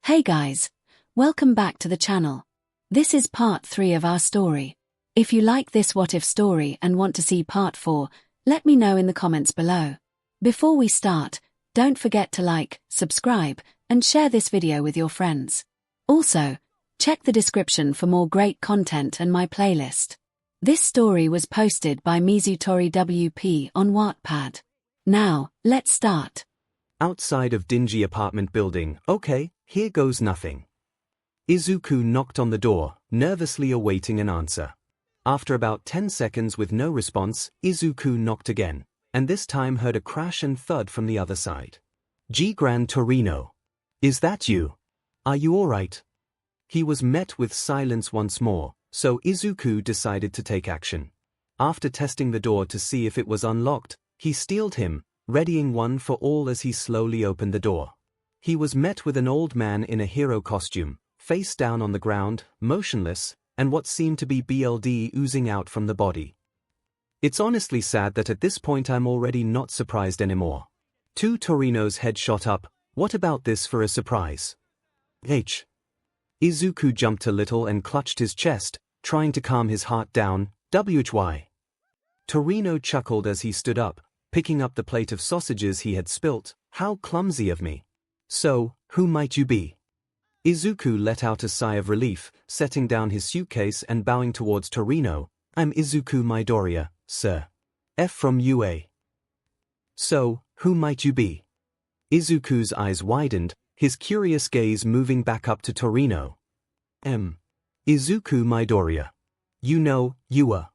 Hey guys, welcome back to the channel. This is part 3 of our story. If you like this what if story and want to see part 4, let me know in the comments below. Before we start, don't forget to like, subscribe, and share this video with your friends. Also, check the description for more great content and my playlist. This story was posted by MizuToriWP on Wattpad. Now, let's start. Outside of dingy apartment building, okay, here goes nothing. Izuku knocked on the door, nervously awaiting an answer. After about 10 seconds with no response, Izuku knocked again, and this time heard a crash and thud from the other side. 𝗔𝗫𝗄𝗏. Is that you? Are you alright? He was met with silence once more, so Izuku decided to take action. After testing the door to see if it was unlocked, he steeled him, readying one for all as he slowly opened the door. He was met with an old man in a hero costume, face down on the ground, motionless, and what seemed to be blood oozing out from the body. It's honestly sad that at this point I'm already not surprised anymore. 𝗬𝗏's head shot up. What about this for a surprise? Izuku jumped a little and clutched his chest, trying to calm his heart down. 𝗬𝗏. Torino chuckled as he stood up, picking up the plate of sausages he had spilt. How clumsy of me. So, who might you be? Izuku let out a sigh of relief, setting down his suitcase and bowing towards Torino. I'm Izuku Midoriya, sir. F from UA. So, who might you be? Izuku's eyes widened, his curious gaze moving back up to Torino. Izuku Midoriya. You know, you are.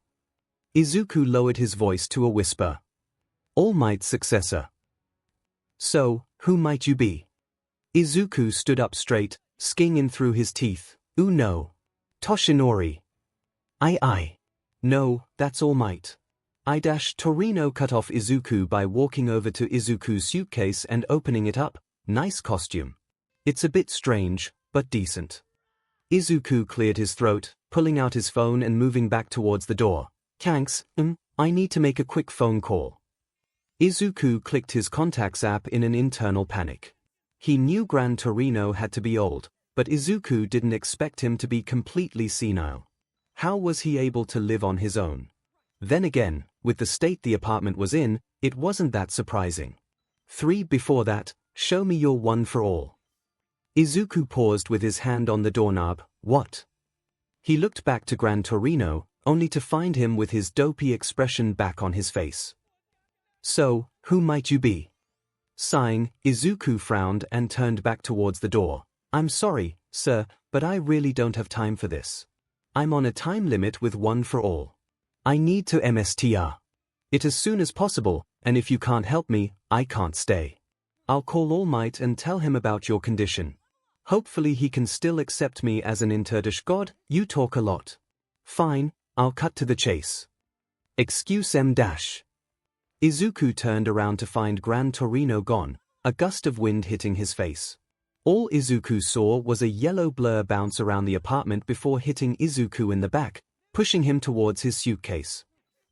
Izuku lowered his voice to a whisper. All Might's successor. So, who might you be? Izuku stood up straight, skin through his teeth. No. Toshinori. I. No, that's All Might. Torino cut off Izuku by walking over to Izuku's suitcase and opening it up. Nice costume. It's a bit strange, but decent. Izuku cleared his throat, pulling out his phone and moving back towards the door. Thanks, I need to make a quick phone call. Izuku clicked his contacts app in an internal panic. He knew Gran Torino had to be old, but Izuku didn't expect him to be completely senile. How was he able to live on his own? Then again, with the state the apartment was in, it wasn't that surprising. 3 before that, show me your one for all. Izuku paused with his hand on the doorknob. What? He looked back to Gran Torino, only to find him with his dopey expression back on his face. So, who might you be? Sighing, Izuku frowned and turned back towards the door. I'm sorry, sir, but I really don't have time for this. I'm on a time limit with one for all. I need to MSTR it as soon as possible, and if you can't help me, I can't stay. I'll call All Might and tell him about your condition. Hopefully he can still accept me as an interdish god. You talk a lot. Fine, I'll cut to the chase. 𝗧𝗵𝗲. Izuku turned around to find Gran Torino gone, a gust of wind hitting his face. All Izuku saw was a yellow blur bounce around the apartment before hitting Izuku in the back, pushing him towards his suitcase.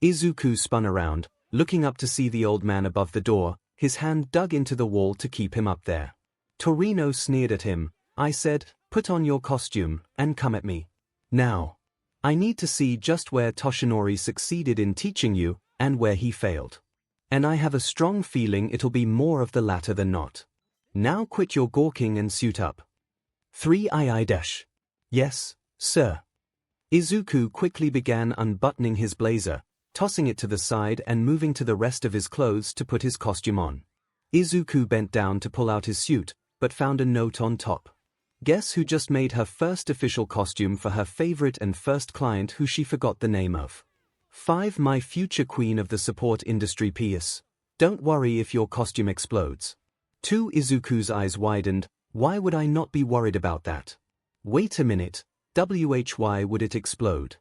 Izuku spun around, looking up to see the old man above the door, his hand dug into the wall to keep him up there. Torino sneered at him. I said, put on your costume, and come at me. Now. I need to see just where Toshinori succeeded in teaching you, and where he failed. And I have a strong feeling it'll be more of the latter than not. Now quit your gawking and suit up. 3 Yes, sir. Izuku quickly began unbuttoning his blazer, tossing it to the side and moving to the rest of his clothes to put his costume on. Izuku bent down to pull out his suit, but found a note on top. Guess who just made her first official costume for her favorite and first client who she forgot the name of? 5 My future queen of the support industry PS. Don't worry if your costume explodes. 2 Izuku's eyes widened. Why would I not be worried about that? Wait a minute. Why would it explode?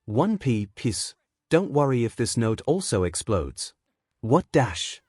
1 PS. Don't worry if this note also explodes. What dash?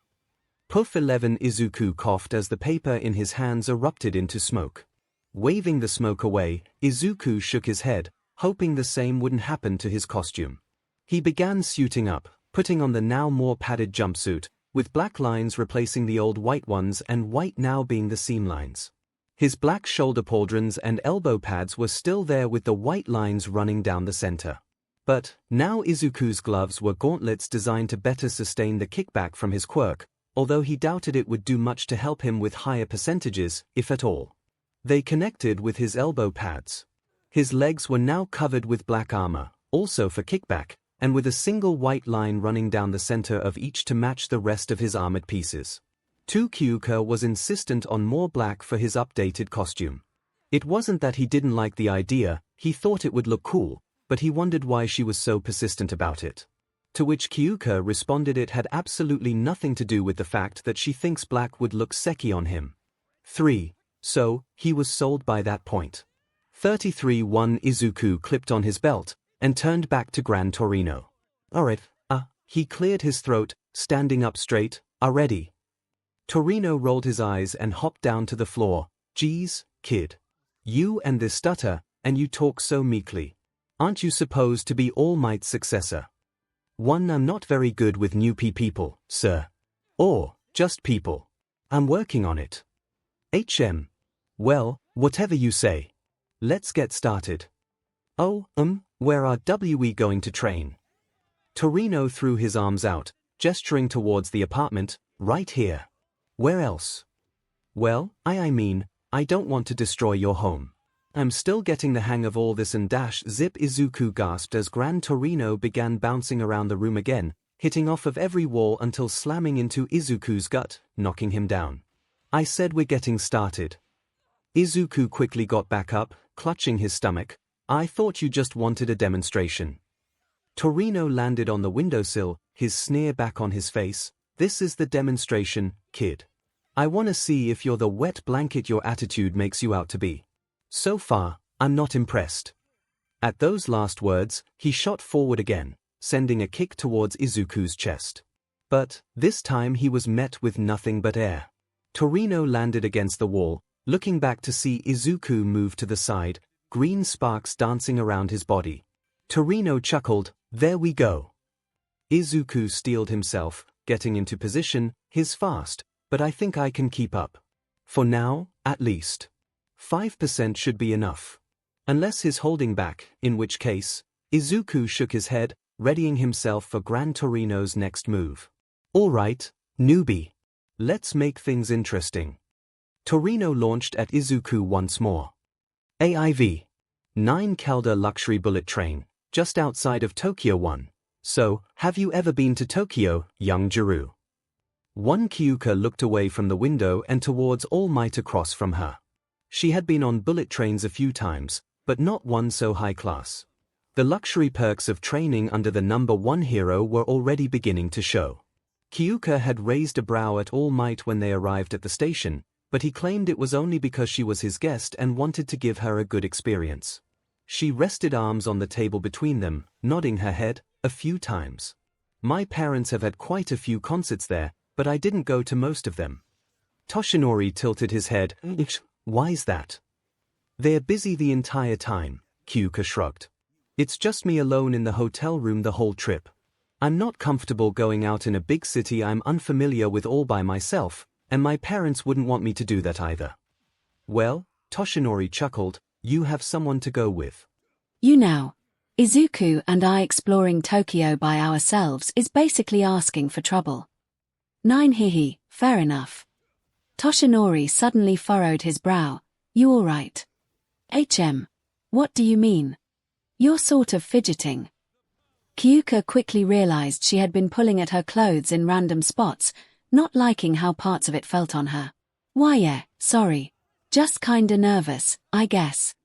Puff 11 Izuku coughed as the paper in his hands erupted into smoke. Waving the smoke away, Izuku shook his head, hoping the same wouldn't happen to his costume. He began suiting up, putting on the now more padded jumpsuit, with black lines replacing the old white ones and white now being the seam lines. His black shoulder pauldrons and elbow pads were still there with the white lines running down the center. But now Izuku's gloves were gauntlets designed to better sustain the kickback from his quirk, although he doubted it would do much to help him with higher percentages, if at all. They connected with his elbow pads. His legs were now covered with black armor, also for kickback, and with a single white line running down the center of each to match the rest of his armored pieces. Kyouka was insistent on more black for his updated costume. It wasn't that he didn't like the idea, he thought it would look cool, but he wondered why she was so persistent about it. To which Kyouka responded it had absolutely nothing to do with the fact that she thinks black would look sexy on him. 3. So, he was sold by that point. 33-1 Izuku clipped on his belt, and turned back to Gran Torino. Alright, he cleared his throat, standing up straight, ready. Torino rolled his eyes and hopped down to the floor. Geez, kid. You and this stutter, and you talk so meekly. Aren't you supposed to be All Might's successor? I'm not very good with new people, sir. Or, just people. I'm working on it. Well, whatever you say. Let's get started. Where are we going to train? Torino threw his arms out, gesturing towards the apartment, right here. Where else? Well, I mean, I don't want to destroy your home. I'm still getting the hang of all this and zip Izuku gasped as Gran Torino began bouncing around the room again, hitting off of every wall until slamming into Izuku's gut, knocking him down. I said we're getting started. Izuku quickly got back up, clutching his stomach. I thought you just wanted a demonstration. Torino landed on the windowsill, his sneer back on his face. This is the demonstration, kid. I want to see if you're the wet blanket your attitude makes you out to be. So far, I'm not impressed. At those last words, he shot forward again, sending a kick towards Izuku's chest. But, this time he was met with nothing but air. Torino landed against the wall, looking back to see Izuku move to the side, green sparks dancing around his body. Torino chuckled, there we go. Izuku steeled himself, getting into position, his fast, but I think I can keep up. For now, at least. 5% should be enough. Unless he's holding back, in which case, Izuku shook his head, readying himself for Gran Torino's next move. Alright, newbie. Let's make things interesting. Torino launched at Izuku once more. AIV. 9 Calder luxury bullet train, just outside of Tokyo 1. So, have you ever been to Tokyo, young Jirou? Kyouka looked away from the window and towards All Might across from her. She had been on bullet trains a few times, but not one so high class. The luxury perks of training under the number 1 hero were already beginning to show. Kyouka had raised a brow at All Might when they arrived at the station, but he claimed it was only because she was his guest and wanted to give her a good experience. She rested arms on the table between them, nodding her head, a few times. My parents have had quite a few concerts there, but I didn't go to most of them. Toshinori tilted his head. Why's that? They're busy the entire time, Kyouka shrugged. It's just me alone in the hotel room the whole trip. I'm not comfortable going out in a big city I'm unfamiliar with all by myself, and my parents wouldn't want me to do that either. Well, Toshinori chuckled, you have someone to go with. You know, Izuku and I exploring Tokyo by ourselves is basically asking for trouble. 9 Hihi, fair enough. Toshinori suddenly furrowed his brow. You alright? What do you mean? You're sort of fidgeting. Kyouka quickly realized she had been pulling at her clothes in random spots, not liking how parts of it felt on her. Why yeah, sorry. Just kinda nervous, I guess.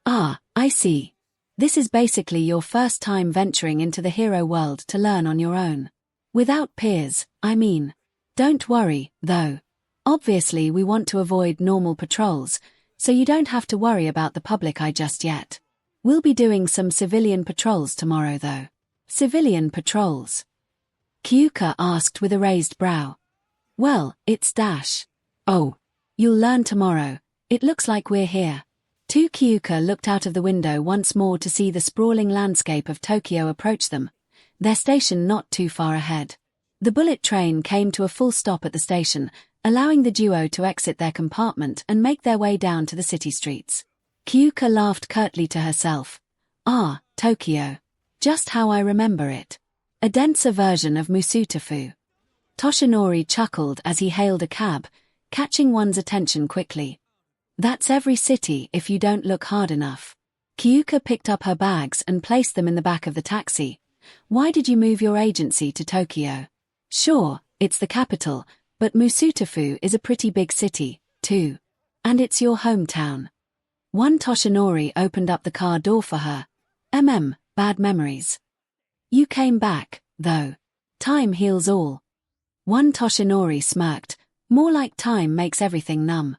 Ah, I see. This is basically your first time venturing into the hero world to learn on your own. Without peers, I mean. Don't worry, though. Obviously we want to avoid normal patrols, so you don't have to worry about the public eye just yet. We'll be doing some civilian patrols tomorrow though. Civilian patrols? Kyouka asked with a raised brow. Well, it's dash. Oh. You'll learn tomorrow. It looks like we're here. Kyouka looked out of the window once more to see the sprawling landscape of Tokyo approach them, their station not too far ahead. The bullet train came to a full stop at the station, allowing the duo to exit their compartment and make their way down to the city streets. Kyouka laughed curtly to herself. Ah, Tokyo. Just how I remember it. A denser version of MizuToriWP. Toshinori chuckled as he hailed a cab, catching one's attention quickly. That's every city if you don't look hard enough. Kyouka picked up her bags and placed them in the back of the taxi. Why did you move your agency to Tokyo? Sure, it's the capital, but MizuToriWP is a pretty big city, too. And it's your hometown. One Toshinori opened up the car door for her. Bad memories. You came back, though. Time heals all. One Toshinori smirked, more like time makes everything numb.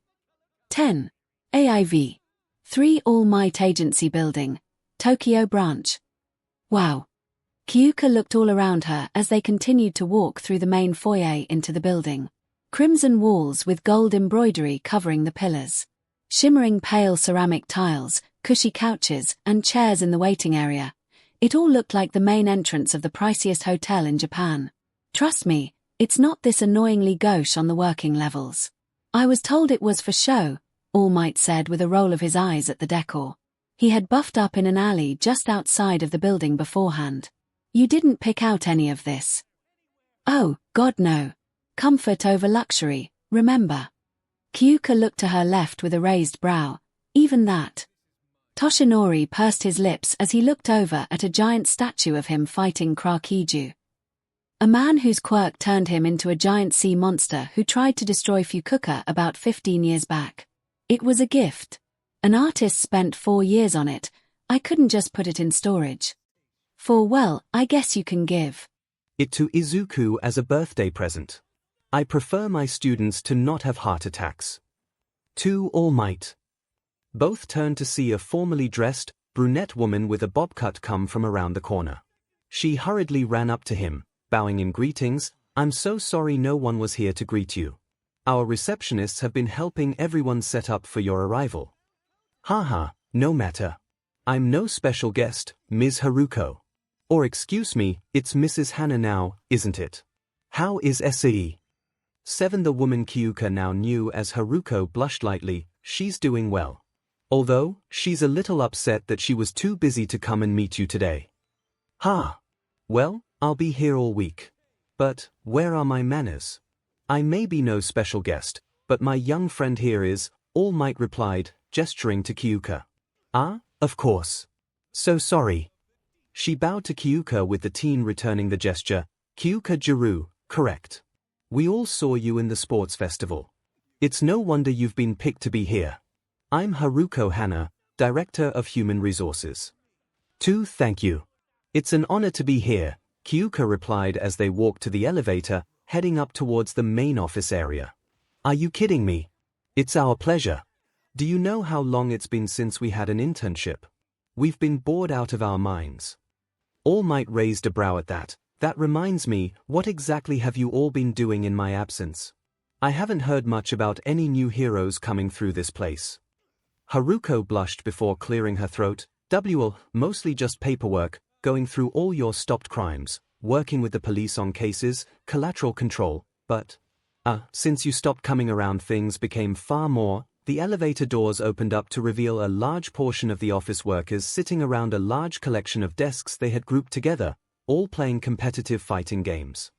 10. AIV. 3 All Might Agency Building, Tokyo Branch. Wow. Kyouka looked all around her as they continued to walk through the main foyer into the building. Crimson walls with gold embroidery covering the pillars. Shimmering pale ceramic tiles, cushy couches, and chairs in the waiting area. It all looked like the main entrance of the priciest hotel in Japan. Trust me, it's not this annoyingly gauche on the working levels. I was told it was for show, All Might said with a roll of his eyes at the decor. He had buffed up in an alley just outside of the building beforehand. You didn't pick out any of this. Oh, God no. Comfort over luxury, remember. Kyouka looked to her left with a raised brow. Even that. Toshinori pursed his lips as he looked over at a giant statue of him fighting 𝗧𝗪𝗏. A man whose quirk turned him into a giant sea monster who tried to destroy Fukuoka about 15 years back. It was a gift. An artist spent 4 years on it. I couldn't just put it in storage. Well, I guess you can give it to Izuku as a birthday present. I prefer my students to not have heart attacks. 2 All Might. Both turned to see a formally dressed, brunette woman with a bob cut come from around the corner. She hurriedly ran up to him, bowing in greetings. I'm so sorry no one was here to greet you. Our receptionists have been helping everyone set up for your arrival. Haha, no matter. I'm no special guest, Ms. Haruko. Or excuse me, it's Mrs. Hana now, isn't it? How is 𝗧𝗧𝗍? 7 The woman Kyouka now knew as Haruko blushed lightly. She's doing well. Although, she's a little upset that she was too busy to come and meet you today. Ha! Well, I'll be here all week. But, where are my manners? I may be no special guest, but my young friend here is, All Might replied, gesturing to Kyouka. Ah, of course. So sorry. She bowed to Kyouka with the teen returning the gesture. 𝗬𝗓, correct. We all saw you in the sports festival. It's no wonder you've been picked to be here. I'm Haruko Hana, Director of Human Resources. 2 Thank you. It's an honor to be here, Kyouka replied as they walked to the elevator, heading up towards the main office area. Are you kidding me? It's our pleasure. Do you know how long it's been since we had an internship? We've been bored out of our minds. All Might raised a brow at that. That reminds me, what exactly have you all been doing in my absence? I haven't heard much about any new heroes coming through this place. Haruko blushed before clearing her throat. Mostly just paperwork, going through all your stopped crimes, working with the police on cases, collateral control, but since you stopped coming around things became far more. The elevator doors opened up to reveal a large portion of the office workers sitting around a large collection of desks they had grouped together, all playing competitive fighting games.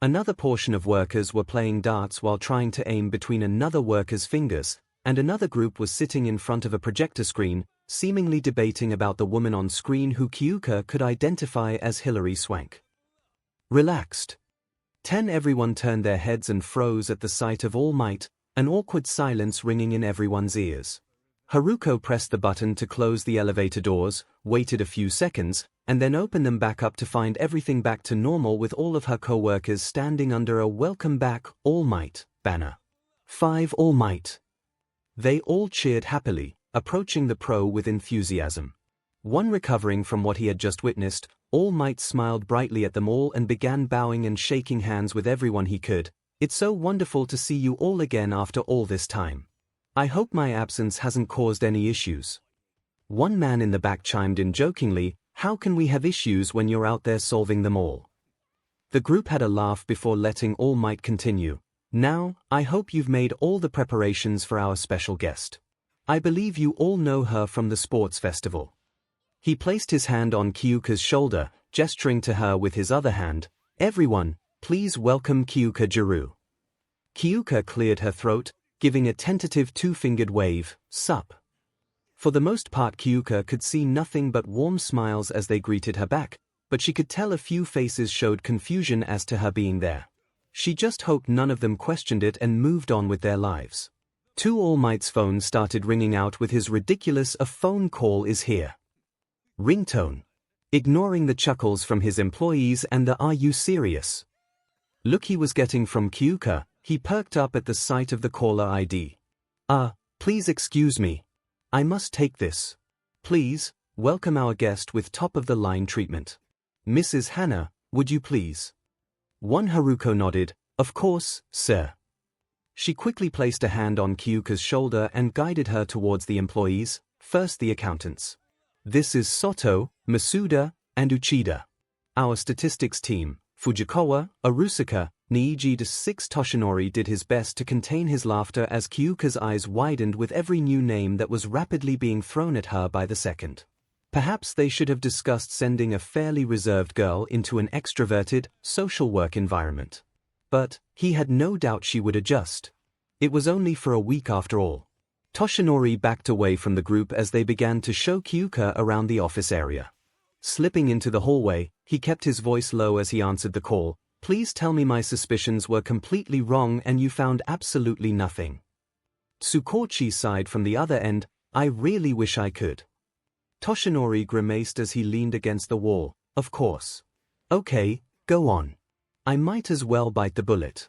Another portion of workers were playing darts while trying to aim between another worker's fingers, and another group was sitting in front of a projector screen, seemingly debating about the woman on screen who Kyouka could identify as Hilary Swank. Relaxed. 10 Everyone turned their heads and froze at the sight of All Might, an awkward silence ringing in everyone's ears. Haruko pressed the button to close the elevator doors, waited a few seconds, and then opened them back up to find everything back to normal with all of her co-workers standing under a "Welcome back, All Might" banner. 5 All Might. They all cheered happily, approaching the pro with enthusiasm. One recovering from what he had just witnessed, All Might smiled brightly at them all and began bowing and shaking hands with everyone he could. It's so wonderful to see you all again after all this time. I hope my absence hasn't caused any issues. One man in the back chimed in jokingly, how can we have issues when you're out there solving them all? The group had a laugh before letting All Might continue. Now, I hope you've made all the preparations for our special guest. I believe you all know her from the sports festival. He placed his hand on Kyouka's shoulder, gesturing to her with his other hand. Everyone, please welcome 𝗬𝗂𝗫. Kyouka cleared her throat, giving a tentative two-fingered wave, sup. For the most part Kyouka could see nothing but warm smiles as they greeted her back, but she could tell a few faces showed confusion as to her being there. She just hoped none of them questioned it and moved on with their lives. 𝗬𝗏𝗵𝗃𝗧𝗏 phone started ringing out with his ridiculous "A phone call is here" ringtone. Ignoring the chuckles from his employees and the "Are you serious?" look he was getting from Kyouka, he perked up at the sight of the caller ID. Please excuse me. I must take this. Please, welcome our guest with top-of-the-line treatment. Mrs. Hannah, would you please? One Haruko nodded. Of course, sir. She quickly placed a hand on Kyouka's shoulder and guided her towards the employees, first the accountants. This is Soto, Masuda, and Uchida. Our statistics team. Fujikawa, Arusaka, Niiji de 6 Toshinori did his best to contain his laughter as Kyouka's eyes widened with every new name that was rapidly being thrown at her by the second. Perhaps they should have discussed sending a fairly reserved girl into an extroverted, social work environment. But he had no doubt she would adjust. It was only for a week after all. Toshinori backed away from the group as they began to show Kyouka around the office area. Slipping into the hallway, he kept his voice low as he answered the call. Please tell me my suspicions were completely wrong and you found absolutely nothing. Tsukochi sighed from the other end. I really wish I could. Toshinori grimaced as he leaned against the wall. Of course. Okay, go on. I might as well bite the bullet.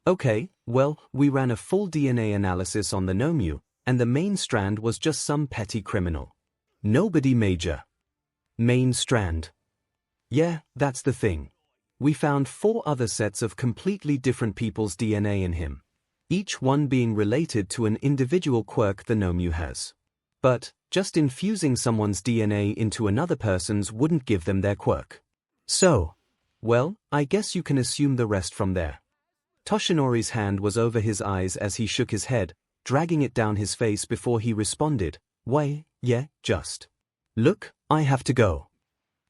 Okay, well, we ran a full DNA analysis on the Nomyu, and the main strand was just some petty criminal. Nobody major. Main strand. Yeah, that's the thing. We found 4 other sets of completely different people's DNA in him, each one being related to an individual quirk the Nomyu has. But, just infusing someone's DNA into another person's wouldn't give them their quirk. So, well, I guess you can assume the rest from there. Toshinori's hand was over his eyes as he shook his head, dragging it down his face before he responded. Why, yeah, just. Look, I have to go.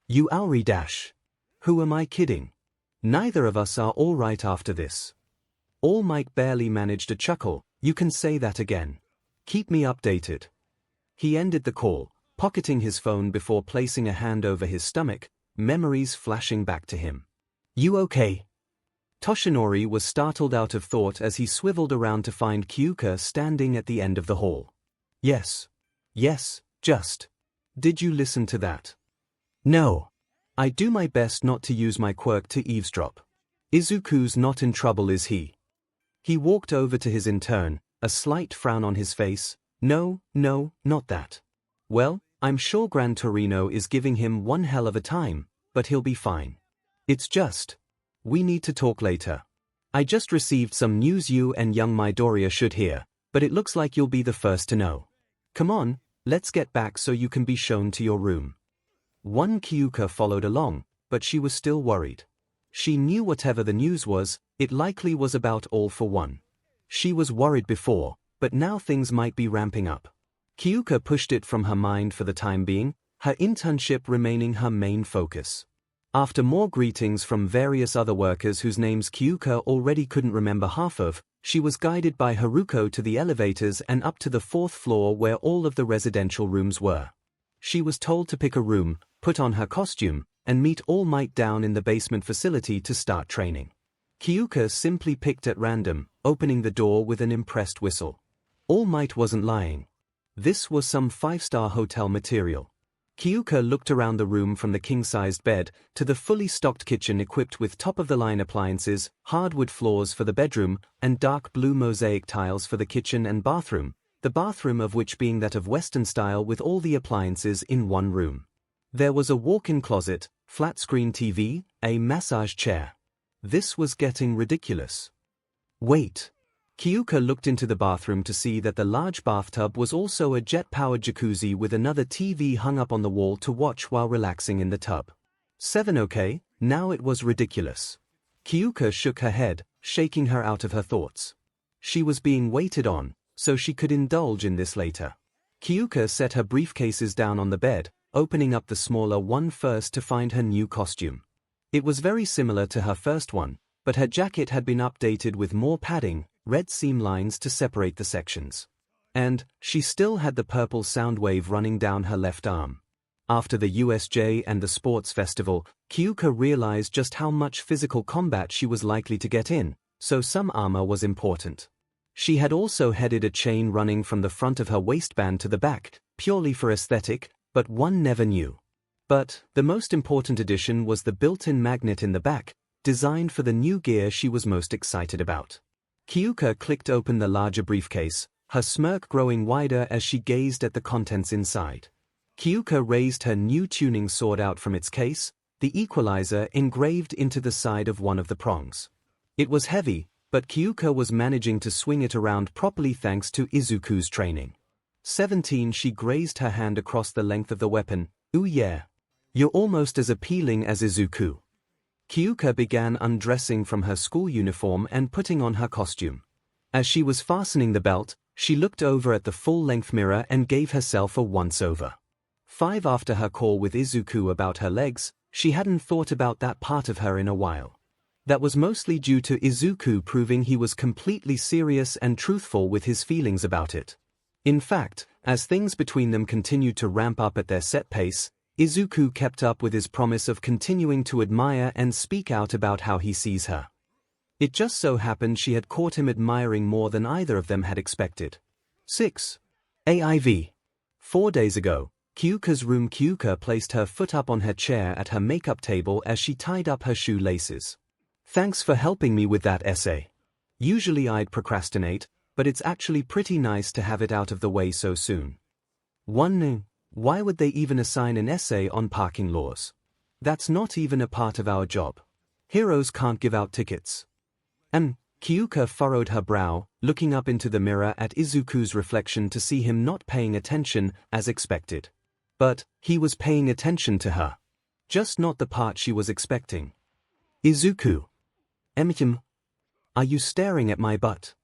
You Auri dash. Who am I kidding? Neither of us are all right after this. All Mike barely managed a chuckle. You can say that again. Keep me updated. He ended the call, pocketing his phone before placing a hand over his stomach, memories flashing back to him. You okay? Toshinori was startled out of thought as he swiveled around to find Kyouka standing at the end of the hall. Yes. Yes, just. Did you listen to that? No. I do my best not to use my quirk to eavesdrop. Izuku's not in trouble, is he? He walked over to his intern, a slight frown on his face. No, not that. Well, I'm sure Gran Torino is giving him one hell of a time, but he'll be fine. It's just. We need to talk later. I just received some news you and young Midoriya should hear, but it looks like you'll be the first to know. Come on, let's get back so you can be shown to your room. One Kyouka followed along, but she was still worried. She knew whatever the news was, it likely was about All for One. She was worried before, but now things might be ramping up. Kyouka pushed it from her mind for the time being, her internship remaining her main focus. After more greetings from various other workers whose names Kyouka already couldn't remember half of, she was guided by Haruko to the elevators and up to the 4th floor where all of the residential rooms were. She was told to pick a room, put on her costume, and meet All Might down in the basement facility to start training. Kyouka simply picked at random, opening the door with an impressed whistle. All Might wasn't lying. This was some 5-star hotel material. Kyouka looked around the room from the king-sized bed to the fully stocked kitchen equipped with top-of-the-line appliances, hardwood floors for the bedroom, and dark blue mosaic tiles for the kitchen and bathroom, the bathroom of which being that of Western style with all the appliances in one room. There was a walk-in closet, flat-screen TV, a massage chair. This was getting ridiculous. Wait. Kyouka looked into the bathroom to see that the large bathtub was also a jet-powered jacuzzi with another TV hung up on the wall to watch while relaxing in the tub. 7 okay, now it was ridiculous. Kyouka shook her head, shaking her out of her thoughts. She was being waited on, so she could indulge in this later. Kyouka set her briefcases down on the bed, opening up the smaller one first to find her new costume. It was very similar to her first one, but her jacket had been updated with more padding, red seam lines to separate the sections. And she still had the purple sound wave running down her left arm. After the USJ and the sports festival, Kyouka realized just how much physical combat she was likely to get in, so some armor was important. She had also headed a chain running from the front of her waistband to the back, purely for aesthetic, but one never knew. But the most important addition was the built-in magnet in the back, designed for the new gear she was most excited about. Kyouka clicked open the larger briefcase, her smirk growing wider as she gazed at the contents inside. Kyouka raised her new tuning sword out from its case, the equalizer engraved into the side of one of the prongs. It was heavy, but Kyouka was managing to swing it around properly thanks to Izuku's training. 17 She grazed her hand across the length of the weapon. Ooh yeah. You're almost as appealing as Izuku. Kyouka began undressing from her school uniform and putting on her costume. As she was fastening the belt, she looked over at the full-length mirror and gave herself a once-over. 5 After her call with Izuku about her legs, she hadn't thought about that part of her in a while. That was mostly due to Izuku proving he was completely serious and truthful with his feelings about it. In fact, as things between them continued to ramp up at their set pace, Izuku kept up with his promise of continuing to admire and speak out about how he sees her. It just so happened she had caught him admiring more than either of them had expected. 6. AIV. 4 days ago, Kyouka's room. Kyouka placed her foot up on her chair at her makeup table as she tied up her shoelaces. Thanks for helping me with that essay. Usually I'd procrastinate, but it's actually pretty nice to have it out of the way so soon. 1. Why would they even assign an essay on parking laws? That's not even a part of our job. Heroes can't give out tickets. And Kyouka furrowed her brow, looking up into the mirror at Izuku's reflection to see him not paying attention as expected. But he was paying attention to her. Just not the part she was expecting. Izuku. 𝗵𝗃𝗲. Are you staring at my butt?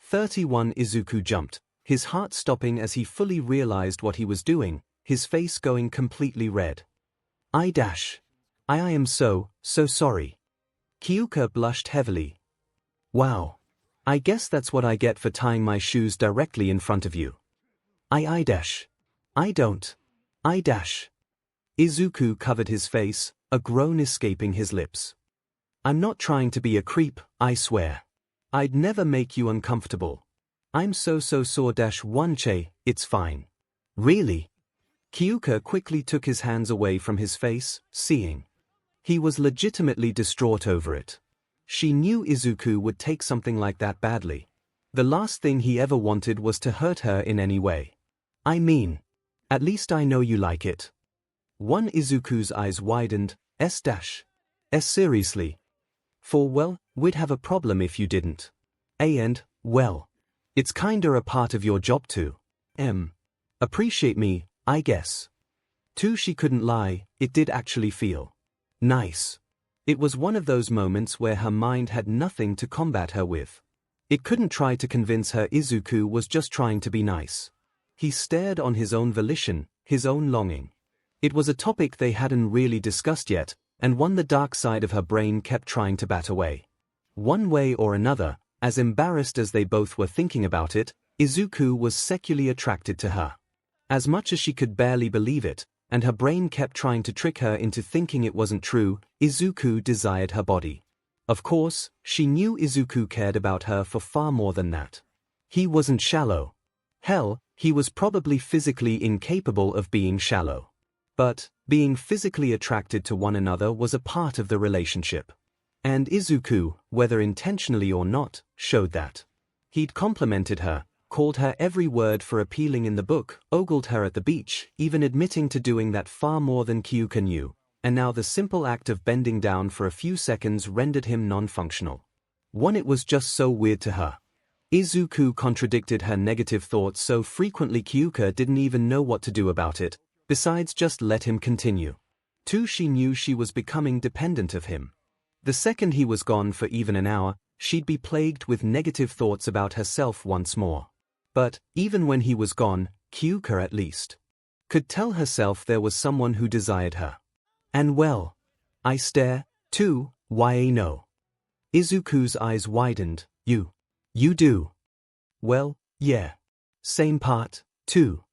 31 Izuku jumped, his heart stopping as he fully realized what he was doing, his face going completely red. I am so sorry. Kyouka blushed heavily. Wow. I guess that's what I get for tying my shoes directly in front of you. I don't. Izuku covered his face, a groan escaping his lips. I'm not trying to be a creep, I swear. I'd never make you uncomfortable. I'm so 𝗧𝗵𝗲, it's fine. Really? Kyouka quickly took his hands away from his face, seeing. He was legitimately distraught over it. She knew Izuku would take something like that badly. The last thing he ever wanted was to hurt her in any way. I mean, at least I know you like it. 1 Izuku's eyes widened. Seriously. For well, we'd have a problem if you didn't. And, well, it's kinda a part of your job to appreciate me, I guess. 2 She couldn't lie, it did actually feel nice. It was one of those moments where her mind had nothing to combat her with. It couldn't try to convince her Izuku was just trying to be nice. He stared on his own volition, his own longing. It was a topic they hadn't really discussed yet, and one the dark side of her brain kept trying to bat away. One way or another, as embarrassed as they both were thinking about it, Izuku was sexually attracted to her. As much as she could barely believe it, and her brain kept trying to trick her into thinking it wasn't true, Izuku desired her body. Of course, she knew Izuku cared about her for far more than that. He wasn't shallow. Hell, he was probably physically incapable of being shallow. But being physically attracted to one another was a part of the relationship. And Izuku, whether intentionally or not, showed that. He'd complimented her, called her every word for appealing in the book, ogled her at the beach, even admitting to doing that far more than Kyouka knew, and now the simple act of bending down for a few seconds rendered him non-functional. It was just so weird to her. Izuku contradicted her negative thoughts so frequently Kyouka didn't even know what to do about it, besides just let him continue. 2 She knew she was becoming dependent of him. The second he was gone for even an hour, she'd be plagued with negative thoughts about herself once more. But, even when he was gone, Kyouka at least could tell herself there was someone who desired her. And well, I stare, too, why no? Izuku's eyes widened. You do? Well, yeah. Same part, too.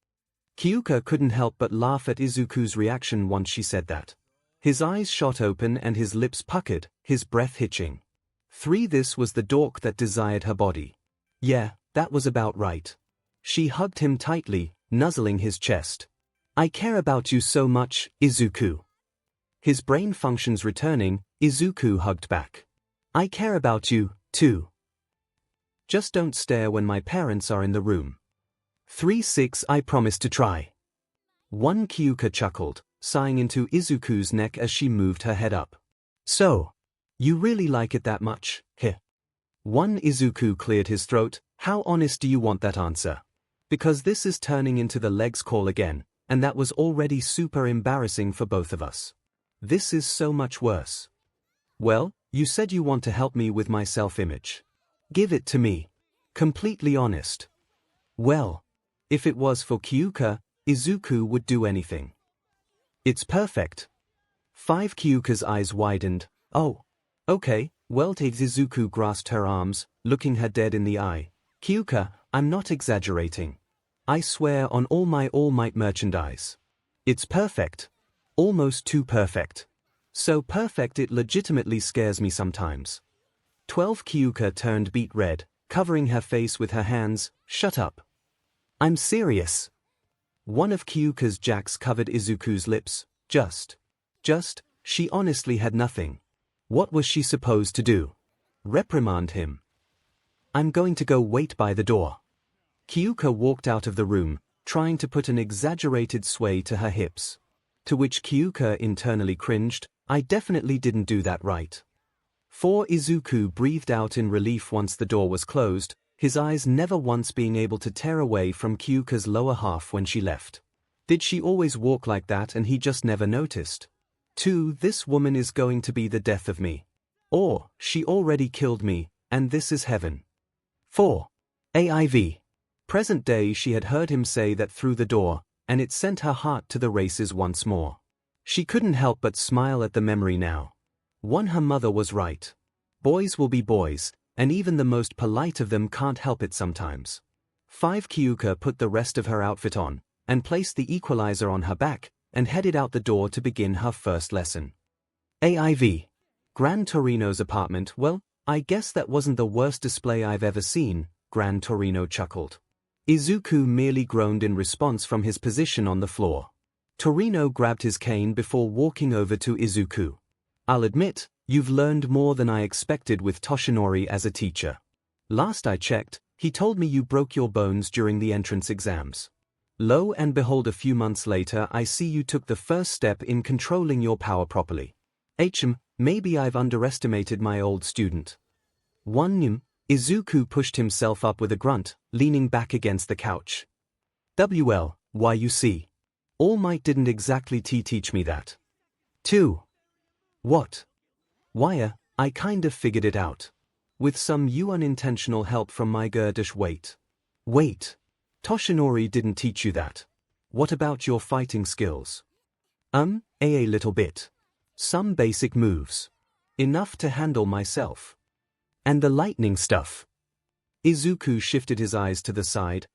Kyouka couldn't help but laugh at Izuku's reaction once she said that. His eyes shot open and his lips puckered, his breath hitching. This was the dork that desired her body. Yeah, that was about right. She hugged him tightly, nuzzling his chest. I care about you so much, Izuku. His brain functions returning, Izuku hugged back. I care about you, too. Just don't stare when my parents are in the room. 3-6 I promise to try. One Kyouka chuckled, sighing into Izuku's neck as she moved her head up. So, you really like it that much, heh? One Izuku cleared his throat. How honest do you want that answer? Because this is turning into the legs call again, and that was already super embarrassing for both of us. This is so much worse. Well, you said you want to help me with my self-image. Give it to me. Completely honest. Well, if it was for Kyouka, Izuku would do anything. It's perfect. 5 Kyouka's eyes widened. Oh, okay, well Izuku grasped her arms, looking her dead in the eye. Kyouka, I'm not exaggerating. I swear on all my All Might merchandise. It's perfect. Almost too perfect. So perfect it legitimately scares me sometimes. 12 Kyouka turned beet red, covering her face with her hands. Shut up. I'm serious. One of Kyouka's jacks covered Izuku's lips. She honestly had nothing. What was she supposed to do? Reprimand him. I'm going to go wait by the door. Kyouka walked out of the room, trying to put an exaggerated sway to her hips. To which Kyouka internally cringed. I definitely didn't do that right. 4 Izuku breathed out in relief once the door was closed, his eyes never once being able to tear away from Kyouka's lower half when she left. Did she always walk like that and he just never noticed? 2 This woman is going to be the death of me. Or, she already killed me, and this is heaven. 4. AIV. Present day she had heard him say that through the door, and it sent her heart to the races once more. She couldn't help but smile at the memory now. Her mother was right. Boys will be boys, and even the most polite of them can't help it sometimes. 5 Kyouka put the rest of her outfit on, and placed the equalizer on her back, and headed out the door to begin her first lesson. AIV. Gran Torino's apartment. Well, I guess that wasn't the worst display I've ever seen, Gran Torino chuckled. Izuku merely groaned in response from his position on the floor. Torino grabbed his cane before walking over to Izuku. I'll admit, you've learned more than I expected with Toshinori as a teacher. Last I checked, he told me you broke your bones during the entrance exams. Lo and behold, a few months later I see you took the first step in controlling your power properly. Maybe I've underestimated my old student. Izuku pushed himself up with a grunt, leaning back against the couch. 𝗬𝗏𝗺𝗎. All Might didn't exactly teach me that. 2. What? Why, I kind of figured it out. With some unintentional help from my 𝗬𝗏𝗧𝗏𝗏. Wait. Toshinori didn't teach you that. What about your fighting skills? A little bit. Some basic moves. Enough to handle myself. And the lightning stuff. Izuku shifted his eyes to the side.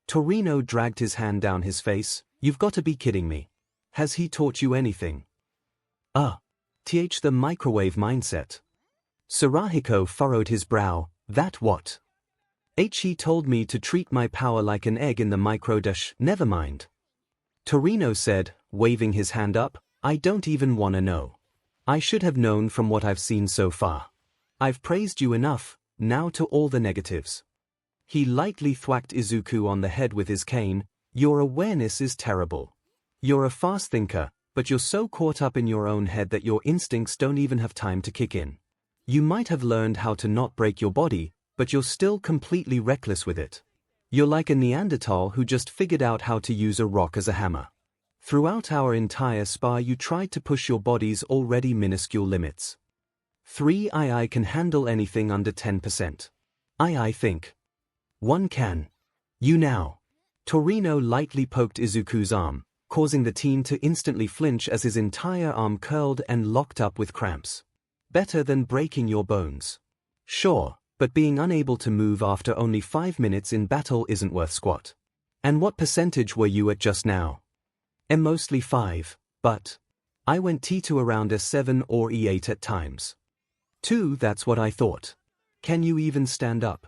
Torino dragged his hand down his face. You've got to be kidding me. Has he taught you anything? The microwave mindset. Sarahiko furrowed his brow. That what? He told me to treat my power like an egg in the micro-dash. Never mind. Torino said, waving his hand up. I don't even wanna know. I should have known from what I've seen so far. I've praised you enough, now to all the negatives. He lightly thwacked Izuku on the head with his cane. Your awareness is terrible. You're a fast thinker, but you're so caught up in your own head that your instincts don't even have time to kick in. You might have learned how to not break your body, but you're still completely reckless with it. You're like a Neanderthal who just figured out how to use a rock as a hammer. Throughout our entire spa you tried to push your body's already minuscule limits. 3 can handle anything under 10%. I think. 1 can. You now. Torino lightly poked Izuku's arm, causing the teen to instantly flinch as his entire arm curled and locked up with cramps. Better than breaking your bones. Sure, but being unable to move after only 5 minutes in battle isn't worth squat. And what percentage were you at just now? Mostly 5, but I went T2 around E7 or E8 at times. 2, that's what I thought. Can you even stand up?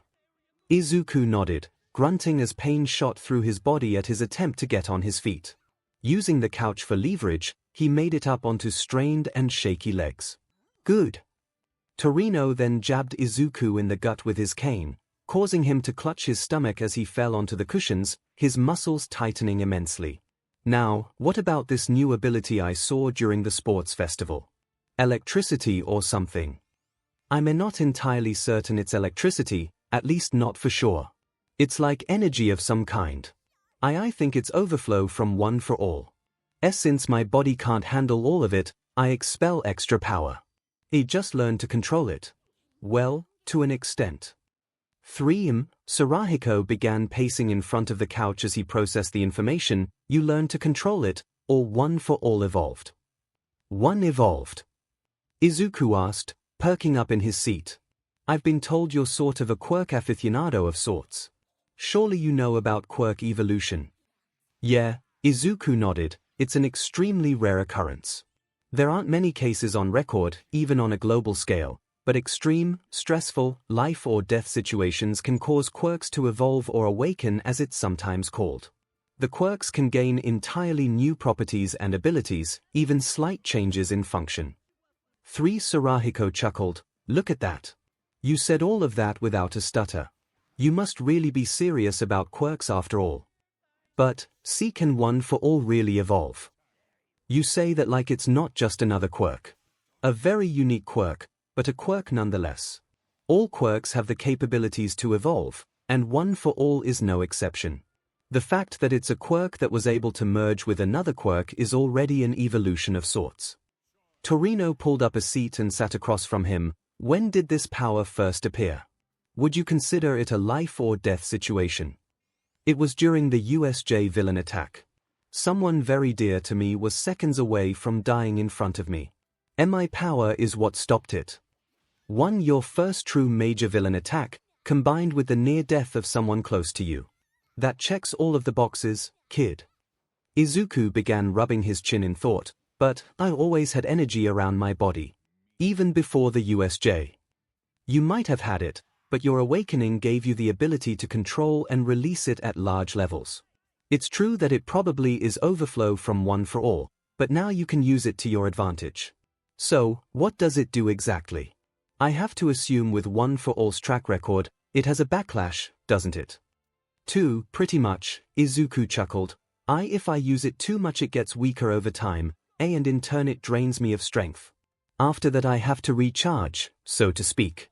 Izuku nodded, grunting as pain shot through his body at his attempt to get on his feet. Using the couch for leverage, he made it up onto strained and shaky legs. Good. Torino then jabbed Izuku in the gut with his cane, causing him to clutch his stomach as he fell onto the cushions, his muscles tightening immensely. Now, what about this new ability I saw during the sports festival? Electricity or something? I'm not entirely certain it's electricity, at least not for sure. It's like energy of some kind. I think it's overflow from one for all. Since my body can't handle all of it, I expel extra power. I just learned to control it. Well, to an extent. 𝗧𝗵𝗃 began pacing in front of the couch as he processed the information. You learned to control it, or one for all evolved. One evolved? Izuku asked, perking up in his seat. I've been told you're sort of a quirk aficionado of sorts. Surely you know about quirk evolution. Yeah, Izuku nodded, it's an extremely rare occurrence. There aren't many cases on record, even on a global scale, but extreme, stressful, life or death situations can cause quirks to evolve or awaken as it's sometimes called. The quirks can gain entirely new properties and abilities, even slight changes in function. 𝗧𝗵𝗃 chuckled, look at that. You said all of that without a stutter. You must really be serious about quirks after all. But, can one for all really evolve? You say that like it's not just another quirk. A very unique quirk, but a quirk nonetheless. All quirks have the capabilities to evolve, and one for all is no exception. The fact that it's a quirk that was able to merge with another quirk is already an evolution of sorts. Torino pulled up a seat and sat across from him. When did this power first appear? Would you consider it a life or death situation? It was during the USJ villain attack. Someone very dear to me was seconds away from dying in front of me. My power is what stopped it. Your first true major villain attack, combined with the near death of someone close to you. That checks all of the boxes, kid. Izuku began rubbing his chin in thought, but I always had energy around my body. Even before the USJ. You might have had it, but your awakening gave you the ability to control and release it at large levels. It's true that it probably is overflow from one for all, but now you can use it to your advantage. So, what does it do exactly? I have to assume with one for all's track record, it has a backlash, doesn't it? 2, pretty much, Izuku chuckled. If I use it too much it gets weaker over time, and in turn it drains me of strength. After that I have to recharge, so to speak.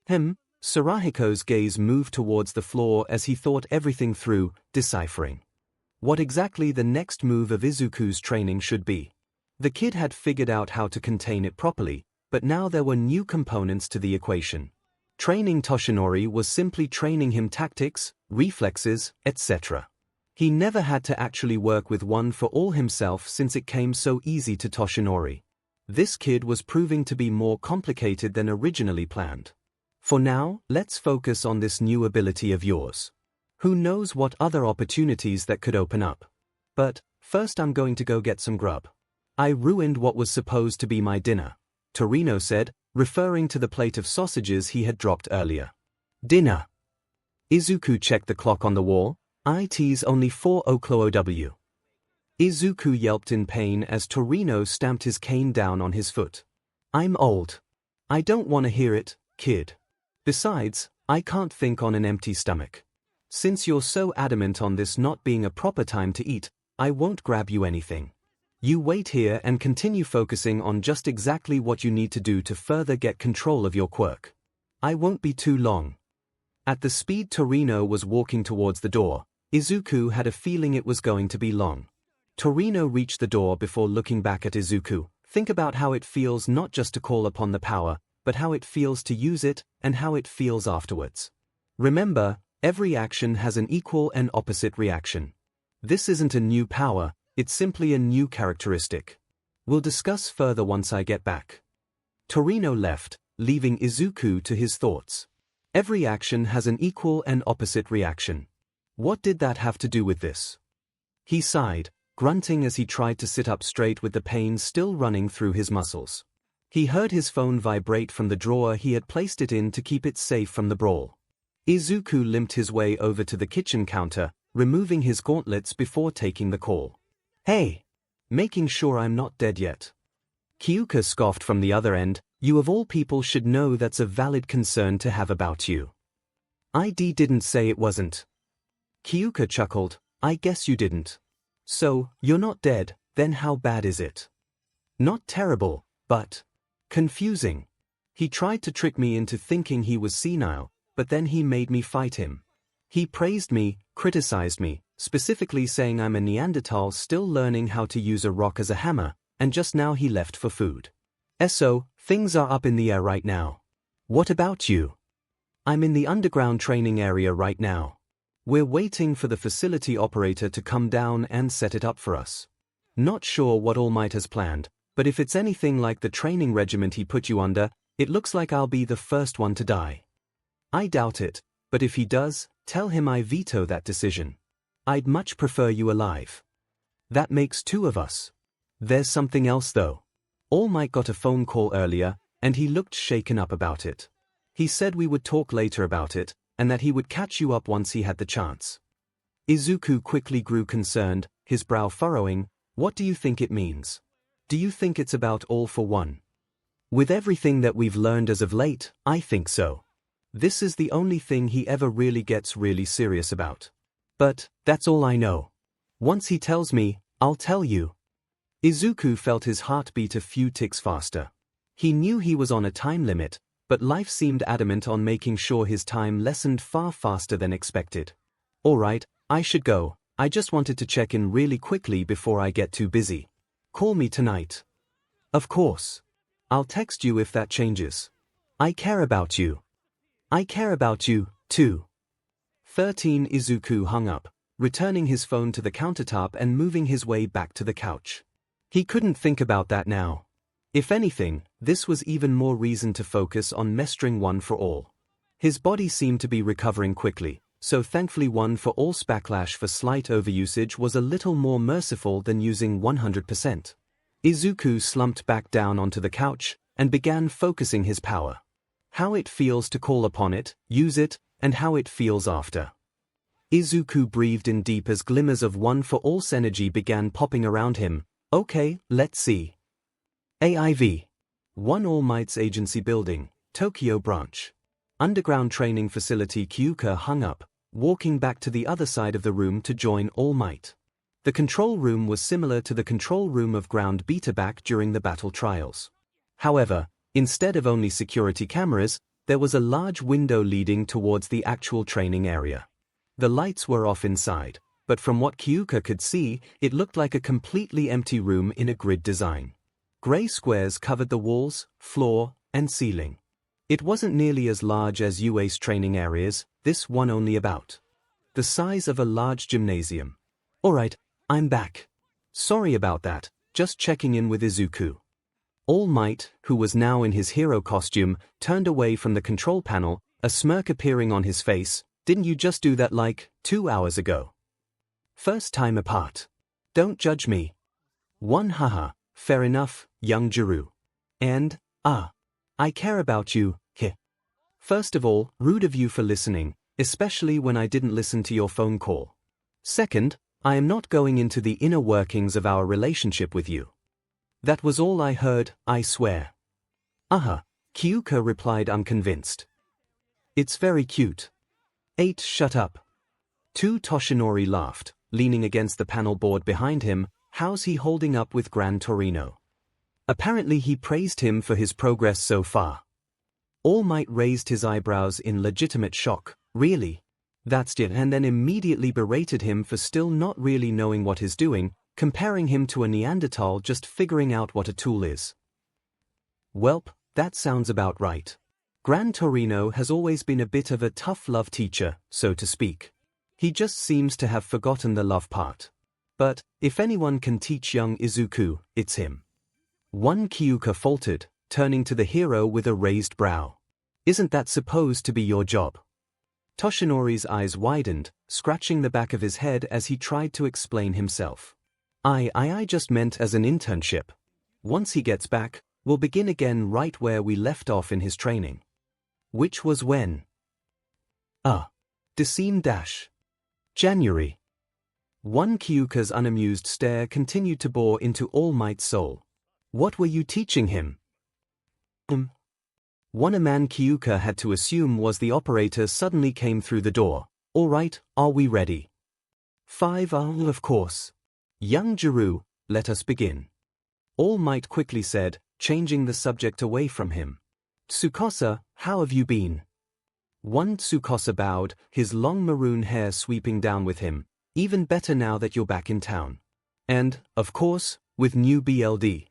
𝗧𝗵𝗃's gaze moved towards the floor as he thought everything through, deciphering what exactly the next move of Izuku's training should be. The kid had figured out how to contain it properly, but now there were new components to the equation. Training Toshinori was simply training him tactics, reflexes, etc. He never had to actually work with one for all himself since it came so easy to Toshinori. This kid was proving to be more complicated than originally planned. For now, let's focus on this new ability of yours. Who knows what other opportunities that could open up. But, first I'm going to go get some grub. I ruined what was supposed to be my dinner, Torino said, referring to the plate of sausages he had dropped earlier. Dinner. Izuku checked the clock on the wall. It's only 4:00 Izuku yelped in pain as Torino stamped his cane down on his foot. I'm old. I don't want to hear it, kid. Besides, I can't think on an empty stomach. Since you're so adamant on this not being a proper time to eat, I won't grab you anything. You wait here and continue focusing on just exactly what you need to do to further get control of your quirk. I won't be too long. At the speed Torino was walking towards the door, Izuku had a feeling it was going to be long. Torino reached the door before looking back at Izuku. Think about how it feels not just to call upon the power, but how it feels to use it and how it feels afterwards. Remember, every action has an equal and opposite reaction. This isn't a new power, it's simply a new characteristic. We'll discuss further once I get back. Torino left, leaving Izuku to his thoughts. Every action has an equal and opposite reaction. What did that have to do with this? He sighed, grunting as he tried to sit up straight with the pain still running through his muscles. He heard his phone vibrate from the drawer he had placed it in to keep it safe from the brawl. Izuku limped his way over to the kitchen counter, removing his gauntlets before taking the call. "Hey! Making sure I'm not dead yet." Kyouka scoffed from the other end. "You of all people should know that's a valid concern to have about you." "ID didn't say it wasn't." Kyouka chuckled. "I guess you didn't. So, you're not dead, then how bad is it?" "Not terrible, but confusing. He tried to trick me into thinking he was senile, but then he made me fight him. He praised me, criticized me, specifically saying I'm a Neanderthal still learning how to use a rock as a hammer, and just now he left for food. So, things are up in the air right now. What about you?" "I'm in the underground training area right now. We're waiting for the facility operator to come down and set it up for us. Not sure what All Might has planned, but if it's anything like the training regiment he put you under, it looks like I'll be the first one to die." "I doubt it, but if he does, tell him I veto that decision. I'd much prefer you alive." "That makes two of us. There's something else though. All Might got a phone call earlier, and he looked shaken up about it. He said we would talk later about it, and that he would catch you up once he had the chance." Izuku quickly grew concerned, his brow furrowing. "What do you think it means? Do you think it's about All for One?" "With everything that we've learned as of late, I think so. This is the only thing he ever really gets really serious about. But that's all I know. Once he tells me, I'll tell you." Izuku felt his heart beat a few ticks faster. He knew he was on a time limit, but life seemed adamant on making sure his time lessened far faster than expected. "All right, I should go. I just wanted to check in really quickly before I get too busy. Call me tonight." "Of course. I'll text you if that changes. I care about you." "I care about you, too." 13 Izuku hung up, returning his phone to the countertop and moving his way back to the couch. He couldn't think about that now. If anything, this was even more reason to focus on mastering One for All. His body seemed to be recovering quickly, so thankfully One for All's backlash for slight overusage was a little more merciful than using 100%. Izuku slumped back down onto the couch and began focusing his power. How it feels to call upon it, use it, and how it feels after. Izuku breathed in deep as glimmers of One for All's energy began popping around him. "Okay, let's see. AIV. One All Might's Agency Building, Tokyo Branch. Underground Training Facility." Kyouka hung up, walking back to the other side of the room to join All Might. The control room was similar to the control room of ground beta back during the battle trials. However, instead of only security cameras, there was a large window leading towards the actual training area. The lights were off inside, but from what Kyouka could see, it looked like a completely empty room in a grid design. Gray squares covered the walls, floor, and ceiling. It wasn't nearly as large as UA's training areas, this one only about the size of a large gymnasium. "Alright, I'm back. Sorry about that, just checking in with Izuku." All Might, who was now in his hero costume, turned away from the control panel, a smirk appearing on his face. "Didn't you just do that like 2 hours ago? First time apart. Don't judge me." "One haha, fair enough, young Jirou. And, I care about you, heh. First of all, rude of you for listening, especially when I didn't listen to your phone call. Second, I am not going into the inner workings of our relationship with you. That was all I heard, I swear." Kyouka replied unconvinced. "It's very cute." 8 Shut up. 2 Toshinori laughed, leaning against the panel board behind him. "How's he holding up with Gran Torino?" Apparently he praised him for his progress so far. All Might raised his eyebrows in legitimate shock. "Really? That's it," and then immediately berated him for still not really knowing what he's doing, comparing him to a Neanderthal just figuring out what a tool is. "Welp, That sounds about right. Gran Torino has always been a bit of a tough love teacher, so to speak. He just seems to have forgotten the love part. But, if anyone can teach young Izuku, it's him. One Kyouka faltered, turning to the hero with a raised brow. Isn't that supposed to be your job? Toshinori's eyes widened, scratching the back of his head as he tried to explain himself. I just meant as an internship. Once he gets back, we'll begin again right where we left off in his training. Which was when? January. One Kyouka's unamused stare continued to bore into All Might's soul. What were you teaching him? One a man Kyouka had to assume was the operator suddenly came through the door. All right, are we ready? 5 of course. Young Jirou, let us begin. All Might quickly said, changing the subject away from him. Tsukasa, how have you been? One Tsukasa bowed, his long maroon hair sweeping down with him. Even better now that you're back in town. And, of course, with new BLD.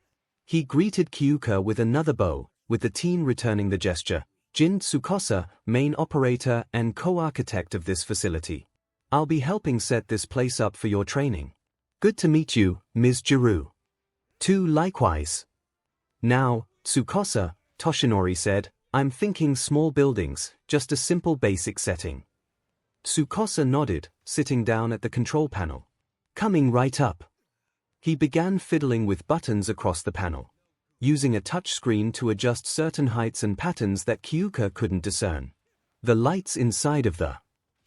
He greeted Kyouka with another bow, with the teen returning the gesture. Jin Tsukasa, main operator and co-architect of this facility. I'll be helping set this place up for your training. Good to meet you, Ms. Jirou. 2 likewise. Now, Tsukasa, Toshinori said, I'm thinking small buildings, just a simple basic setting. Tsukasa nodded, sitting down at the control panel. Coming right up. He began fiddling with buttons across the panel, using a touchscreen to adjust certain heights and patterns that Kyouka couldn't discern. The lights inside of the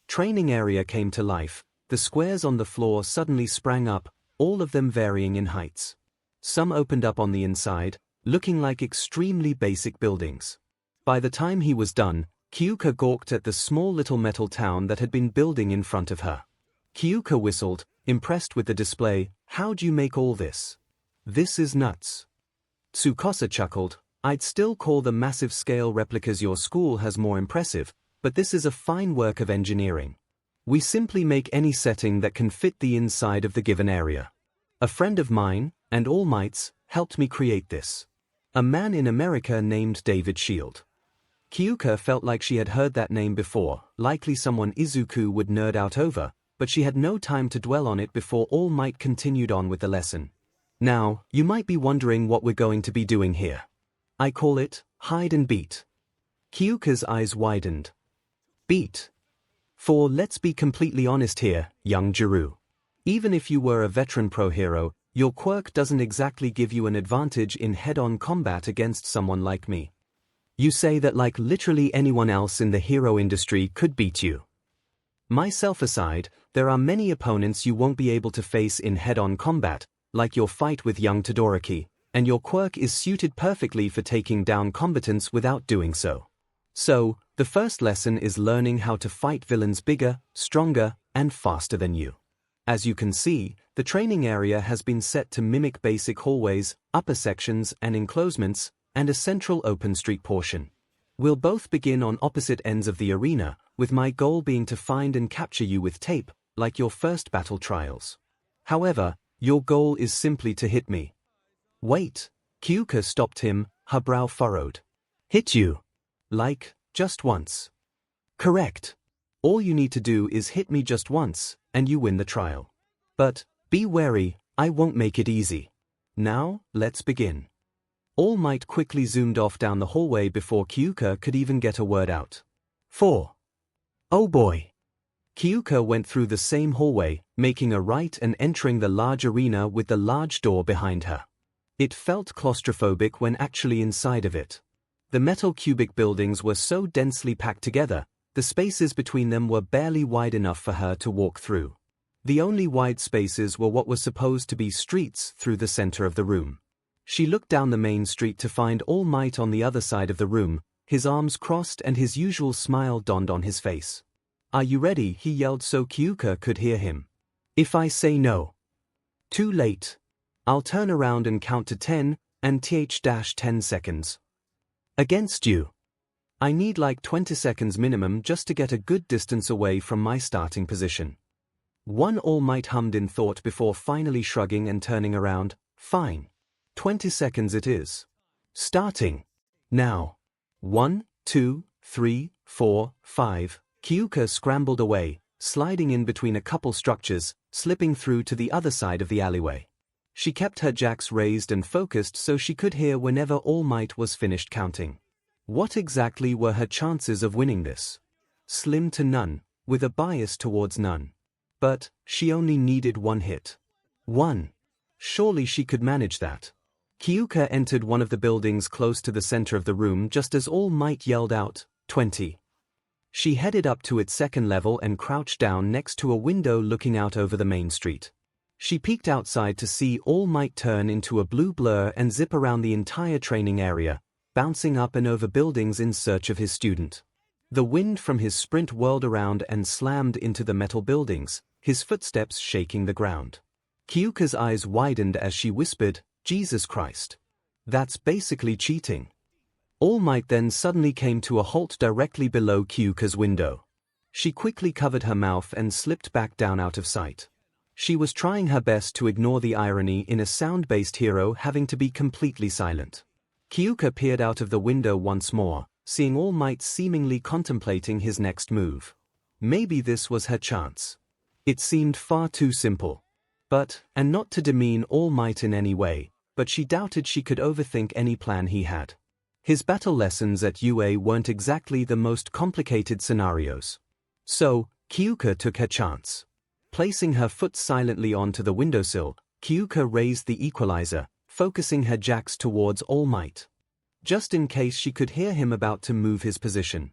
training area came to life. The squares on the floor suddenly sprang up, all of them varying in heights. Some opened up on the inside, looking like extremely basic buildings. By the time he was done, Kyouka gawked at the small little metal town that had been building in front of her. Kyouka whistled, impressed with the display. How'd you make all this? This is nuts. Tsukasa chuckled. I'd still call the massive scale replicas your school has more impressive, but this is a fine work of engineering. We simply make any setting that can fit the inside of the given area. A friend of mine, and All Might's, helped me create this. A man in America named David Shield. Kyouka felt like she had heard that name before, likely someone Izuku would nerd out over, but she had no time to dwell on it before All Might continued on with the lesson. Now, you might be wondering what we're going to be doing here. I call it, hide and beat. Kyouka's eyes widened. Beat. For let's be completely honest here, young Jirou. Even if you were a veteran pro hero, your quirk doesn't exactly give you an advantage in head-on combat against someone like me. You say that like literally anyone else in the hero industry could beat you. Myself aside, there are many opponents you won't be able to face in head-on combat, like your fight with young Todoroki, and your quirk is suited perfectly for taking down combatants without doing so. So, the first lesson is learning how to fight villains bigger, stronger, and faster than you. As you can see, the training area has been set to mimic basic hallways, upper sections and enclosements, and a central open street portion. We'll both begin on opposite ends of the arena, with my goal being to find and capture you with tape, like your first battle trials. However, your goal is simply to hit me. Wait, Kyouka stopped him, her brow furrowed. Hit you? Like, just once. Correct. All you need to do is hit me just once, and you win the trial. But, be wary, I won't make it easy. Now, let's begin. All Might quickly zoomed off down the hallway before Kyouka could even get a word out. 4. Oh boy. Kyouka went through the same hallway, making a right and entering the large arena with the large door behind her. It felt claustrophobic when actually inside of it. The metal cubic buildings were so densely packed together, the spaces between them were barely wide enough for her to walk through. The only wide spaces were what were supposed to be streets through the center of the room. She looked down the main street to find All Might on the other side of the room, his arms crossed and his usual smile dawned on his face. Are you ready? He yelled so Kyouka could hear him. If I say no. Too late. I'll turn around and count to 10, and th-10 seconds. Against you. I need like 20 seconds minimum just to get a good distance away from my starting position. One All Might hummed in thought before finally shrugging and turning around. Fine. 20 seconds it is. Starting. Now. 1, 2, 3, 4, 5. Kyouka scrambled away, sliding in between a couple structures, slipping through to the other side of the alleyway. She kept her jacks raised and focused so she could hear whenever All Might was finished counting. What exactly were her chances of winning this? Slim to none, with a bias towards none. But she only needed one hit. 1. Surely she could manage that. Kyouka entered one of the buildings close to the center of the room just as All Might yelled out, 20. She headed up to its second level and crouched down next to a window looking out over the main street. She peeked outside to see All Might turn into a blue blur and zip around the entire training area, bouncing up and over buildings in search of his student. The wind from his sprint whirled around and slammed into the metal buildings, his footsteps shaking the ground. Kyouka's eyes widened as she whispered, Jesus Christ. That's basically cheating. All Might then suddenly came to a halt directly below Kyouka's window. She quickly covered her mouth and slipped back down out of sight. She was trying her best to ignore the irony in a sound-based hero having to be completely silent. Kyouka peered out of the window once more, seeing All Might seemingly contemplating his next move. Maybe this was her chance. It seemed far too simple. And not to demean All Might in any way, but she doubted she could overthink any plan he had. His battle lessons at UA weren't exactly the most complicated scenarios. So, Kyouka took her chance. Placing her foot silently onto the windowsill, Kyouka raised the equalizer, focusing her jacks towards All Might. Just in case she could hear him about to move his position.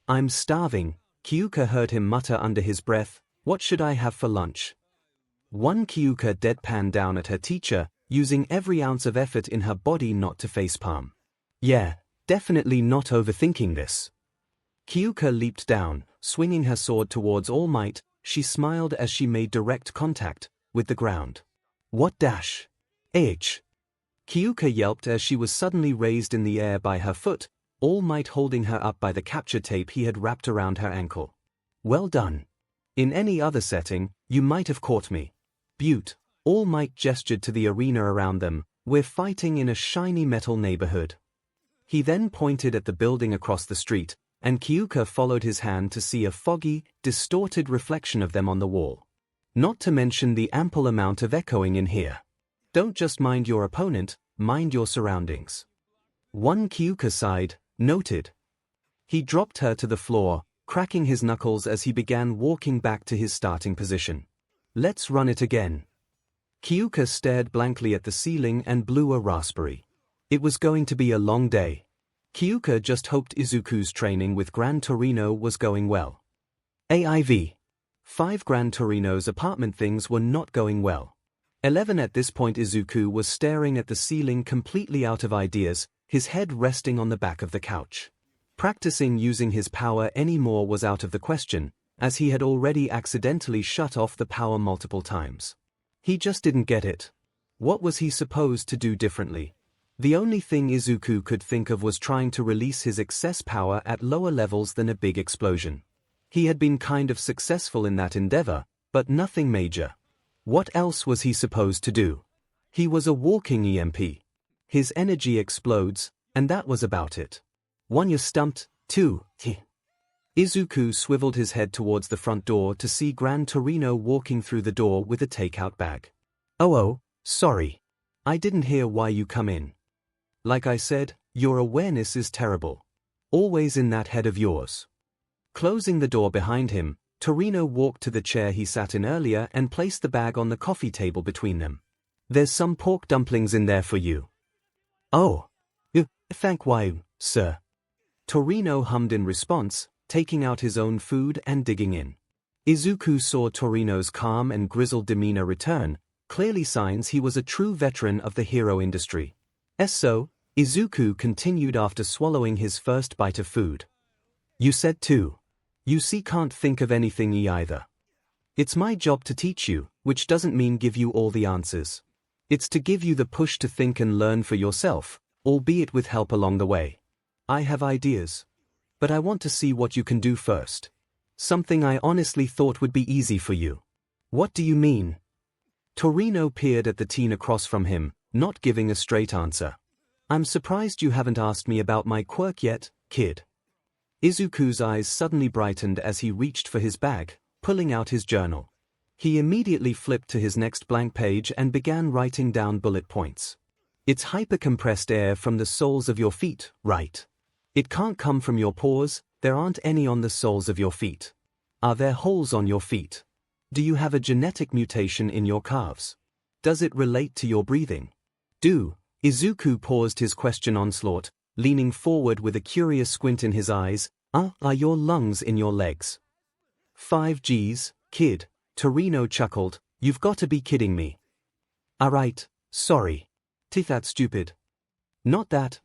I'm starving, Kyouka heard him mutter under his breath, what should I have for lunch? Kyouka deadpanned down at her teacher, using every ounce of effort in her body not to facepalm. Yeah, definitely not overthinking this. Kyouka leaped down, swinging her sword towards All Might. She smiled as she made direct contact with the ground. What dash? Kyouka yelped as she was suddenly raised in the air by her foot, All Might holding her up by the capture tape he had wrapped around her ankle. Well done. In any other setting, you might have caught me. Butte. All Might gestured to the arena around them. We're fighting in a shiny metal neighborhood. He then pointed at the building across the street, and Kyouka followed his hand to see a foggy, distorted reflection of them on the wall. Not to mention the ample amount of echoing in here. Don't just mind your opponent, mind your surroundings. Kyouka sighed, noted. He dropped her to the floor, cracking his knuckles as he began walking back to his starting position. Let's run it again. Kyouka stared blankly at the ceiling and blew a raspberry. It was going to be a long day. Kyouka just hoped Izuku's training with Gran Torino was going well. AIV. 5 Gran Torino's apartment things were not going well. 11 At this point Izuku was staring at the ceiling completely out of ideas, his head resting on the back of the couch. Practicing using his power anymore was out of the question, as he had already accidentally shut off the power multiple times. He just didn't get it. What was he supposed to do differently? The only thing Izuku could think of was trying to release his excess power at lower levels than a big explosion. He had been kind of successful in that endeavor, but nothing major. What else was he supposed to do? He was a walking EMP. His energy explodes, and that was about it. 1 You're stumped, 2 Izuku swiveled his head towards the front door to see Gran Torino walking through the door with a takeout bag. Oh, sorry. I didn't hear why you come in. Like I said, your awareness is terrible. Always in that head of yours. Closing the door behind him, Torino walked to the chair he sat in earlier and placed the bag on the coffee table between them. There's some pork dumplings in there for you. Oh. Thank you, sir. Torino hummed in response, taking out his own food and digging in. Izuku saw Torino's calm and grizzled demeanor return, clearly signs he was a true veteran of the hero industry. So, Izuku continued after swallowing his first bite of food. You said 2. You see can't think of anything either. It's my job to teach you, which doesn't mean give you all the answers. It's to give you the push to think and learn for yourself, albeit with help along the way. I have ideas. But I want to see what you can do first. Something I honestly thought would be easy for you. What do you mean? Torino peered at the teen across from him, not giving a straight answer. I'm surprised you haven't asked me about my quirk yet, kid. Izuku's eyes suddenly brightened as he reached for his bag, pulling out his journal. He immediately flipped to his next blank page and began writing down bullet points. It's hyper-compressed air from the soles of your feet, right? It can't come from your paws, there aren't any on the soles of your feet. Are there holes on your feet? Do you have a genetic mutation in your calves? Does it relate to your breathing? Izuku paused his question onslaught, leaning forward with a curious squint in his eyes. Are your lungs in your legs? 5 Gs, kid, Torino chuckled, you've got to be kidding me. Alright, sorry. That's stupid. Not that,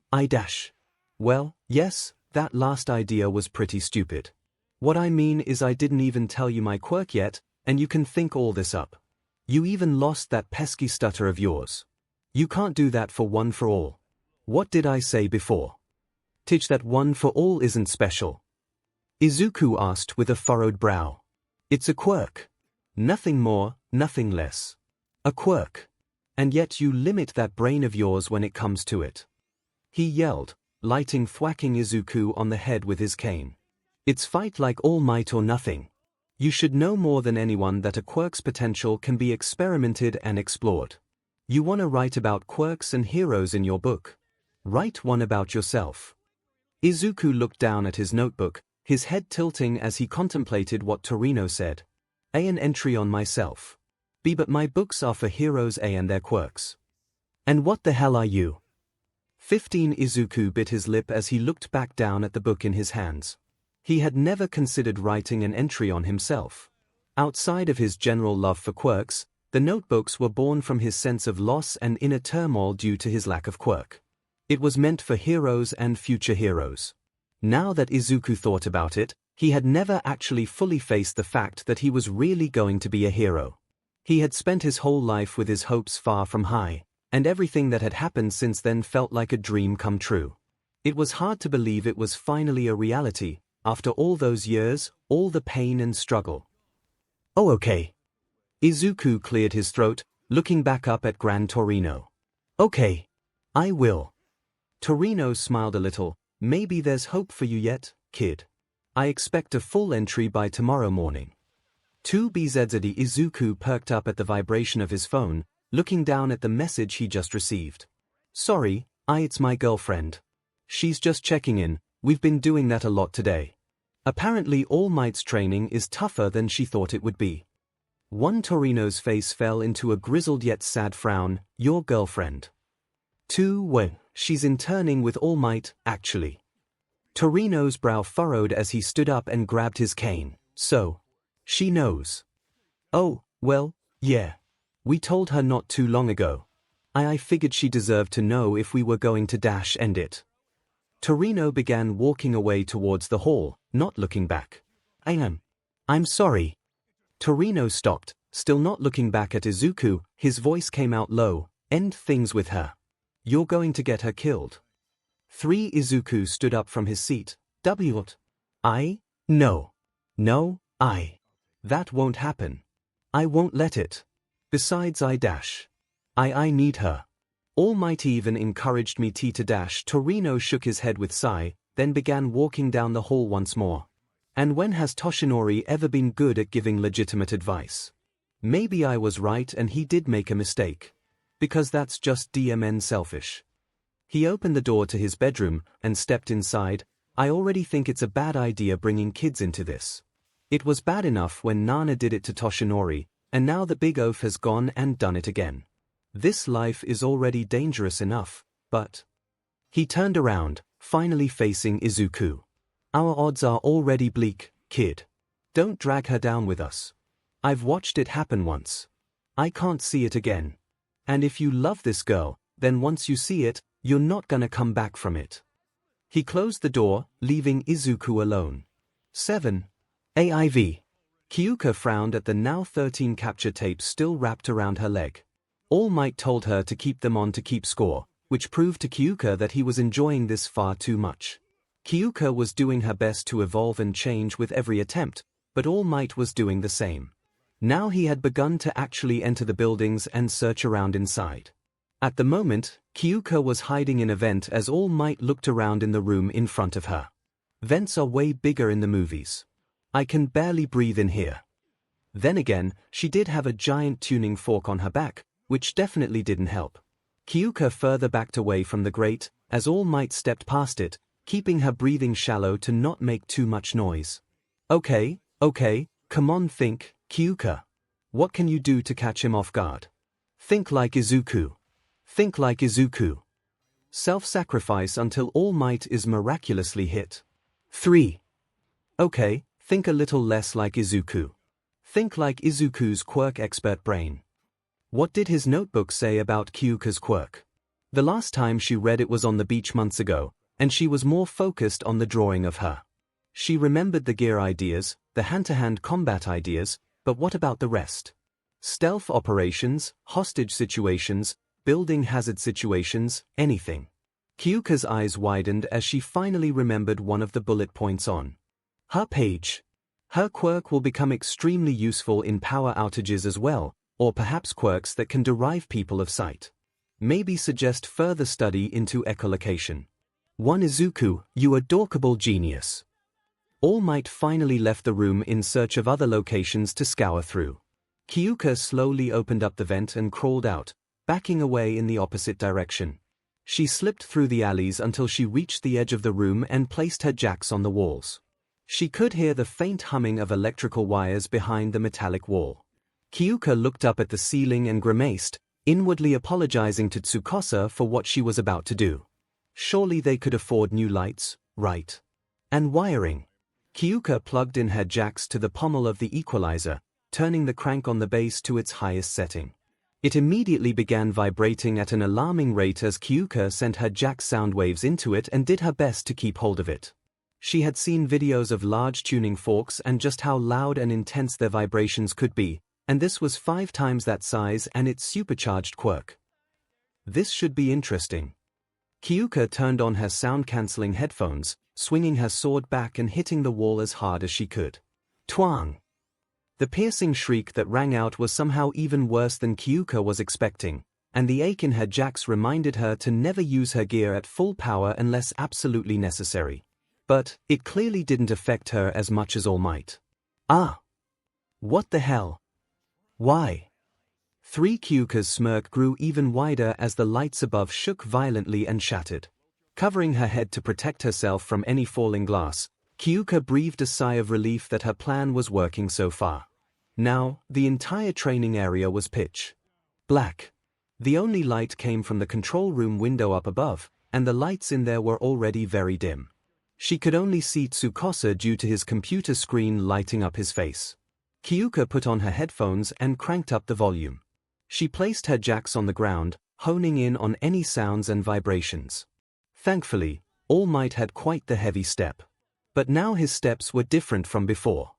Well, yes, that last idea was pretty stupid. What I mean is I didn't even tell you my quirk yet, and you can think all this up. You even lost that pesky stutter of yours. You can't do that for one for all. What did I say before? Teach that one for all isn't special. Izuku asked with a furrowed brow. It's a quirk. Nothing more, nothing less. A quirk. And yet you limit that brain of yours when it comes to it. He yelled, thwacking Izuku on the head with his cane. It's fight like all might or nothing. You should know more than anyone that a quirk's potential can be experimented and explored. You want to write about quirks and heroes in your book. Write one about yourself. Izuku looked down at his notebook, his head tilting as he contemplated what Torino said. An entry on myself. B, but my books are for heroes and their quirks. And what the hell are you? 15 Izuku bit his lip as he looked back down at the book in his hands. He had never considered writing an entry on himself. Outside of his general love for quirks, the notebooks were born from his sense of loss and inner turmoil due to his lack of quirk. It was meant for heroes and future heroes. Now that Izuku thought about it, he had never actually fully faced the fact that he was really going to be a hero. He had spent his whole life with his hopes far from high, and everything that had happened since then felt like a dream come true. It was hard to believe it was finally a reality, after all those years, all the pain and struggle. Oh, okay. Izuku cleared his throat, looking back up at Gran Torino. Okay. I will. Torino smiled a little. Maybe there's hope for you yet, kid. I expect a full entry by tomorrow morning. 2BZZD. Izuku perked up at the vibration of his phone, looking down at the message he just received. Sorry, it's my girlfriend. She's just checking in, we've been doing that a lot today. Apparently All Might's training is tougher than she thought it would be. One Torino's face fell into a grizzled yet sad frown. Your girlfriend. 2 Well, she's interning with All Might, actually. Torino's brow furrowed as he stood up and grabbed his cane. So, she knows. Oh, well, yeah. We told her not too long ago. I figured she deserved to know if we were going to end it. Torino began walking away towards the hall, not looking back. I'm sorry. Torino stopped, still not looking back at Izuku. His voice came out low. End things with her. You're going to get her killed. 3 Izuku stood up from his seat. What? No. No, That won't happen. I won't let it. Besides I need her. All Might even encouraged me to dash. Torino shook his head with sigh, then began walking down the hall once more. And when has Toshinori ever been good at giving legitimate advice? Maybe I was right and he did make a mistake. Because that's just DMN selfish. He opened the door to his bedroom and stepped inside. I already think it's a bad idea bringing kids into this. It was bad enough when Nana did it to Toshinori, and now the big oaf has gone and done it again. This life is already dangerous enough, but... He turned around, finally facing Izuku. Our odds are already bleak, kid. Don't drag her down with us. I've watched it happen once. I can't see it again. And if you love this girl, then once you see it, you're not gonna come back from it. He closed the door, leaving Izuku alone. 7. AIV. Kyouka frowned at the now 13 capture tapes still wrapped around her leg. All Might told her to keep them on to keep score, which proved to Kyouka that he was enjoying this far too much. Kyouka was doing her best to evolve and change with every attempt, but All Might was doing the same. Now he had begun to actually enter the buildings and search around inside. At the moment, Kyouka was hiding in a vent as All Might looked around in the room in front of her. Vents are way bigger in the movies. I can barely breathe in here. Then again, she did have a giant tuning fork on her back, which definitely didn't help. Kyouka further backed away from the grate, as All Might stepped past it, keeping her breathing shallow to not make too much noise. Okay, come on, think, Kyouka. What can you do to catch him off guard? Think like Izuku. Think like Izuku. Self-sacrifice until All Might is miraculously hit. 3. Okay, think a little less like Izuku. Think like Izuku's quirk expert brain. What did his notebook say about Kyouka's quirk? The last time she read it was on the beach months ago, and she was more focused on the drawing of her. She remembered the gear ideas, the hand-to-hand combat ideas, but what about the rest? Stealth operations, hostage situations, building hazard situations, anything. Kyouka's eyes widened as she finally remembered one of the bullet points on her page. Her quirk will become extremely useful in power outages as well, or perhaps quirks that can derive people of sight. Maybe suggest further study into echolocation. 1 Izuku, you adorkable genius. All Might finally left the room in search of other locations to scour through. Kyouka slowly opened up the vent and crawled out, backing away in the opposite direction. She slipped through the alleys until she reached the edge of the room and placed her jacks on the walls. She could hear the faint humming of electrical wires behind the metallic wall. Kyouka looked up at the ceiling and grimaced, inwardly apologizing to Tsukasa for what she was about to do. Surely they could afford new lights, right? And wiring. Kyouka plugged in her jacks to the pommel of the equalizer, turning the crank on the base to its highest setting. It immediately began vibrating at an alarming rate as Kyouka sent her jack sound waves into it and did her best to keep hold of it. She had seen videos of large tuning forks and just how loud and intense their vibrations could be, and this was 5 times that size and its supercharged quirk. This should be interesting. Kyouka turned on her sound-cancelling headphones, swinging her sword back and hitting the wall as hard as she could. Twang! The piercing shriek that rang out was somehow even worse than Kyouka was expecting, and the ache in her jacks reminded her to never use her gear at full power unless absolutely necessary. But it clearly didn't affect her as much as All Might. Ah! What the hell? Why? 3 Kyouka's smirk grew even wider as the lights above shook violently and shattered. Covering her head to protect herself from any falling glass, Kyouka breathed a sigh of relief that her plan was working so far. Now, the entire training area was pitch black. The only light came from the control room window up above, and the lights in there were already very dim. She could only see Tsukasa due to his computer screen lighting up his face. Kyouka put on her headphones and cranked up the volume. She placed her jacks on the ground, honing in on any sounds and vibrations. Thankfully, All Might had quite the heavy step. But now his steps were different from before.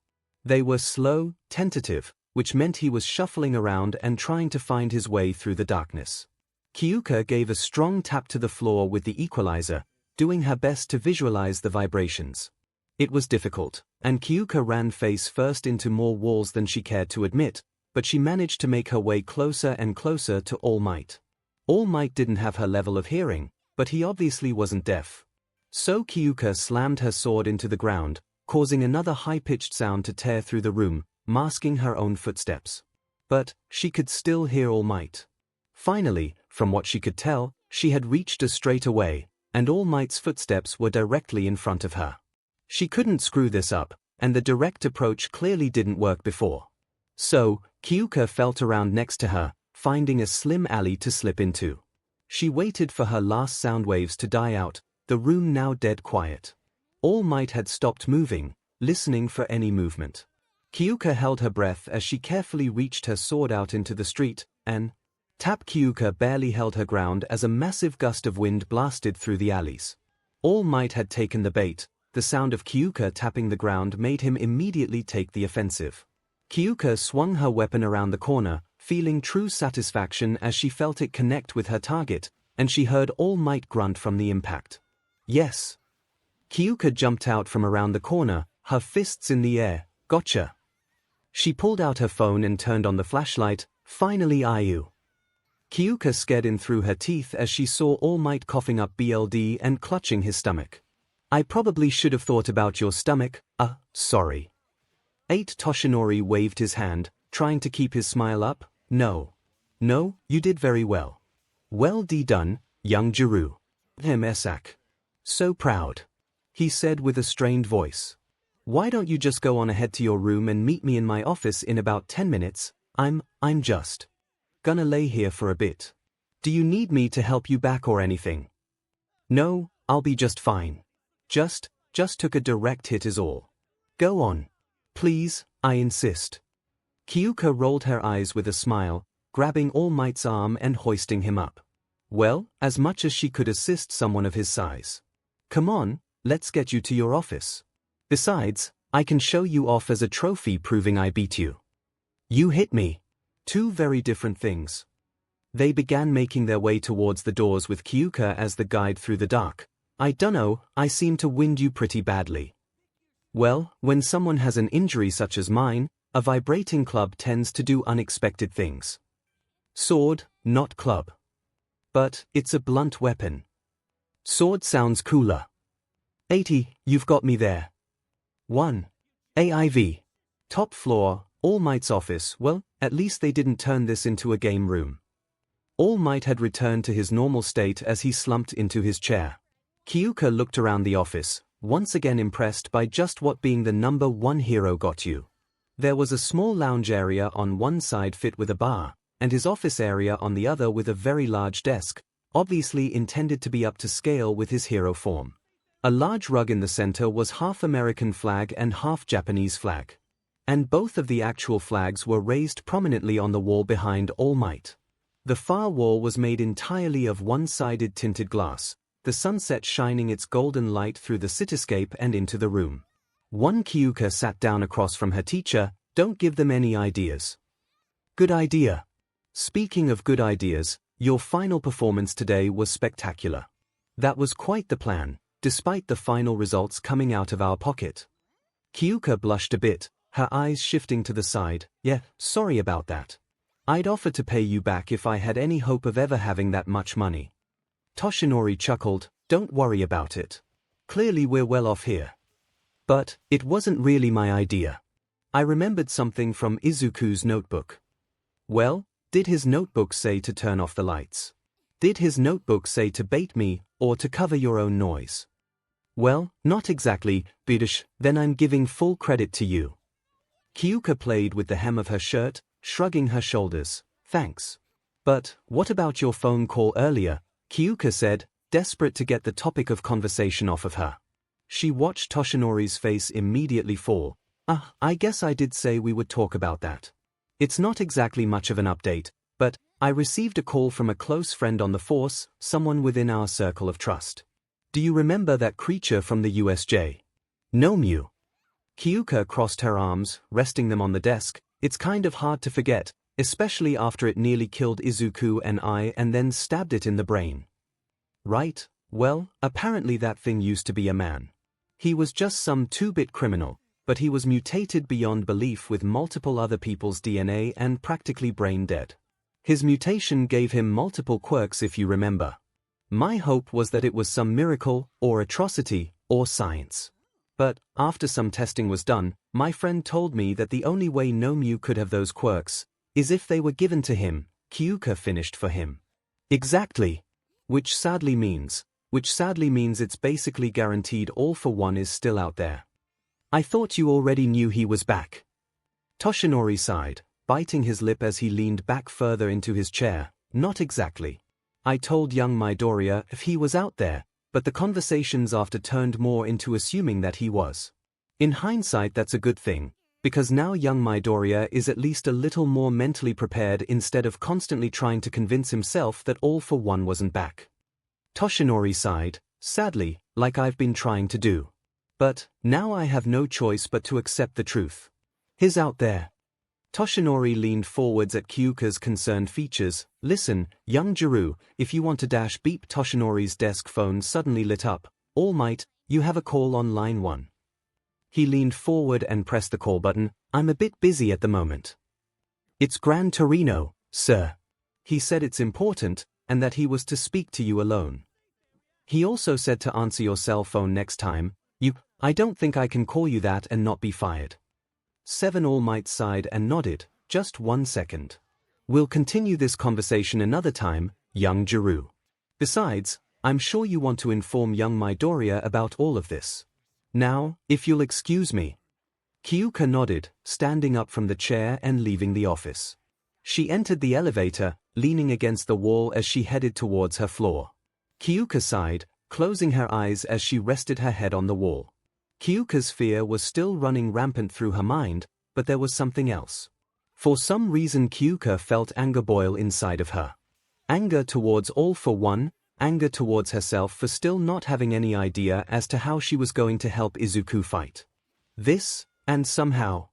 They were slow, tentative, which meant he was shuffling around and trying to find his way through the darkness. Kyouka gave a strong tap to the floor with the equalizer, doing her best to visualize the vibrations. It was difficult, and Kyouka ran face first into more walls than she cared to admit, but she managed to make her way closer and closer to All Might. All Might didn't have her level of hearing, but he obviously wasn't deaf. So Kyouka slammed her sword into the ground, causing another high-pitched sound to tear through the room, masking her own footsteps. But she could still hear All Might. Finally, from what she could tell, she had reached a straightaway, and All Might's footsteps were directly in front of her. She couldn't screw this up, and the direct approach clearly didn't work before. So, Kyouka felt around next to her, finding a slim alley to slip into. She waited for her last sound waves to die out, the room now dead quiet. All Might had stopped moving, listening for any movement. Kyouka held her breath as she carefully reached her sword out into the street, and Kyouka barely held her ground as a massive gust of wind blasted through the alleys. All Might had taken the bait. The sound of Kyouka tapping the ground made him immediately take the offensive. Kyouka swung her weapon around the corner, feeling true satisfaction as she felt it connect with her target, and she heard All Might grunt from the impact. Yes. Kyouka jumped out from around the corner, her fists in the air. Gotcha. She pulled out her phone and turned on the flashlight. Finally, Ayu. Kyouka scared in through her teeth as she saw All Might coughing up BLD and clutching his stomach. I probably should have thought about your stomach, sorry. Toshinori waved his hand, trying to keep his smile up. No, you did very well. Well done, young Jirou. 𝗵𝗃𝗧𝗏. So proud. He said with a strained voice. Why don't you just go on ahead to your room and meet me in my office in about 10 minutes? I'm just gonna lay here for a bit. Do you need me to help you back or anything? No, I'll be just fine. Just took a direct hit is all. Go on. Please, I insist. Kyouka rolled her eyes with a smile, grabbing All Might's arm and hoisting him up. Well, as much as she could assist someone of his size. Come on, let's get you to your office. Besides, I can show you off as a trophy proving I beat you. You hit me. Two very different things. They began making their way towards the doors with Kyouka as the guide through the dark. I dunno, I seem to wind you pretty badly. Well, when someone has an injury such as mine, a vibrating club tends to do unexpected things. Sword, not club. But it's a blunt weapon. Sword sounds cooler. 80, you've got me there. 1. AIV. Top floor, All Might's office. Well, at least they didn't turn this into a game room. All Might had returned to his normal state as he slumped into his chair. Kyouka looked around the office, once again impressed by just what being the number one hero got you. There was a small lounge area on one side fit with a bar, and his office area on the other with a very large desk, obviously intended to be up to scale with his hero form. A large rug in the center was half American flag and half Japanese flag. And both of the actual flags were raised prominently on the wall behind All Might. The far wall was made entirely of one-sided tinted glass, the sunset shining its golden light through the cityscape and into the room. One Kyouka sat down across from her teacher. Don't give them any ideas. Good idea. Speaking of good ideas, your final performance today was spectacular. That was quite the plan, despite the final results coming out of our pocket. Kyouka blushed a bit, her eyes shifting to the side. Yeah, sorry about that. I'd offer to pay you back if I had any hope of ever having that much money. Toshinori chuckled. Don't worry about it. Clearly we're well off here. But it wasn't really my idea. I remembered something from Izuku's notebook. Well, did his notebook say to turn off the lights? Did his notebook say to bait me, or to cover your own noise? Well, not exactly, 𝗵𝗃𝗧𝗏, then I'm giving full credit to you. Kyouka played with the hem of her shirt, shrugging her shoulders. Thanks. But what about your phone call earlier? Kyouka said, desperate to get the topic of conversation off of her. She watched Toshinori's face immediately fall. I guess I did say we would talk about that. It's not exactly much of an update, but I received a call from a close friend on the force, someone within our circle of trust. Do you remember that creature from the USJ? 𝗵𝗵𝗃𝗏. Kyouka crossed her arms, resting them on the desk. It's kind of hard to forget, especially after it nearly killed Izuku and I and then stabbed it in the brain. Right, well, apparently that thing used to be a man. He was just some 2-bit criminal, but he was mutated beyond belief with multiple other people's DNA and practically brain dead. His mutation gave him multiple quirks if you remember. My hope was that it was some miracle, or atrocity, or science. But, after some testing was done, my friend told me that the only way 𝗵𝗵𝗃𝗏 could have those quirks is if they were given to him. Kyouka finished for him. Exactly. Which sadly means it's basically guaranteed All for One is still out there. I thought you already knew he was back. Toshinori sighed, biting his lip as he leaned back further into his chair. Not exactly. I told young Midoriya if he was out there, but the conversations after turned more into assuming that he was. In hindsight, that's a good thing, because now young Midoriya is at least a little more mentally prepared instead of constantly trying to convince himself that All for One wasn't back. Toshinori sighed, sadly, like I've been trying to do. But now I have no choice but to accept the truth. He's out there. Toshinori leaned forwards at Kyouka's concerned features. Listen, young Jirou, if you want to beep. Toshinori's desk phone suddenly lit up. All Might, you have a call on line 1. He leaned forward and pressed the call button. I'm a bit busy at the moment. It's Gran Torino, sir. He said it's important, and that he was to speak to you alone. He also said to answer your cell phone next time. I don't think I can call you that and not be fired. 𝗬𝗵𝗄 sighed and nodded. Just 1 second. We'll continue this conversation another time, young Jirou. Besides, I'm sure you want to inform young Midoriya about all of this. Now, if you'll excuse me. Kyouka nodded, standing up from the chair and leaving the office. She entered the elevator, leaning against the wall as she headed towards her floor. Kyouka sighed, closing her eyes as she rested her head on the wall. Kyouka's fear was still running rampant through her mind, but there was something else. For some reason Kyouka felt anger boil inside of her. Anger towards all for one, anger towards herself for still not having any idea as to how she was going to help Izuku fight. This, and somehow,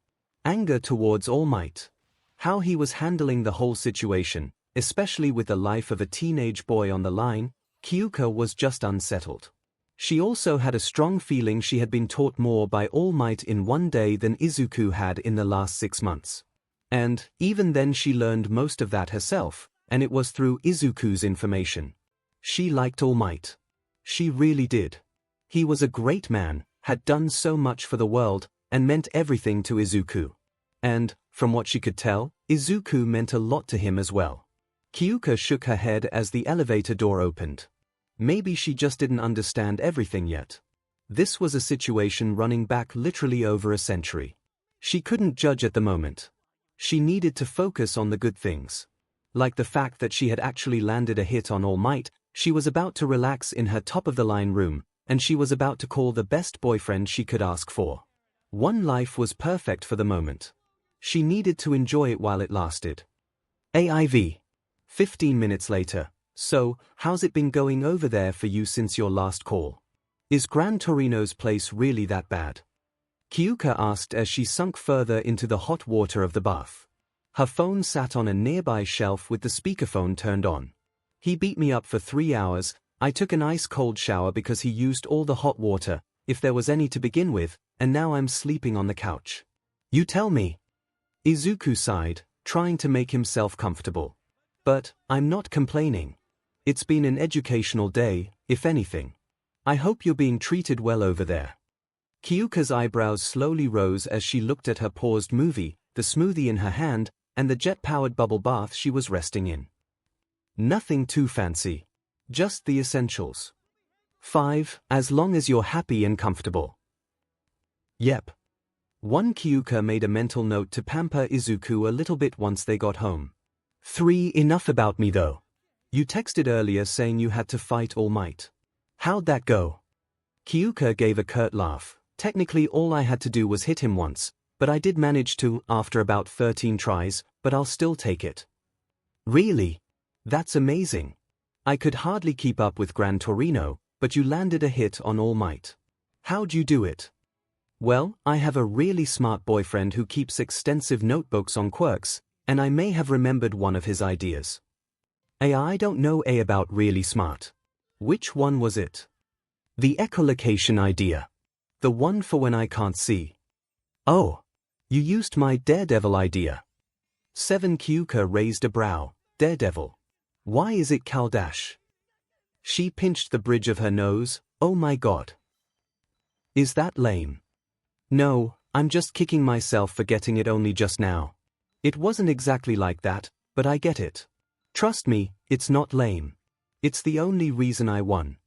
anger towards All Might. How he was handling the whole situation, especially with the life of a teenage boy on the line, Kyouka was just unsettled. She also had a strong feeling she had been taught more by All Might in one day than Izuku had in the last 6 months. And, even then she learned most of that herself, and it was through Izuku's information. She liked All Might. She really did. He was a great man, had done so much for the world, and meant everything to Izuku. And, from what she could tell, Izuku meant a lot to him as well. Kyouka shook her head as the elevator door opened. Maybe she just didn't understand everything yet. This was a situation running back literally over a century. She couldn't judge at the moment. She needed to focus on the good things. Like the fact that she had actually landed a hit on All Might, she was about to relax in her top-of-the-line room, and she was about to call the best boyfriend she could ask for. One life was perfect for the moment. She needed to enjoy it while it lasted. AIV. 15 minutes later. So, how's it been going over there for you since your last call? Is Gran Torino's place really that bad? Kyouka asked as she sunk further into the hot water of the bath. Her phone sat on a nearby shelf with the speakerphone turned on. He beat me up for 3 hours. I took an ice-cold shower because he used all the hot water, if there was any to begin with, and now I'm sleeping on the couch. You tell me. Izuku sighed, trying to make himself comfortable. But, I'm not complaining. It's been an educational day, if anything. I hope you're being treated well over there. Kyouka's eyebrows slowly rose as she looked at her paused movie, the smoothie in her hand, and the jet-powered bubble bath she was resting in. Nothing too fancy. Just the essentials. 5, as long as you're happy and comfortable. Yep. 1. Kyouka made a mental note to pamper Izuku a little bit once they got home. 3. Enough about me though. You texted earlier saying you had to fight All Might. How'd that go? Kyouka gave a curt laugh. Technically all I had to do was hit him once, but I did manage to, after about 13 tries, but I'll still take it. Really? That's amazing. I could hardly keep up with Gran Torino, but you landed a hit on All Might. How'd you do it? Well, I have a really smart boyfriend who keeps extensive notebooks on quirks, and I may have remembered one of his ideas. I don't know about really smart. Which one was it? The echolocation idea. The one for when I can't see. Oh, you used my daredevil idea. 7. Kyouka raised a brow. Daredevil. Why is it Kaldash? She pinched the bridge of her nose. Oh my god. Is that lame? No, I'm just kicking myself for getting it only just now. It wasn't exactly like that, but I get it. Trust me, it's not lame. It's the only reason I won.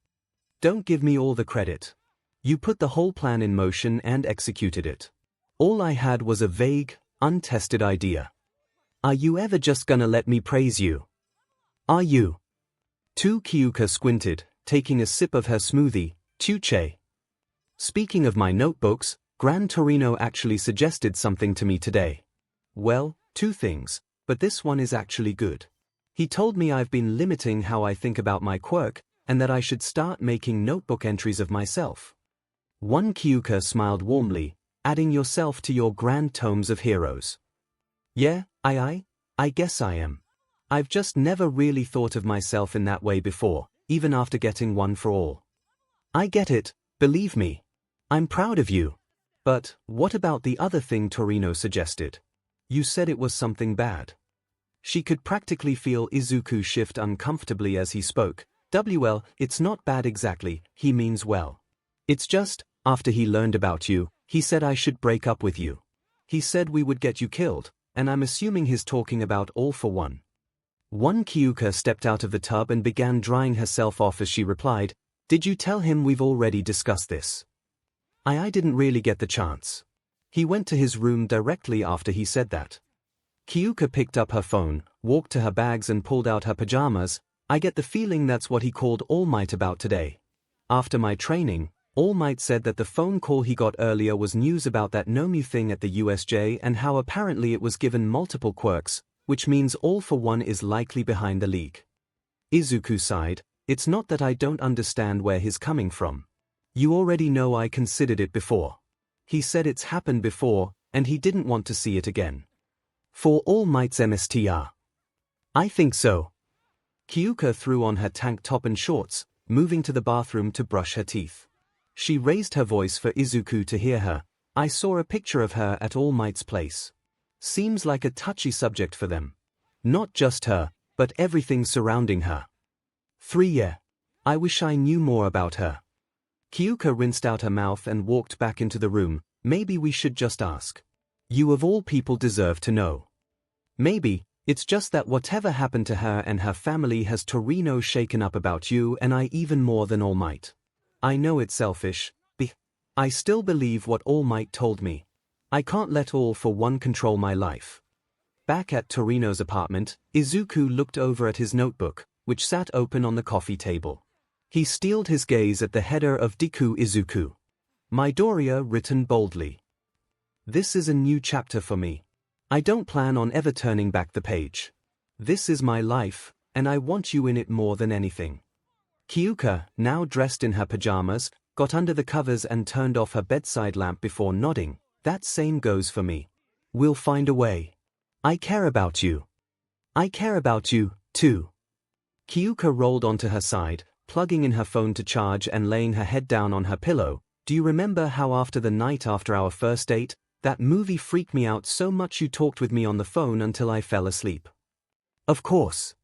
Don't give me all the credit. You put the whole plan in motion and executed it. All I had was a vague, untested idea. Are you ever just gonna let me praise you? Are you? 2. Kyouka squinted, taking a sip of her smoothie. Tuche. Speaking of my notebooks, Gran Torino actually suggested something to me today. Well, 2 things, but this one is actually good. He told me I've been limiting how I think about my quirk, and that I should start making notebook entries of myself. 1. Kyouka smiled warmly, adding yourself to your grand tomes of heroes. Yeah, I guess I am. I've just never really thought of myself in that way before, even after getting one for all. I get it, believe me. I'm proud of you. But, what about the other thing Torino suggested? You said it was something bad. She could practically feel Izuku shift uncomfortably as he spoke. "Well, it's not bad exactly, he means well. It's just, after he learned about you, he said I should break up with you. He said we would get you killed, and I'm assuming he's talking about all for one." Kyouka stepped out of the tub and began drying herself off as she replied, "Did you tell him we've already discussed this?" I didn't really get the chance. He went to his room directly after he said that." Kyouka picked up her phone, walked to her bags and pulled out her pajamas. "I get the feeling that's what he called All Might about today. After my training, All Might said that the phone call he got earlier was news about that 𝗵𝗵𝗃 thing at the USJ and how apparently it was given multiple quirks, which means All for One is likely behind the leak." Izuku sighed. "It's not that I don't understand where he's coming from. You already know I considered it before. He said it's happened before, and he didn't want to see it again. For All Might's MSTR. I think so." Kyouka threw on her tank top and shorts, moving to the bathroom to brush her teeth. She raised her voice for Izuku to hear her. "I saw a picture of her at All Might's place. Seems like a touchy subject for them. Not just her, but everything surrounding her. 3 Yeah. I wish I knew more about her." Kyouka rinsed out her mouth and walked back into the room. "Maybe we should just ask. You of all people deserve to know. Maybe, it's just that whatever happened to her and her family has Torino shaken up about you and I even more than All Might. I know it's selfish, but I still believe what All Might told me. I can't let All for One control my life." Back at Torino's apartment, Izuku looked over at his notebook, which sat open on the coffee table. He steeled his gaze at the header of Deku Izuku. Midoriya written boldly. "This is a new chapter for me. I don't plan on ever turning back the page. This is my life, and I want you in it more than anything." Kyouka, now dressed in her pajamas, got under the covers and turned off her bedside lamp before nodding. "That same goes for me. We'll find a way. I care about you. I care about you, too." Kyouka rolled onto her side, plugging in her phone to charge and laying her head down on her pillow. "Do you remember how after the night after our first date, that movie freaked me out so much you talked with me on the phone until I fell asleep?" "Of course.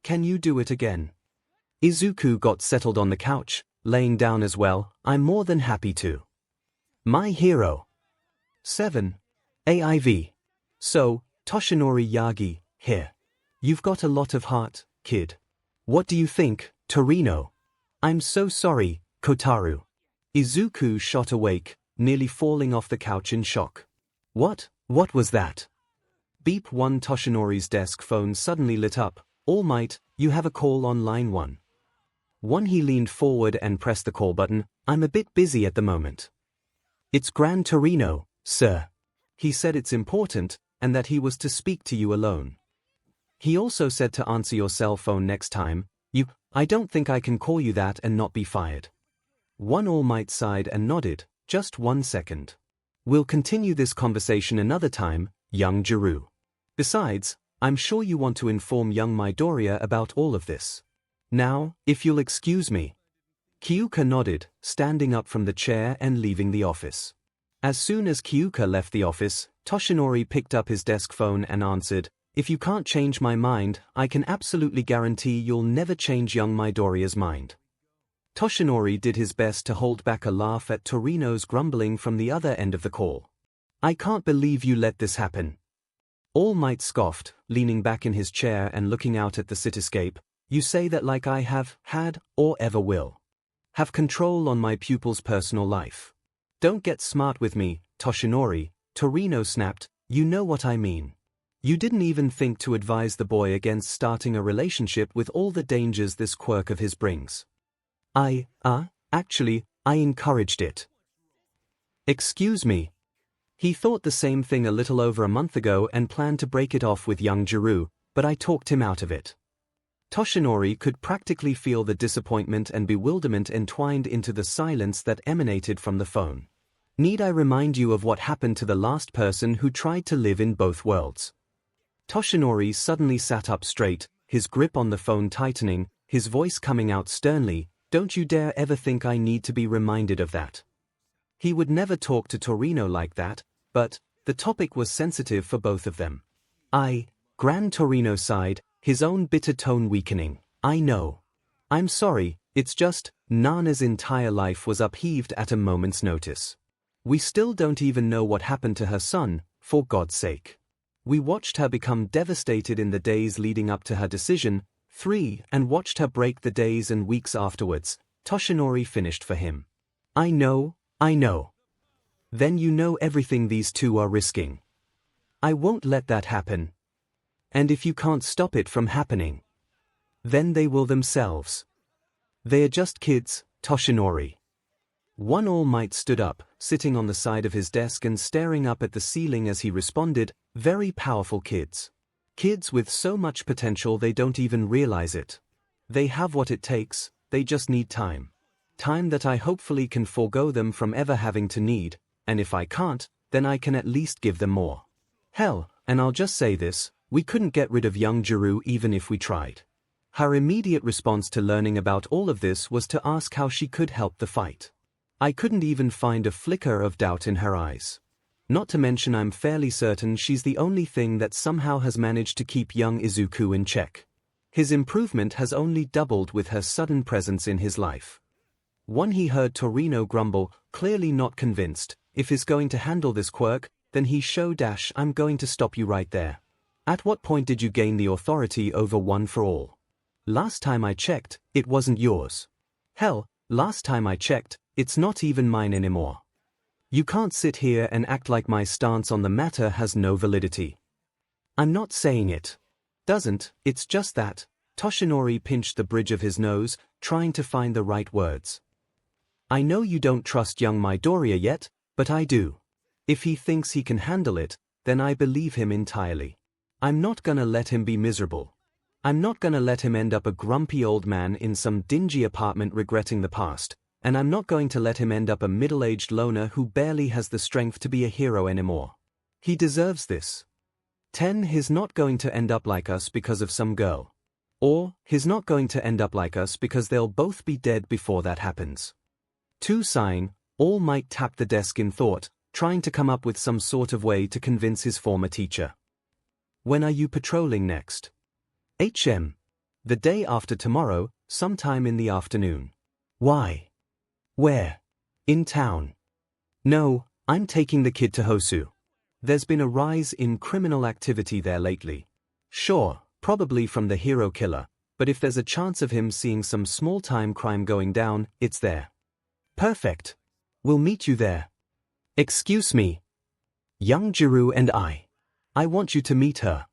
Can you do it again?" Izuku got settled on the couch, laying down as well. "I'm more than happy to. My hero. 7. AIV. So, Toshinori Yagi, here. You've got a lot of heart, kid. What do you think, Torino?" "I'm so sorry, Kotaro." Izuku shot awake, nearly falling off the couch in shock. What was that?" Beep 1. Toshinori's desk phone suddenly lit up. "All Might, you have a call on line 1. He leaned forward and pressed the call button. "I'm a bit busy at the moment." "It's Gran Torino, sir. He said it's important, and that he was to speak to you alone. He also said to answer your cell phone next time. I don't think I can call you that and not be fired." All Might sighed and nodded. "Just 1 second. We'll continue this conversation another time, young Jirou. Besides, I'm sure you want to inform young Midoriya about all of this. Now, if you'll excuse me." Kyouka nodded, standing up from the chair and leaving the office. As soon as Kyouka left the office, Toshinori picked up his desk phone and answered. "If you can't change my mind, I can absolutely guarantee you'll never change young Midoriya's mind." Toshinori did his best to hold back a laugh at Torino's grumbling from the other end of the call. "I can't believe you let this happen." All Might scoffed, leaning back in his chair and looking out at the cityscape. "You say that like I have, had, or ever will. Have control on my pupil's personal life. Don't get smart with me, Toshinori," Torino snapped. "You know what I mean. You didn't even think to advise the boy against starting a relationship with all the dangers this quirk of his brings." Actually, I encouraged it." "Excuse me." He thought the same thing a little over a month ago and planned to break it off with young Jirou, but I talked him out of it. Toshinori could practically feel the disappointment and bewilderment entwined into the silence that emanated from the phone. "Need I remind you of what happened to the last person who tried to live in both worlds?" Toshinori suddenly sat up straight, his grip on the phone tightening, his voice coming out sternly. "Don't you dare ever think I need to be reminded of that." He would never talk to Torino like that, but the topic was sensitive for both of them. Gran Torino sighed, his own bitter tone weakening. I know. I'm sorry, it's just, Nana's entire life was upheaved at a moment's notice. We still don't even know what happened to her son, for God's sake. We watched her become devastated in the days leading up to her decision, 3, and watched her break the days and weeks afterwards. Toshinori finished for him. I know. Then you know everything these two are risking. I won't let that happen. And if you can't stop it from happening, then they will themselves. They are just kids, Toshinori. One All Might stood up, sitting on the side of his desk and staring up at the ceiling as he responded, very powerful kids. Kids with so much potential they don't even realize it. They have what it takes, they just need time. Time that I hopefully can forego them from ever having to need, and if I can't, then I can at least give them more. Hell, and I'll just say this, we couldn't get rid of young Jirou even if we tried. Her immediate response to learning about all of this was to ask how she could help the fight. I couldn't even find a flicker of doubt in her eyes. Not to mention I'm fairly certain she's the only thing that somehow has managed to keep young Izuku in check. His improvement has only doubled with her sudden presence in his life. One he heard Torino grumble, clearly not convinced, if he's going to handle this quirk, then he show dash I'm going to stop you right there. At what point did you gain the authority over one for all? Last time I checked, it wasn't yours. Hell, last time I checked, it's not even mine anymore. You can't sit here and act like my stance on the matter has no validity. I'm not saying it doesn't, it's just that. Toshinori pinched the bridge of his nose, trying to find the right words. I know you don't trust young Midoriya yet, but I do. If he thinks he can handle it, then I believe him entirely. I'm not gonna let him be miserable. I'm not gonna let him end up a grumpy old man in some dingy apartment regretting the past, and I'm not going to let him end up a middle-aged loner who barely has the strength to be a hero anymore. He deserves this. 10. He's not going to end up like us because of some girl. Or, he's not going to end up like us because they'll both be dead before that happens. 2. Sighing, All Might tapped the desk in thought, trying to come up with some sort of way to convince his former teacher. When are you patrolling next? The day after tomorrow, sometime in the afternoon. Why? Where? In town. No, I'm taking the kid to Hosu. There's been a rise in criminal activity there lately. Sure, probably from the hero killer, but if there's a chance of him seeing some small-time crime going down, it's there. Perfect. We'll meet you there. Excuse me. Young Jirou and I want you to meet her.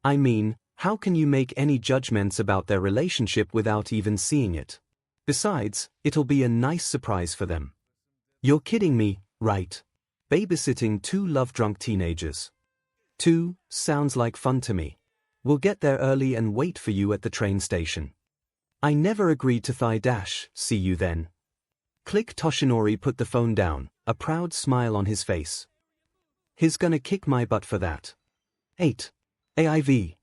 I mean, how can you make any judgments about their relationship without even seeing it? Besides, it'll be a nice surprise for them. You're kidding me, right? Babysitting 2 love-drunk teenagers. 2, sounds like fun to me. We'll get there early and wait for you at the train station. I never agreed to see you then. Click. Toshinori put the phone down, a proud smile on his face. He's gonna kick my butt for that. 8. AIV.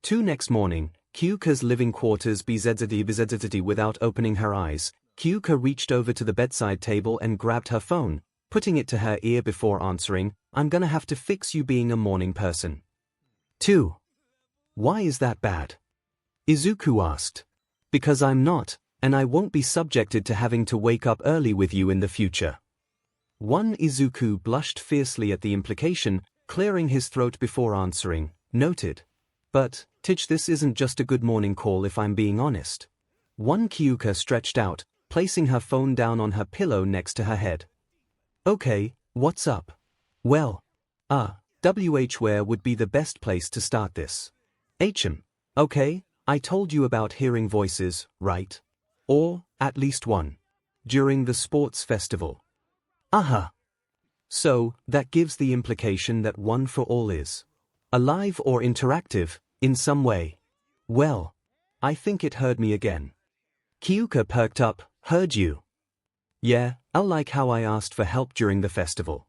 2. Next morning, Kyouka's living quarters bzzz. Without opening her eyes, Kyouka reached over to the bedside table and grabbed her phone, putting it to her ear before answering, I'm gonna have to fix you being a morning person. 2. Why is that bad? Izuku asked. Because I'm not, and I won't be subjected to having to wake up early with you in the future. 1. Izuku blushed fiercely at the implication, clearing his throat before answering, noted. But, this isn't just a good morning call if I'm being honest. 1. Kyouka stretched out, placing her phone down on her pillow next to her head. Okay, what's up? Well, where would be the best place to start this? Okay, I told you about hearing voices, right? Or, at least one. During the sports festival. So, that gives the implication that One for All is alive or interactive, in some way. Well, I think it heard me again. Kyouka perked up, heard you? Yeah, I'll like how I asked for help during the festival.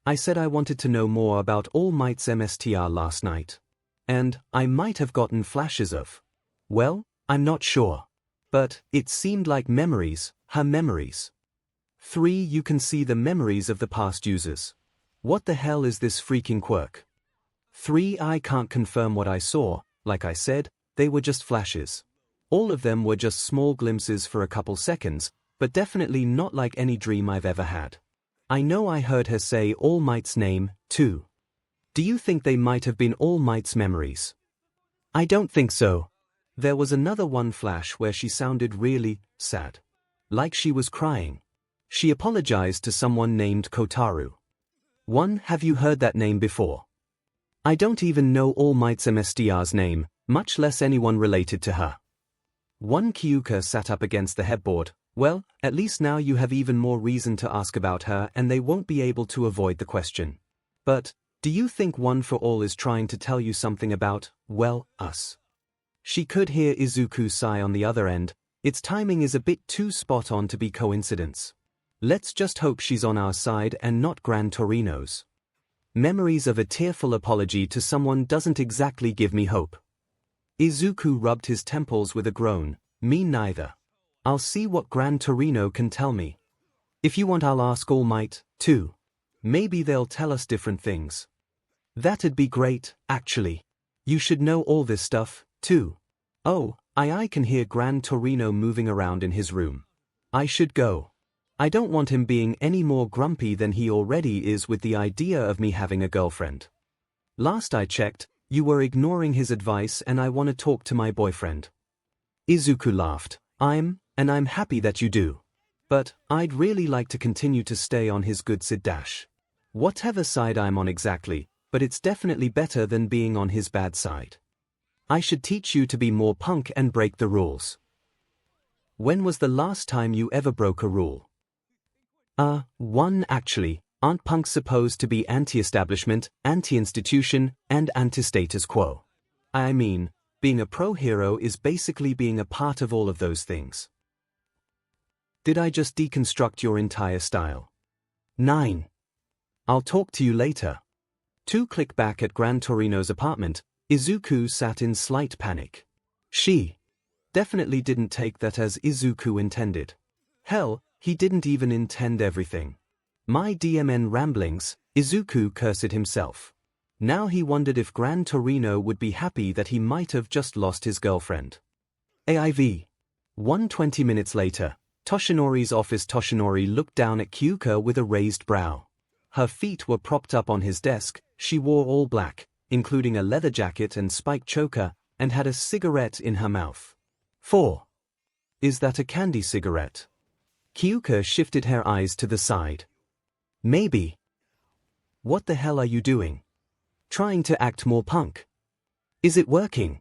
I said I wanted to know more about All Might's MSTR last night. And, I might have gotten flashes of. Well, I'm not sure. But, it seemed like memories, her memories. 3. You can see the memories of the past users. What the hell is this freaking quirk? 3. I can't confirm what I saw, like I said, they were just flashes. All of them were just small glimpses for a couple seconds, but definitely not like any dream I've ever had. I know I heard her say All Might's name, too. Do you think they might have been All Might's memories? I don't think so. There was another one flash where she sounded really sad. Like she was crying. She apologized to someone named Kotaro. 1. Have you heard that name before? I don't even know All Might's MSTR's name, much less anyone related to her. 1. Kyouka sat up against the headboard. Well, at least now you have even more reason to ask about her and they won't be able to avoid the question. But, do you think One for All is trying to tell you something about, well, us? She could hear Izuku sigh on the other end. Its timing is a bit too spot on to be coincidence. Let's just hope she's on our side and not Gran Torino's. Memories of a tearful apology to someone doesn't exactly give me hope. Izuku rubbed his temples with a groan. Me neither. I'll see what Gran Torino can tell me. If you want, I'll ask All Might, too. Maybe they'll tell us different things. That'd be great, actually. You should know all this stuff, too. Oh, I can hear Gran Torino moving around in his room. I should go. I don't want him being any more grumpy than he already is with the idea of me having a girlfriend. Last I checked, you were ignoring his advice and I want to talk to my boyfriend. Izuku laughed. And I'm happy that you do. But, I'd really like to continue to stay on his good side. Whatever side I'm on exactly, but it's definitely better than being on his bad side. I should teach you to be more punk and break the rules. When was the last time you ever broke a rule? 1 actually. Aren't punks supposed to be anti-establishment, anti-institution, and anti-status quo? I mean, being a pro-hero is basically being a part of all of those things. Did I just deconstruct your entire style? 9. I'll talk to you later. 2. Click back at Gran Torino's apartment. Izuku sat in slight panic. She definitely didn't take that as Izuku intended. Hell, he didn't even intend everything. My DMN ramblings, Izuku cursed himself. Now he wondered if Gran Torino would be happy that he might have just lost his girlfriend. AIV. 20 minutes later, Toshinori's office. Toshinori looked down at Kyouka with a raised brow. Her feet were propped up on his desk. She wore all black, including a leather jacket and spiked choker, and had a cigarette in her mouth. 4. Is that a candy cigarette? Kyouka shifted her eyes to the side. Maybe. What the hell are you doing? Trying to act more punk. Is it working?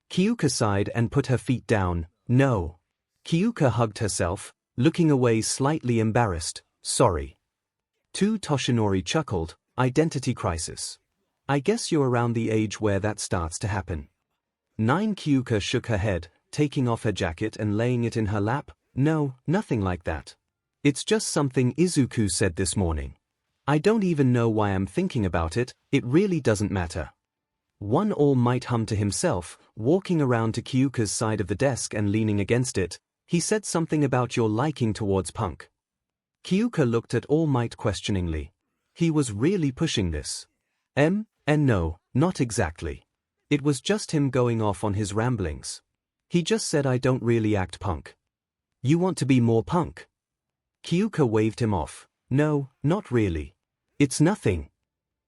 Kyouka sighed and put her feet down. No. Kyouka hugged herself, looking away slightly embarrassed. Sorry. 2. Toshinori chuckled. Identity crisis. I guess you're around the age where that starts to happen. 9. Kyouka shook her head, taking off her jacket and laying it in her lap. No, nothing like that. It's just something Izuku said this morning. I don't even know why I'm thinking about it, it really doesn't matter. 1. All Might hummed to himself, walking around to Kyouka's side of the desk and leaning against it. He said something about your liking towards punk. Kyouka looked at All Might questioningly. He was really pushing this. And no, not exactly. It was just him going off on his ramblings. He just said I don't really act punk. You want to be more punk? Kyouka waved him off. No, not really. It's nothing.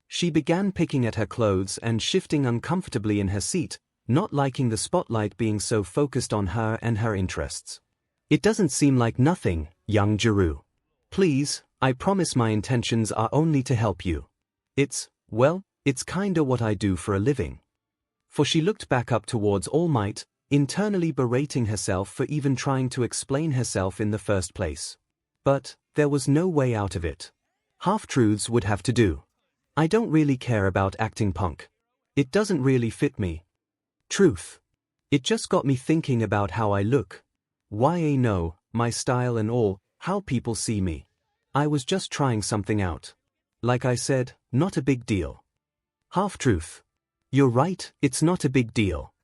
She began picking at her clothes and shifting uncomfortably in her seat, not liking the spotlight being so focused on her and her interests. It doesn't seem like nothing, young Jirou. Please, I promise my intentions are only to help you. It's kinda what I do for a living. For she looked back up towards All Might, internally berating herself for even trying to explain herself in the first place. But there was no way out of it. Half-truths would have to do. I don't really care about acting punk. It doesn't really fit me. Truth. It just got me thinking about how I look. No, my style and all, how people see me. I was just trying something out. Like I said, not a big deal. Half-truth. You're right, it's not a big deal.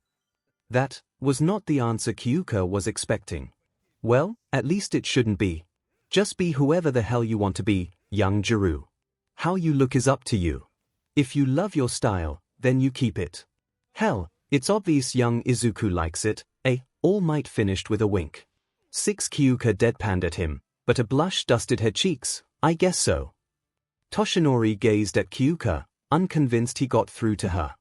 That was not the answer Kyouka was expecting. Well, at least it shouldn't be. Just be whoever the hell you want to be, young Jirou. How you look is up to you. If you love your style, then you keep it. Hell, it's obvious young Izuku likes it, eh? All Might finished with a wink. Kyouka deadpanned at him, but a blush dusted her cheeks. I guess so. Toshinori gazed at Kyouka, unconvinced he got through to her.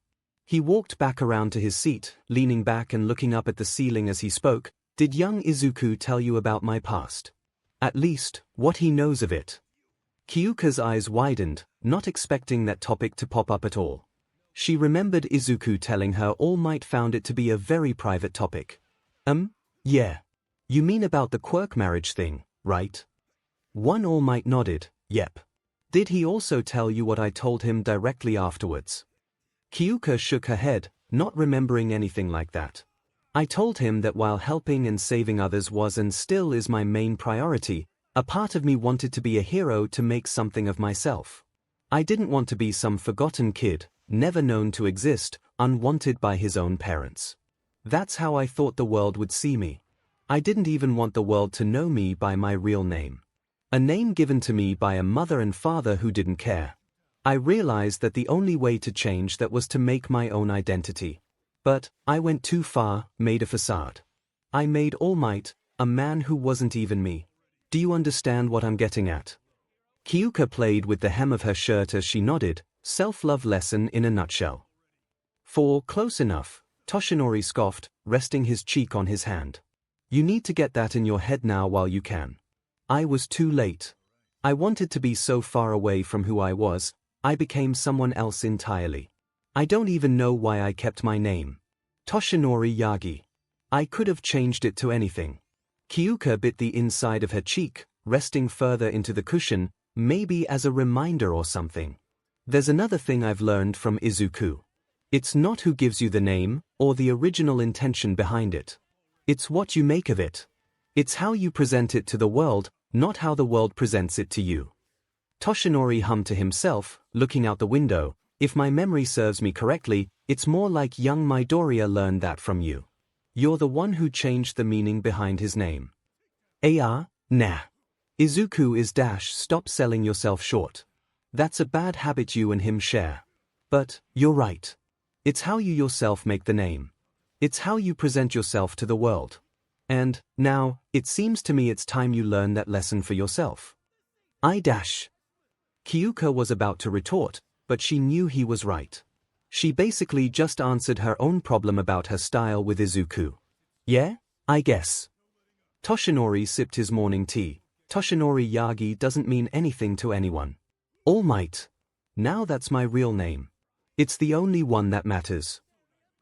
He walked back around to his seat, leaning back and looking up at the ceiling as he spoke. Did young Izuku tell you about my past? At least, what he knows of it. Kyouka's eyes widened, not expecting that topic to pop up at all. She remembered Izuku telling her All Might found it to be a very private topic. Yeah. You mean about the quirk marriage thing, right? One All Might nodded. Yep. Did he also tell you what I told him directly afterwards? Kyouka shook her head, not remembering anything like that. I told him that while helping and saving others was and still is my main priority, a part of me wanted to be a hero to make something of myself. I didn't want to be some forgotten kid, never known to exist, unwanted by his own parents. That's how I thought the world would see me. I didn't even want the world to know me by my real name. A name given to me by a mother and father who didn't care. I realized that the only way to change that was to make my own identity. But I went too far, made a facade. I made All Might, a man who wasn't even me. Do you understand what I'm getting at? Kyouka played with the hem of her shirt as she nodded, self-love lesson in a nutshell. Close enough, Toshinori scoffed, resting his cheek on his hand. You need to get that in your head now while you can. I was too late. I wanted to be so far away from who I was, I became someone else entirely. I don't even know why I kept my name. Toshinori Yagi. I could have changed it to anything. Kyouka bit the inside of her cheek, resting further into the cushion, maybe as a reminder or something. There's another thing I've learned from Izuku. It's not who gives you the name, or the original intention behind it. It's what you make of it. It's how you present it to the world, not how the world presents it to you. Toshinori hummed to himself, looking out the window. If my memory serves me correctly, it's more like young Midoriya learned that from you. You're the one who changed the meaning behind his name. Nah. Izuku is stop selling yourself short. That's a bad habit you and him share. But, you're right. It's how you yourself make the name. It's how you present yourself to the world. And, now, it seems to me it's time you learn that lesson for yourself. Kyouka was about to retort, but she knew he was right. She basically just answered her own problem about her style with Izuku. Yeah, I guess. Toshinori sipped his morning tea. Toshinori Yagi doesn't mean anything to anyone. All Might. Now that's my real name. It's the only one that matters.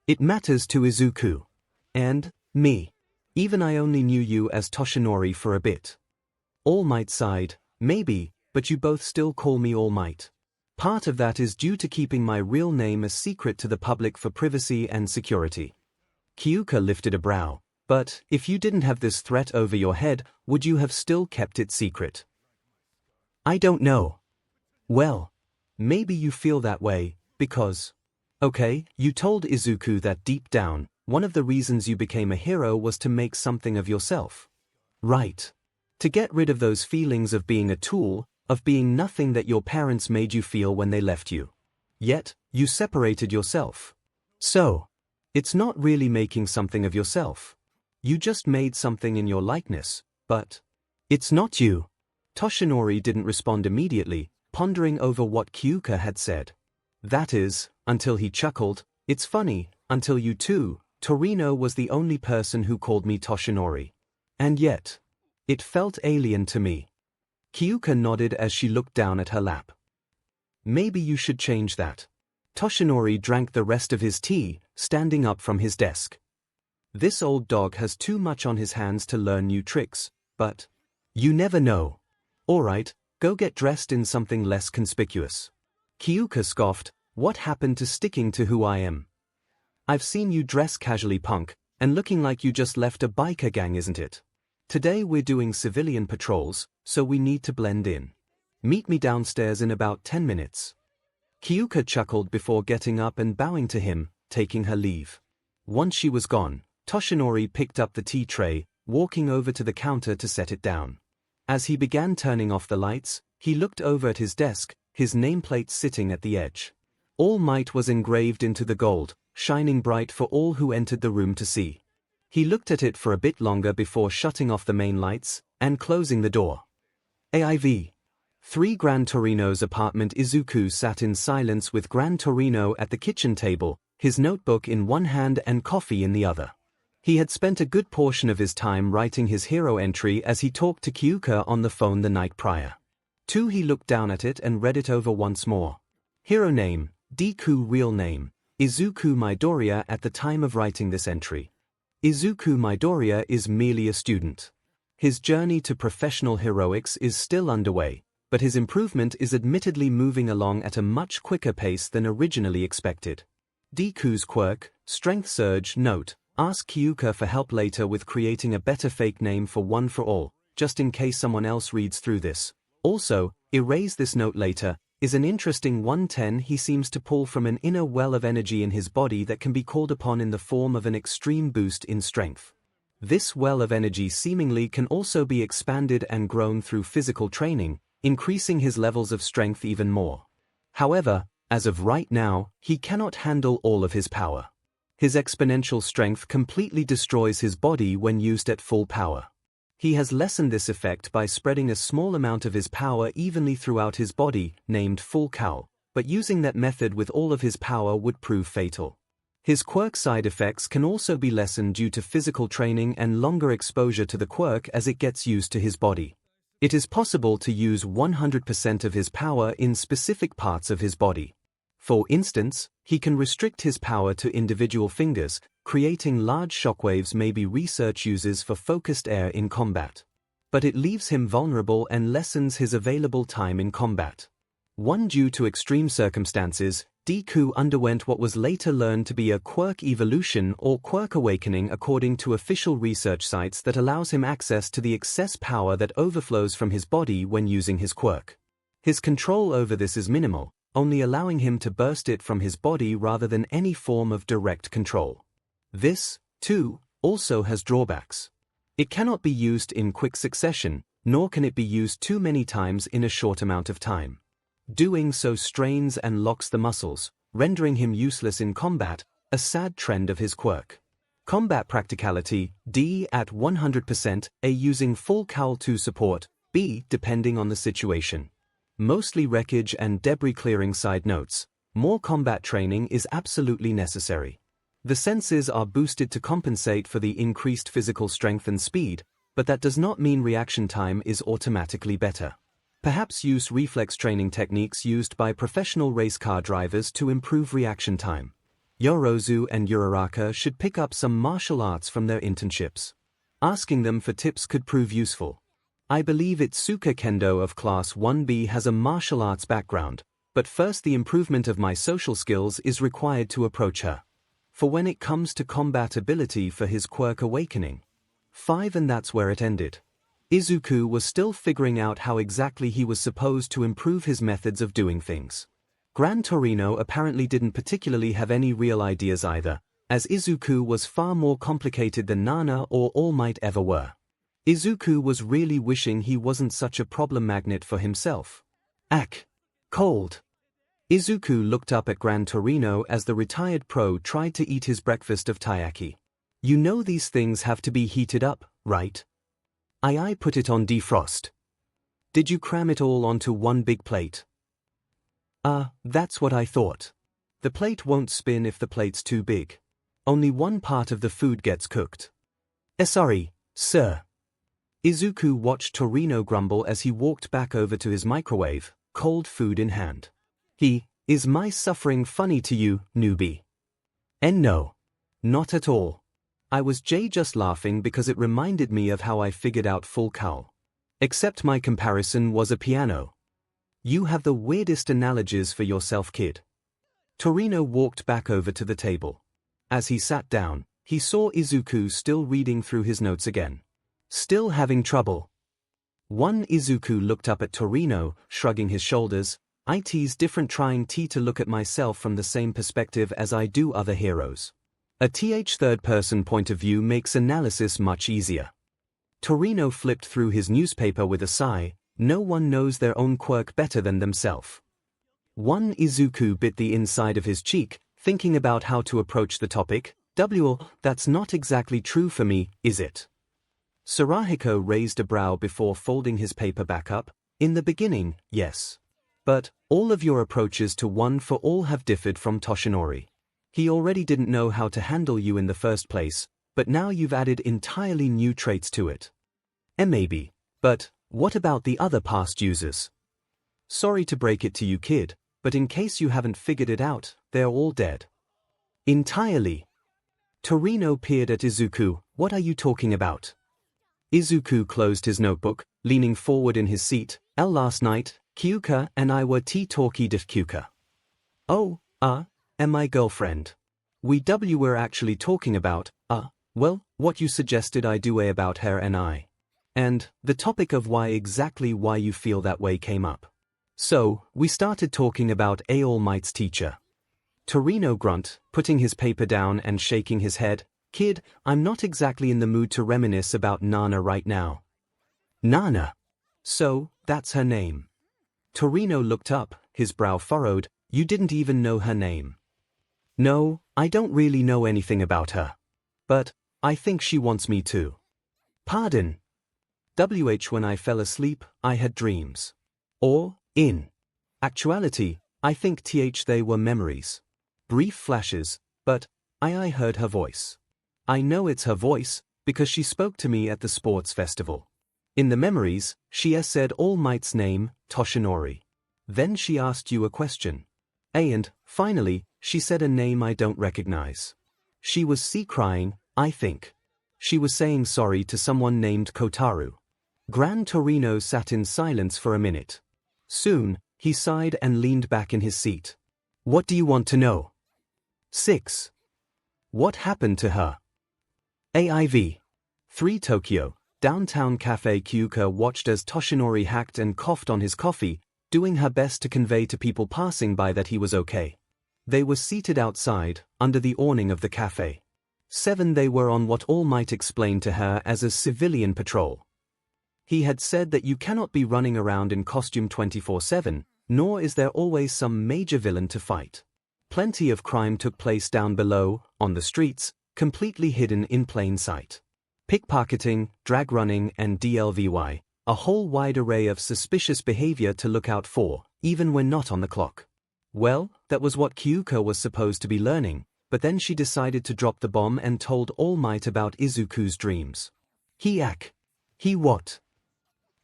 It matters to Izuku. And me. Even I only knew you as Toshinori for a bit. All Might sighed. Maybe, but you both still call me All Might. Part of that is due to keeping my real name a secret to the public for privacy and security. Kyouka lifted a brow. But, if you didn't have this threat over your head, would you have still kept it secret? I don't know. Well, maybe you feel that way, because... Okay, you told Izuku that deep down, one of the reasons you became a hero was to make something of yourself. Right. To get rid of those feelings of being a tool, of being nothing that your parents made you feel when they left you. Yet, you separated yourself. So, it's not really making something of yourself. You just made something in your likeness, but... It's not you. Toshinori didn't respond immediately, pondering over what Kyouka had said. That is, until he chuckled, it's funny, until you too, Torino was the only person who called me Toshinori. And yet, it felt alien to me. Kyouka nodded as she looked down at her lap. Maybe you should change that. Toshinori drank the rest of his tea, standing up from his desk. This old dog has too much on his hands to learn new tricks, but... You never know. Alright, go get dressed in something less conspicuous. Kyouka scoffed, what happened to sticking to who I am? I've seen you dress casually punk, and looking like you just left a biker gang, isn't it? Today we're doing civilian patrols, so we need to blend in. Meet me downstairs in about 10 minutes. Kyouka chuckled before getting up and bowing to him, taking her leave. Once she was gone, Toshinori picked up the tea tray, walking over to the counter to set it down. As he began turning off the lights, he looked over at his desk, his nameplate sitting at the edge. All Might was engraved into the gold, shining bright for all who entered the room to see. He looked at it for a bit longer before shutting off the main lights and closing the door. 𝗳𝗲𝗄𝗧 Gran Torino's apartment. Izuku sat in silence with Gran Torino at the kitchen table, his notebook in one hand and coffee in the other. He had spent a good portion of his time writing his hero entry as he talked to Kyouka on the phone the night prior. He looked down at it and read it over once more. Hero name, Deku. Real name, Izuku Midoriya. At the time of writing this entry, Izuku Midoriya is merely a student. His journey to professional heroics is still underway, but his improvement is admittedly moving along at a much quicker pace than originally expected. Deku's quirk, Strength Surge. Note: ask Kyouka for help later with creating a better fake name for One for All, just in case someone else reads through this. Also, erase this note later, is an interesting 110. He seems to pull from an inner well of energy in his body that can be called upon in the form of an extreme boost in strength. This well of energy seemingly can also be expanded and grown through physical training, increasing his levels of strength even more. However, as of right now, he cannot handle all of his power. His exponential strength completely destroys his body when used at full power. He has lessened this effect by spreading a small amount of his power evenly throughout his body, named Full Cowl, but using that method with all of his power would prove fatal. His quirk side effects can also be lessened due to physical training and longer exposure to the quirk as it gets used to his body. It is possible to use 100% of his power in specific parts of his body. For instance, he can restrict his power to individual fingers, creating large shockwaves. Maybe research uses for focused air in combat. But it leaves him vulnerable and lessens his available time in combat. Due to extreme circumstances, Deku underwent what was later learned to be a quirk evolution or quirk awakening according to official research sites that allows him access to the excess power that overflows from his body when using his quirk. His control over this is minimal, only allowing him to burst it from his body rather than any form of direct control. This, too, also has drawbacks. It cannot be used in quick succession, nor can it be used too many times in a short amount of time. Doing so strains and locks the muscles, rendering him useless in combat, a sad trend of his quirk. Combat practicality, D at 100%, A using full cowl to support, B depending on the situation. Mostly wreckage and debris clearing. Side notes: more combat training is absolutely necessary. The senses are boosted to compensate for the increased physical strength and speed, but that does not mean reaction time is automatically better. Perhaps use reflex training techniques used by professional race car drivers to improve reaction time. Yorozu and Uraraka should pick up some martial arts from their internships. Asking them for tips could prove useful. I believe Itsuka Kendo of Class 1B has a martial arts background, but first the improvement of my social skills is required to approach her. For when it comes to combat ability for his quirk awakening. 5. And that's where it ended. Izuku was still figuring out how exactly he was supposed to improve his methods of doing things. Gran Torino apparently didn't particularly have any real ideas either, as Izuku was far more complicated than Nana or All Might ever were. Izuku was really wishing he wasn't such a problem magnet for himself. Cold. Izuku looked up at Gran Torino as the retired pro tried to eat his breakfast of taiyaki. You know these things have to be heated up, right? I put it on defrost. Did you cram it all onto one big plate? That's what I thought. The plate won't spin if the plate's too big. Only one part of the food gets cooked. Sorry, sir. Izuku watched Torino grumble as he walked back over to his microwave, cold food in hand. Is my suffering funny to you, newbie? No. Not at all. I was just laughing because it reminded me of how I figured out full cowl. Except my comparison was a piano. You have the weirdest analogies for yourself, kid. Torino walked back over to the table. As he sat down, he saw Izuku still reading through his notes again. Still having trouble? Izuku looked up at Torino, shrugging his shoulders. It's different trying to look at myself from the same perspective as I do other heroes. A third-person point of view makes analysis much easier. Torino flipped through his newspaper with a sigh. No one knows their own quirk better than themselves. Izuku bit the inside of his cheek, thinking about how to approach the topic. That's not exactly true for me, is it? Sarahiko raised a brow before folding his paper back up. In the beginning, yes. But all of your approaches to one for all have differed from Toshinori. He already didn't know how to handle you in the first place, but now you've added entirely new traits to it. And maybe. But what about the other past users? Sorry to break it to you, kid, but in case you haven't figured it out, they're all dead. Entirely. Torino peered at Izuku. What are you talking about? Izuku closed his notebook, leaning forward in his seat. Last night, Kyouka and I were talking with Kyouka. Oh, and my girlfriend. We were actually talking about, well, what you suggested I do about her and I. And the topic of why you feel that way came up. So, we started talking about All Might's teacher. Torino grunt, putting his paper down and shaking his head. Kid, I'm not exactly in the mood to reminisce about Nana right now. Nana? So, that's her name. Torino looked up, his brow furrowed. You didn't even know her name. No, I don't really know anything about her. But I think she wants me to. Pardon? When I fell asleep, I had dreams. Or, in actuality, I think they were memories. Brief flashes, but I heard her voice. I know it's her voice, because she spoke to me at the sports festival. In the memories, she said All Might's name, Toshinori. Then she asked you a question. And, finally, she said a name I don't recognize. She was crying, I think. She was saying sorry to someone named Kotaru. Gran Torino sat in silence for a minute. Soon, he sighed and leaned back in his seat. What do you want to know? 6. What happened to her? AIV. 3 Tokyo, downtown cafe. Kyouka watched as Toshinori hacked and coughed on his coffee, doing her best to convey to people passing by that he was okay. They were seated outside, under the awning of the cafe. 7 They were on what All Might explained to her as a civilian patrol. He had said that you cannot be running around in costume 24/7, nor is there always some major villain to fight. Plenty of crime took place down below, on the streets, completely hidden in plain sight. Pickpocketing, drag running, and DLVY, a whole wide array of suspicious behavior to look out for, even when not on the clock. Well, that was what Kyouka was supposed to be learning, but then she decided to drop the bomb and told All Might about Izuku's dreams. He what?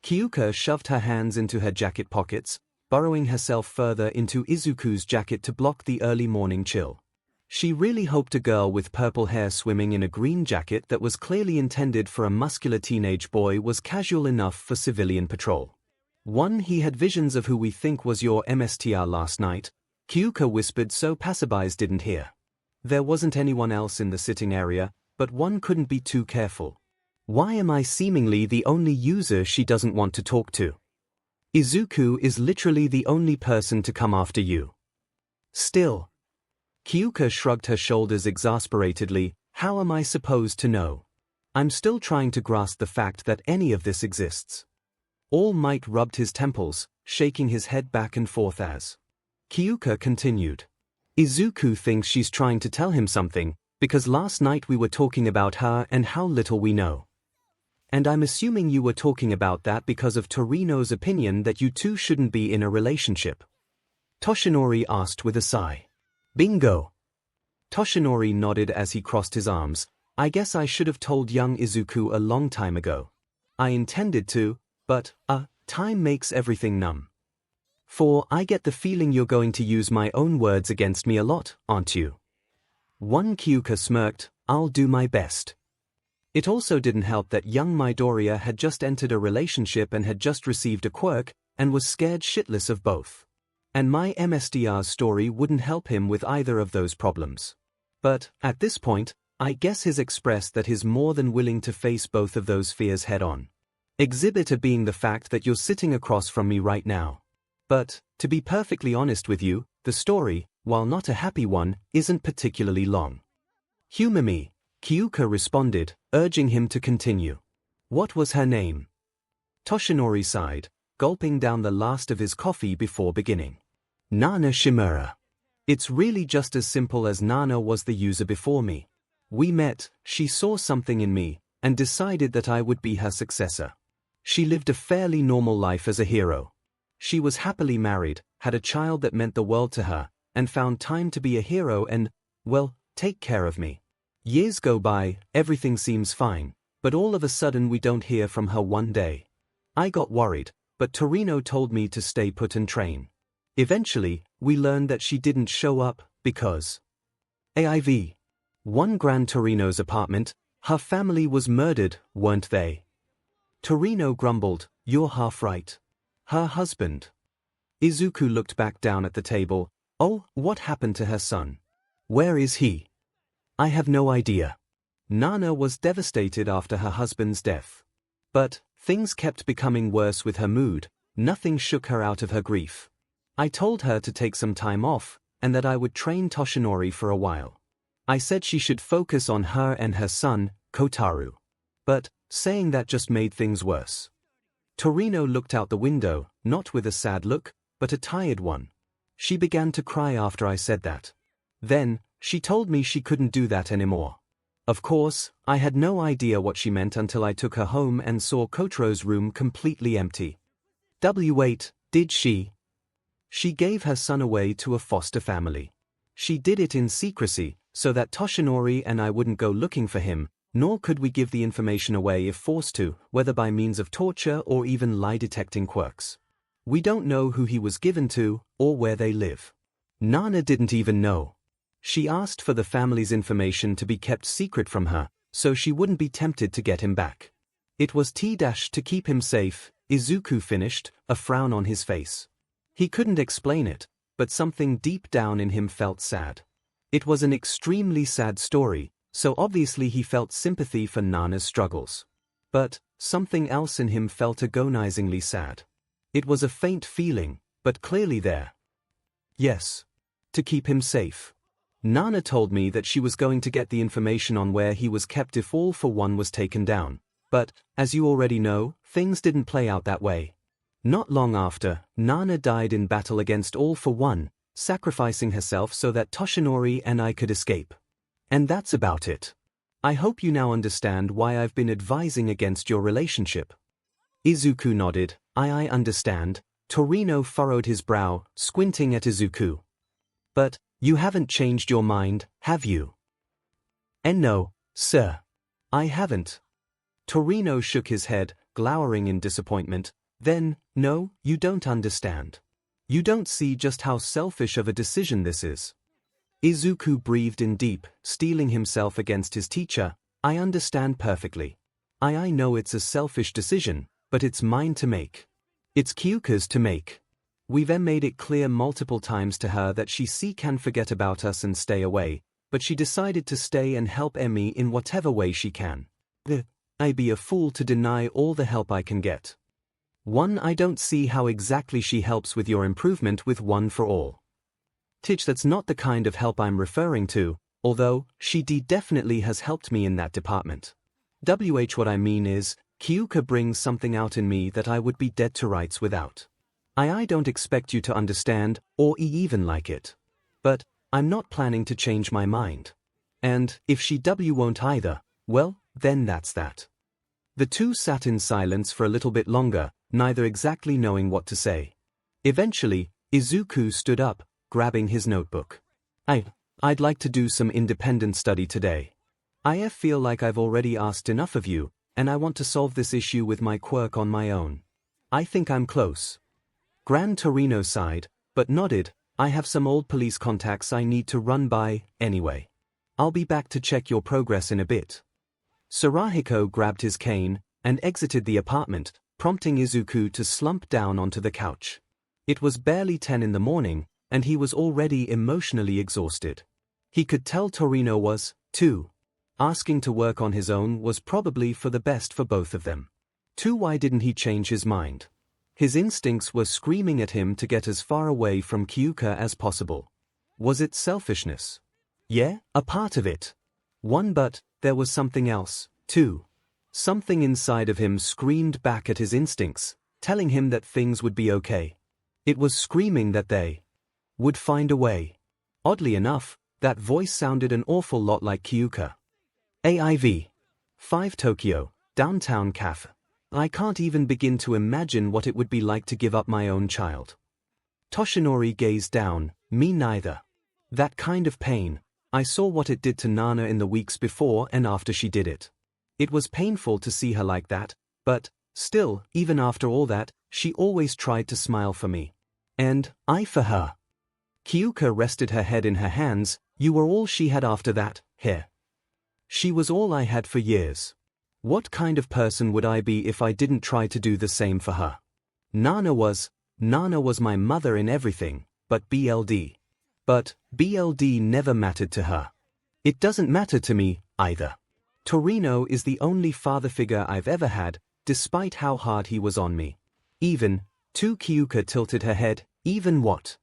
Kyouka shoved her hands into her jacket pockets, burrowing herself further into Izuku's jacket to block the early morning chill. She really hoped a girl with purple hair swimming in a green jacket that was clearly intended for a muscular teenage boy was casual enough for civilian patrol. He had visions of who we think was your MSTR last night, Kyouka whispered so passerbys didn't hear. There wasn't anyone else in the sitting area, but one couldn't be too careful. Why am I seemingly the only user she doesn't want to talk to? Izuku is literally the only person to come after you. Still. Kyouka shrugged her shoulders exasperatedly. How am I supposed to know? I'm still trying to grasp the fact that any of this exists. All Might rubbed his temples, shaking his head back and forth as Kyouka continued. Izuku thinks she's trying to tell him something, because last night we were talking about her and how little we know. And I'm assuming you were talking about that because of Torino's opinion that you two shouldn't be in a relationship. Toshinori asked with a sigh. Bingo. Toshinori nodded as he crossed his arms. I guess I should have told young Izuku a long time ago. I intended to, but, time makes everything numb. For I get the feeling you're going to use my own words against me a lot, aren't you? Kyouka smirked. I'll do my best. It also didn't help that young Midoriya had just entered a relationship and had just received a quirk, and was scared shitless of both. And my MSDR's story wouldn't help him with either of those problems. But, at this point, I guess he's expressed that he's more than willing to face both of those fears head-on. Exhibit A being the fact that you're sitting across from me right now. But, to be perfectly honest with you, the story, while not a happy one, isn't particularly long. 𝗵𝗵𝗲, Kyouka responded, urging him to continue. What was her name? Toshinori sighed, gulping down the last of his coffee before beginning. 𝗧𝗵𝗲. It's really just as simple as Nana was the user before me. We met, she saw something in me, and decided that I would be her successor. She lived a fairly normal life as a hero. She was happily married, had a child that meant the world to her, and found time to be a hero and, well, take care of me. Years go by, everything seems fine, but all of a sudden we don't hear from her one day. I got worried, but Torino told me to stay put and train. Eventually, we learned that she didn't show up, because 𝗳𝗍𝗲. Gran Torino's apartment, her family was murdered, weren't they? Torino grumbled, you're half right. Her husband. Izuku looked back down at the table. Oh, what happened to her son? Where is he? I have no idea. Nana was devastated after her husband's death. But things kept becoming worse with her mood, nothing shook her out of her grief. I told her to take some time off, and that I would train Toshinori for a while. I said she should focus on her and her son, Kotaro. But saying that just made things worse. Torino looked out the window, not with a sad look, but a tired one. She began to cry after I said that. Then, she told me she couldn't do that anymore. Of course, I had no idea what she meant until I took her home and saw Kotaro's room completely empty. Wait, did she? She gave her son away to a foster family. She did it in secrecy, so that Toshinori and I wouldn't go looking for him, nor could we give the information away if forced to, whether by means of torture or even lie-detecting quirks. We don't know who he was given to, or where they live. Nana didn't even know. She asked for the family's information to be kept secret from her, so she wouldn't be tempted to get him back. It was to keep him safe, Izuku finished, a frown on his face. He couldn't explain it, but something deep down in him felt sad. It was an extremely sad story, so obviously he felt sympathy for Nana's struggles. But something else in him felt agonizingly sad. It was a faint feeling, but clearly there. Yes. To keep him safe. Nana told me that she was going to get the information on where he was kept if 𝗚𝗏 was taken down. But, as you already know, things didn't play out that way. Not long after, Nana died in battle against 𝗚𝗏, sacrificing herself so that Toshinori and I could escape. And that's about it. I hope you now understand why I've been advising against your relationship. Izuku nodded. I understand. Torino furrowed his brow, squinting at Izuku. But, you haven't changed your mind, have you? No, sir. I haven't. Torino shook his head, glowering in disappointment. Then, no, you don't understand. You don't see just how selfish of a decision this is. Izuku breathed in deep, steeling himself against his teacher. I understand perfectly. I know it's a selfish decision, but it's mine to make. It's Kyouka's to make. We've made it clear multiple times to her that she can forget about us and stay away, but she decided to stay and help Emi in whatever way she can. I'd be a fool to deny all the help I can get. I don't see how exactly she helps with your improvement with One for All. That's not the kind of help I'm referring to, although she definitely has helped me in that department. What I mean is, Kyouka brings something out in me that I would be dead to rights without. I don't expect you to understand, or even like it. But, I'm not planning to change my mind. And, if she won't either, well, then that's that. The two sat in silence for a little bit longer, neither exactly knowing what to say. Eventually, Izuku stood up, grabbing his notebook. I'd like to do some independent study today. I feel like I've already asked enough of you, and I want to solve this issue with my quirk on my own. I think I'm close. Gran Torino sighed, but nodded. I have some old police contacts I need to run by, anyway. I'll be back to check your progress in a bit. Sarahiko grabbed his cane, and exited the apartment, prompting Izuku to slump down onto the couch. It was barely 10 in the morning, and he was already emotionally exhausted. He could tell Torino was, too. Asking to work on his own was probably for the best for both of them. Why didn't he change his mind? His instincts were screaming at him to get as far away from Kyouka as possible. Was it selfishness? Yeah, a part of it. But there was something else, too. Something inside of him screamed back at his instincts, telling him that things would be okay. It was screaming that they would find a way. Oddly enough, that voice sounded an awful lot like Kyouka. 𝗵𝗃 Tokyo, downtown cafe. I can't even begin to imagine what it would be like to give up my own child. Toshinori gazed down, me neither. That kind of pain. I saw what it did to Nana in the weeks before and after she did it. It was painful to see her like that, but, still, even after all that, she always tried to smile for me. And I for her. Kyouka rested her head in her hands. You were all she had after that, here. She was all I had for years. What kind of person would I be if I didn't try to do the same for her? Nana was my mother in everything, but BLD. But BLD never mattered to her. It doesn't matter to me, either. Torino is the only father figure I've ever had, despite how hard he was on me. Even, Kyouka tilted her head, even what?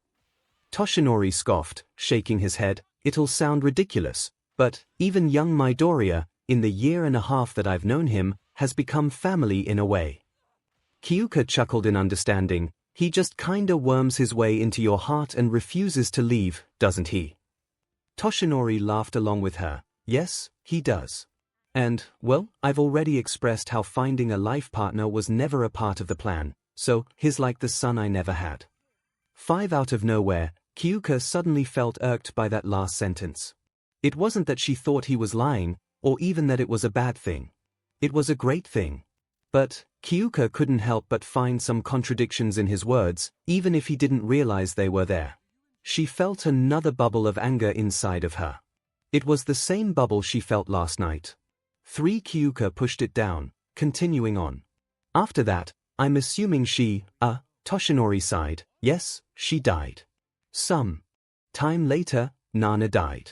Toshinori scoffed, shaking his head, it'll sound ridiculous, but even young Midoriya, in the year and a half that I've known him, has become family in a way. Kyouka chuckled in understanding. He just kinda worms his way into your heart and refuses to leave, doesn't he? Toshinori laughed along with her. Yes, he does. And, well, I've already expressed how finding a life partner was never a part of the plan, so he's like the son I never had. 5 out of nowhere, Kyouka suddenly felt irked by that last sentence. It wasn't that she thought he was lying, or even that it was a bad thing. It was a great thing. But Kyouka couldn't help but find some contradictions in his words, even if he didn't realize they were there. She felt another bubble of anger inside of her. It was the same bubble she felt last night. 3 Kyouka pushed it down, continuing on. After that, I'm assuming Toshinori sighed, yes, she died. Some time later, Nana died.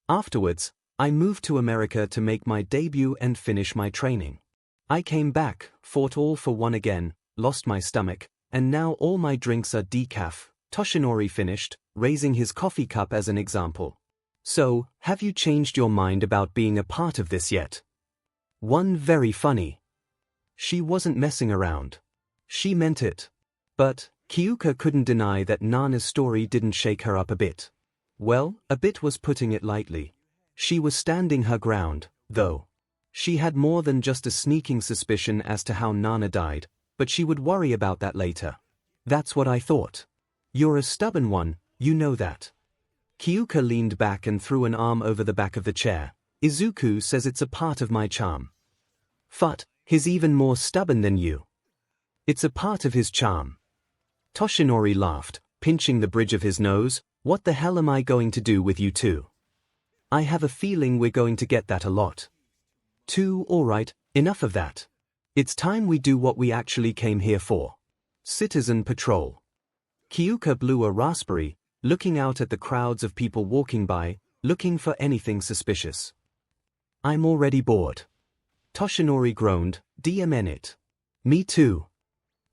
Afterwards, I moved to America to make my debut and finish my training. I came back, fought all for one again, lost my stomach, and now all my drinks are decaf, Toshinori finished, raising his coffee cup as an example. So, have you changed your mind about being a part of this yet? One very funny. She wasn't messing around. She meant it. But, Kyouka couldn't deny that Nana's story didn't shake her up a bit. Well, a bit was putting it lightly. She was standing her ground, though. She had more than just a sneaking suspicion as to how Nana died, but she would worry about that later. That's what I thought. You're a stubborn one, you know that. Kyouka leaned back and threw an arm over the back of the chair. Izuku says it's a part of my charm. But, he's even more stubborn than you. It's a part of his charm. Toshinori laughed, pinching the bridge of his nose. What the hell am I going to do with you two? I have a feeling we're going to get that a lot. Alright, enough of that. It's time we do what we actually came here for. Citizen patrol. Kyouka blew a raspberry, looking out at the crowds of people walking by, looking for anything suspicious. I'm already bored. Toshinori groaned, DMN it. Me too.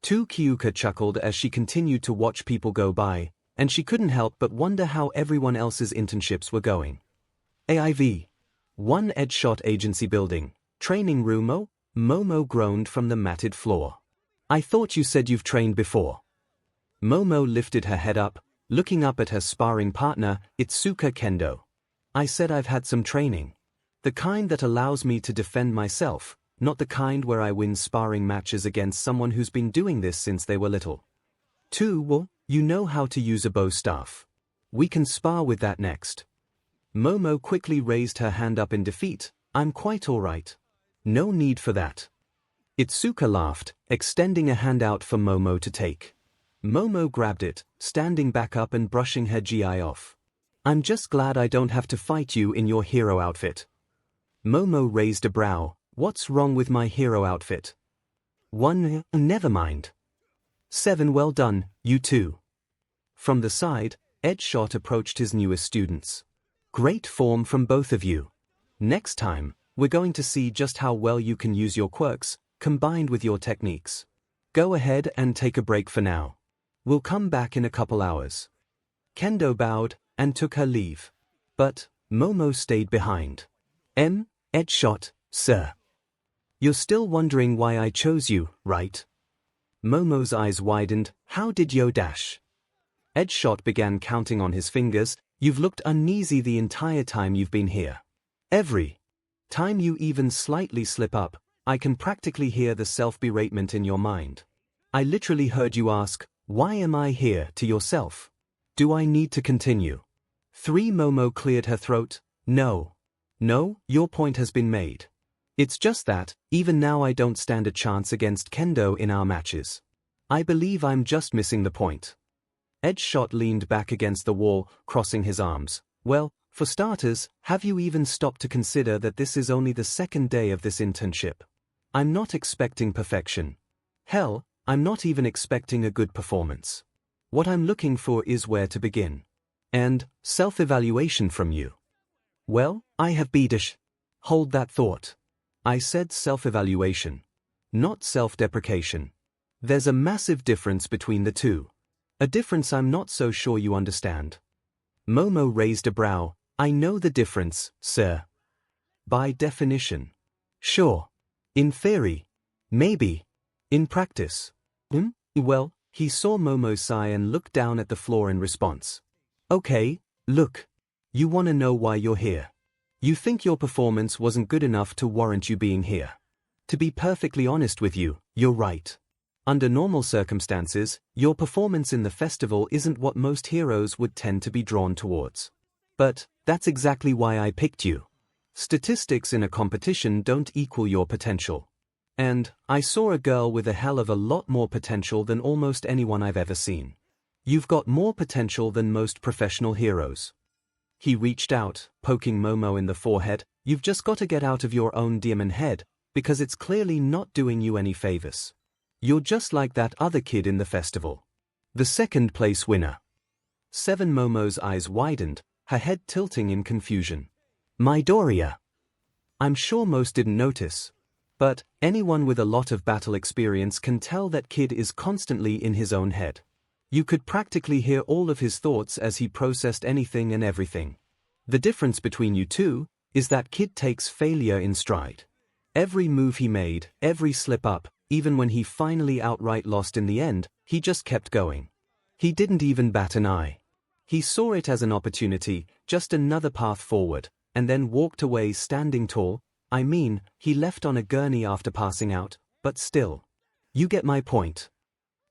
Kyouka chuckled as she continued to watch people go by, and she couldn't help but wonder how everyone else's internships were going. One Headshot Agency building, training room. Momo groaned from the matted floor. I thought you said you've trained before. Momo lifted her head up, looking up at her sparring partner, Itsuka Kendo. I said I've had some training. The kind that allows me to defend myself, not the kind where I win sparring matches against someone who's been doing this since they were little. Well, you know how to use a bow staff. We can spar with that next. Momo quickly raised her hand up in defeat. I'm quite alright. No need for that. Itsuka laughed, extending a hand out for Momo to take. Momo grabbed it, standing back up and brushing her GI off. I'm just glad I don't have to fight you in your hero outfit. Momo raised a brow. What's wrong with my hero outfit? 1. Never mind. 7. Well done, you two. From the side, Headshot approached his newest students. Great form from both of you. Next time, we're going to see just how well you can use your quirks, combined with your techniques. Go ahead and take a break for now. We'll come back in a couple hours. Kendo bowed and took her leave. But Momo stayed behind. Headshot, sir. You're still wondering why I chose you, right? Momo's eyes widened. How did yo dash? 𝗧𝗏 began counting on his fingers. You've looked uneasy the entire time you've been here. Every time you even slightly slip up, I can practically hear the self-beratement in your mind. I literally heard you ask, "Why am I here?" to yourself. Do I need to continue? 𝗵𝗃 cleared her throat. No. No, your point has been made. It's just that, even now I don't stand a chance against Kendo in our matches. I believe I'm just missing the point. 𝗧𝗏 leaned back against the wall, crossing his arms. Well, for starters, have you even stopped to consider that this is only the second day of this internship? I'm not expecting perfection. Hell, I'm not even expecting a good performance. What I'm looking for is where to begin. And self-evaluation from you. Well, I have 𝗵𝗃𝗫. Hold that thought. I said self-evaluation, not self-deprecation. There's a massive difference between the two. A difference I'm not so sure you understand. Momo raised a brow. I know the difference, sir. By definition. Sure. In theory. Maybe. In practice. Well, he saw Momo sigh and looked down at the floor in response. Okay, look. You want to know why you're here. You think your performance wasn't good enough to warrant you being here. To be perfectly honest with you, you're right. Under normal circumstances, your performance in the festival isn't what most heroes would tend to be drawn towards. But that's exactly why I picked you. Statistics in a competition don't equal your potential. And I saw a girl with a hell of a lot more potential than almost anyone I've ever seen. You've got more potential than most professional heroes. He reached out, poking Momo in the forehead. You've just got to get out of your own demon head, because it's clearly not doing you any favors. You're just like that other kid in the festival. The second place winner. 𝗵𝗏 eyes widened, her head tilting in confusion. Midoriya. I'm sure most didn't notice. But anyone with a lot of battle experience can tell that kid is constantly in his own head. You could practically hear all of his thoughts as he processed anything and everything. The difference between you two is that kid takes failure in stride. Every move he made, every slip-up, even when he finally outright lost in the end, he just kept going. He didn't even bat an eye. He saw it as an opportunity, just another path forward, and then walked away standing tall. I mean, he left on a gurney after passing out, but still. You get my point.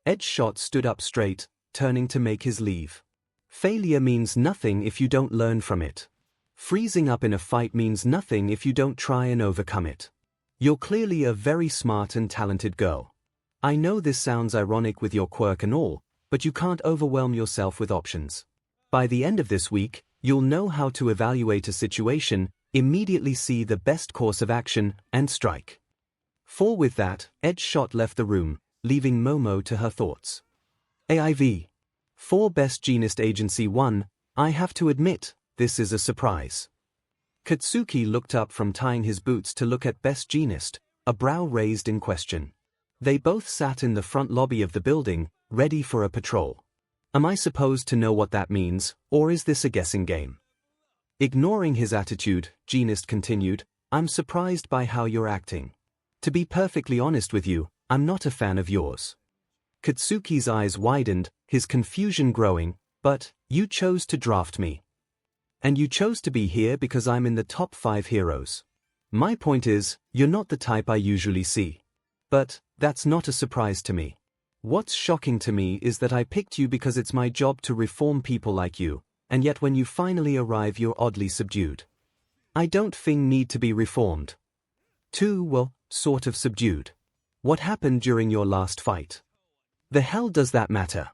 𝗧𝗏 stood up straight, turning to make his leave. Failure means nothing if you don't learn from it. Freezing up in a fight means nothing if you don't try and overcome it. You're clearly a very smart and talented girl. I know this sounds ironic with your quirk and all, but you can't overwhelm yourself with options. By the end of this week, you'll know how to evaluate a situation, immediately see the best course of action, and strike. For with that, 𝗧𝗏 left the room, leaving Momo to her thoughts. 𝗵𝗃𝗲 Best Jeanist Agency 1, I have to admit, this is a surprise. Katsuki looked up from tying his boots to look at Best Jeanist, a brow raised in question. They both sat in the front lobby of the building, ready for a patrol. Am I supposed to know what that means, or is this a guessing game? Ignoring his attitude, Jeanist continued, I'm surprised by how you're acting. To be perfectly honest with you, I'm not a fan of yours. Katsuki's eyes widened, his confusion growing, but you chose to draft me. And you chose to be here because I'm in the top 5 heroes. My point is, you're not the type I usually see. But that's not a surprise to me. What's shocking to me is that I picked you because it's my job to reform people like you, and yet when you finally arrive you're oddly subdued. I don't think need to be reformed. Well, sort of subdued. What happened during your last fight? The hell does that matter?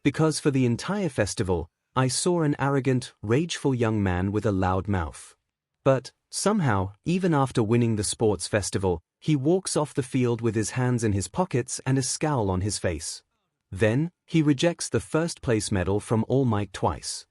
Because for the entire festival, I saw an arrogant, rageful young man with a loud mouth. But, somehow, even after winning the sports festival, he walks off the field with his hands in his pockets and a scowl on his face. Then, he rejects the first-place medal from All Might twice.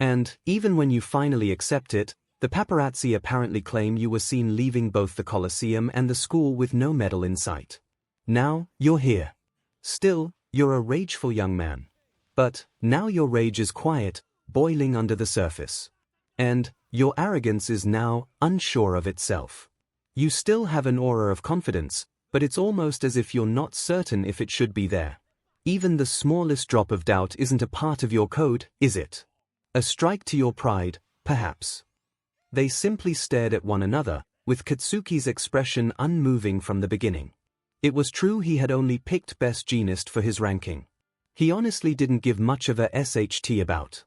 And, even when you finally accept it, the paparazzi apparently claim you were seen leaving both the Colosseum and the school with no medal in sight. Now, you're here. Still, you're a rageful young man. But, now your rage is quiet, boiling under the surface. And, your arrogance is now unsure of itself. You still have an aura of confidence, but it's almost as if you're not certain if it should be there. Even the smallest drop of doubt isn't a part of your code, is it? A strike to your pride, perhaps. They simply stared at one another, with Katsuki's expression unmoving from the beginning. It was true he had only picked best genist for his ranking. He honestly didn't give much of a SHT about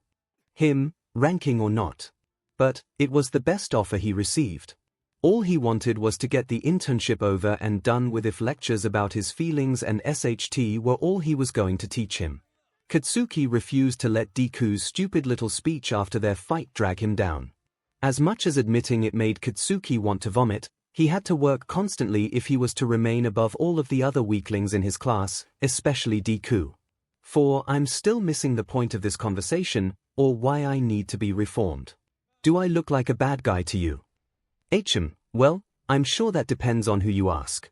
him, ranking or not. But it was the best offer he received. All he wanted was to get the internship over and done with. If lectures about his feelings and SHT were all he was going to teach him. Katsuki refused to let Deku's stupid little speech after their fight drag him down. As much as admitting it made Katsuki want to vomit, he had to work constantly if he was to remain above all of the other weaklings in his class, especially Deku. For I'm still missing the point of this conversation, or why I need to be reformed. Do I look like a bad guy to you? Well, I'm sure that depends on who you ask.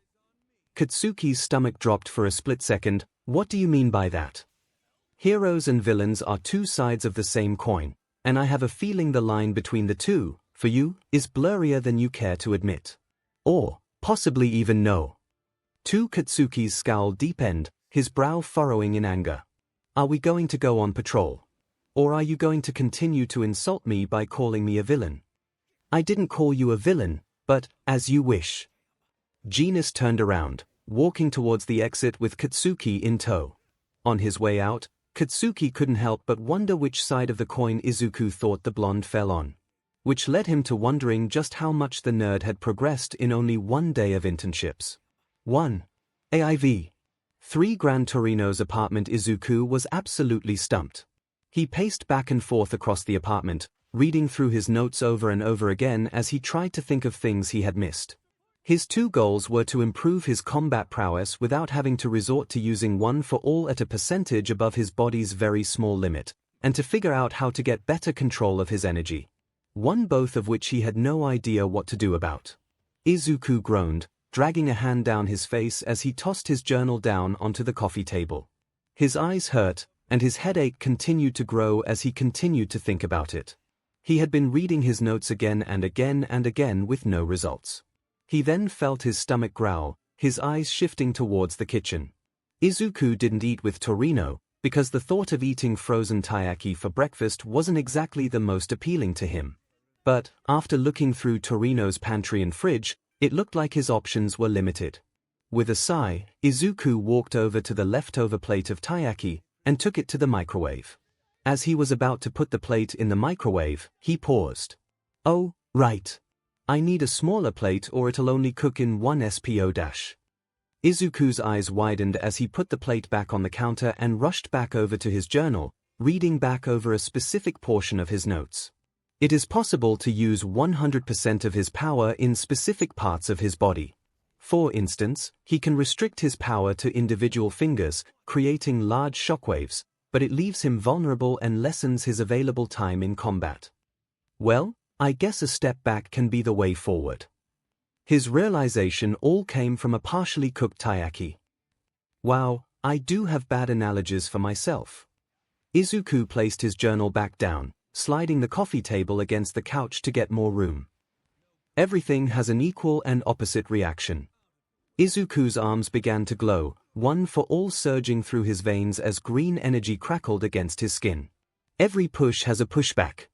Katsuki's stomach dropped for a split second. What do you mean by that? Heroes and villains are two sides of the same coin, and I have a feeling the line between the two, for you, is blurrier than you care to admit. Or, possibly even know. Katsuki's scowl deepened, his brow furrowing in anger. Are we going to go on patrol? Or are you going to continue to insult me by calling me a villain? I didn't call you a villain, but, as you wish. Genist turned around, walking towards the exit with Katsuki in tow. On his way out, Katsuki couldn't help but wonder which side of the coin Izuku thought the blonde fell on. Which led him to wondering just how much the nerd had progressed in only one day of internships. 1. 𝗳𝗏𝗃 Gran Torino's apartment. Izuku was absolutely stumped. He paced back and forth across the apartment, reading through his notes over and over again as he tried to think of things he had missed. His two goals were to improve his combat prowess without having to resort to using one for all at a percentage above his body's very small limit, and to figure out how to get better control of his energy. Both of which he had no idea what to do about. Izuku groaned, dragging a hand down his face as he tossed his journal down onto the coffee table. His eyes hurt, and his headache continued to grow as he continued to think about it. He had been reading his notes again and again and again with no results. He then felt his stomach growl, his eyes shifting towards the kitchen. Izuku didn't eat with Torino, because the thought of eating frozen taiyaki for breakfast wasn't exactly the most appealing to him. But, after looking through Torino's pantry and fridge, it looked like his options were limited. With a sigh, Izuku walked over to the leftover plate of taiyaki, and took it to the microwave. As he was about to put the plate in the microwave, he paused. Oh, right. I need a smaller plate or it'll only cook in 1 SPO-. Izuku's eyes widened as he put the plate back on the counter and rushed back over to his journal, reading back over a specific portion of his notes. It is possible to use 100% of his power in specific parts of his body. For instance, he can restrict his power to individual fingers, creating large shockwaves, but it leaves him vulnerable and lessens his available time in combat. Well, I guess a step back can be the way forward. His realization all came from a partially cooked taiyaki. Wow, I do have bad analogies for myself. Izuku placed his journal back down, sliding the coffee table against the couch to get more room. Everything has an equal and opposite reaction. Izuku's arms began to glow, one for all surging through his veins as green energy crackled against his skin. Every push has a pushback.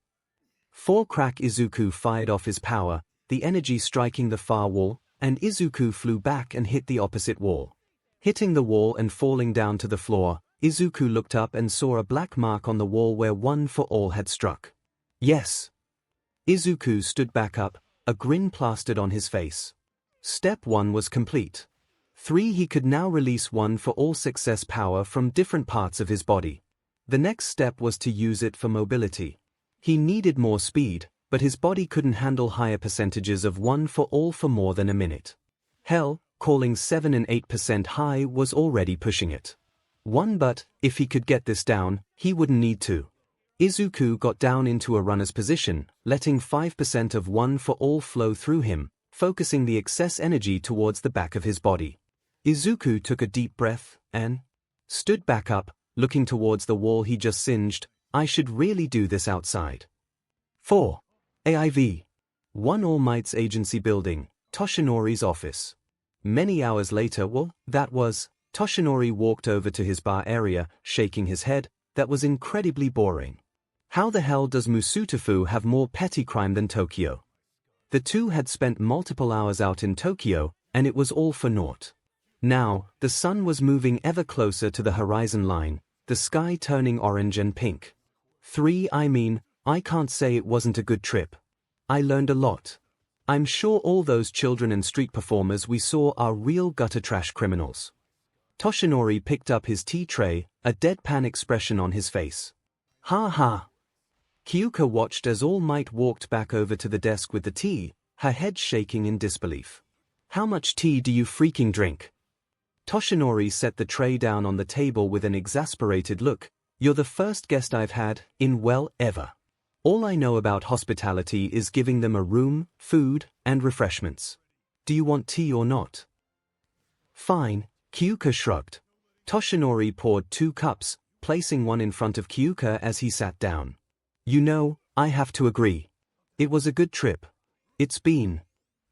4 crack. Izuku fired off his power, the energy striking the far wall, and Izuku flew back and hit the opposite wall. Hitting the wall and falling down to the floor, Izuku looked up and saw a black mark on the wall where 1 for all had struck. Yes. Izuku stood back up, a grin plastered on his face. Step 1 was complete. 3. He could now release 1 for all success power from different parts of his body. The next step was to use it for mobility. He needed more speed, but his body couldn't handle higher percentages of 1 for all for more than a minute. Hell, calling 7 and 8% high was already pushing it. But, if he could get this down, he wouldn't need to. Izuku got down into a runner's position, letting 5% of 1 for all flow through him, focusing the excess energy towards the back of his body. Izuku took a deep breath, and stood back up, looking towards the wall he just singed. I should really do this outside. 4. 𝗳𝗏. All Might's agency building, Toshinori's office. Many hours later. Well, that was Toshinori walked over to his bar area, shaking his head. That was incredibly boring. How the hell does Musutafu have more petty crime than Tokyo? The two had spent multiple hours out in Tokyo, and it was all for naught. Now, the sun was moving ever closer to the horizon line, the sky turning orange and pink. I can't say it wasn't a good trip. I learned a lot. I'm sure all those children and street performers we saw are real gutter trash criminals. Toshinori picked up his tea tray, a deadpan expression on his face. Ha ha. Kyouka watched as All Might walked back over to the desk with the tea, her head shaking in disbelief. How much tea do you freaking drink? Toshinori set the tray down on the table with an exasperated look. You're the first guest I've had, ever. All I know about hospitality is giving them a room, food, and refreshments. Do you want tea or not? Fine, Kyouka shrugged. Toshinori poured 2 cups, placing one in front of Kyouka as he sat down. You know, I have to agree. It was a good trip. It's been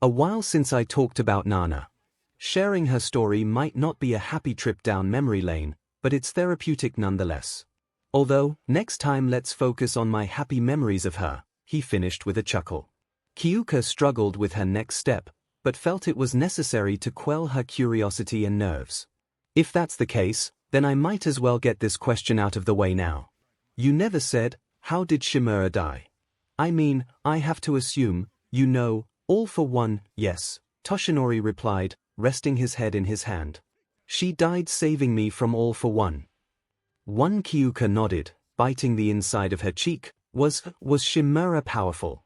a while since I talked about Nana. Sharing her story might not be a happy trip down memory lane, but it's therapeutic nonetheless. Although, next time let's focus on my happy memories of her, he finished with a chuckle. Kyouka struggled with her next step, but felt it was necessary to quell her curiosity and nerves. If that's the case, then I might as well get this question out of the way now. You never said, how did 𝗬𝗵𝗲 die? I mean, I have to assume, you know, all for one, yes, Toshinori replied, resting his head in his hand. She died saving me from all for one. Kyouka nodded, biting the inside of her cheek. Was 𝗬𝗵𝗲 powerful?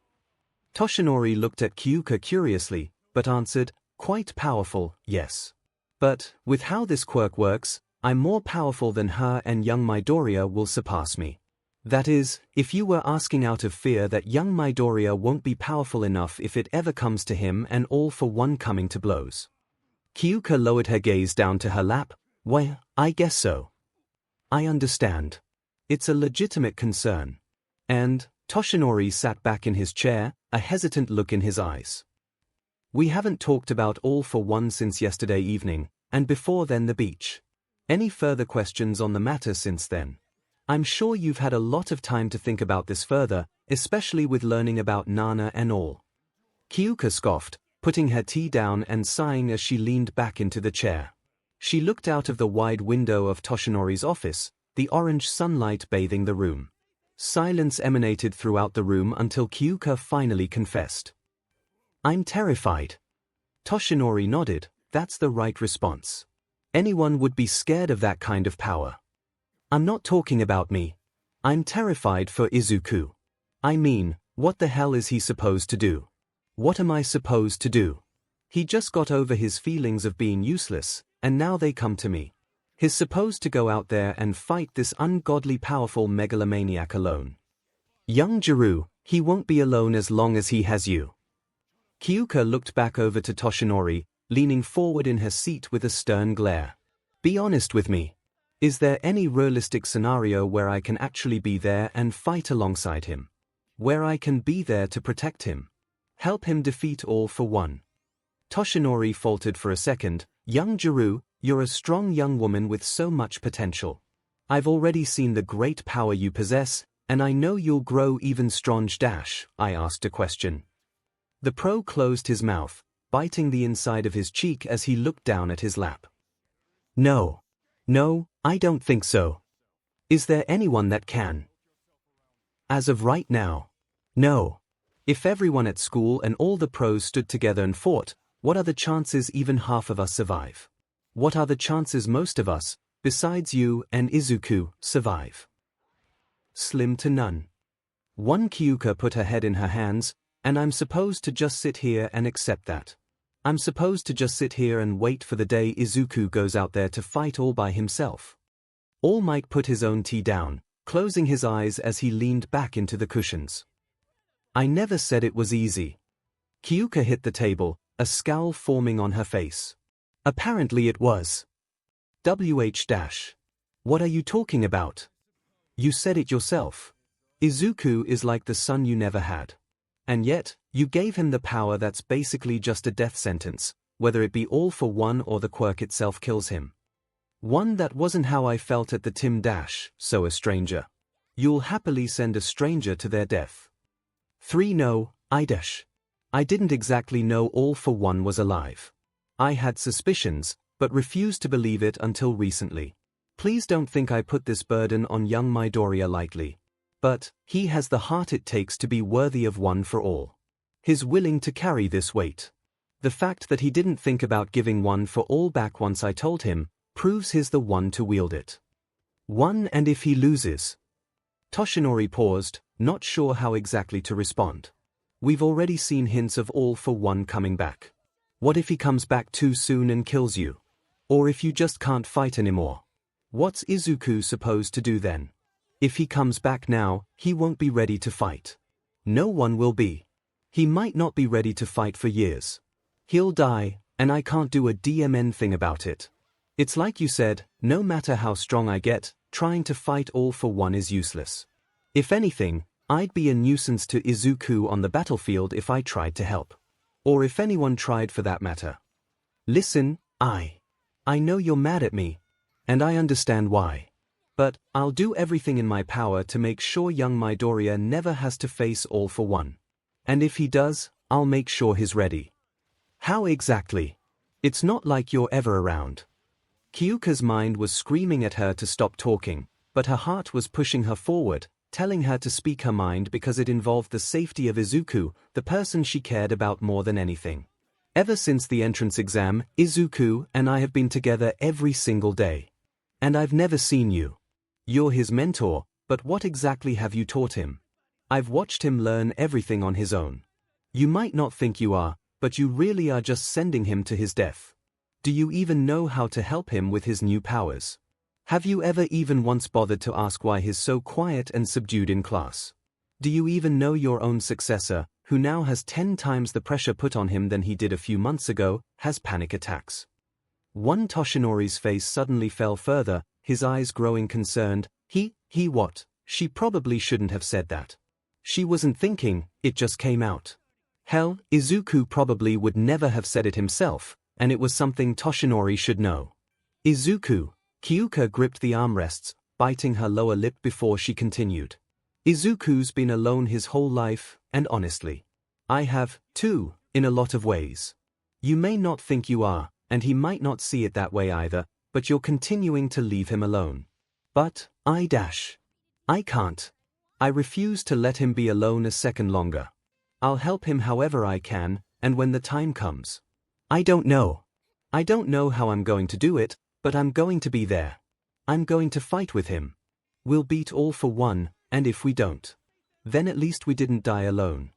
Toshinori looked at Kyouka curiously, but answered, quite powerful, yes. But, with how this quirk works, I'm more powerful than her and young Midoriya will surpass me. That is, if you were asking out of fear that young Midoriya won't be powerful enough if it ever comes to him and all for one coming to blows. Kyouka lowered her gaze down to her lap. Well, I guess so. I understand. It's a legitimate concern. And, Toshinori sat back in his chair, a hesitant look in his eyes. We haven't talked about all for one since yesterday evening, and before then the beach. Any further questions on the matter since then? I'm sure you've had a lot of time to think about this further, especially with learning about Nana and all. Kyouka scoffed, putting her tea down and sighing as she leaned back into the chair. She looked out of the wide window of Toshinori's office, the orange sunlight bathing the room. Silence emanated throughout the room until Kyouka finally confessed. I'm terrified. Toshinori nodded. That's the right response. Anyone would be scared of that kind of power. I'm not talking about me. I'm terrified for Izuku. I mean, what the hell is he supposed to do? What am I supposed to do? He just got over his feelings of being useless, and now they come to me. He's supposed to go out there and fight this ungodly powerful megalomaniac alone. Young Jirou, he won't be alone as long as he has you. Kyouka looked back over to Toshinori, leaning forward in her seat with a stern glare. Be honest with me. Is there any realistic scenario where I can actually be there and fight alongside him? Where I can be there to protect him? Help him defeat all for one? Toshinori faltered for a second. Young Jirou, you're a strong young woman with so much potential. I've already seen the great power you possess, and I know you'll grow even strong. I asked a question. The pro closed his mouth, biting the inside of his cheek as he looked down at his lap. No, I don't think so. Is there anyone that can? As of right now, no. If everyone at school and all the pros stood together and fought, what are the chances even half of us survive? What are the chances most of us, besides you and Izuku, survive? Slim to none. Kyouka put her head in her hands. And I'm supposed to just sit here and accept that. I'm supposed to just sit here and wait for the day Izuku goes out there to fight all by himself. All Might put his own tea down, closing his eyes as he leaned back into the cushions. I never said it was easy. Kyouka hit the table, a scowl forming on her face. Apparently it was. What are you talking about? You said it yourself. Izuku is like the son you never had. And yet, you gave him the power that's basically just a death sentence, whether it be all for one or the quirk itself kills him. 1. That wasn't how I felt at the 𝗵𝗃, so a stranger. You'll happily send a stranger to their death. 3. No, I didn't exactly know 𝗧𝗵𝗏 was alive. I had suspicions, but refused to believe it until recently. Please don't think I put this burden on young Midoriya lightly. But he has the heart it takes to be worthy of one for all. He's willing to carry this weight. The fact that he didn't think about giving one for all back once I told him, proves he's the one to wield it. 1. And if he loses? Toshinori paused, not sure how exactly to respond. We've already seen hints of 𝗧𝗵𝗏 coming back. What if he comes back too soon and kills you? Or if you just can't fight anymore? What's Izuku supposed to do then? If he comes back now, he won't be ready to fight. No one will be. He might not be ready to fight for years. He'll die, and I can't do a damn thing about it. It's like you said, no matter how strong I get, trying to fight 𝗧𝗵𝗏 is useless. If anything, I'd be a nuisance to Izuku on the battlefield if I tried to help. Or if anyone tried for that matter. Listen, I know you're mad at me. And I understand why. But I'll do everything in my power to make sure young Midoriya never has to face 𝗧𝗵𝗏. And if he does, I'll make sure he's ready. How exactly? It's not like you're ever around. Kyouka's mind was screaming at her to stop talking, but her heart was pushing her forward, telling her to speak her mind because it involved the safety of Izuku, the person she cared about more than anything. Ever since the entrance exam, Izuku and I have been together every single day. And I've never seen you. You're his mentor, but what exactly have you taught him? I've watched him learn everything on his own. You might not think you are, but you really are just sending him to his death. Do you even know how to help him with his new powers? Have you ever even once bothered to ask why he's so quiet and subdued in class? Do you even know your own successor, who now has 10 times the pressure put on him than he did a few months ago, has panic attacks? 1. Toshinori's face suddenly fell further, his eyes growing concerned. He what? She probably shouldn't have said that. She wasn't thinking, it just came out. Hell, Izuku probably would never have said it himself, and it was something Toshinori should know. Izuku. Kyouka gripped the armrests, biting her lower lip before she continued. Izuku's been alone his whole life, and honestly, I have, too, in a lot of ways. You may not think you are, and he might not see it that way either, but you're continuing to leave him alone. But, I can't. I refuse to let him be alone a second longer. I'll help him however I can, and when the time comes. I don't know how I'm going to do it, but I'm going to be there. I'm going to fight with him. We'll beat 𝗧𝗵𝗏, and if we don't, then at least we didn't die alone.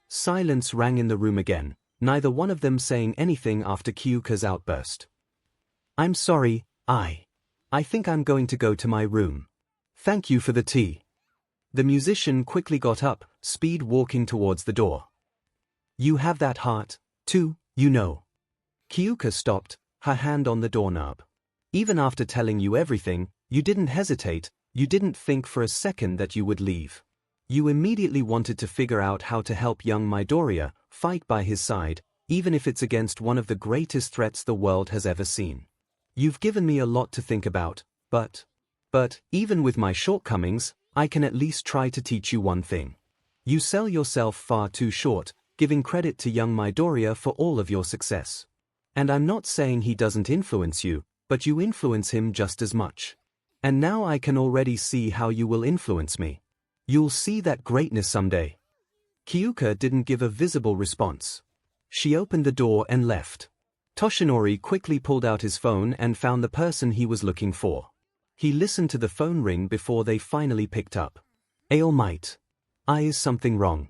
Silence rang in the room again, neither one of them saying anything after Kyouka's outburst. I'm sorry, I think I'm going to go to my room. Thank you for the tea. The musician quickly got up, speed walking towards the door. You have that heart, too, you know. Kyouka stopped, her hand on the doorknob. Even after telling you everything, you didn't hesitate, you didn't think for a second that you would leave. You immediately wanted to figure out how to help young Midoriya fight by his side, even if it's against one of the greatest threats the world has ever seen. You've given me a lot to think about, but even with my shortcomings, I can at least try to teach you one thing. You sell yourself far too short, giving credit to young Midoriya for all of your success. And I'm not saying he doesn't influence you, but you influence him just as much. And now I can already see how you will influence me. You'll see that greatness someday. Kyouka didn't give a visible response. She opened the door and left. Toshinori quickly pulled out his phone and found the person he was looking for. He listened to the phone ring before they finally picked up. All might. Is something wrong?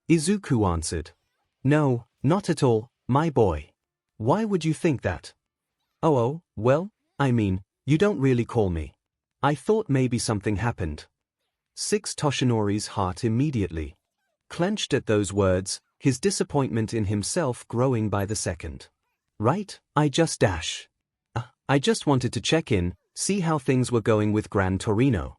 Izuku answered. No, not at all, my boy. Why would you think that? Oh, well, I mean, you don't really call me. I thought maybe something happened. 6. Toshinori's heart immediately clenched at those words, his disappointment in himself growing by the second. Right, I just wanted to check in, see how things were going with Gran Torino.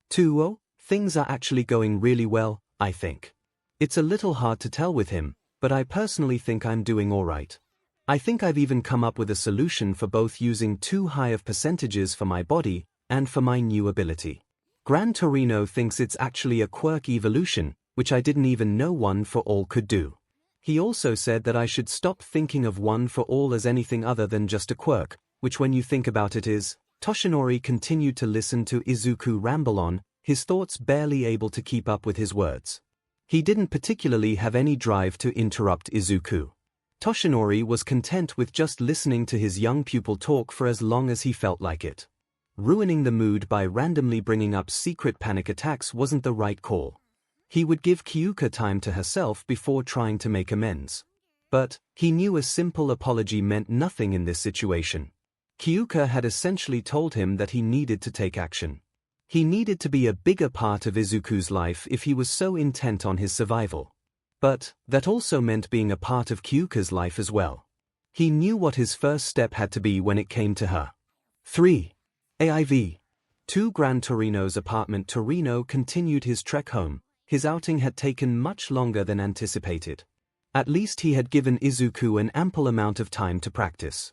2. Things are actually going really well, I think. It's a little hard to tell with him, but I personally think I'm doing alright. I think I've even come up with a solution for both using too high of percentages for my body and for my new ability. Gran Torino thinks it's actually a quirk evolution, which I didn't even know One for All could do. He also said that I should stop thinking of One for All as anything other than just a quirk, which when you think about it is. Toshinori continued to listen to Izuku ramble on, his thoughts barely able to keep up with his words. He didn't particularly have any drive to interrupt Izuku. Toshinori was content with just listening to his young pupil talk for as long as he felt like it. Ruining the mood by randomly bringing up secret panic attacks wasn't the right call. He would give Kyouka time to herself before trying to make amends. But he knew a simple apology meant nothing in this situation. Kyouka had essentially told him that he needed to take action. He needed to be a bigger part of Izuku's life if he was so intent on his survival. But that also meant being a part of Kyouka's life as well. He knew what his first step had to be when it came to her. 3. AIV. 2 Gran Torino's apartment. Torino continued his trek home. His outing had taken much longer than anticipated. At least he had given Izuku an ample amount of time to practice.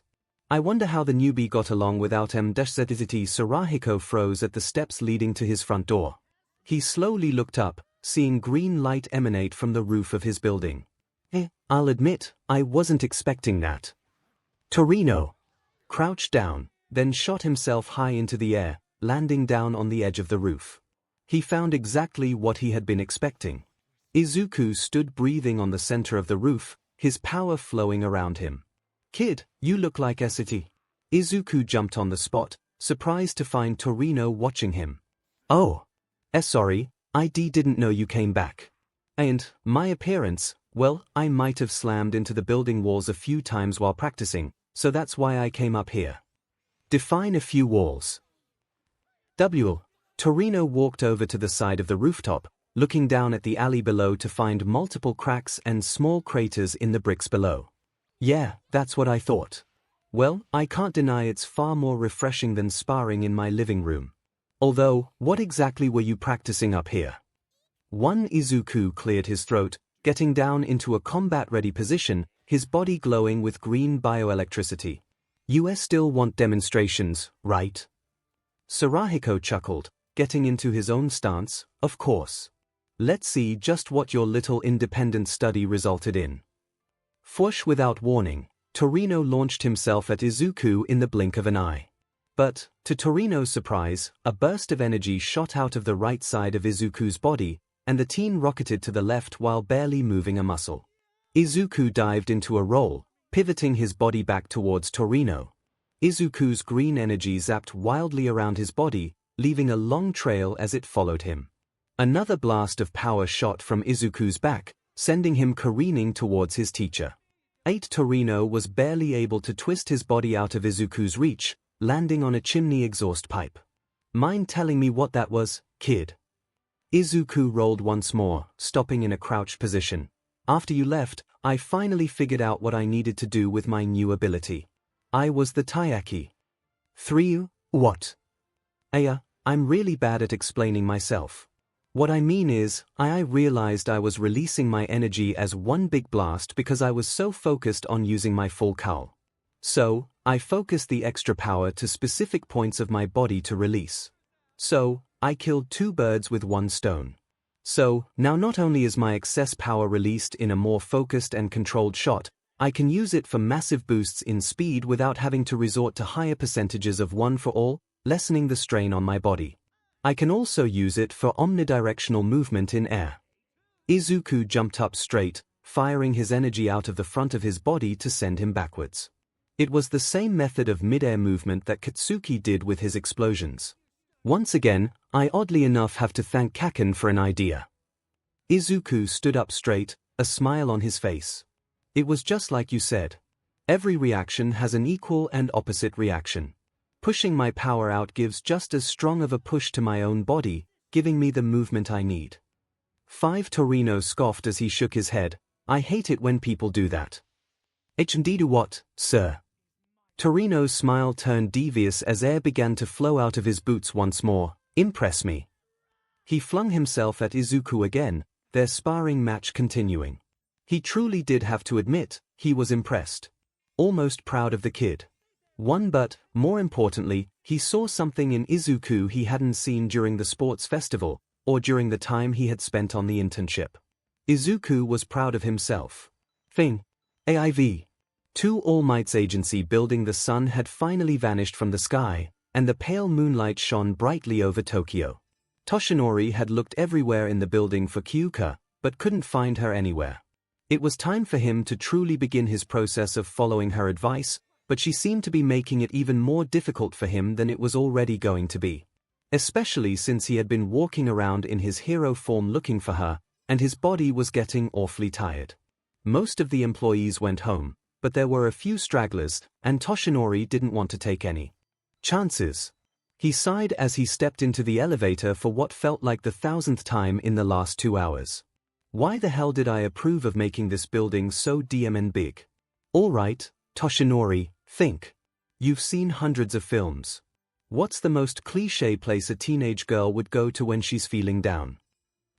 I wonder how the newbie got along without 𝗵𝗃𝗧𝗏. Sarahiko froze at the steps leading to his front door. He slowly looked up, seeing green light emanate from the roof of his building. I'll admit, I wasn't expecting that. Torino crouched down, then shot himself high into the air, landing down on the edge of the roof. He found exactly what he had been expecting. Izuku stood breathing on the center of the roof, his power flowing around him. Kid, you look like 𝗧𝗍𝗍. Izuku jumped on the spot, surprised to find Torino watching him. Oh. Sorry, I didn't know you came back. And, my appearance, well, I might have slammed into the building walls a few times while practicing, so that's why I came up here. Define a few walls. Torino walked over to the side of the rooftop, looking down at the alley below to find multiple cracks and small craters in the bricks below. Yeah, that's what I thought. Well, I can't deny it's far more refreshing than sparring in my living room. Although, what exactly were you practicing up here? Izuku cleared his throat, getting down into a combat-ready position, his body glowing with green bioelectricity. You still want demonstrations, right? Sarahiko chuckled, getting into his own stance. Of course. Let's see just what your little independent study resulted in. Without warning, Torino launched himself at Izuku in the blink of an eye. But, to Torino's surprise, a burst of energy shot out of the right side of Izuku's body, and the teen rocketed to the left while barely moving a muscle. Izuku dived into a roll, pivoting his body back towards Torino. Izuku's green energy zapped wildly around his body, leaving a long trail as it followed him. Another blast of power shot from Izuku's back, sending him careening towards his teacher. Torino was barely able to twist his body out of Izuku's reach, landing on a chimney exhaust pipe. Mind telling me what that was, kid? Izuku rolled once more, stopping in a crouched position. After you left, I finally figured out what I needed to do with my new ability. I was the Taiyaki. 3. What? I'm really bad at explaining myself. What I mean is, I realized I was releasing my energy as one big blast because I was so focused on using my full cowl. So, I focused the extra power to specific points of my body to release. So, I killed 2 birds with 1 stone. So, now not only is my excess power released in a more focused and controlled shot, I can use it for massive boosts in speed without having to resort to higher percentages of One for All, lessening the strain on my body. I can also use it for omnidirectional movement in air. Izuku jumped up straight, firing his energy out of the front of his body to send him backwards. It was the same method of mid-air movement that Katsuki did with his explosions. Once again, I oddly enough have to thank Kaken for an idea. Izuku stood up straight, a smile on his face. It was just like you said. Every reaction has an equal and opposite reaction. Pushing my power out gives just as strong of a push to my own body, giving me the movement I need. 5. Torino scoffed as he shook his head. I hate it when people do that. Do what, sir? Torino's smile turned devious as air began to flow out of his boots once more. Impress me. He flung himself at Izuku again, their sparring match continuing. He truly did have to admit, he was impressed. almost proud of the kid. But, more importantly, he saw something in Izuku he hadn't seen during the sports festival, or during the time he had spent on the internship. Izuku was proud of himself. 𝗵𝗃𝗍𝗧𝗔𝗂𝗍. 𝗬𝗏𝗧𝗏's agency building the sun had finally vanished from the sky, and the pale moonlight shone brightly over Tokyo. Toshinori had looked everywhere in the building for Kyouka, but couldn't find her anywhere. It was time for him to truly begin his process of following her advice, but she seemed to be making it even more difficult for him than it was already going to be. Especially since he had been walking around in his hero form looking for her, and his body was getting awfully tired. Most of the employees went home, but there were a few stragglers, and Toshinori didn't want to take any chances. He sighed as he stepped into the elevator for what felt like the 1,000th time in the last 2 hours. Why the hell did I approve of making this building so damn big? Alright, Toshinori, think. You've seen hundreds of films. What's the most cliché place a teenage girl would go to when she's feeling down?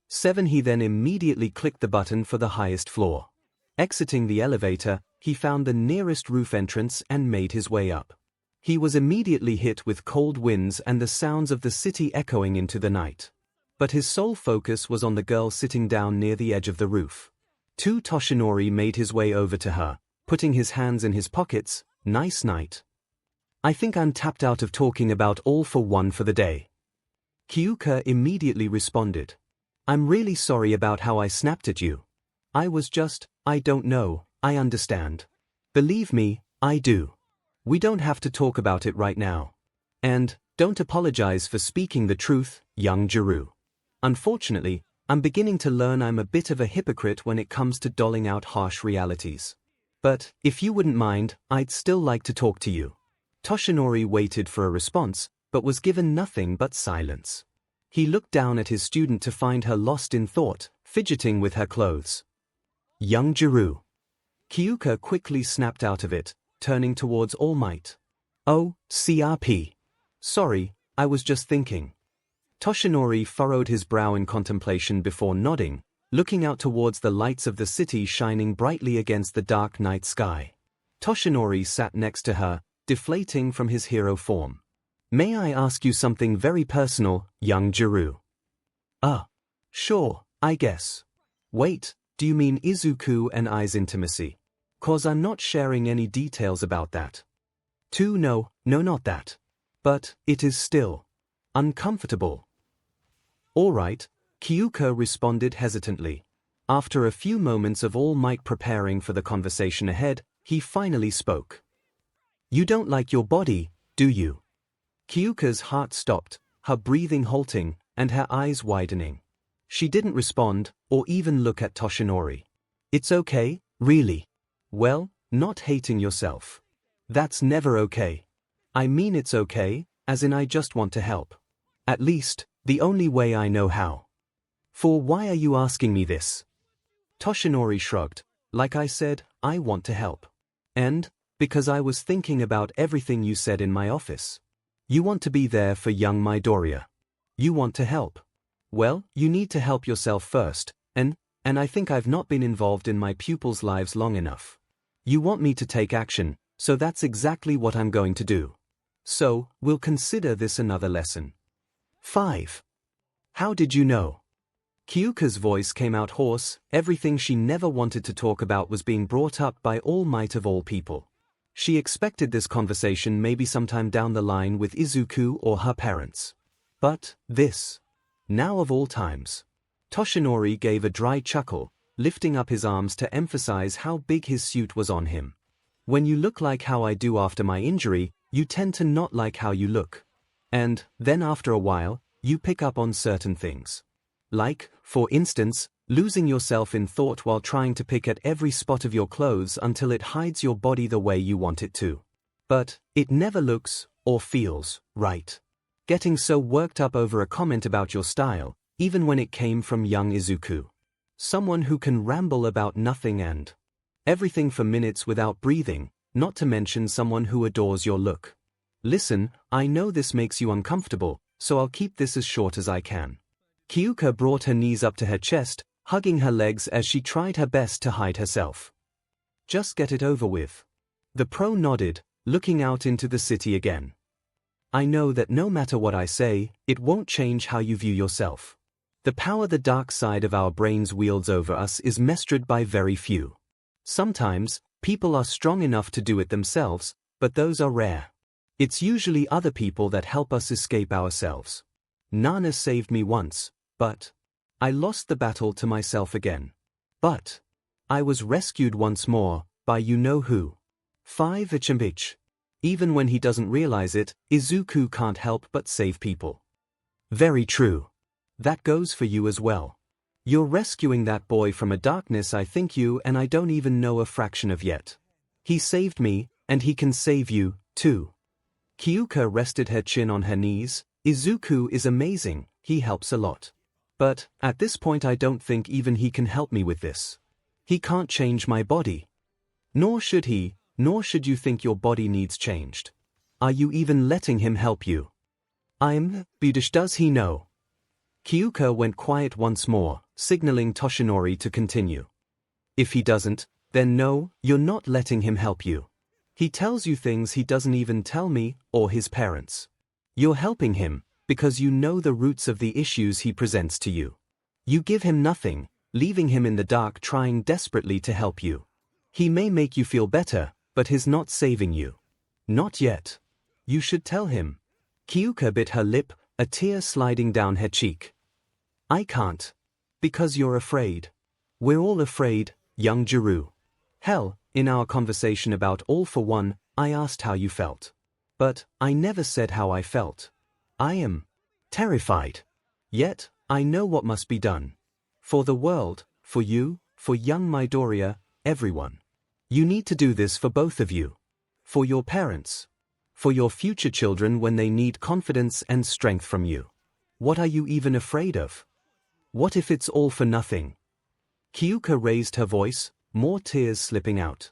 7. He then immediately clicked the button for the highest floor. Exiting the elevator, he found the nearest roof entrance and made his way up. He was immediately hit with cold winds and the sounds of the city echoing into the night. But his sole focus was on the girl sitting down near the edge of the roof. Toshinori made his way over to her, putting his hands in his pockets. Nice night. I think I'm tapped out of talking about all for one for the day. Kyouka immediately responded. I'm really sorry about how I snapped at you. I don't know, I understand. Believe me, I do. We don't have to talk about it right now. And, don't apologize for speaking the truth, young Jirou. Unfortunately, I'm beginning to learn I'm a bit of a hypocrite when it comes to doling out harsh realities. But, if you wouldn't mind, I'd still like to talk to you. Toshinori waited for a response, but was given nothing but silence. He looked down at his student to find her lost in thought, fidgeting with her clothes. Young Jirou. Kyouka quickly snapped out of it, turning towards All Might. Oh, CRP. Sorry, I was just thinking. Toshinori furrowed his brow in contemplation before nodding, looking out towards the lights of the city shining brightly against the dark night sky. Toshinori sat next to her, deflating from his hero form. May I ask you something very personal, young Jirou? Sure, I guess. Wait, do you mean Izuku and I's intimacy? 'Cause I'm not sharing any details about that. No, not that. But, it is still uncomfortable. Alright, Kyouka responded hesitantly. After a few moments of All Might preparing for the conversation ahead, he finally spoke. You don't like your body, do you? Kyouka's heart stopped, her breathing halting, and her eyes widening. She didn't respond, or even look at Toshinori. It's okay, really. Well, not hating yourself. That's never okay. I mean it's okay, as in I just want to help. At least, the only way I know how. For why are you asking me this? Toshinori shrugged. Like I said, I want to help. And, because I was thinking about everything you said in my office. You want to be there for young Midoriya. You want to help. Well, you need to help yourself first, and I think I've not been involved in my pupils' lives long enough. You want me to take action, so that's exactly what I'm going to do. So, we'll consider this another lesson. 5. How did you know? Kyouka's voice came out hoarse. Everything she never wanted to talk about was being brought up by All Might of all people. She expected this conversation maybe sometime down the line with Izuku or her parents. But, this. Now of all times. Toshinori gave a dry chuckle, lifting up his arms to emphasize how big his suit was on him. When you look like how I do after my injury, you tend to not like how you look. And, then after a while, you pick up on certain things. Like, for instance, losing yourself in thought while trying to pick at every spot of your clothes until it hides your body the way you want it to. But, it never looks, or feels, right. Getting so worked up over a comment about your style, even when it came from young Izuku. Someone who can ramble about nothing and everything for minutes without breathing, not to mention someone who adores your look. Listen, I know this makes you uncomfortable, so I'll keep this as short as I can. Kyouka brought her knees up to her chest, hugging her legs as she tried her best to hide herself. Just get it over with. The pro nodded, looking out into the city again. I know that no matter what I say, it won't change how you view yourself. The power the dark side of our brains wields over us is mastered by very few. Sometimes, people are strong enough to do it themselves, but those are rare. It's usually other people that help us escape ourselves. Nana saved me once, but I lost the battle to myself again. But I was rescued once more by you-know-who. 𝗵𝗃. Even when he doesn't realize it, Izuku can't help but save people. Very true. That goes for you as well. You're rescuing that boy from a darkness I think you and I don't even know a fraction of yet. He saved me, and he can save you, too. Kyouka rested her chin on her knees. Izuku is amazing, he helps a lot. But, at this point I don't think even he can help me with this. He can't change my body. Nor should he, nor should you think your body needs changed. Are you even letting him help you? Does he know? Kyouka went quiet once more, signaling Toshinori to continue. If he doesn't, then no, you're not letting him help you. He tells you things he doesn't even tell me, or his parents. You're helping him, because you know the roots of the issues he presents to you. You give him nothing, leaving him in the dark trying desperately to help you. He may make you feel better, but he's not saving you. Not yet. You should tell him. Kyouka bit her lip, a tear sliding down her cheek. I can't. Because you're afraid. We're all afraid, young Jirou. Hell, in our conversation about All for One, I asked how you felt. But I never said how I felt. I am terrified. Yet, I know what must be done. For the world, for you, for young Midoriya, everyone. You need to do this for both of you. For your parents. For your future children when they need confidence and strength from you. What are you even afraid of? What if it's all for nothing? Kyouka raised her voice, more tears slipping out.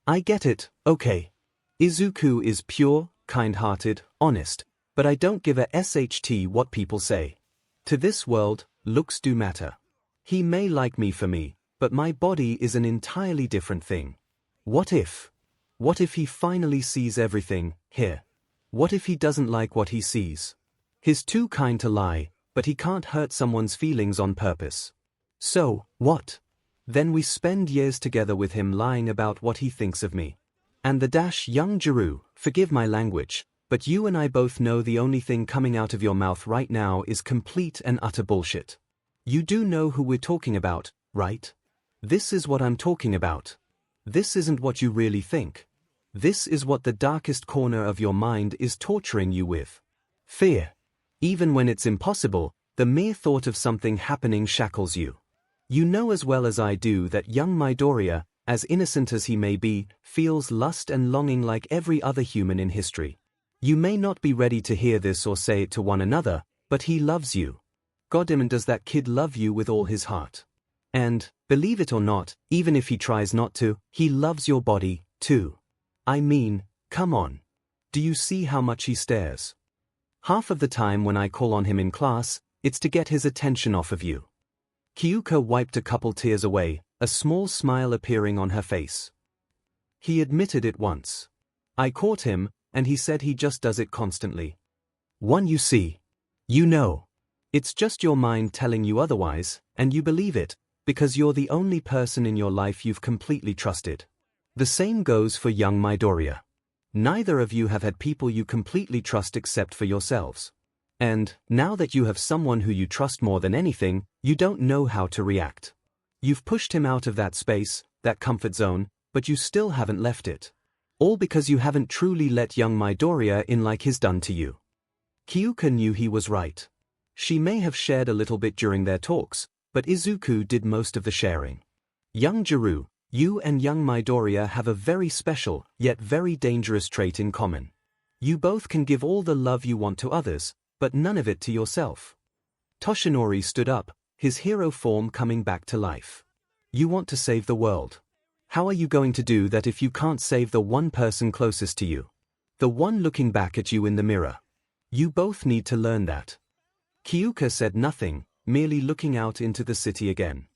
I get it, okay. Izuku is pure, kind-hearted, honest, but I don't give a sht what people say. To this world, looks do matter. He may like me for me, but my body is an entirely different thing. What if? What if he finally sees everything, here? What if he doesn't like what he sees? He's too kind to lie, but he can't hurt someone's feelings on purpose. So, what? Then we spend years together with him lying about what he thinks of me. And young Jirou, forgive my language, but you and I both know the only thing coming out of your mouth right now is complete and utter bullshit. You do know who we're talking about, right? This is what I'm talking about. This isn't what you really think. This is what the darkest corner of your mind is torturing you with. Fear. Even when it's impossible, the mere thought of something happening shackles you. You know as well as I do that young Midoriya, as innocent as he may be, feels lust and longing like every other human in history. You may not be ready to hear this or say it to one another, but he loves you. Goddamn, does that kid love you with all his heart. And, believe it or not, even if he tries not to, he loves your body, too. I mean, come on. Do you see how much he stares? Half of the time when I call on him in class, it's to get his attention off of you. Kyouka wiped a couple tears away, a small smile appearing on her face. He admitted it once. I caught him, and he said he just does it constantly. One you see. You know. It's just your mind telling you otherwise, and you believe it, because you're the only person in your life you've completely trusted. The same goes for young Midoriya. Neither of you have had people you completely trust except for yourselves. And, now that you have someone who you trust more than anything, you don't know how to react. You've pushed him out of that space, that comfort zone, but you still haven't left it. All because you haven't truly let young Midoriya in like he's done to you. Kyouka knew he was right. She may have shared a little bit during their talks, but Izuku did most of the sharing. Young Jirou, you and young Midoriya have a very special, yet very dangerous trait in common. You both can give all the love you want to others, but none of it to yourself. Toshinori stood up, his hero form coming back to life. You want to save the world. How are you going to do that if you can't save the one person closest to you? The one looking back at you in the mirror. You both need to learn that. Kyouka said nothing, merely looking out into the city again.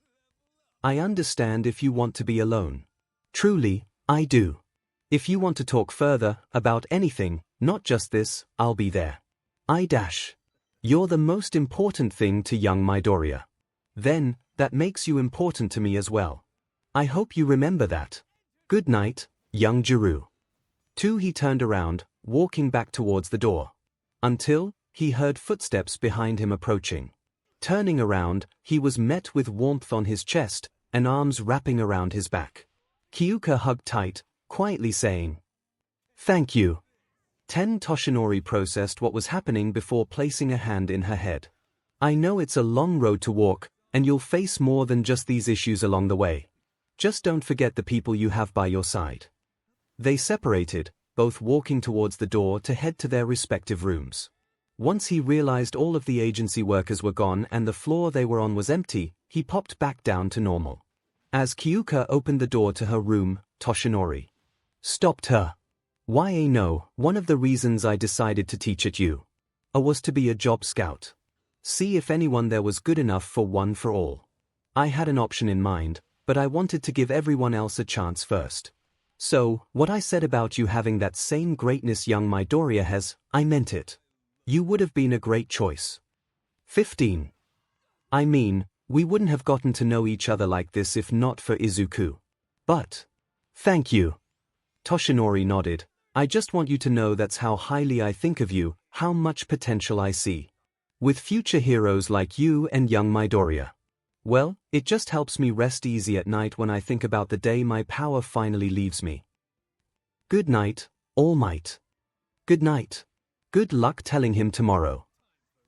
I understand if you want to be alone. Truly, I do. If you want to talk further, about anything, not just this, I'll be there. You're the most important thing to young Midoriya. Then, that makes you important to me as well. I hope you remember that. Good night, young Jirou. He turned around, walking back towards the door. Until, he heard footsteps behind him approaching. Turning around, he was met with warmth on his chest, and arms wrapping around his back. Kyouka hugged tight, quietly saying, "Thank you." Toshinori processed what was happening before placing a hand in her head. "I know it's a long road to walk, and you'll face more than just these issues along the way. Just don't forget the people you have by your side." They separated, both walking towards the door to head to their respective rooms. Once he realized all of the agency workers were gone and the floor they were on was empty, he popped back down to normal. As Kyouka opened the door to her room, Toshinori stopped her. "Why no, one of the reasons I decided to teach at you was to be a job scout. See if anyone there was good enough for one for all. I had an option in mind, but I wanted to give everyone else a chance first. So, what I said about you having that same greatness young Midoriya has, I meant it. You would have been a great choice." 15. I mean, we wouldn't have gotten to know each other like this if not for Izuku. But, thank you. Toshinori nodded. "I just want you to know that's how highly I think of you, how much potential I see. With future heroes like you and young Midoriya. Well, it just helps me rest easy at night when I think about the day my power finally leaves me. Good night, All Might." "Good night. Good luck telling him tomorrow."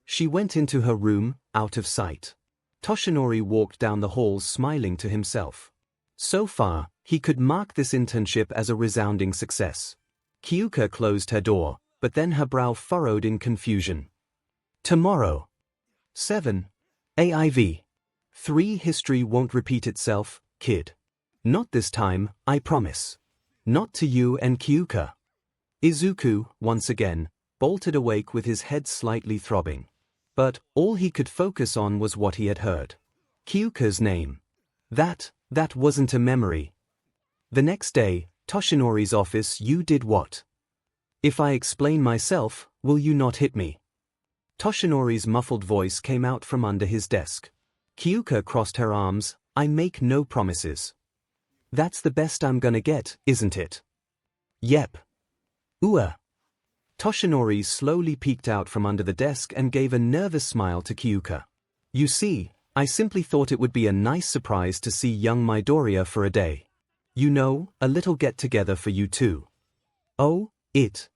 She went into her room, out of sight. Toshinori walked down the halls smiling to himself. So far, he could mark this internship as a resounding success. Kyouka closed her door, but then her brow furrowed in confusion. Tomorrow. 7. AIV. 3. History won't repeat itself, kid. Not this time, I promise. Not to you and Kyouka. Izuku, once again, bolted awake with his head slightly throbbing. But all he could focus on was what he had heard. Kyouka's name. That wasn't a memory. The next day, Toshinori's office. "You did what? If I explain myself, will you not hit me?" Toshinori's muffled voice came out from under his desk. Kyouka crossed her arms. "I make no promises." "That's the best I'm gonna get, isn't it?" "Yep." Toshinori slowly peeked out from under the desk and gave a nervous smile to Kyouka. "You see, I simply thought it would be a nice surprise to see young Midoriya for a day. You know, a little get-together for you two." "Oh, it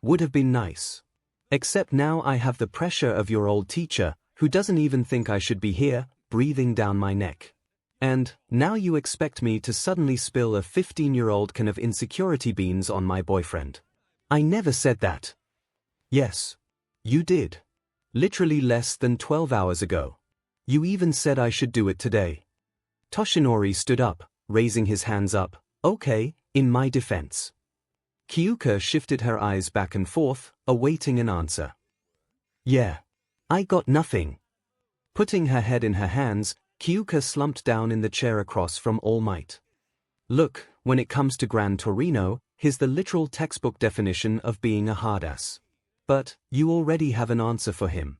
would have been nice. Except now I have the pressure of your old teacher, who doesn't even think I should be here, breathing down my neck. And now you expect me to suddenly spill a 15-year-old can of insecurity beans on my boyfriend. I never said that." "Yes. You did. Literally less than 12 hours ago. You even said I should do it today." Toshinori stood up, raising his hands up. "Okay, in my defense." Kyouka shifted her eyes back and forth, awaiting an answer. "Yeah. I got nothing." Putting her head in her hands, Kyouka slumped down in the chair across from All Might. "Look, when it comes to Gran Torino, here's the literal textbook definition of being a hardass. But you already have an answer for him.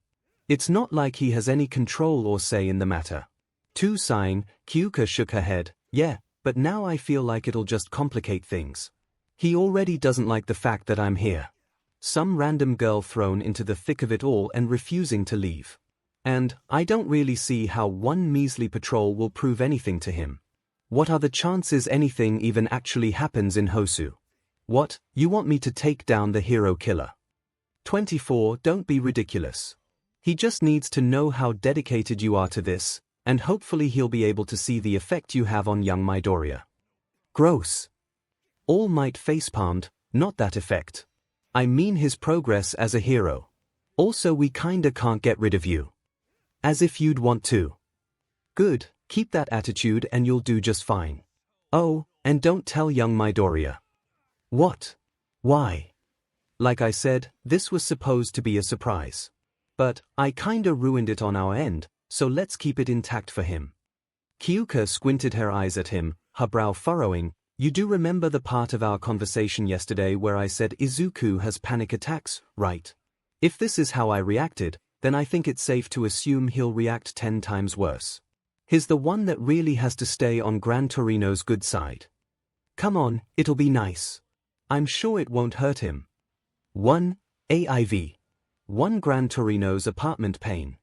It's not like he has any control or say in the matter." Sighing, Kyouka shook her head. "Yeah, but now I feel like it'll just complicate things. He already doesn't like the fact that I'm here. Some random girl thrown into the thick of it all and refusing to leave. And I don't really see how one measly patrol will prove anything to him. What are the chances anything even actually happens in Hosu? What, you want me to take down the hero killer? 24. Don't be ridiculous. He just needs to know how dedicated you are to this, and hopefully he'll be able to see the effect you have on young Midoriya." Gross. All Might facepalmed. "Not that effect. I mean his progress as a hero. Also, we kinda can't get rid of you. As if you'd want to." "Good, keep that attitude and you'll do just fine. Oh, and don't tell young Midoriya." "What? Why?" "Like I said, this was supposed to be a surprise. But I kinda ruined it on our end, so let's keep it intact for him." Kyouka squinted her eyes at him, her brow furrowing. You do remember the part of our conversation yesterday where I said Izuku has panic attacks, right? If this is how I reacted, then I think it's safe to assume he'll react 10 times worse. He's the one that really has to stay on Gran Torino's good side. Come on, it'll be nice. I'm sure it won't hurt him. 1. AIV. 1. Gran Torino's apartment pain.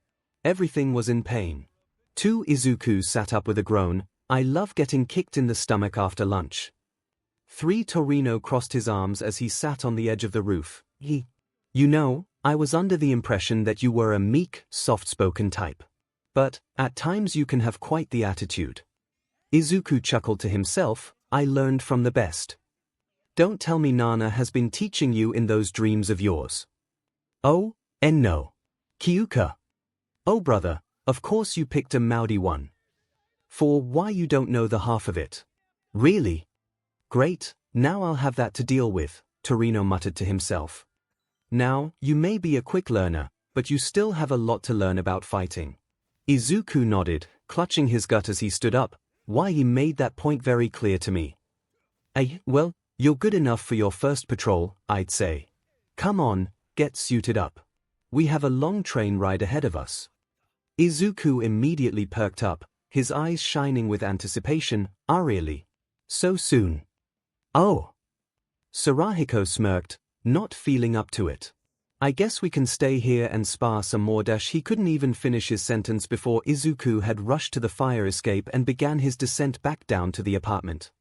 Everything was in pain. 2. Izuku sat up with a groan. I love getting kicked in the stomach after lunch. 3. Torino crossed his arms as he sat on the edge of the roof. You know, I was under the impression that you were a meek, soft-spoken type. But, at times you can have quite the attitude. Izuku chuckled to himself, I learned from the best. Don't tell me Nana has been teaching you in those dreams of yours. Oh, and no. Kyouka. Oh brother, of course you picked a moody one. For why you don't know the half of it. Really? Great, now I'll have that to deal with, Torino muttered to himself. Now, you may be a quick learner, but you still have a lot to learn about fighting. Izuku nodded, clutching his gut as he stood up. Why he made that point very clear to me. Well, you're good enough for your first patrol, I'd say. Come on, get suited up. We have a long train ride ahead of us. Izuku immediately perked up, his eyes shining with anticipation. Really? So soon? Oh. 𝗧𝗵𝗲 smirked, not feeling up to it. I guess we can stay here and spar some more. He couldn't even finish his sentence before Izuku had rushed to the fire escape and began his descent back down to the apartment.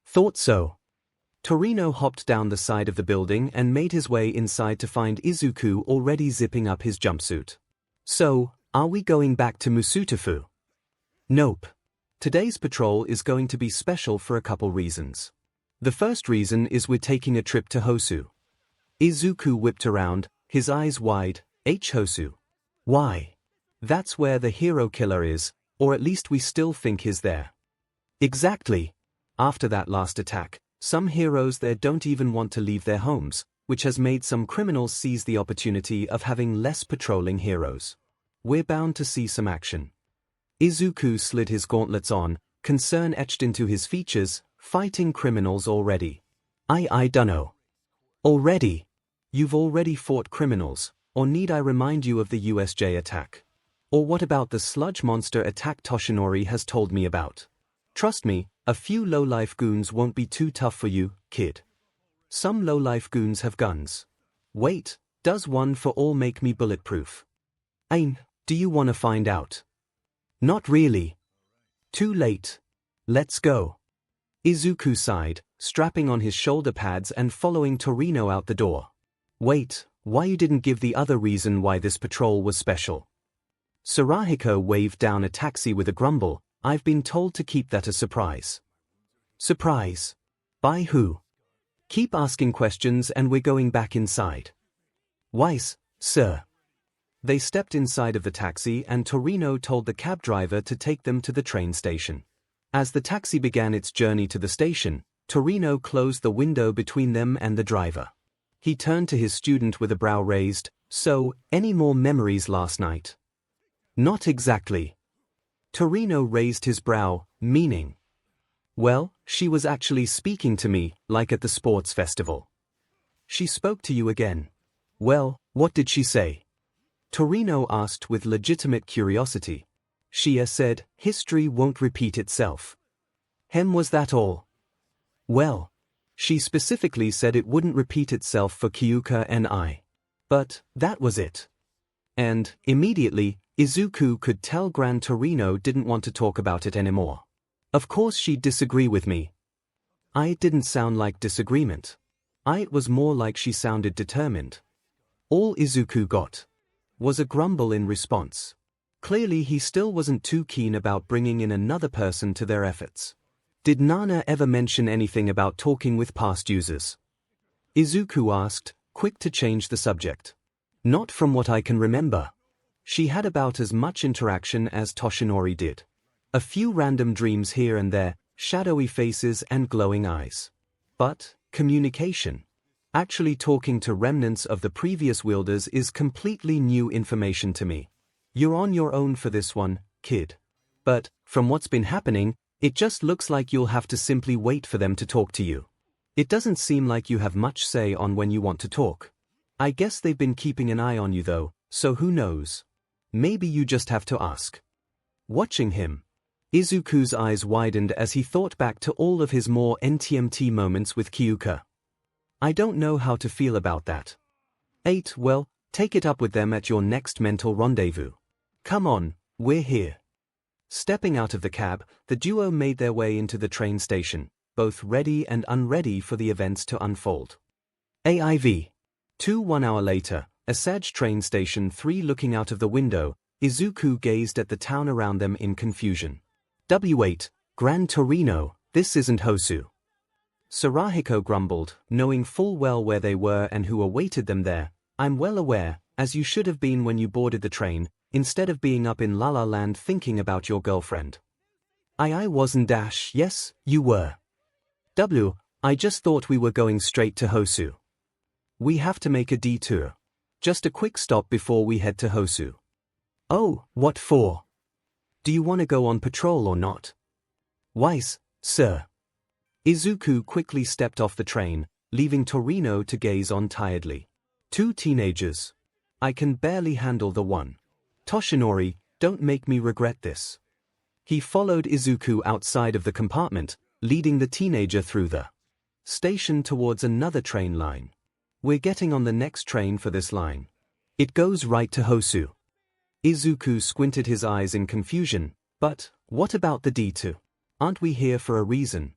Thought so. Torino hopped down the side of the building and made his way inside to find Izuku already zipping up his jumpsuit. So, are we going back to MizuToriWP? Nope. Today's patrol is going to be special for a couple reasons. The first reason is we're taking a trip to Hosu. Izuku whipped around, his eyes wide. Hosu? Why? That's where the hero killer is, or at least we still think he's there. Exactly. After that last attack, some heroes there don't even want to leave their homes, which has made some criminals seize the opportunity of having less patrolling heroes. We're bound to see some action. Izuku slid his gauntlets on, concern etched into his features. Fighting criminals already. I dunno. Already? You've already fought criminals, or need I remind you of the USJ attack? Or what about the sludge monster attack Toshinori has told me about? Trust me, a few low-life goons won't be too tough for you, kid. Some low-life goons have guns. Wait, does one for all make me bulletproof? Do you want to find out? Not really. Too late. Let's go. Izuku sighed, strapping on his shoulder pads and following Torino out the door. Wait, why you didn't give the other reason why this patrol was special? 𝗧𝗵𝗲 waved down a taxi with a grumble. I've been told to keep that a surprise. Surprise? By who? Keep asking questions and we're going back inside. Wise, sir. They stepped inside of the taxi and Torino told the cab driver to take them to the train station. As the taxi began its journey to the station, Torino closed the window between them and the driver. He turned to his student with a brow raised. So, any more memories last night? Not exactly. Torino raised his brow, meaning. Well, she was actually speaking to me, like at the sports festival. She spoke to you again. Well, what did she say? Torino asked with legitimate curiosity. She said, history won't repeat itself. Was that all? Well, she specifically said it wouldn't repeat itself for Kyouka and I. But, that was it. And, immediately, Izuku could tell Gran Torino didn't want to talk about it anymore. Of course she'd disagree with me. It didn't sound like disagreement. It was more like she sounded determined. All Izuku got was a grumble in response. Clearly he still wasn't too keen about bringing in another person to their efforts. Did Nana ever mention anything about talking with past users? Izuku asked, quick to change the subject. Not from what I can remember. She had about as much interaction as Toshinori did. A few random dreams here and there, shadowy faces and glowing eyes. But, communication. Actually talking to remnants of the previous wielders is completely new information to me. You're on your own for this one, kid. But, from what's been happening, It just looks like you'll have to simply wait for them to talk to you. It doesn't seem like you have much say on when you want to talk. I guess they've been keeping an eye on you though, so who knows? Maybe you just have to ask. Watching him, Izuku's eyes widened as he thought back to all of his more NTMT moments with Kyouka. I don't know how to feel about that. 8. Well, take it up with them at your next mental rendezvous. Come on, we're here. Stepping out of the cab, the duo made their way into the train station, both ready and unready for the events to unfold. AIV. 1 hour later, 𝗧𝗏 train station 3. Looking out of the window, Izuku gazed at the town around them in confusion. W8, Gran Torino, this isn't Hosu. 𝗧𝗏𝗧𝗔𝗍 grumbled, knowing full well where they were and who awaited them there. I'm well aware, as you should have been when you boarded the train, instead of being up in La La Land thinking about your girlfriend. I wasn't dash, yes, you were. I just thought we were going straight to Hosu. We have to make a detour. Just a quick stop before we head to Hosu. Oh, what for? Do you want to go on patrol or not? Wise, sir. Izuku quickly stepped off the train, leaving Torino to gaze on tiredly. 2 teenagers. I can barely handle the one. Toshinori, don't make me regret this. He followed Izuku outside of the compartment, leading the teenager through the station towards another train line. We're getting on the next train for this line. It goes right to Hosu. Izuku squinted his eyes in confusion, but what about the detour? Aren't we here for a reason?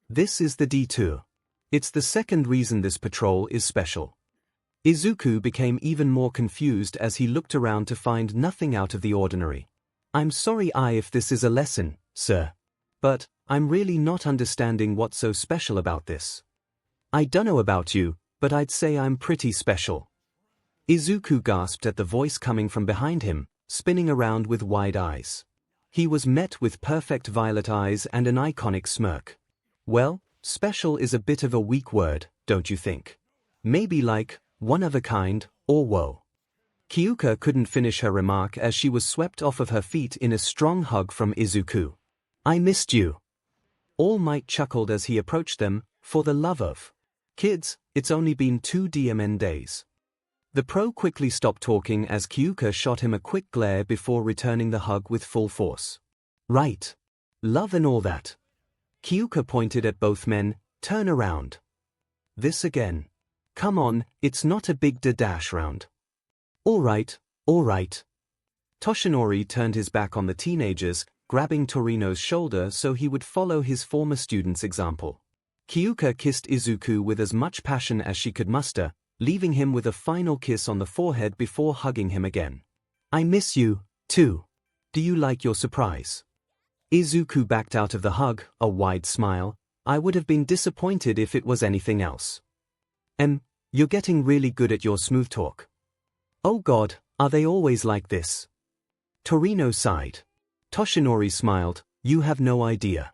This is the detour. It's the second reason this patrol is special. Izuku became even more confused as he looked around to find nothing out of the ordinary. I'm sorry if this is a lesson, sir. But I'm really not understanding what's so special about this. I dunno about you, but I'd say I'm pretty special. Izuku gasped at the voice coming from behind him, spinning around with wide eyes. He was met with perfect violet eyes and an iconic smirk. Well, special is a bit of a weak word, don't you think? Maybe like, one of a kind, or whoa. Kyouka couldn't finish her remark as she was swept off of her feet in a strong hug from Izuku. I missed you. All Might chuckled as he approached them. For the love of kids, it's only been 2 DMN days. The pro quickly stopped talking as Kyouka shot him a quick glare before returning the hug with full force. Right. Love and all that. Kyouka pointed at both men. Turn around. This again. Come on, it's not a big dash round. All right. Toshinori turned his back on the teenagers, grabbing Torino's shoulder so he would follow his former student's example. Kyouka kissed Izuku with as much passion as she could muster, leaving him with a final kiss on the forehead before hugging him again. I miss you, too. Do you like your surprise? Izuku backed out of the hug, a wide smile. I would have been disappointed if it was anything else. You're getting really good at your smooth talk. Oh God, are they always like this? Torino sighed. Toshinori smiled. You have no idea.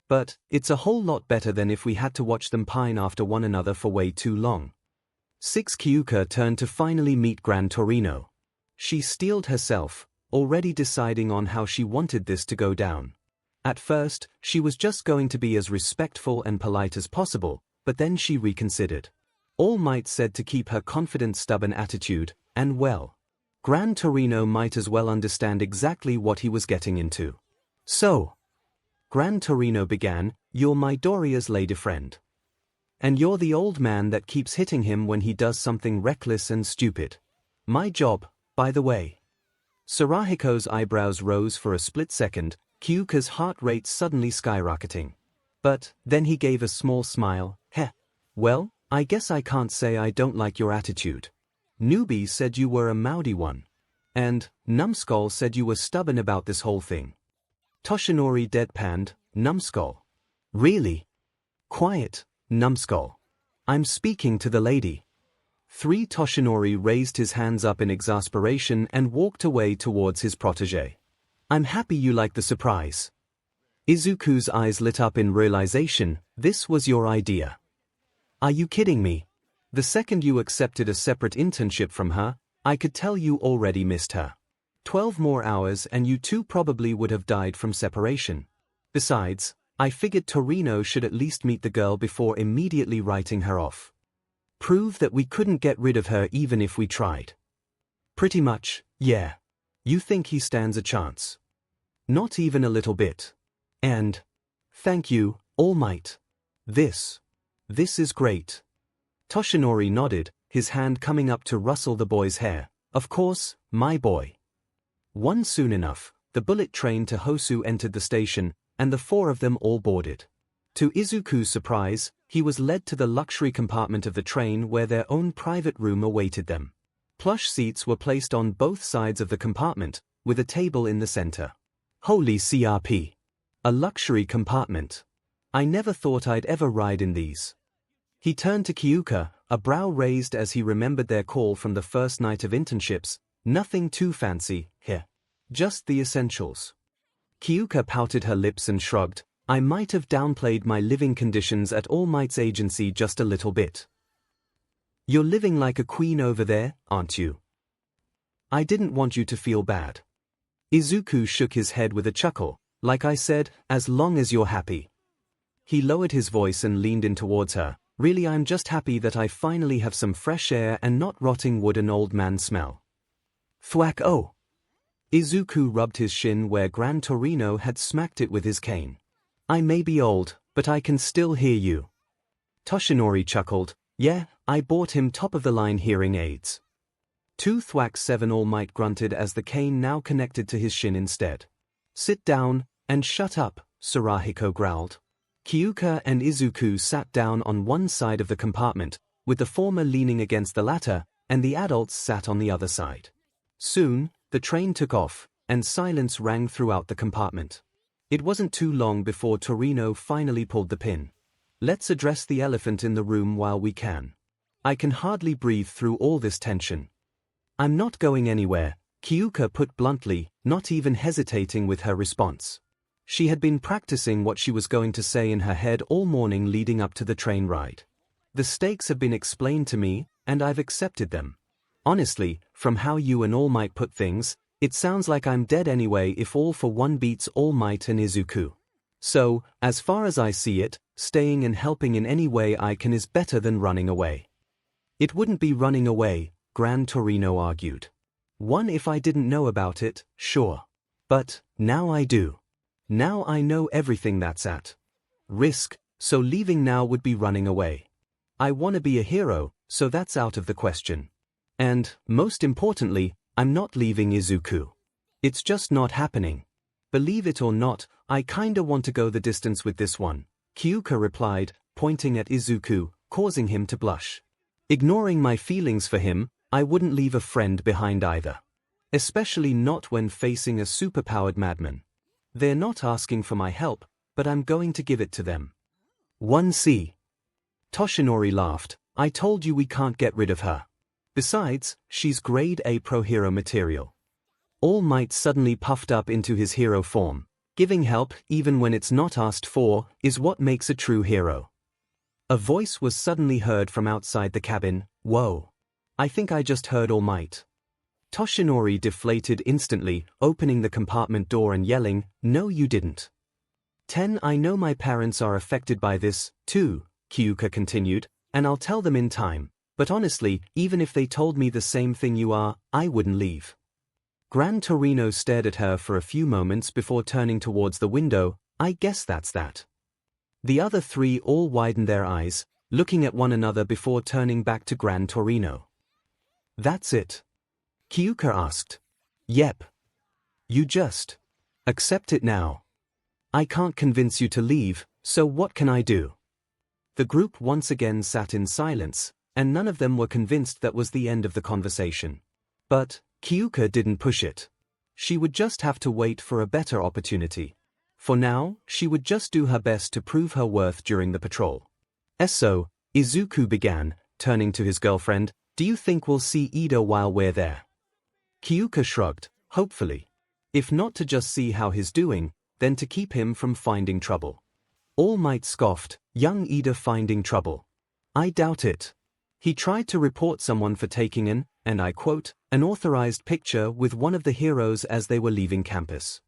But it's a whole lot better than if we had to watch them pine after one another for way too long. 6. Kyouka turned to finally meet Gran Torino. She steeled herself, already deciding on how she wanted this to go down. At first, she was just going to be as respectful and polite as possible, but then she reconsidered. All Might said to keep her confident, stubborn attitude, and well, Gran Torino might as well understand exactly what he was getting into. So, Gran Torino began, you're my Doria's lady friend. And you're the old man that keeps hitting him when he does something reckless and stupid. My job, by the way. 𝗧𝗏𝗧𝗧𝗍's eyebrows rose for a split second, Kyouka's heart rate suddenly skyrocketing. But then he gave a small smile. Well, I guess I can't say I don't like your attitude. Newbie said you were a moody one. And 𝗵𝗃𝗁 said you were stubborn about this whole thing. Toshinori deadpanned. 𝗵𝗃𝗁. Really? Quiet, 𝗵𝗃𝗁. I'm speaking to the lady. 3. Toshinori raised his hands up in exasperation and walked away towards his protégé. I'm happy you like the surprise. Izuku's eyes lit up in realization. This was your idea. Are you kidding me? The second you accepted a separate internship from her, I could tell you already missed her. 12 more hours and you two probably would have died from separation. Besides, I figured Torino should at least meet the girl before immediately writing her off. Prove that we couldn't get rid of her even if we tried. Pretty much, yeah. You think he stands a chance? Not even a little bit. And, thank you, All Might. This is great. Toshinori nodded, his hand coming up to rustle the boy's hair. Of course, my boy. One soon enough, the bullet train to Hosu entered the station, and the four of them all boarded. To Izuku's surprise, he was led to the luxury compartment of the train where their own private room awaited them. Plush seats were placed on both sides of the compartment, with a table in the center. Holy crp. A luxury compartment. I never thought I'd ever ride in these. He turned to Kyouka, a brow raised as he remembered their call from the first night of internships. Nothing too fancy, here. Just the essentials. Kyouka pouted her lips and shrugged. I might have downplayed my living conditions at All Might's agency just a little bit. You're living like a queen over there, aren't you? I didn't want you to feel bad. Izuku shook his head with a chuckle. Like I said, as long as you're happy. He lowered his voice and leaned in towards her. Really, I'm just happy that I finally have some fresh air and not rotting wood and old man smell. Thwack oh. Izuku rubbed his shin where Gran Torino had smacked it with his cane. I may be old, but I can still hear you. Toshinori chuckled. Yeah, I bought him top-of-the-line hearing aids. 2/7 All Might grunted as the cane now connected to his shin instead. Sit down, and shut up, Tsuruhiko growled. Kyouka and Izuku sat down on one side of the compartment, with the former leaning against the latter, and the adults sat on the other side. Soon, the train took off, and silence rang throughout the compartment. It wasn't too long before Torino finally pulled the pin. Let's address the elephant in the room while we can. I can hardly breathe through all this tension. I'm not going anywhere, Kyouka put bluntly, not even hesitating with her response. She had been practicing what she was going to say in her head all morning leading up to the train ride. The stakes have been explained to me, and I've accepted them. Honestly, from how you and All Might put things, it sounds like I'm dead anyway if All for One beats All Might and Izuku. So, as far as I see it, staying and helping in any way I can is better than running away. It wouldn't be running away, Gran Torino argued. One, if I didn't know about it, sure. But, now I do. Now I know everything that's at risk, so leaving now would be running away. I want to be a hero, so that's out of the question. And, most importantly, I'm not leaving Izuku. It's just not happening. Believe it or not, I kinda want to go the distance with this one, Kyouka replied, pointing at Izuku, causing him to blush. Ignoring my feelings for him, I wouldn't leave a friend behind either. Especially not when facing a superpowered madman. They're not asking for my help, but I'm going to give it to them. 1C. Toshinori laughed. I told you we can't get rid of her. Besides, she's grade A pro hero material. All Might suddenly puffed up into his hero form. Giving help, even when it's not asked for, is what makes a true hero. A voice was suddenly heard from outside the cabin. Whoa. I think I just heard All Might. Toshinori deflated instantly, opening the compartment door and yelling, No you didn't. 10 I know my parents are affected by this, too, Kyouka continued, and I'll tell them in time, but honestly, even if they told me the same thing you are, I wouldn't leave. Gran Torino stared at her for a few moments before turning towards the window. I guess that's that. The other three all widened their eyes, looking at one another before turning back to Gran Torino. That's it? Kyouka asked. Yep. You just accept it now. I can't convince you to leave, so what can I do? The group once again sat in silence, and none of them were convinced that was the end of the conversation. But Kyouka didn't push it. She would just have to wait for a better opportunity. For now, she would just do her best to prove her worth during the patrol. So, Izuku began, turning to his girlfriend, do you think we'll see Ida while we're there? Kyouka shrugged, hopefully. If not to just see how he's doing, then to keep him from finding trouble. All Might scoffed, young Ida finding trouble. I doubt it. He tried to report someone for taking an, and I quote, unauthorized picture with one of the heroes as they were leaving campus.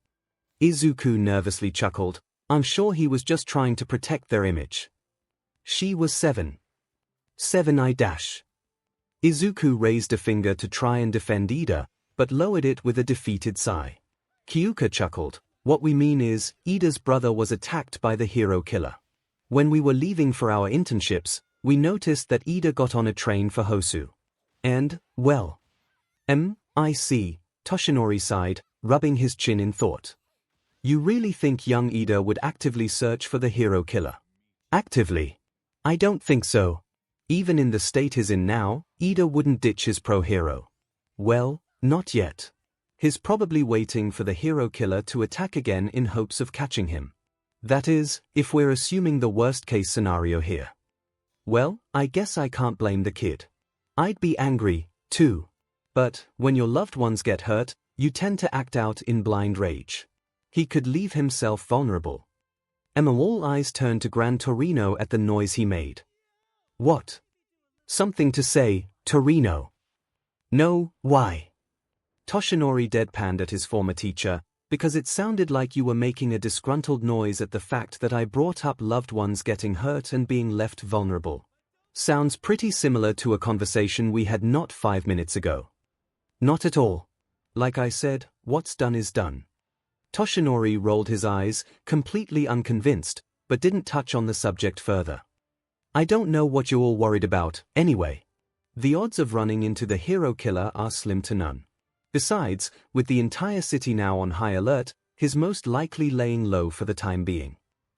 Izuku nervously chuckled. I'm sure he was just trying to protect their image. She was 7. 7-I-. Izuku raised a finger to try and defend Ida, but lowered it with a defeated sigh. Kyouka chuckled. What we mean is, Ida's brother was attacked by the hero killer. When we were leaving for our internships, we noticed that Ida got on a train for Hosu. And, well. I see, Toshinori sighed, rubbing his chin in thought. You really think young Ida would actively search for the hero killer? Actively? I don't think so. Even in the state he's in now, Ida wouldn't ditch his pro-hero. Well, not yet. He's probably waiting for the hero killer to attack again in hopes of catching him. That is, if we're assuming the worst-case scenario here. Well, I guess I can't blame the kid. I'd be angry, too. But, when your loved ones get hurt, you tend to act out in blind rage. He could leave himself vulnerable. All eyes turned to Gran Torino at the noise he made. What? Something to say, Torino. No, why? Toshinori deadpanned at his former teacher, because it sounded like you were making a disgruntled noise at the fact that I brought up loved ones getting hurt and being left vulnerable. Sounds pretty similar to a conversation we had not 5 minutes ago. Not at all. Like I said, what's done is done. Toshinori rolled his eyes, completely unconvinced, but didn't touch on the subject further. I don't know what you're all worried about, anyway. The odds of running into the hero killer are slim to none. Besides, with the entire city now on high alert, he's most likely laying low for the time being.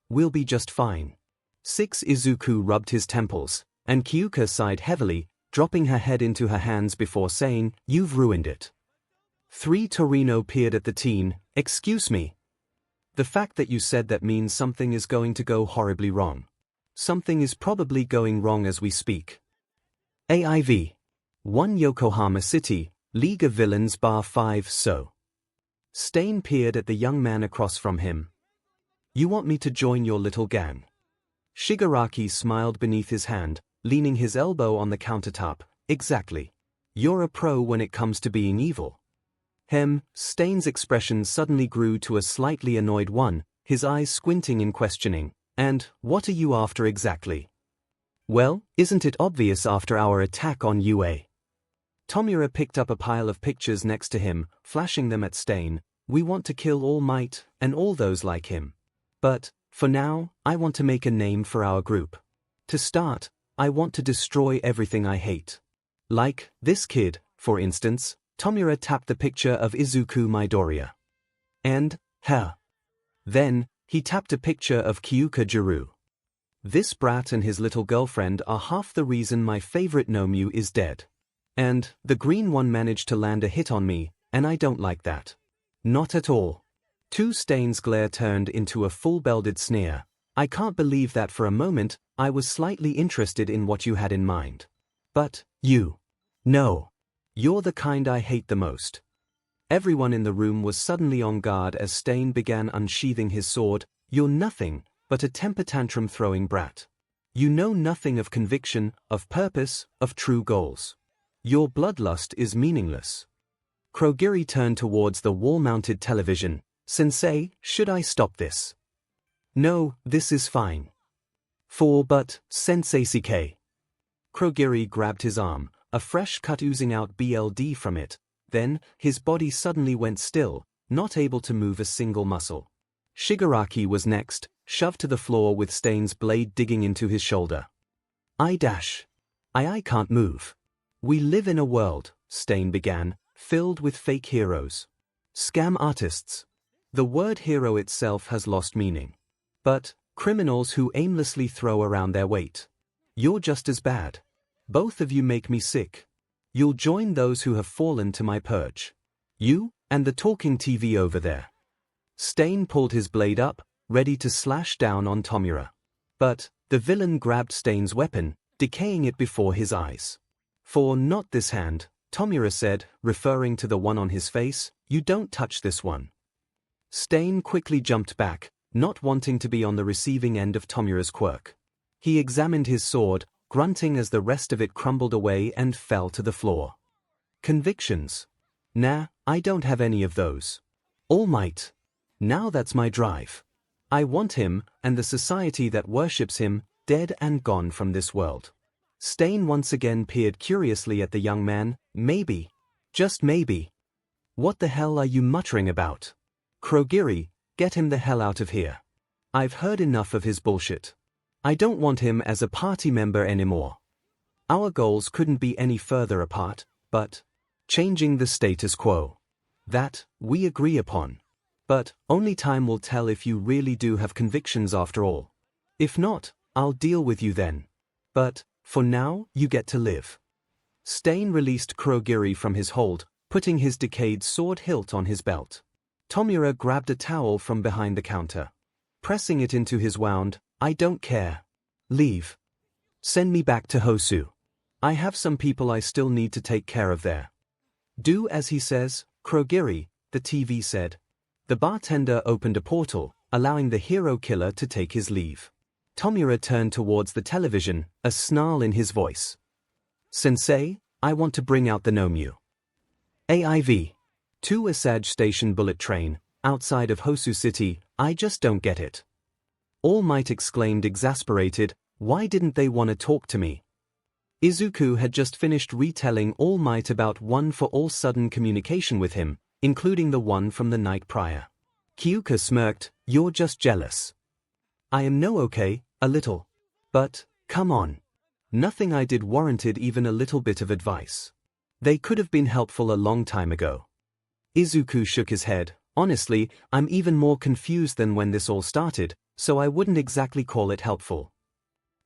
We'll be just fine. 6 Izuku rubbed his temples, and Kyouka sighed heavily, dropping her head into her hands before saying, You've ruined it. 3 Torino peered at the teen. Excuse me. The fact that you said that means something is going to go horribly wrong. Something is probably going wrong as we speak. AIV. 1 Yokohama City, League of Villains Bar 5 So. Stain peered at the young man across from him. You want me to join your little gang? Shigaraki smiled beneath his hand, leaning his elbow on the countertop. Exactly. You're a pro when it comes to being evil. Stain's expression suddenly grew to a slightly annoyed one, his eyes squinting in questioning. And, what are you after exactly? Well, isn't it obvious after our attack on UA? Tomura picked up a pile of pictures next to him, flashing them at Stain. We want to kill All Might, and all those like him. But, for now, I want to make a name for our group. To start, I want to destroy everything I hate. Like, this kid, for instance. Tomura tapped the picture of Izuku Midoriya. And, her. Then, he tapped a picture of Kyouka Jirou. This brat and his little girlfriend are half the reason my favorite Nomu is dead. And, the green one managed to land a hit on me, and I don't like that. Not at all. 2 Stain's glare turned into a full-belted sneer. I can't believe that for a moment, I was slightly interested in what you had in mind. But, you. No. You're the kind I hate the most. Everyone in the room was suddenly on guard as Stain began unsheathing his sword. You're nothing but a temper tantrum-throwing brat. You know nothing of conviction, of purpose, of true goals. Your bloodlust is meaningless. Krogiri turned towards the wall-mounted television. Sensei, should I stop this? No, this is fine. But, Sensei CK. Krogiri grabbed his arm, a fresh cut oozing out BLD from it. Then, his body suddenly went still, not able to move a single muscle. Shigaraki was next, shoved to the floor with Stain's blade digging into his shoulder. I can't move. We live in a world, Stain began, filled with fake heroes. Scam artists. The word hero itself has lost meaning. But, criminals who aimlessly throw around their weight. You're just as bad. Both of you make me sick. You'll join those who have fallen to my purge. You, and the talking TV over there. Stain pulled his blade up, ready to slash down on Tomura. But, the villain grabbed Stain's weapon, decaying it before his eyes. For not this hand, Tomura said, referring to the one on his face, you don't touch this one. Stain quickly jumped back, not wanting to be on the receiving end of Tomura's quirk. He examined his sword, grunting as the rest of it crumbled away and fell to the floor. Convictions? Nah, I don't have any of those. All Might. Now that's my drive. I want him, and the society that worships him, dead and gone from this world. Stain once again peered curiously at the young man. Maybe. Just maybe. What the hell are you muttering about? Kurogiri, get him the hell out of here. I've heard enough of his bullshit. I don't want him as a party member anymore. Our goals couldn't be any further apart, but changing the status quo. That, we agree upon. But only time will tell if you really do have convictions after all. If not, I'll deal with you then. But for now, you get to live. Stain released Kurogiri from his hold, putting his decayed sword hilt on his belt. Tomura grabbed a towel from behind the counter. Pressing it into his wound, I don't care. Leave. Send me back to Hosu. I have some people I still need to take care of there. Do as he says, Kurogiri, the TV said. The bartender opened a portal, allowing the hero killer to take his leave. Tomura turned towards the television, a snarl in his voice. Sensei, I want to bring out the 𝗵𝗵𝗄. AIV. 𝗬𝗧𝗏 Station bullet train, outside of Hosu City, I just don't get it. All Might exclaimed exasperated, why didn't they want to talk to me? Izuku had just finished retelling All Might about one for all sudden communication with him, including the one from the night prior. Kyouka smirked, you're just jealous. I am okay, a little. But, come on. Nothing I did warranted even a little bit of advice. They could have been helpful a long time ago. Izuku shook his head, honestly, I'm even more confused than when this all started, so I wouldn't exactly call it helpful.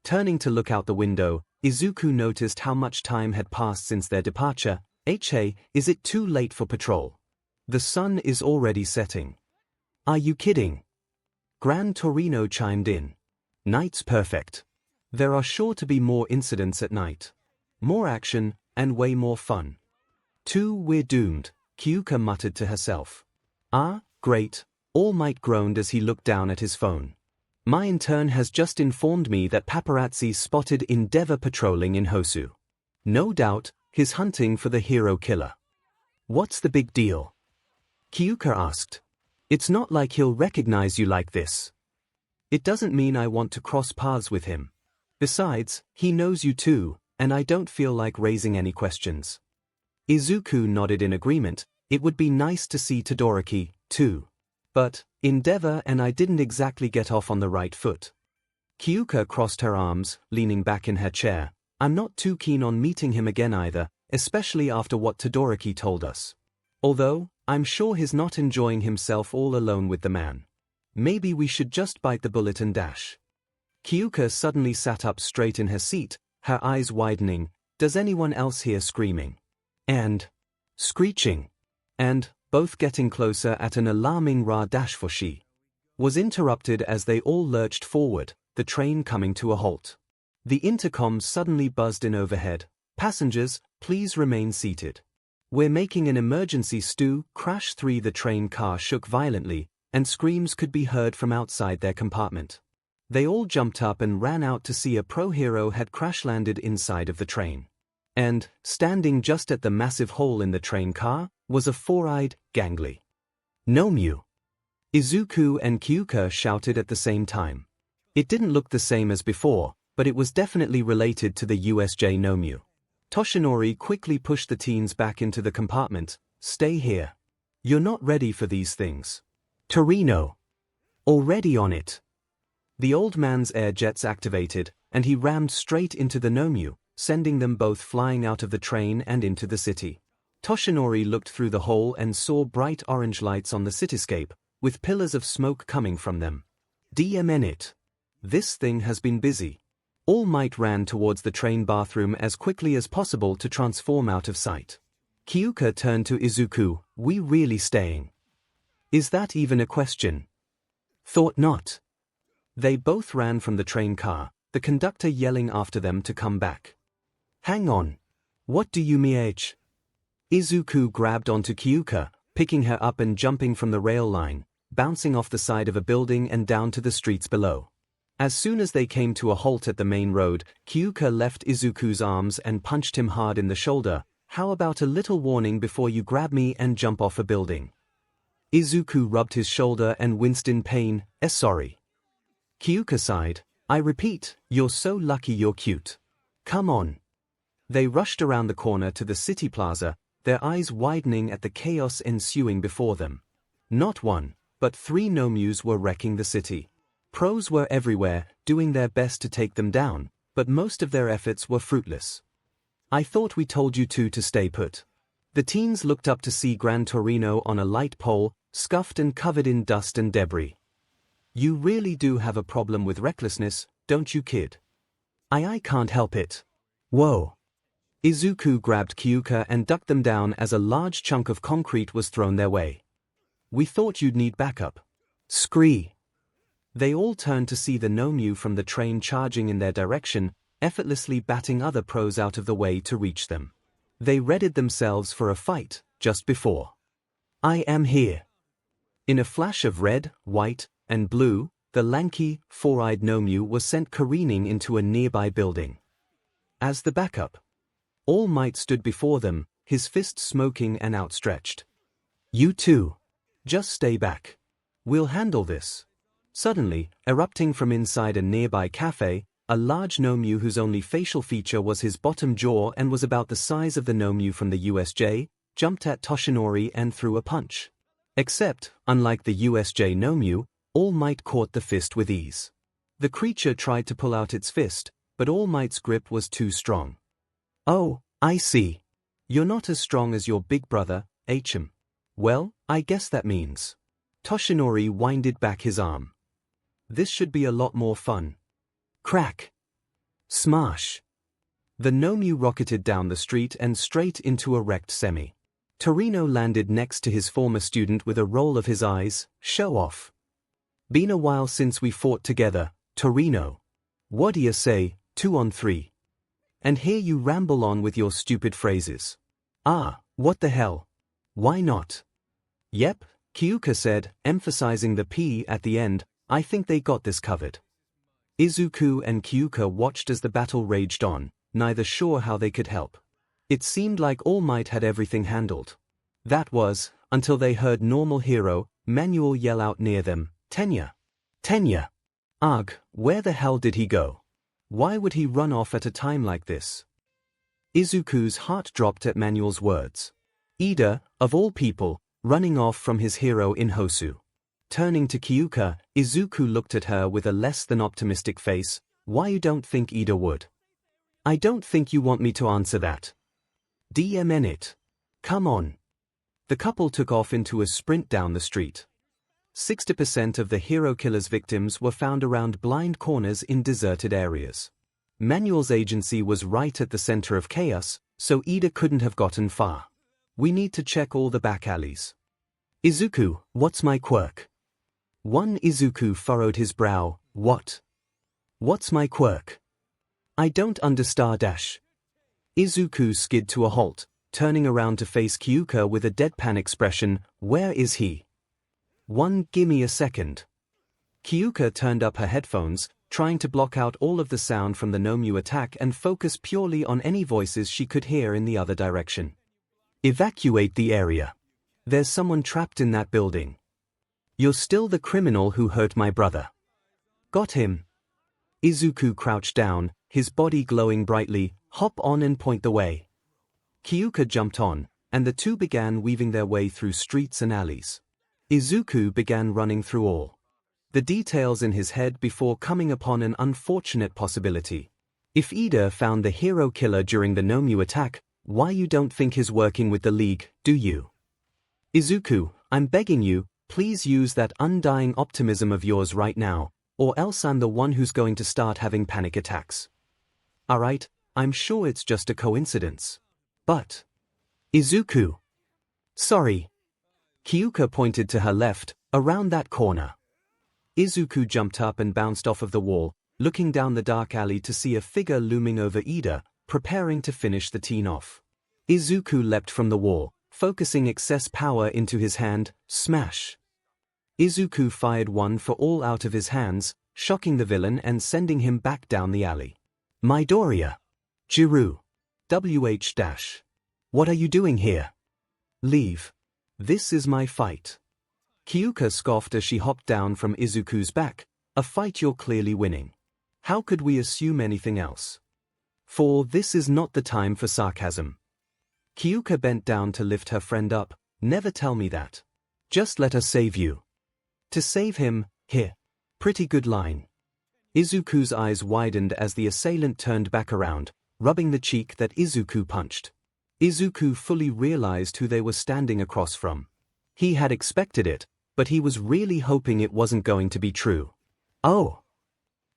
Turning to look out the window, Izuku noticed how much time had passed since their departure. Hey, is it too late for patrol? The sun is already setting. Are you kidding? Gran Torino chimed in. Night's perfect. There are sure to be more incidents at night. More action, and way more fun. We're doomed, Kyouka muttered to herself. Ah, great, All Might groaned as he looked down at his phone. My intern has just informed me that paparazzi spotted Endeavor patrolling in Hosu. No doubt, he's hunting for the hero killer. What's the big deal? Kyouka asked. It's not like he'll recognize you like this. It doesn't mean I want to cross paths with him. Besides, he knows you too, and I don't feel like raising any questions. Izuku nodded in agreement. It would be nice to see Todoroki, too. But Endeavor and I didn't exactly get off on the right foot. Kyouka crossed her arms, leaning back in her chair. I'm not too keen on meeting him again either, especially after what Todoroki told us. Although, I'm sure he's not enjoying himself all alone with the man. Maybe we should just bite the bullet and dash. Kyouka suddenly sat up straight in her seat, her eyes widening. Does anyone else hear screaming? And screeching? And both getting closer at an alarming dash for she was interrupted as they all lurched forward, the train coming to a halt. The intercom suddenly buzzed in overhead. Passengers, please remain seated. We're making an emergency crash 3. The train car shook violently, and screams could be heard from outside their compartment. They all jumped up and ran out to see a pro-hero had crash-landed inside of the train. And, standing just at the massive hole in the train car, was a four-eyed, gangly 𝗵𝗵𝗄. Izuku and Kyouka shouted at the same time. It didn't look the same as before, but it was definitely related to the USJ 𝗵𝗵𝗄. Toshinori quickly pushed the teens back into the compartment. Stay here. You're not ready for these things. Torino. Already on it. The old man's air jets activated, and he rammed straight into the 𝗵𝗵𝗄, sending them both flying out of the train and into the city. Toshinori looked through the hole and saw bright orange lights on the cityscape, with pillars of smoke coming from them. It. This thing has been busy. All Might ran towards the train bathroom as quickly as possible to transform out of sight. Kyouka turned to Izuku. We really staying? Is that even a question? Thought not. They both ran from the train car, the conductor yelling after them to come back. Hang on. What do you mean? Izuku grabbed onto Kyouka, picking her up and jumping from the rail line, bouncing off the side of a building and down to the streets below. As soon as they came to a halt at the main road, Kyouka left Izuku's arms and punched him hard in the shoulder. How about a little warning before you grab me and jump off a building? Izuku rubbed his shoulder and winced in pain. Sorry. Kyouka sighed. I repeat, you're so lucky you're cute. Come on. They rushed around the corner to the city plaza, their eyes widening at the chaos ensuing before them. Not one, but 3 Nomus were wrecking the city. Pros were everywhere, doing their best to take them down, but most of their efforts were fruitless. I thought we told you two to stay put. The teens looked up to see Gran Torino on a light pole, scuffed and covered in dust and debris. You really do have a problem with recklessness, don't you, kid? I can't help it. Whoa. Izuku grabbed Kyouka and ducked them down as a large chunk of concrete was thrown their way. We thought you'd need backup. Scree. They all turned to see the Nomu from the train charging in their direction, effortlessly batting other pros out of the way to reach them. They readied themselves for a fight, just before. I am here. In a flash of red, white, and blue, the lanky, 4-eyed Nomu was sent careening into a nearby building. As the backup, All Might stood before them, his fist smoking and outstretched. You two. Just stay back. We'll handle this. Suddenly, erupting from inside a nearby cafe, a large Nomu whose only facial feature was his bottom jaw and was about the size of the Nomu from the USJ, jumped at Toshinori and threw a punch. Except, unlike the USJ Nomu, All Might caught the fist with ease. The creature tried to pull out its fist, but All Might's grip was too strong. Oh, I see. You're not as strong as your big brother, 𝗬𝗵𝗃. Well, I guess that means. Toshinori winded back his arm. This should be a lot more fun. Crack. Smash. The Nomu rocketed down the street and straight into a wrecked semi. Torino landed next to his former student with a roll of his eyes. Show off. Been a while since we fought together, Torino. What do you say, 2 on 3? And here you ramble on with your stupid phrases. Ah, what the hell? Why not? Yep, Kyouka said, emphasizing the P at the end. I think they got this covered. Izuku and Kyouka watched as the battle raged on, neither sure how they could help. It seemed like All Might had everything handled. That was, until they heard normal hero, Manuel yell out near them, Tenya! Tenya! Ugh, where the hell did he go? Why would he run off at a time like this? Izuku's heart dropped at Manuel's words. Ida, of all people, running off from his hero in Hosu. Turning to Kyouka, Izuku looked at her with a less than optimistic face. Why you don't think Ida would? I don't think you want me to answer that. DM it. Come on. The couple took off into a sprint down the street. 60% of the hero killer's victims were found around blind corners in deserted areas. Manuel's agency was right at the center of chaos, so Ida couldn't have gotten far. We need to check all the back alleys. Izuku, what's my quirk? One Izuku furrowed his brow. What? What's my quirk? I don't understand. Izuku skid to a halt, turning around to face Kyouka with a deadpan expression. Where is he? Gimme a second. Kyouka turned up her headphones, trying to block out all of the sound from the Nomu attack and focus purely on any voices she could hear in the other direction. Evacuate the area. There's someone trapped in that building. You're still the criminal who hurt my brother. Got him. Izuku crouched down, his body glowing brightly. Hop on and point the way. Kyouka jumped on, and the two began weaving their way through streets and alleys. Izuku began running through all the details in his head before coming upon an unfortunate possibility. If Ida found the hero killer during the Nomu attack, why you don't think he's working with the League, do you? Izuku, I'm begging you, please use that undying optimism of yours right now, or else I'm the one who's going to start having panic attacks. Alright, I'm sure it's just a coincidence. But... Izuku! Sorry. Kyouka pointed to her left, around that corner. Izuku jumped up and bounced off of the wall, looking down the dark alley to see a figure looming over Ida, preparing to finish the teen off. Izuku leapt from the wall, focusing excess power into his hand. Smash! Izuku fired one for all out of his hands, shocking the villain and sending him back down the alley. Midoriya! Jirou! WH-. What are you doing here? Leave. This is my fight. Kyouka scoffed as she hopped down from Izuku's back. A fight you're clearly winning. How could we assume anything else? For this is not the time for sarcasm. Kyouka bent down to lift her friend up. Never tell me that. Just let us save you. To save him, here. Pretty good line. Izuku's eyes widened as the assailant turned back around, rubbing the cheek that Izuku punched. Izuku fully realized who they were standing across from. He had expected it, but he was really hoping it wasn't going to be true. Oh.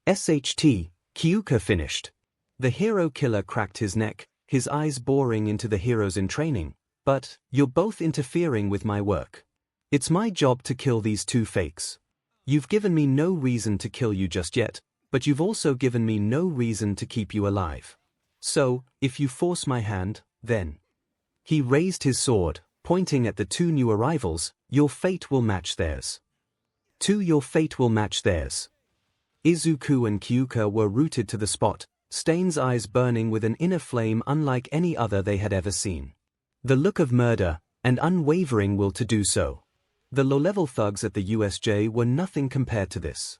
SHT, Kyouka finished. The hero killer cracked his neck, his eyes boring into the heroes in training. But, you're both interfering with my work. It's my job to kill these two fakes. You've given me no reason to kill you just yet, but you've also given me no reason to keep you alive. So, if you force my hand, then. He raised his sword, pointing at the two new arrivals. Your fate will match theirs. Your fate will match theirs. Izuku and Kyouka were rooted to the spot, Stain's eyes burning with an inner flame unlike any other they had ever seen. The look of murder, and unwavering will to do so. The low-level thugs at the USJ were nothing compared to this.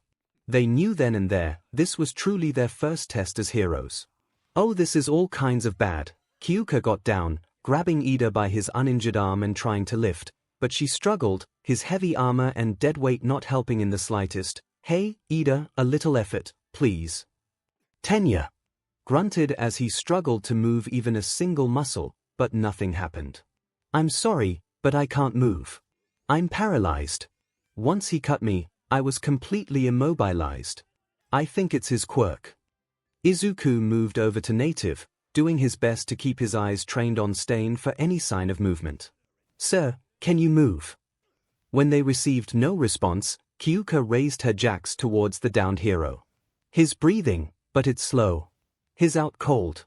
They knew then and there, this was truly their first test as heroes. Oh, this is all kinds of bad. Kyouka got down, grabbing Ida by his uninjured arm and trying to lift, but she struggled, his heavy armor and dead weight not helping in the slightest. Hey, Ida, a little effort, please. Tenya grunted as he struggled to move even a single muscle, but nothing happened. I'm sorry, but I can't move. I'm paralyzed. Once he cut me, I was completely immobilized. I think it's his quirk. Izuku moved over to Native, doing his best to keep his eyes trained on Stain for any sign of movement. Sir, can you move? When they received no response, Kyouka raised her jacks towards the downed hero. His breathing, but it's slow. His out cold.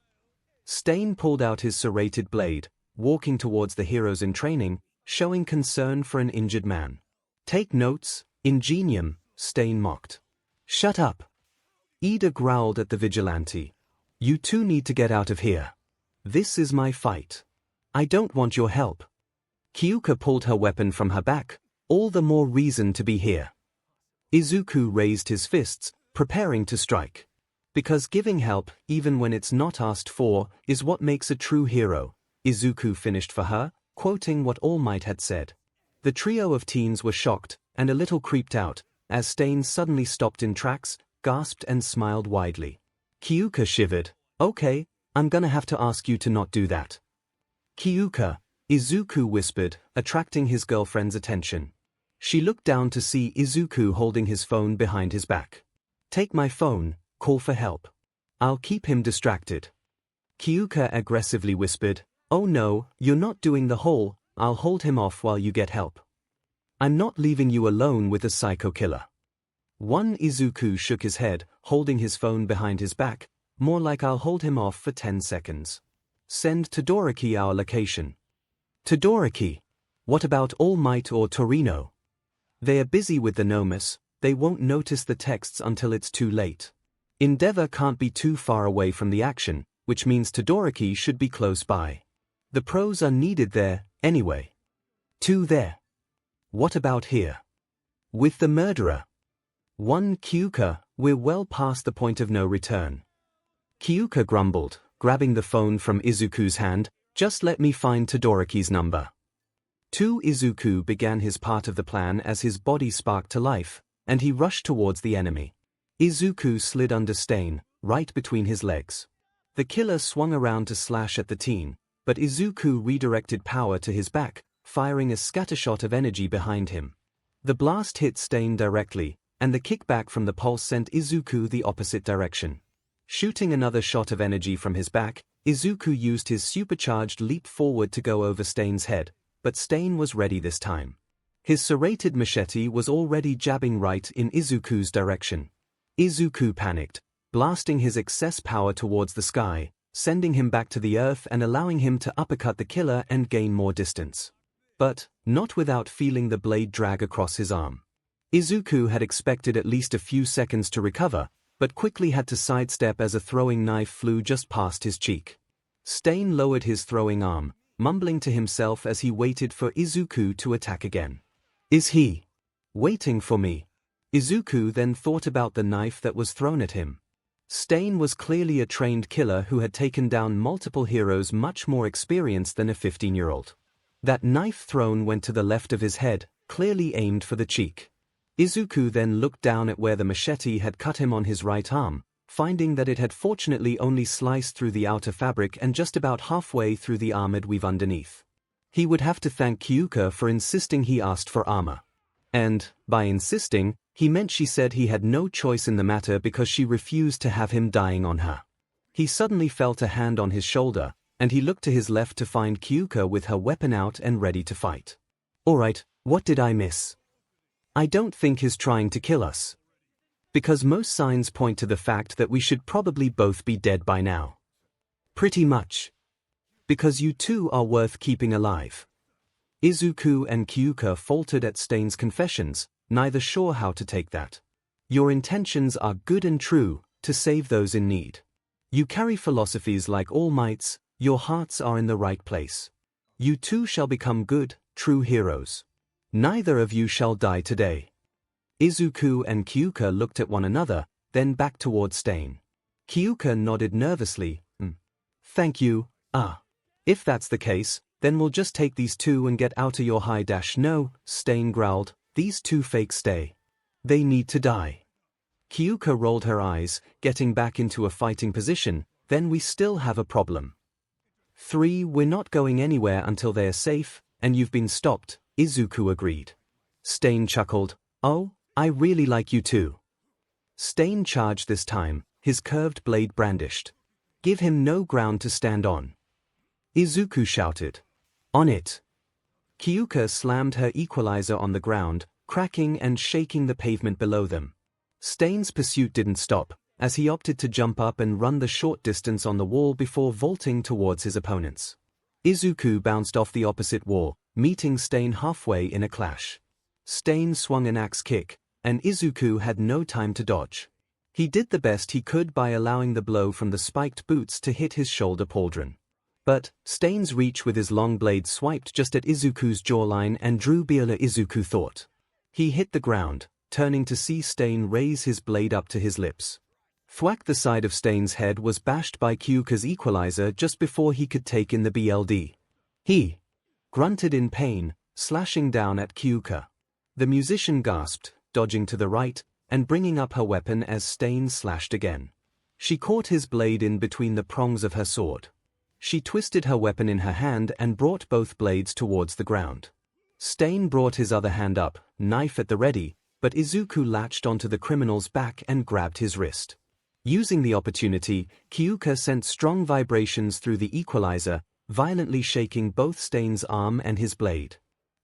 Stain pulled out his serrated blade, walking towards the heroes in training, showing concern for an injured man. Take notes, ingenium, Stain mocked. Shut up. Ida growled at the vigilante. You two need to get out of here. This is my fight. I don't want your help. Kyouka pulled her weapon from her back, all the more reason to be here. Izuku raised his fists, preparing to strike. Because giving help, even when it's not asked for, is what makes a true hero, Izuku finished for her, quoting what All Might had said. The trio of teens were shocked, and a little creeped out, as Stain suddenly stopped in tracks, gasped and smiled widely. Kyouka shivered. Okay, I'm gonna have to ask you to not do that. Kyouka, Izuku whispered, attracting his girlfriend's attention. She looked down to see Izuku holding his phone behind his back. Take my phone, call for help. I'll keep him distracted. Kyouka aggressively whispered, oh no, you're not doing the whole, I'll hold him off while you get help. I'm not leaving you alone with a psycho killer. Izuku shook his head, holding his phone behind his back, more like I'll hold him off for 10 seconds. Send Todoroki our location. Todoroki? What about All Might or Torino? They are busy with the Nomus, they won't notice the texts until it's too late. Endeavor can't be too far away from the action, which means Todoroki should be close by. The pros are needed there, anyway. There. What about here? With the murderer? Kyouka, we're well past the point of no return. Kyouka grumbled, grabbing the phone from Izuku's hand, just let me find Todoroki's number. Izuku began his part of the plan as his body sparked to life, and he rushed towards the enemy. Izuku slid under Stain, right between his legs. The killer swung around to slash at the teen, but Izuku redirected power to his back, firing a scattershot of energy behind him. The blast hit Stain directly, and the kickback from the pulse sent Izuku the opposite direction. Shooting another shot of energy from his back, Izuku used his supercharged leap forward to go over Stain's head, but Stain was ready this time. His serrated machete was already jabbing right in Izuku's direction. Izuku panicked, blasting his excess power towards the sky, sending him back to the earth and allowing him to uppercut the killer and gain more distance. But, not without feeling the blade drag across his arm. Izuku had expected at least a few seconds to recover, but quickly had to sidestep as a throwing knife flew just past his cheek. Stain lowered his throwing arm, mumbling to himself as he waited for Izuku to attack again. Is he waiting for me. Izuku then thought about the knife that was thrown at him. 𝗧𝗵𝗲 was clearly a trained killer who had taken down multiple heroes much more experienced than a 15-year-old. That knife thrown went to the left of his head, clearly aimed for the cheek. Izuku then looked down at where the machete had cut him on his right arm, finding that it had fortunately only sliced through the outer fabric and just about halfway through the armored weave underneath. He would have to thank Kyouka for insisting he asked for armor. And, by insisting, he meant she said he had no choice in the matter because she refused to have him dying on her. He suddenly felt a hand on his shoulder, and he looked to his left to find Kyouka with her weapon out and ready to fight. Alright, what did I miss? I don't think he's trying to kill us. Because most signs point to the fact that we should probably both be dead by now. Pretty much. Because you two are worth keeping alive. Izuku and Kyouka faltered at 𝗧𝗵𝗲's confessions, neither sure how to take that. Your intentions are good and true, to save those in need. You carry philosophies like all mites, your hearts are in the right place. You too shall become good, true heroes. Neither of you shall die today. Izuku and Kyouka looked at one another, then back towards 𝗧𝗵𝗲. Kyouka nodded nervously. Thank you, If that's the case, then we'll just take these two and get out of your 𝗧𝗪𝗎. No, 𝗧𝗵𝗲 growled, these two fakes stay. They need to die. Kyouka rolled her eyes, getting back into a fighting position, then we still have a problem. 3. We're not going anywhere until they're safe, and you've been stopped, Izuku agreed. 𝗧𝗵𝗲 chuckled, oh, I really like you too. 𝗧𝗵𝗲 charged this time, his curved blade brandished. Give him no ground to stand on. Izuku shouted. On it. Kyouka slammed her equalizer on the ground, cracking and shaking the pavement below them. 𝗧𝗵𝗲's pursuit didn't stop, as he opted to jump up and run the short distance on the wall before vaulting towards his opponents. Izuku bounced off the opposite wall, meeting 𝗧𝗵𝗲 halfway in a clash. 𝗧𝗵𝗲 swung an axe kick, and Izuku had no time to dodge. He did the best he could by allowing the blow from the spiked boots to hit his shoulder pauldron. But 𝗧𝗵𝗲's reach with his long blade swiped just at Izuku's jawline and drew 𝗬𝗲𝗎, Izuku thought. He hit the ground, turning to see 𝗧𝗵𝗲 raise his blade up to his lips. Thwack, the side of 𝗧𝗵𝗲's head was bashed by Kyouka's equalizer just before he could take in the BLD. He grunted in pain, slashing down at Kyouka. The musician gasped, dodging to the right, and bringing up her weapon as 𝗧𝗵𝗲 slashed again. She caught his blade in between the prongs of her sword. She twisted her weapon in her hand and brought both blades towards the ground. 𝗧𝗵𝗲 brought his other hand up, knife at the ready, but Izuku latched onto the criminal's back and grabbed his wrist. Using the opportunity, Kyouka sent strong vibrations through the equalizer, violently shaking both 𝗧𝗵𝗲's arm and his blade.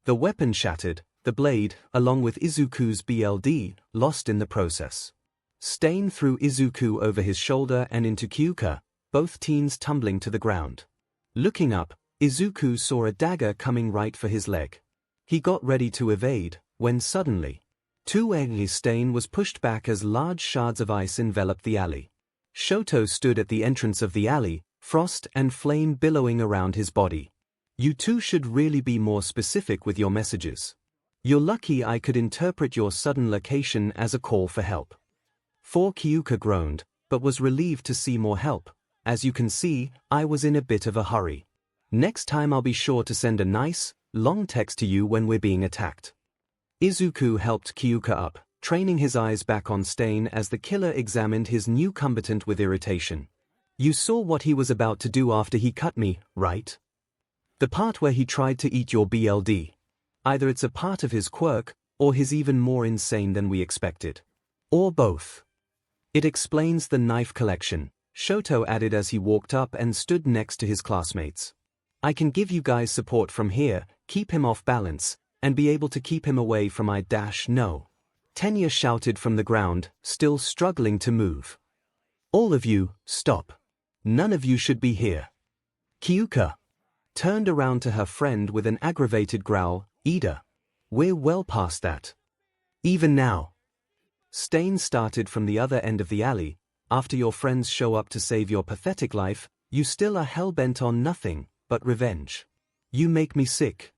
The weapon shattered, the blade, along with Izuku's BLD, lost in the process. 𝗧𝗵𝗲 threw Izuku over his shoulder and into Kyouka, both teens tumbling to the ground. Looking up, Izuku saw a dagger coming right for his leg. He got ready to evade, when suddenly, 𝗬𝗧𝗔𝗲 was pushed back as large shards of ice enveloped the alley. Shoto stood at the entrance of the alley, frost and flame billowing around his body. You two should really be more specific with your messages. You're lucky I could interpret your sudden location as a call for help. Kyouka groaned, but was relieved to see more help. As you can see, I was in a bit of a hurry. Next time I'll be sure to send a nice, long text to you when we're being attacked. Izuku helped Kyouka up, training his eyes back on 𝗧𝗵𝗲 as the killer examined his new combatant with irritation. You saw what he was about to do after he cut me, right? The part where he tried to eat your BLD. Either it's a part of his quirk, or he's even more insane than we expected. Or both. It explains the knife collection, Shoto added as he walked up and stood next to his classmates. I can give you guys support from here, keep him off balance, and be able to keep him away from 𝗧𝗪𝗎. 𝗫𝗫 shouted from the ground, still struggling to move. All of you, stop. None of you should be here. Kyouka turned around to her friend with an aggravated growl, 𝗎𝗧. We're well past that. Even now. 𝗧𝗵𝗲 started from the other end of the alley. After your friends show up to save your pathetic life, you still are hell-bent on nothing but revenge. You make me sick.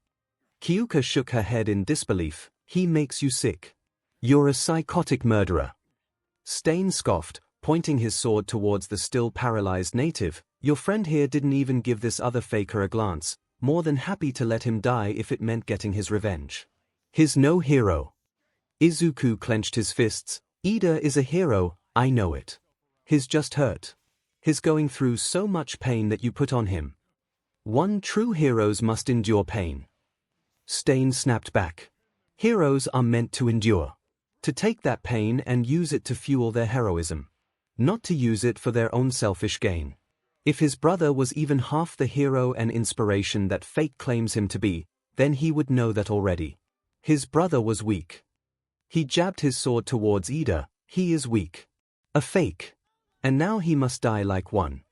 Kyouka shook her head in disbelief, He makes you sick. You're a psychotic murderer. 𝗧𝗵𝗲 scoffed, pointing his sword towards the still paralyzed native. Your friend here didn't even give this other faker a glance, more than happy to let him die if it meant getting his revenge. He's no hero. Izuku clenched his fists. Ida is a hero, I know it. He's just hurt. He's going through so much pain that you put on him. One true heroes must endure pain. 𝗧𝗵𝗲 snapped back. Heroes are meant to endure. To take that pain and use it to fuel their heroism. Not to use it for their own selfish gain. If his brother was even half the hero and inspiration that fate claims him to be, then he would know that already. His brother was weak. He jabbed his sword towards Ida. He is weak. A fake. And now he must die like one.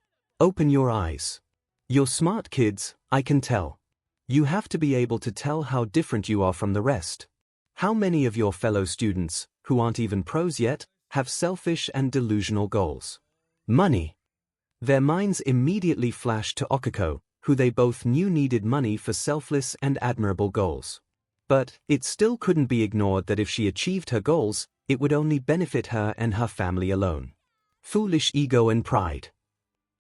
Open your eyes. You're smart kids, I can tell. You have to be able to tell how different you are from the rest. How many of your fellow students, who aren't even pros yet, have selfish and delusional goals? Money. Their minds immediately flashed to Okako, who they both knew needed money for selfless and admirable goals. But it still couldn't be ignored that if she achieved her goals, it would only benefit her and her family alone. Foolish ego and pride.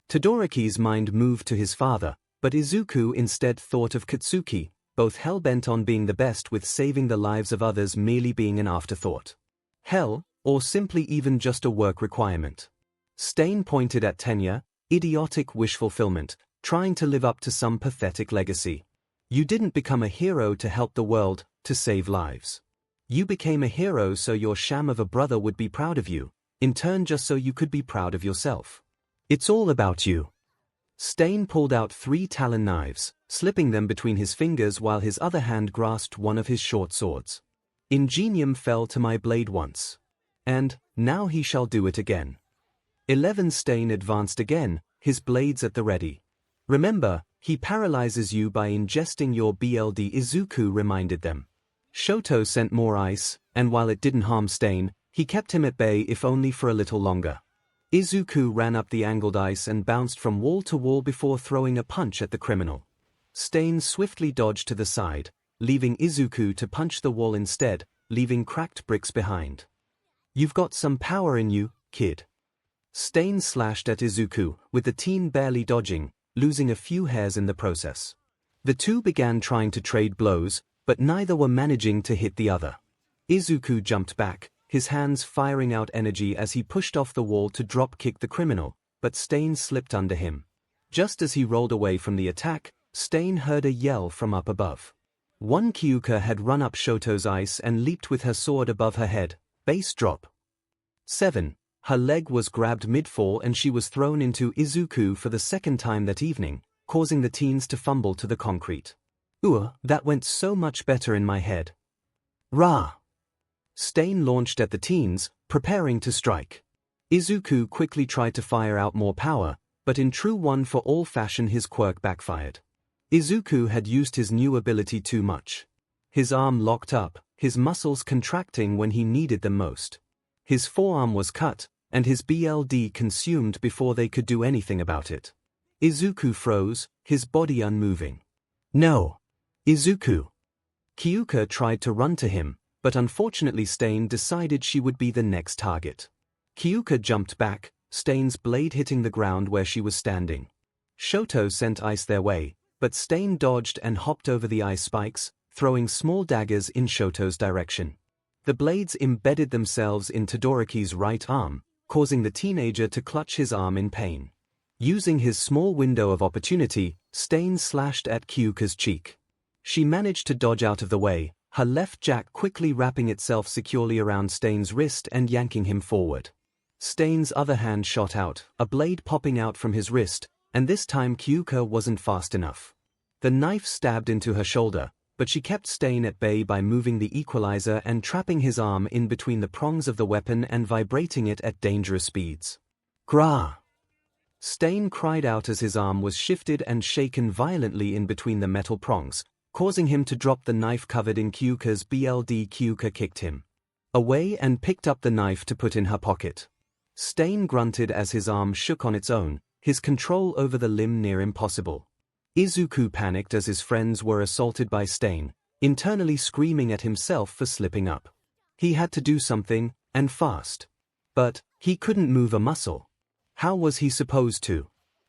Todoroki's mind moved to his father, but Izuku instead thought of Katsuki, both hell-bent on being the best with saving the lives of others merely being an afterthought. Hell, or simply even just a work requirement. 𝗧𝗵𝗲 pointed at Tenya, idiotic wish fulfillment, trying to live up to some pathetic legacy. You didn't become a hero to help the world, to save lives. You became a hero so your 𝗬𝗵𝗲 brother would be proud of you, in turn just so you could be proud of yourself. It's all about you. 𝗧𝗵𝗲 pulled out 3 talon knives, slipping them between his fingers while his other hand grasped one of his short swords. Ingenium fell to my blade once. And, now he shall do it again. 11 𝗧𝗵𝗲 advanced again, his blades at the ready. Remember, he paralyzes you by ingesting your BLD, Izuku reminded them. Shoto sent more ice, and while it didn't harm 𝗧𝗵𝗲, he kept him at bay if only for a little longer. Izuku ran up the angled ice and bounced from wall to wall before throwing a punch at the criminal. 𝗧𝗵𝗲 swiftly dodged to the side, leaving Izuku to punch the wall instead, leaving cracked bricks behind. You've got some power in you, kid. 𝗧𝗵𝗲 slashed at Izuku, with the teen barely dodging, losing a few hairs in the process. The two began trying to trade blows, but neither were managing to hit the other. Izuku jumped back, his hands firing out energy as he pushed off the wall to drop-kick the criminal, but 𝗧𝗵𝗲 slipped under him. Just as he rolled away from the attack, 𝗧𝗵𝗲 heard a yell from up above. One Kyouka had run up Shoto's ice and leaped with her sword above her head. Base drop. 7. Her leg was grabbed mid-fall and she was thrown into Izuku for the second time that evening, causing the teens to fumble to the concrete. That went so much better in my head. Rah! 𝗧𝗵𝗲 launched at the teens, preparing to strike. Izuku quickly tried to fire out more power, but in true one-for-all fashion his quirk backfired. Izuku had used his new ability too much. His arm locked up, his muscles contracting when he needed them most. His forearm was cut, and his BLD consumed before they could do anything about it. Izuku froze, his body unmoving. No! Izuku! Kyouka tried to run to him, but unfortunately 𝗧𝗵𝗲 decided she would be the next target. Kyouka jumped back, 𝗧𝗵𝗲's blade hitting the ground where she was standing. Shoto sent ice their way, but 𝗧𝗵𝗲 dodged and hopped over the ice spikes, throwing small daggers in Shoto's direction. The blades embedded themselves in Todoroki's right arm, causing the teenager to clutch his arm in pain. Using his small window of opportunity, 𝗧𝗵𝗲 slashed at Kyouka's cheek. She managed to dodge out of the way, her left jack quickly wrapping itself securely around 𝗧𝗵𝗲's wrist and yanking him forward. 𝗧𝗵𝗲's other hand shot out, a blade popping out from his wrist, and this time Kyouka wasn't fast enough. The knife stabbed into her shoulder, but she kept 𝗧𝗵𝗲 at bay by moving the equalizer and trapping his arm in between the prongs of the weapon and vibrating it at dangerous speeds. Grah! 𝗧𝗵𝗲 cried out as his arm was shifted and shaken violently in between the metal prongs, causing him to drop the knife covered in Kyouka's BLD. Kyouka kicked him away and picked up the knife to put in her pocket. 𝗧𝗵𝗲 grunted as his arm shook on its own, his control over the limb near impossible. Izuku panicked as his friends were assaulted by 𝗧𝗵𝗲, internally screaming at himself for slipping up. He had to do something, and fast. But he couldn't move a muscle. How was he supposed to?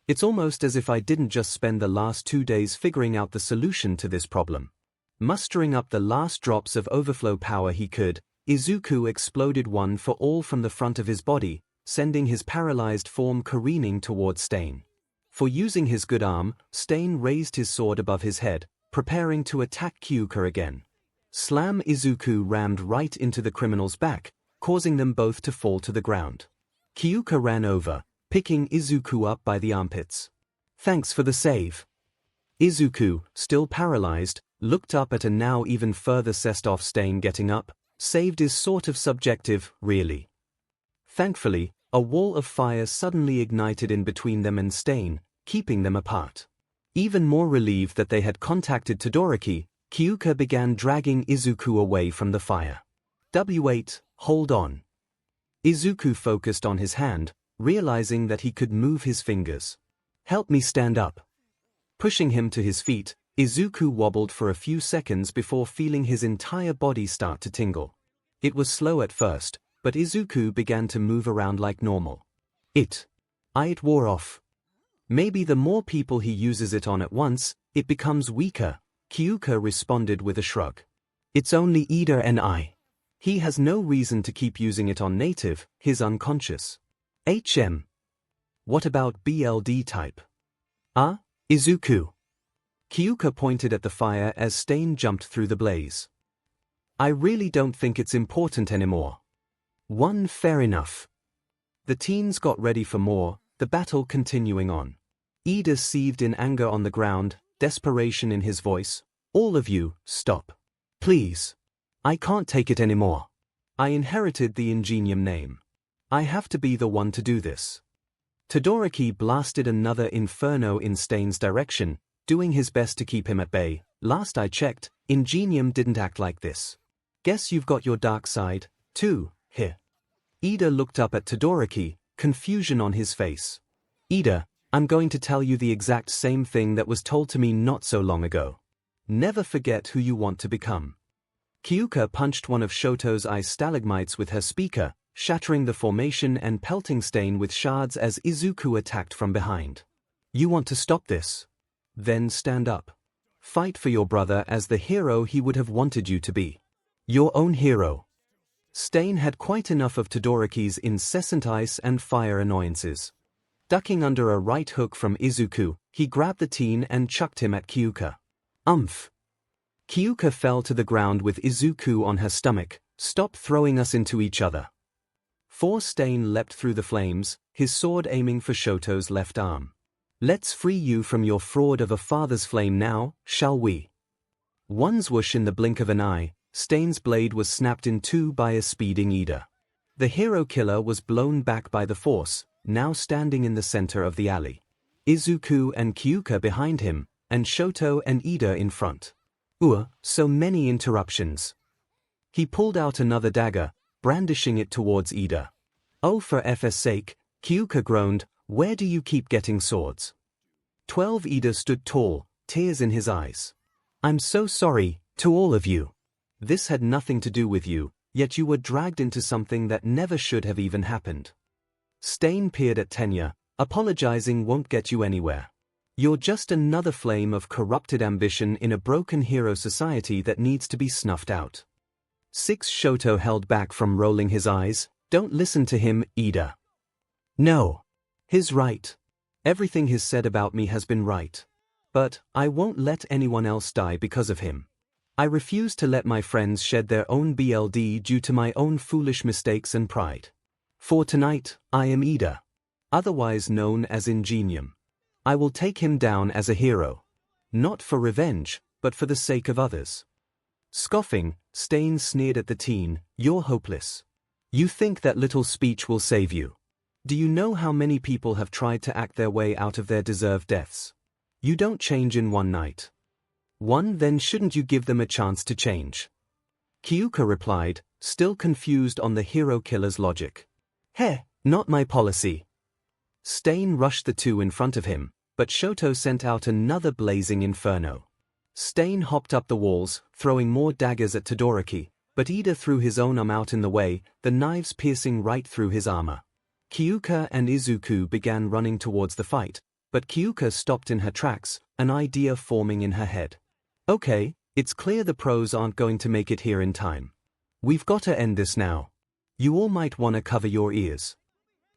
It's almost as if I didn't just spend the last 2 days figuring out the solution to this problem. Mustering up the last drops of overflow power he could, Izuku exploded one for all from the front of his body, sending his paralyzed form careening towards 𝗧𝗵𝗲. For using his good arm, 𝗧𝗵𝗲 raised his sword above his head, preparing to attack Kyouka again. Slam! Izuku rammed right into the criminal's back, causing them both to fall to the ground. Kyouka ran over, picking Izuku up by the armpits. Thanks for the save. Izuku, still paralyzed, looked up at a now even further sessed off 𝗧𝗵𝗲 getting up. Saved is sort of subjective, really. Thankfully, a wall of fire suddenly ignited in between them and 𝗧𝗵𝗲, keeping them apart. Even more relieved that they had contacted Todoroki, Kyouka began dragging Izuku away from the fire. W8, hold on. Izuku focused on his hand, realizing that he could move his fingers. Help me stand up. Pushing him to his feet, Izuku wobbled for a few seconds before feeling his entire body start to tingle. It was slow at first, but Izuku began to move around like normal. It wore off. Maybe the more people he uses it on at once, it becomes weaker, Kyouka responded with a shrug. It's only Ida and I. He has no reason to keep using it on native, he's unconscious. What about BLD type? Izuku. Kyouka pointed at the fire as 𝗧𝗵𝗲 jumped through the blaze. I really don't think it's important anymore. Fair enough. The teens got ready for more, the battle continuing on. Ida seethed in anger on the ground, desperation in his voice. All of you, stop. Please. I can't take it anymore. I inherited the 𝗵𝗲𝗄𝗻 name. I have to be the one to do this. Todoroki blasted another inferno in 𝗧𝗵𝗲's direction, doing his best to keep him at bay. Last I checked, 𝗵𝗲𝗄𝗻 didn't act like this. Guess you've got your dark side, too, here. Ida looked up at Todoroki, confusion on his face. Ida, I'm going to tell you the exact same thing that was told to me not so long ago. Never forget who you want to become. Kyouka punched one of Shoto's ice stalagmites with her speaker, shattering the formation and pelting 𝗧𝗵𝗲 with shards as Izuku attacked from behind. You want to stop this? Then stand up. Fight for your brother as the hero he would have wanted you to be. Your own hero. 𝗧𝗵𝗲 had quite enough of Todoroki's incessant ice and fire annoyances. Ducking under a right hook from Izuku, he grabbed the teen and chucked him at Kyouka. Kyouka fell to the ground with Izuku on her stomach. Stop throwing us into each other. 𝗬𝗏 leapt through the flames, his sword aiming for Shoto's left arm. Let's free you from your fraud of a father's flame now, shall we? One swoosh in the blink of an eye, 𝗧𝗵𝗲's blade was snapped in two by a speeding Ida. The hero killer was blown back by the force, now standing in the center of the alley. Izuku and Kyouka behind him, and Shoto and Ida in front. So many interruptions. He pulled out another dagger, brandishing it towards Ida. Oh, for F's sake, Kyouka groaned, where do you keep getting swords? 12 Ida stood tall, tears in his eyes. I'm so sorry, to all of you. This had nothing to do with you, yet you were dragged into something that never should have even happened. 𝗧𝗵𝗲 peered at Tenya, apologizing won't get you anywhere. You're just another flame of corrupted ambition in a broken hero society that needs to be snuffed out. 6 Shoto held back from rolling his eyes. Don't listen to him, Ida. No. He's right. Everything he's said about me has been right. But I won't let anyone else die because of him. I refuse to let my friends shed their own BLD due to my own foolish mistakes and pride. For tonight, I am Ida. Otherwise known as 𝗵𝗲𝗄𝗻. I will take him down as a hero. Not for revenge, but for the sake of others. Scoffing, 𝗧𝗵𝗲 sneered at the teen, you're hopeless. You think that little speech will save you. Do you know how many people have tried to act their way out of their deserved deaths? You don't change in one night. Then shouldn't you give them a chance to change? Kyouka replied, still confused on the hero killer's logic. Not my policy. 𝗧𝗵𝗲 rushed the two in front of him, but Shoto sent out another blazing inferno. Stain hopped up the walls, throwing more daggers at Todoroki, but Ida threw his own arm out in the way, the knives piercing right through his armor. Kyouka and Izuku began running towards the fight, but Kyouka stopped in her tracks, an idea forming in her head. Okay, it's clear the pros aren't going to make it here in time. We've got to end this now. You all might want to cover your ears.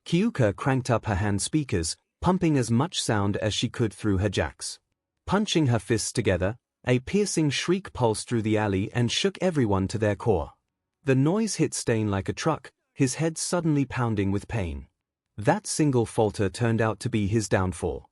Kyouka cranked up her hand speakers, pumping as much sound as she could through her jacks. Punching her fists together, a piercing shriek pulsed through the alley and shook everyone to their core. The noise hit Stain like a truck, his head suddenly pounding with pain. That single falter turned out to be his downfall.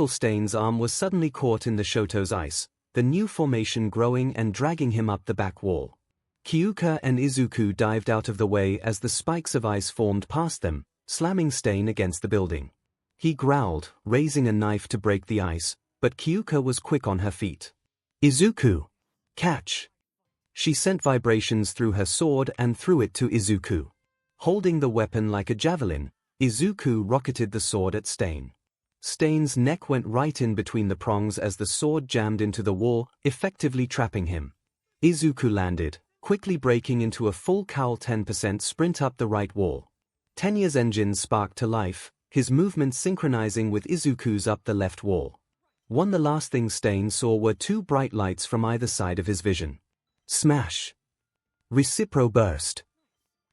Stain's arm was suddenly caught in the Shoto's ice, the new formation growing and dragging him up the back wall. Kyouka and Izuku dived out of the way as the spikes of ice formed past them, slamming Stain against the building. He growled, raising a knife to break the ice, but Kyouka was quick on her feet. Izuku! Catch! She sent vibrations through her sword and threw it to Izuku. Holding the weapon like a javelin, Izuku rocketed the sword at Stain. Stain's neck went right in between the prongs as the sword jammed into the wall, effectively trapping him. Izuku landed, quickly breaking into a full cowl 10% sprint up the right wall. Tenya's engine sparked to life, his movement synchronizing with Izuku's up the left wall. The last thing Stain saw were two bright lights from either side of his vision. Smash! Recipro burst.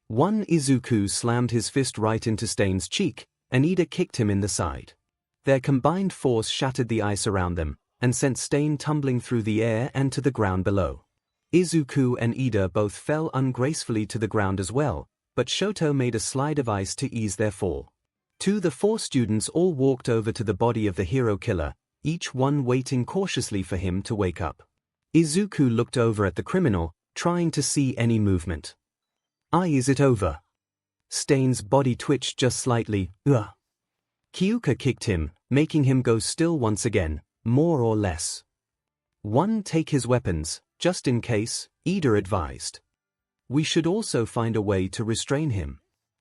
Izuku slammed his fist right into Stain's cheek, and Ida kicked him in the side. Their combined force shattered the ice around them, and sent Stain tumbling through the air and to the ground below. Izuku and Ida both fell ungracefully to the ground as well, but Shoto made a slide of ice to ease their fall. The four students all walked over to the body of the hero killer, each one waiting cautiously for him to wake up. Izuku looked over at the criminal, trying to see any movement. Is it over? Stain's body twitched just slightly. Kyouka kicked him, making him go still once again, more or less. Take his weapons, just in case, Ida advised. We should also find a way to restrain him.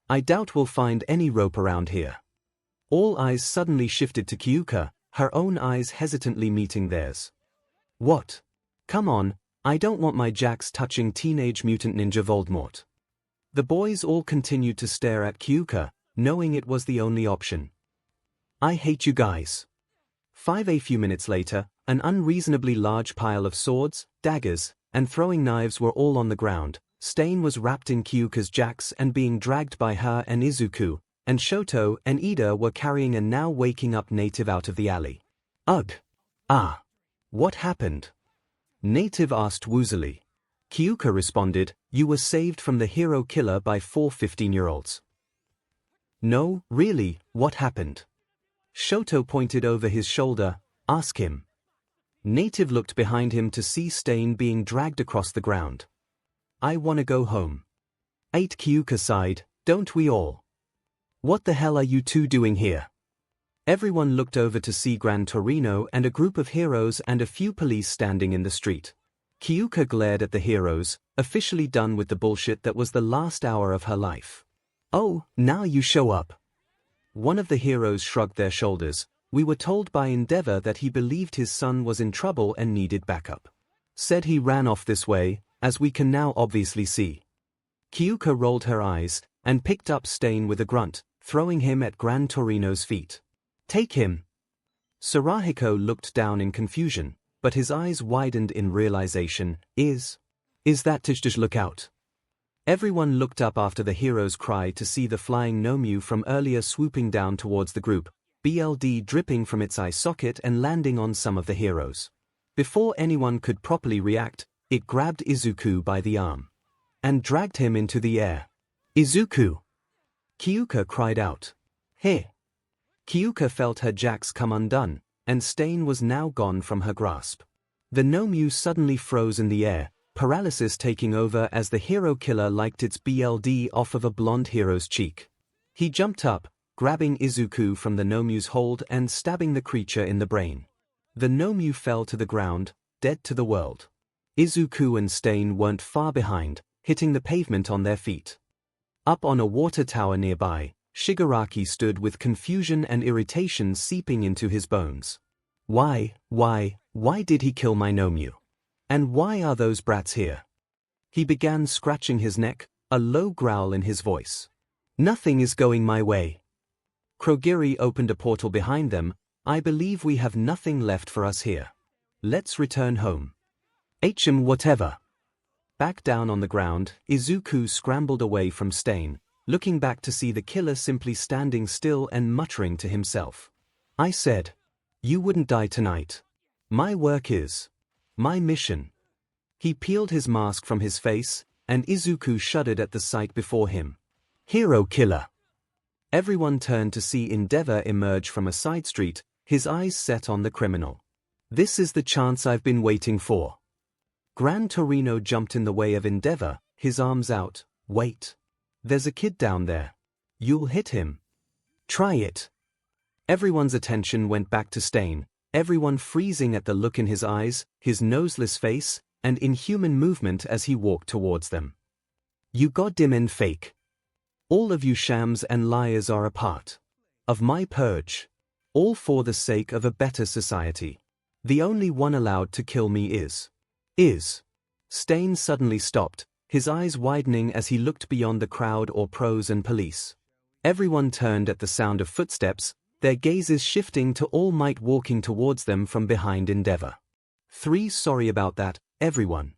I doubt we'll find any rope around here. All eyes suddenly shifted to Kyouka, her own eyes hesitantly meeting theirs. What? Come on, I don't want my jacks touching Teenage Mutant Ninja Voldemort. The boys all continued to stare at Kyouka, knowing it was the only option. I hate you guys. A few minutes later, an unreasonably large pile of swords, daggers, and throwing knives were all on the ground. Stain was wrapped in Kyouka's jacks and being dragged by her and Izuku, and Shoto and Ida were carrying a now waking up native out of the alley. Ugh! Ah! What happened? Native asked woozily. Kyouka responded, you were saved from the hero killer by 4 15-year-olds. No, really, what happened? Shoto pointed over his shoulder, ask him. Native looked behind him to see Stain being dragged across the ground. I wanna go home. Kyouka sighed, don't we all? What the hell are you two doing here? Everyone looked over to see Gran Torino and a group of heroes and a few police standing in the street. Kyouka glared at the heroes, officially done with the bullshit that was the last hour of her life. Oh, now you show up. One of the heroes shrugged their shoulders. We were told by Endeavor that he believed his son was in trouble and needed backup. Said he ran off this way, as we can now obviously see. Kyouka rolled her eyes, and picked up Stain with a grunt, throwing him at Gran Torino's feet. Take him. Sarahiko looked down in confusion, but his eyes widened in realization. Is that Tijdish, look out? Everyone looked up after the hero's cry to see the flying Nomu from earlier swooping down towards the group, BLD dripping from its eye socket and landing on some of the heroes. Before anyone could properly react, it grabbed Izuku by the arm and dragged him into the air. Izuku! Kyouka cried out. Hey! Kyouka felt her jacks come undone, and Stain was now gone from her grasp. The Nomu suddenly froze in the air, paralysis taking over as the hero killer liked its BLD off of a blonde hero's cheek. He jumped up, grabbing Izuku from the Nomu's hold and stabbing the creature in the brain. The Nomu fell to the ground, dead to the world. Izuku and Stain weren't far behind, hitting the pavement on their feet. Up on a water tower nearby, Shigaraki stood with confusion and irritation seeping into his bones. Why Why did he kill my 𝗵𝗵𝗲? And why are those brats here? He began scratching his neck, a low growl in his voice. Nothing is going my way. Kurogiri opened a portal behind them. I believe we have nothing left for us here. Let's return home. 𝗬𝗵𝗄𝗏. Back down on the ground, Izuku scrambled away from Stain, looking back to see the killer simply standing still and muttering to himself. I said, you wouldn't die tonight. My work is my mission. He peeled his mask from his face, and Izuku shuddered at the sight before him. Hero killer. Everyone turned to see 𝗵𝗲𝗏 emerge from a side street, his eyes set on the criminal. This is the chance I've been waiting for. Gran Torino jumped in the way of 𝗵𝗏𝗏, his arms out. Wait. There's a kid down there. You'll hit him. Try it. Everyone's attention went back to Stain, everyone freezing at the look in his eyes, his noseless face, and inhuman movement as he walked towards them. You goddamn fake. All of you shams and liars are a part of my purge. All for the sake of a better society. The only one allowed to kill me is. Stain suddenly stopped, his eyes widening as he looked beyond the crowd or pros and police. Everyone turned at the sound of footsteps, their gazes shifting to All Might walking towards them from behind 𝗵𝗏𝗏. Sorry about that, everyone.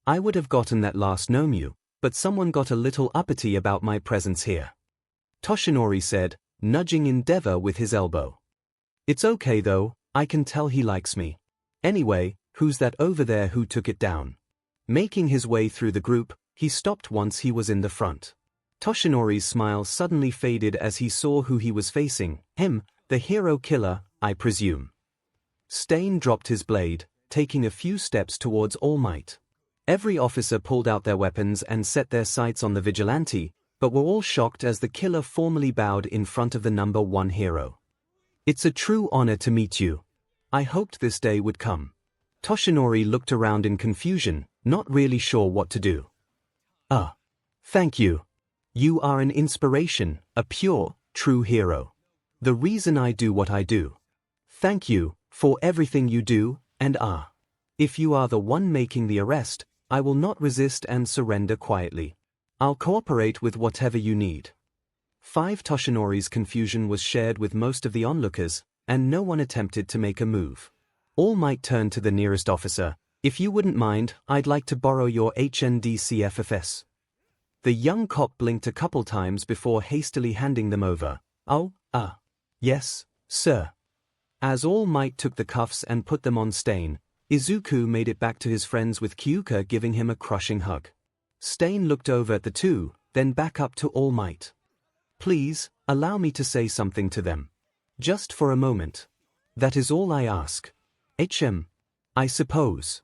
I would have gotten that last 𝗵𝗵𝗲, but someone got a little uppity about my presence here. Toshinori said, nudging 𝗵𝗏𝗏 with his elbow. It's okay though, I can tell he likes me. Anyway, who's that over there who took it down? Making his way through the group, he stopped once he was in the front. Toshinori's smile suddenly faded as he saw who he was facing. Him, the hero killer, I presume. Stain dropped his blade, taking a few steps towards All Might. Every officer pulled out their weapons and set their sights on the vigilante, but were all shocked as the killer formally bowed in front of the number one hero. It's a true honor to meet you. I hoped this day would come. Toshinori looked around in confusion, not really sure what to do. Thank you. You are an inspiration, a pure, true hero. The reason I do what I do. Thank you for everything you do, and if you are the one making the arrest, I will not resist and surrender quietly. I'll cooperate with whatever you need. Toshinori's confusion was shared with most of the onlookers, and no one attempted to make a move. All Might turned to the nearest officer. If you wouldn't mind, I'd like to borrow your HNDCFFS. The young cop blinked a couple times before hastily handing them over. Yes, sir. As All Might took the cuffs and put them on Stain, Izuku made it back to his friends with Kyouka giving him a crushing hug. Stain looked over at the two, then back up to All Might. Please, allow me to say something to them. Just for a moment. That is all I ask. I suppose.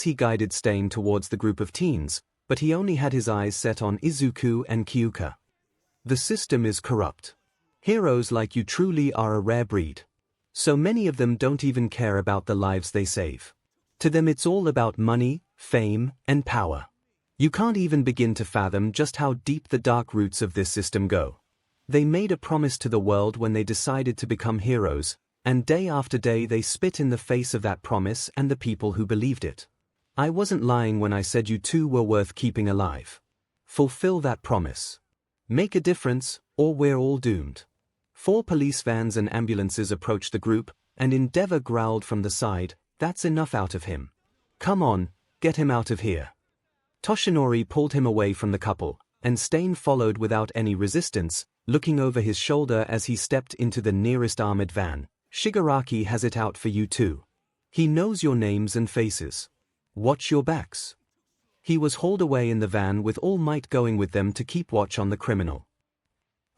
He guided Stain towards the group of teens, but he only had his eyes set on Izuku and Kyouka. The system is corrupt. Heroes like you truly are a rare breed. So many of them don't even care about the lives they save. To them it's all about money, fame, and power. You can't even begin to fathom just how deep the dark roots of this system go. They made a promise to the world when they decided to become heroes, and day after day they spit in the face of that promise and the people who believed it. I wasn't lying when I said you two were worth keeping alive. Fulfill that promise. Make a difference, or we're all doomed. 4 police vans and ambulances approached the group, and 𝗵𝗏𝗏 growled from the side, that's enough out of him. Come on, get him out of here. Toshinori pulled him away from the couple, and Stain followed without any resistance, looking over his shoulder as he stepped into the nearest armored van. Shigaraki has it out for you too. He knows your names and faces. Watch your backs. He was hauled away in the van with All Might going with them to keep watch on the criminal.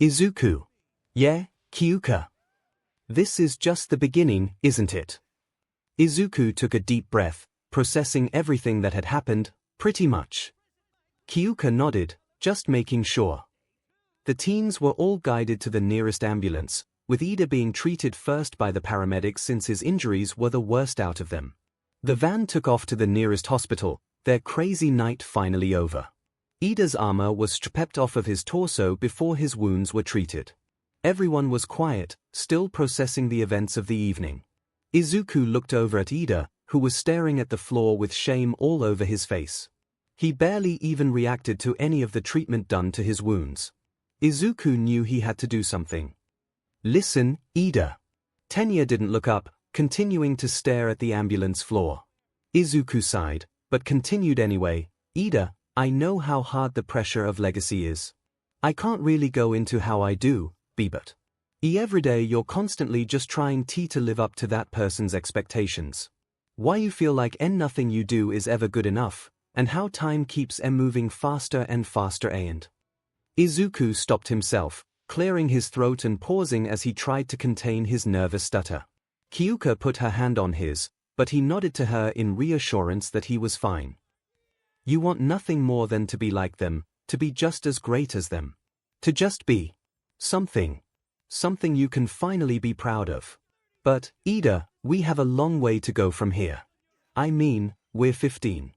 Izuku. Yeah, Kyouka. This is just the beginning, isn't it? Izuku took a deep breath, processing everything that had happened, pretty much. Kyouka nodded, just making sure. The teens were all guided to the nearest ambulance, with Ida being treated first by the paramedics since his injuries were the worst out of them. The van took off to the nearest hospital, their crazy night finally over. Ida's armor was stripped off of his torso before his wounds were treated. Everyone was quiet, still processing the events of the evening. Izuku looked over at 𝗧𝗪, who was staring at the floor with shame all over his face. He barely even reacted to any of the treatment done to his wounds. Izuku knew he had to do something. Listen, 𝗧𝗪. Tenya didn't look up, continuing to stare at the ambulance floor. Izuku sighed, but continued anyway. 𝗧𝗪, I know how hard the pressure of legacy is. I can't really go into how I do, but every day you're constantly just trying to live up to that person's expectations. Why you feel like nothing you do is ever good enough, and how time keeps moving faster and faster and. Izuku stopped himself, clearing his throat and pausing as he tried to contain his nervous stutter. Kyouka put her hand on his, but he nodded to her in reassurance that he was fine. You want nothing more than to be like them, to be just as great as them. To just be something. Something you can finally be proud of. But, 𝗧𝗪, we have a long way to go from here. I mean, we're 15.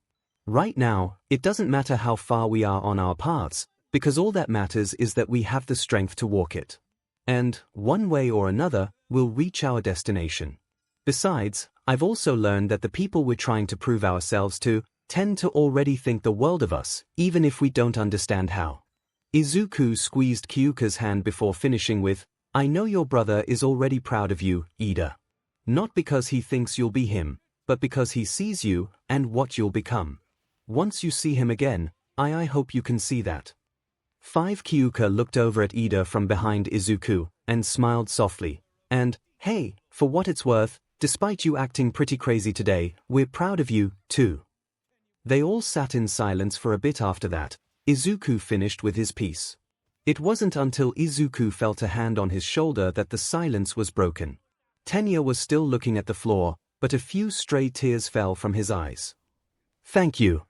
Right now, it doesn't matter how far we are on our paths, because all that matters is that we have the strength to walk it. And, one way or another, we'll reach our destination. Besides, I've also learned that the people we're trying to prove ourselves to tend to already think the world of us, even if we don't understand how. Izuku squeezed Kyouka's hand before finishing with, I know your brother is already proud of you, 𝗧𝗪. Not because he thinks you'll be him, but because he sees you and what you'll become. Once you see him again, I hope you can see that. 5 Kyouka looked over at 𝗧𝗪 from behind Izuku, and smiled softly. And, hey, for what it's worth, despite you acting pretty crazy today, we're proud of you, too. They all sat in silence for a bit after that. Izuku finished with his piece. It wasn't until Izuku felt a hand on his shoulder that the silence was broken. Tenya was still looking at the floor, but a few stray tears fell from his eyes. Thank you.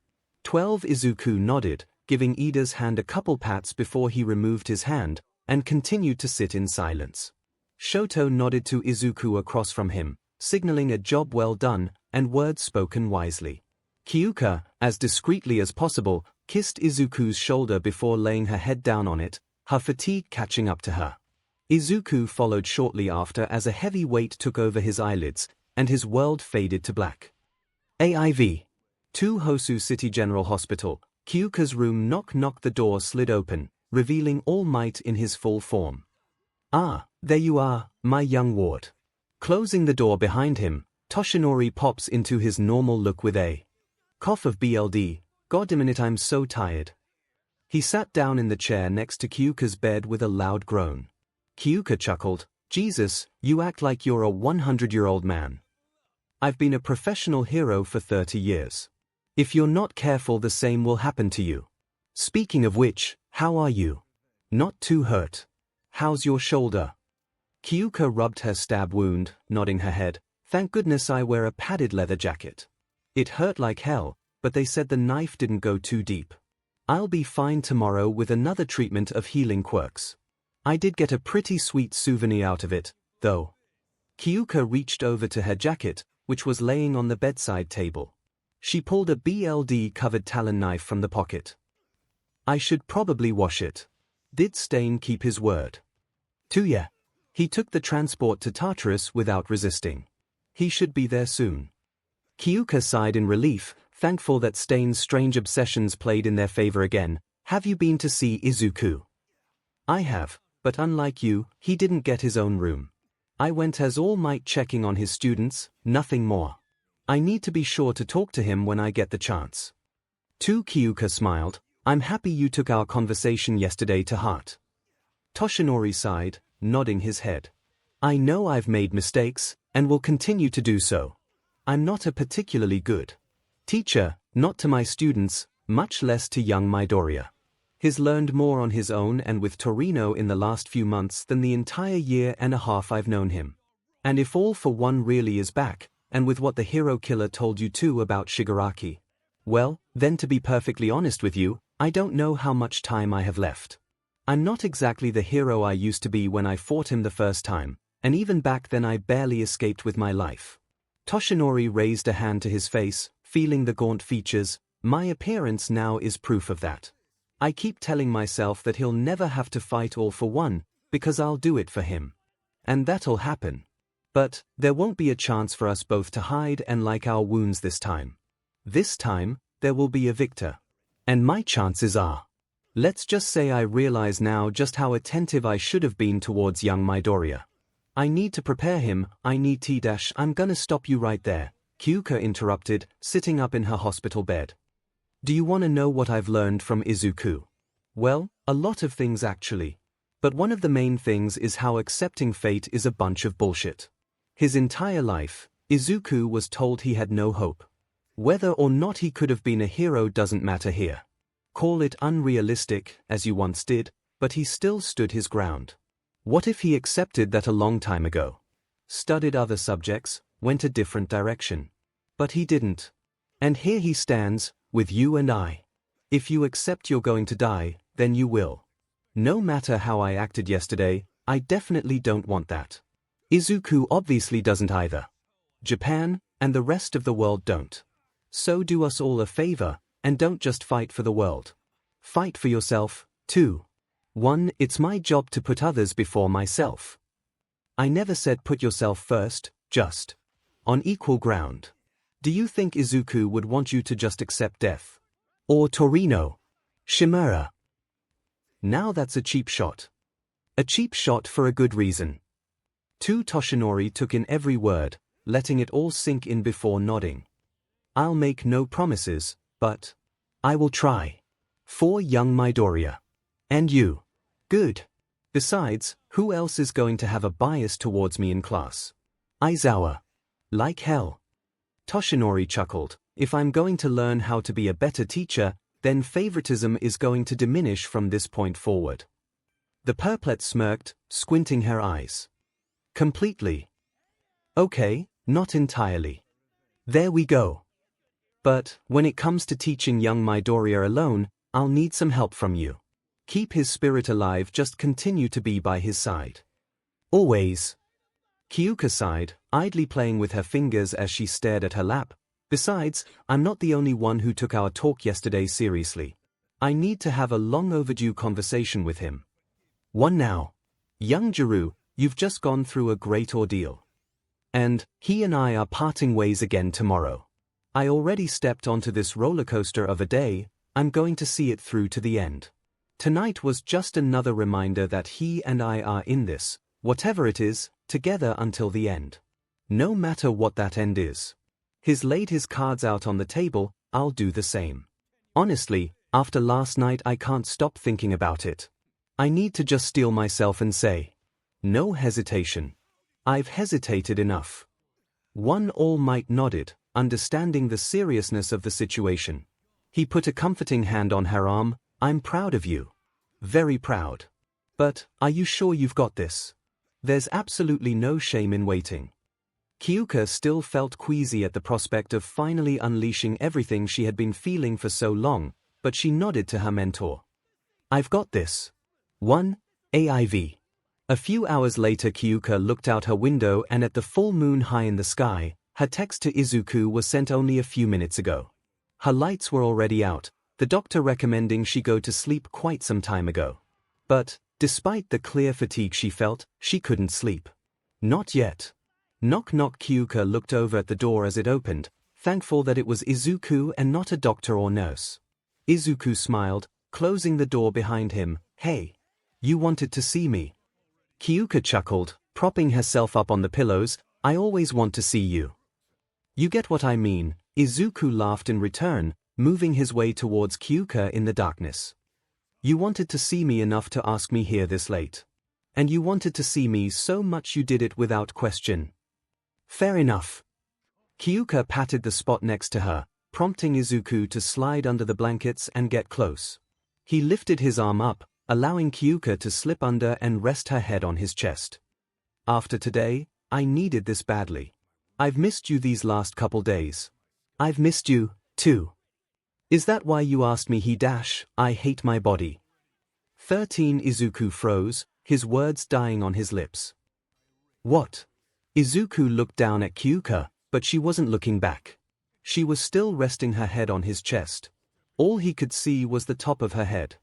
12 Izuku nodded, giving 𝗧𝗪's hand a couple pats before he removed his hand, and continued to sit in silence. Shoto nodded to Izuku across from him, signaling a job well done, and words spoken wisely. Kyouka, as discreetly as possible, kissed Izuku's shoulder before laying her head down on it, her fatigue catching up to her. Izuku followed shortly after as a heavy weight took over his eyelids, and his world faded to black. AIV. 2 Hosu City General Hospital. Kyouka's room knock, the door slid open, revealing All Might in his full form. Ah, there you are, my young ward. Closing the door behind him, Toshinori pops into his normal look with a cough of BLD, goddammit I'm so tired. He sat down in the chair next to Kyouka's bed with a loud groan. Kyouka chuckled, Jesus, you act like you're a 100-year-old man. I've been a professional hero for 30 years. If you're not careful, the same will happen to you. Speaking of which, how are you? Not too hurt. How's your shoulder? Kyouka rubbed her stab wound, nodding her head. Thank goodness I wear a padded leather jacket. It hurt like hell, but they said the knife didn't go too deep. I'll be fine tomorrow with another treatment of healing quirks. I did get a pretty sweet souvenir out of it, though. Kyouka reached over to her jacket, which was laying on the bedside table. She pulled a BLD-covered talon knife from the pocket. I should probably wash it. Did Stain keep his word? Tuya. He took the transport to Tartarus without resisting. He should be there soon. Kyouka sighed in relief, thankful that Stain's strange obsessions played in their favor again. Have you been to see Izuku? I have, but unlike you, he didn't get his own room. I went as All Might checking on his students, nothing more. I need to be sure to talk to him when I get the chance. 2 Kyouka smiled. I'm happy you took our conversation yesterday to heart. Toshinori sighed, nodding his head. I know I've made mistakes, and will continue to do so. I'm not a particularly good teacher, not to my students, much less to young Midoriya. He's learned more on his own and with Torino in the last few months than the entire year and a half I've known him. And if All for One really is back, and with what the hero killer told you too about Shigaraki, well, then to be perfectly honest with you, I don't know how much time I have left. I'm not exactly the hero I used to be when I fought him the first time, and even back then I barely escaped with my life. Toshinori raised a hand to his face, feeling the gaunt features. My appearance now is proof of that. I keep telling myself that he'll never have to fight All for One, because I'll do it for him. And that'll happen. But there won't be a chance for us both to hide and like our wounds this time. This time, there will be a victor. And my chances are. Let's just say I realize now just how attentive I should have been towards young Midoriya. I need to prepare him, I need 𝗧𝗏. I'm gonna stop you right there, Kyouka interrupted, sitting up in her hospital bed. Do you want to know what I've learned from Izuku? Well, a lot of things actually. But one of the main things is how accepting fate is a bunch of bullshit. His entire life, Izuku was told he had no hope. Whether or not he could have been a hero doesn't matter here. Call it unrealistic, as you once did, but he still stood his ground. What if he accepted that a long time ago? Studied other subjects, went a different direction. But he didn't. And here he stands, with you and I. If you accept you're going to die, then you will. No matter how I acted yesterday, I definitely don't want that. Izuku obviously doesn't either. Japan, and the rest of the world don't. So do us all a favor, and don't just fight for the world. Fight for yourself, too. 1. It's my job to put others before myself. I never said put yourself first, just. On equal ground. Do you think Izuku would want you to just accept death? Or 𝗵𝗃𝗄𝗵𝗃? Now that's a cheap shot. A cheap shot for a good reason. 2. Toshinori took in every word, letting it all sink in before nodding. I'll make no promises, but I will try. 4. Young Midoriya. And you. Good. Besides, who else is going to have a bias towards me in class? Aizawa. Like hell. Toshinori chuckled. If I'm going to learn how to be a better teacher, then favoritism is going to diminish from this point forward. The purplet smirked, squinting her eyes. Completely. Okay, not entirely. There we go. But, when it comes to teaching young Midoriya alone, I'll need some help from you. Keep his spirit alive, just continue to be by his side. Always. Kyouka sighed, idly playing with her fingers as she stared at her lap. Besides, I'm not the only one who took our talk yesterday seriously. I need to have a long overdue conversation with him. 1. Now. Young Jirou, you've just gone through a great ordeal. And, he and I are parting ways again tomorrow. I already stepped onto this roller coaster of a day, I'm going to see it through to the end. Tonight was just another reminder that he and I are in this, whatever it is, together until the end. No matter what that end is. He's laid his cards out on the table, I'll do the same. Honestly, after last night I can't stop thinking about it. I need to just steel myself and say, no hesitation. I've hesitated enough. 1. All Might nodded, understanding the seriousness of the situation. He put a comforting hand on her arm. I'm proud of you. Very proud. But, are you sure you've got this? There's absolutely no shame in waiting. Kyouka still felt queasy at the prospect of finally unleashing everything she had been feeling for so long, but she nodded to her mentor. I've got this. 1. AIV. A few hours later Kyouka looked out her window and at the full moon high in the sky. Her text to Izuku was sent only a few minutes ago. Her lights were already out, the doctor recommending she go to sleep quite some time ago. But, despite the clear fatigue she felt, she couldn't sleep. Not yet. Knock knock. Kyouka looked over at the door as it opened, thankful that it was Izuku and not a doctor or nurse. Izuku smiled, closing the door behind him. Hey. You wanted to see me? Kyouka chuckled, propping herself up on the pillows. I always want to see you. You get what I mean. Izuku laughed in return, moving his way towards Kyouka in the darkness. You wanted to see me enough to ask me here this late. And you wanted to see me so much you did it without question. Fair enough. Kyouka patted the spot next to her, prompting Izuku to slide under the blankets and get close. He lifted his arm up, allowing Kyouka to slip under and rest her head on his chest. After today, I needed this badly. I've missed you these last couple days. I've missed you, too. Is that why you asked me I hate my body? 13. Izuku froze, his words dying on his lips. What? Izuku looked down at Kyouka, but she wasn't looking back. She was still resting her head on his chest. All he could see was the top of her head.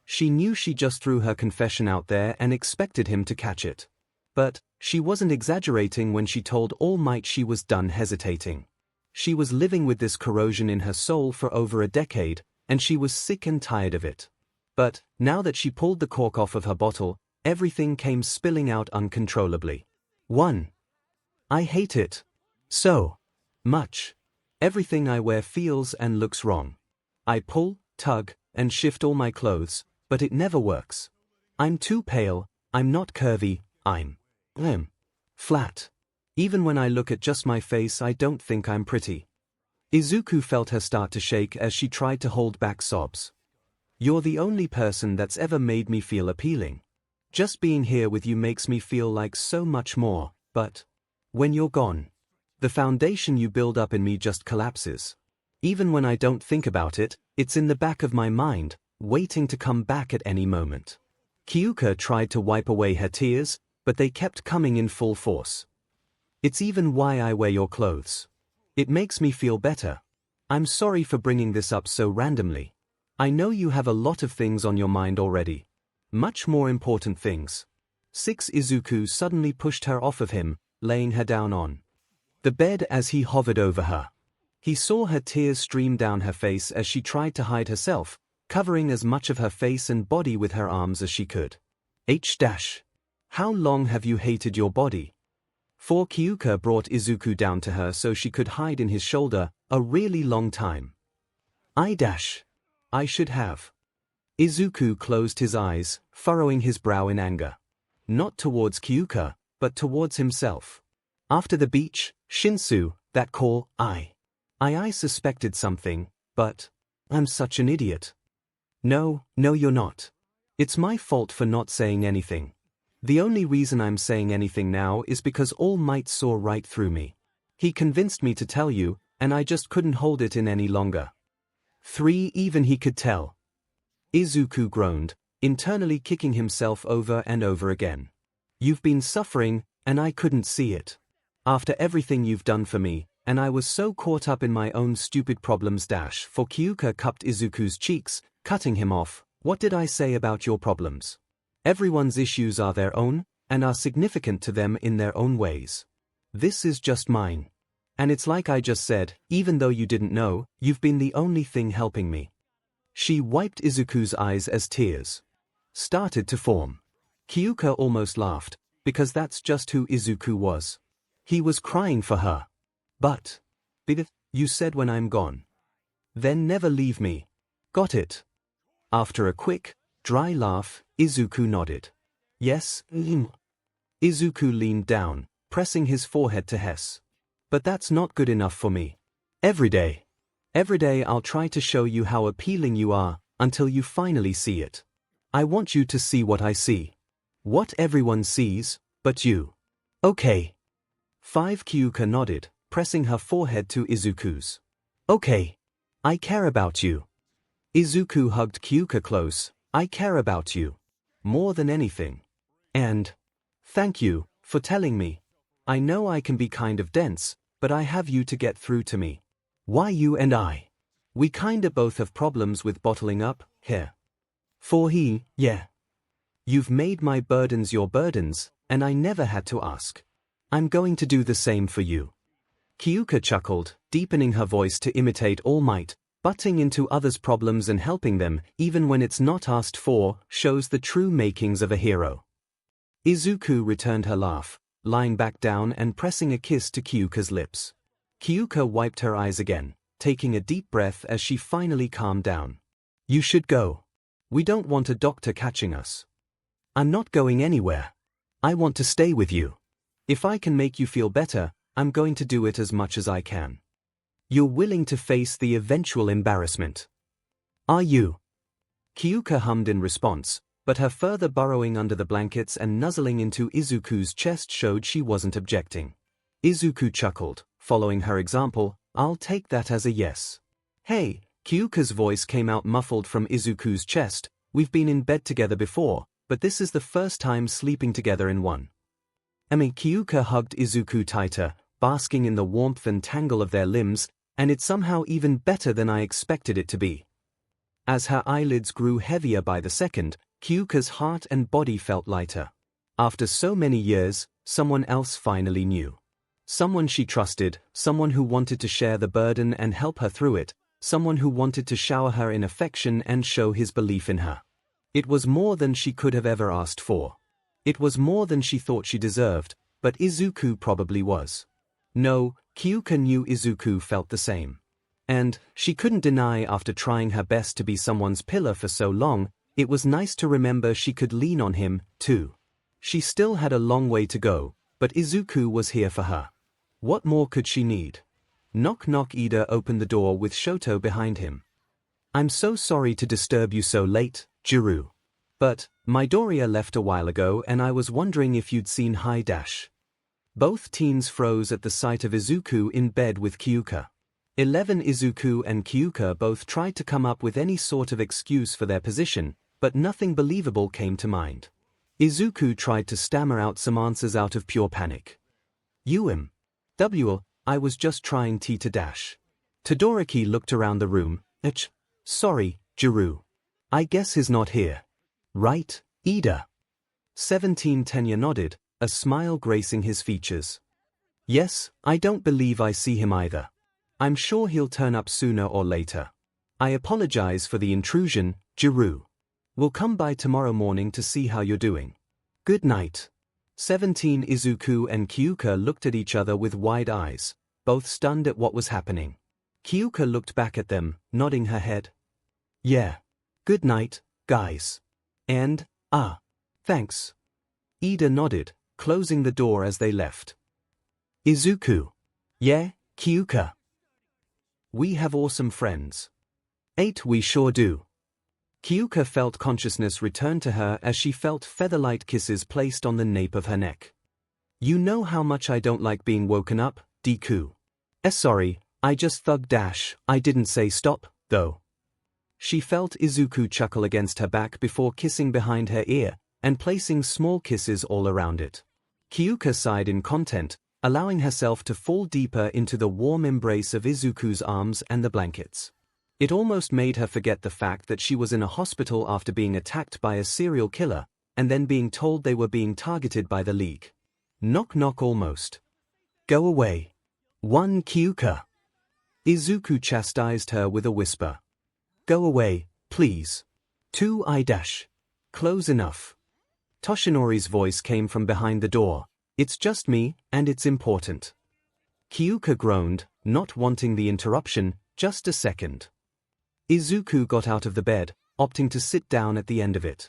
She knew she just threw her confession out there and expected him to catch it. But she wasn't exaggerating when she told All Might she was done hesitating. She was living with this corrosion in her soul for over a decade, and she was sick and tired of it. But now that she pulled the cork off of her bottle, everything came spilling out uncontrollably. 1. I hate it so much. Everything I wear feels and looks wrong. I pull, tug, and shift all my clothes, but it never works. I'm too pale, I'm not curvy, I'm flat. Even when I look at just my face, I don't think I'm pretty. Izuku felt her start to shake as she tried to hold back sobs. You're the only person that's ever made me feel appealing. Just being here with you makes me feel like so much more, but when you're gone, the foundation you build up in me just collapses. Even when I don't think about it, it's in the back of my mind, waiting to come back at any moment. Kyouka tried to wipe away her tears, but they kept coming in full force. It's even why I wear your clothes. It makes me feel better. I'm sorry for bringing this up so randomly. I know you have a lot of things on your mind already. Much more important things. 6. Izuku suddenly pushed her off of him, laying her down on the bed as he hovered over her. He saw her tears stream down her face as she tried to hide herself, covering as much of her face and body with her arms as she could. How long have you hated your body? 4. Kyouka brought Izuku down to her so she could hide in his shoulder, a really long time. I should have. Izuku closed his eyes, furrowing his brow in anger. Not towards Kyouka, but towards himself. After the beach, Shinsu, that call, I suspected something, but I'm such an idiot. No, you're not. It's my fault for not saying anything. The only reason I'm saying anything now is because All Might saw right through me. He convinced me to tell you, and I just couldn't hold it in any longer. 3. Even he could tell. Izuku groaned, internally kicking himself over and over again. You've been suffering, and I couldn't see it. After everything you've done for me, and I was so caught up in my own stupid problems. 4. Kyouka cupped Izuku's cheeks, cutting him off. What did I say about your problems? Everyone's issues are their own, and are significant to them in their own ways. This is just mine. And it's like I just said, even though you didn't know, you've been the only thing helping me. She wiped Izuku's eyes as tears started to form. Kyouka almost laughed, because that's just who Izuku was. He was crying for her. But you said when I'm gone. Then never leave me. Got it? After a quick, dry laugh, Izuku nodded. Yes. Izuku leaned down, pressing his forehead to Hess. But that's not good enough for me. Every day I'll try to show you how appealing you are, until you finally see it. I want you to see what I see. What everyone sees, but you. Okay. 5. Kyouka nodded, pressing her forehead to Izuku's. Okay. I care about you. Izuku hugged Kyouka close. I care about you. More than anything. And thank you for telling me. I know I can be kind of dense, but I have you to get through to me. Why you and I? We kinda both have problems with bottling up, here. 4. Yeah. You've made my burdens your burdens, and I never had to ask. I'm going to do the same for you. Kyouka chuckled, deepening her voice to imitate All Might, butting into others' problems and helping them, even when it's not asked for, shows the true makings of a hero. Izuku returned her laugh, lying back down and pressing a kiss to Kyouka's lips. Kyouka wiped her eyes again, taking a deep breath as she finally calmed down. You should go. We don't want a doctor catching us. I'm not going anywhere. I want to stay with you. If I can make you feel better, I'm going to do it as much as I can. You're willing to face the eventual embarrassment. Are you? Kyouka hummed in response, but her further burrowing under the blankets and nuzzling into Izuku's chest showed she wasn't objecting. Izuku chuckled, following her example. I'll take that as a yes. Hey, Kyouka's voice came out muffled from Izuku's chest. We've been in bed together before, but this is the first time sleeping together in one. Kyouka hugged Izuku tighter, basking in the warmth and tangle of their limbs, and it's somehow even better than I expected it to be. As her eyelids grew heavier by the second, Kyouka's heart and body felt lighter. After so many years, someone else finally knew. Someone she trusted, someone who wanted to share the burden and help her through it, someone who wanted to shower her in affection and show his belief in her. It was more than she could have ever asked for. It was more than she thought she deserved, but Izuku probably was. No, Kyouka knew Izuku felt the same. And, she couldn't deny after trying her best to be someone's pillar for so long, it was nice to remember she could lean on him, too. She still had a long way to go, but Izuku was here for her. What more could she need? Knock knock. Ida opened the door with Shoto behind him. I'm so sorry to disturb you so late, Jirou. But, Midoriya left a while ago and I was wondering if you'd seen 𝗳𝗏𝗏. Both teens froze at the sight of Izuku in bed with Kyouka. 11 Izuku and Kyouka both tried to come up with any sort of excuse for their position, but nothing believable came to mind. Izuku tried to stammer out some answers out of pure panic. 𝗵𝗃𝗏𝗏, I was just trying to dash. Todoroki looked around the room. Sorry, Jirou. I guess he's not here. Right, Ida? 17 Tenya nodded, a smile gracing his features. Yes, I don't believe I see him either. I'm sure he'll turn up sooner or later. I apologize for the intrusion, Jirou. We'll come by tomorrow morning to see how you're doing. Good night. 17 Izuku and Kyouka looked at each other with wide eyes, both stunned at what was happening. Kyouka looked back at them, nodding her head. Yeah. Good night, guys. And, thanks. Ida nodded, closing the door as they left. Izuku. Yeah, Kyouka. We have awesome friends. 8 We sure do. Kyouka felt consciousness return to her as she felt feather-light kisses placed on the nape of her neck. You know how much I don't like being woken up, Deku. Sorry, I just 𝗧𝗏𝗏, I didn't say stop, though. She felt Izuku chuckle against her back before kissing behind her ear, and placing small kisses all around it. Kyouka sighed in content, allowing herself to fall deeper into the warm embrace of Izuku's arms and the blankets. It almost made her forget the fact that she was in a hospital after being attacked by a serial killer, and then being told they were being targeted by the League. Knock knock. Almost. Go away. 1 Kyouka. Izuku chastised her with a whisper. Go away, please. 2 𝗳𝗏𝗏. Close enough. Toshinori's voice came from behind the door. It's just me, and it's important. Kyouka groaned, not wanting the interruption. Just a second. Izuku got out of the bed, opting to sit down at the end of it.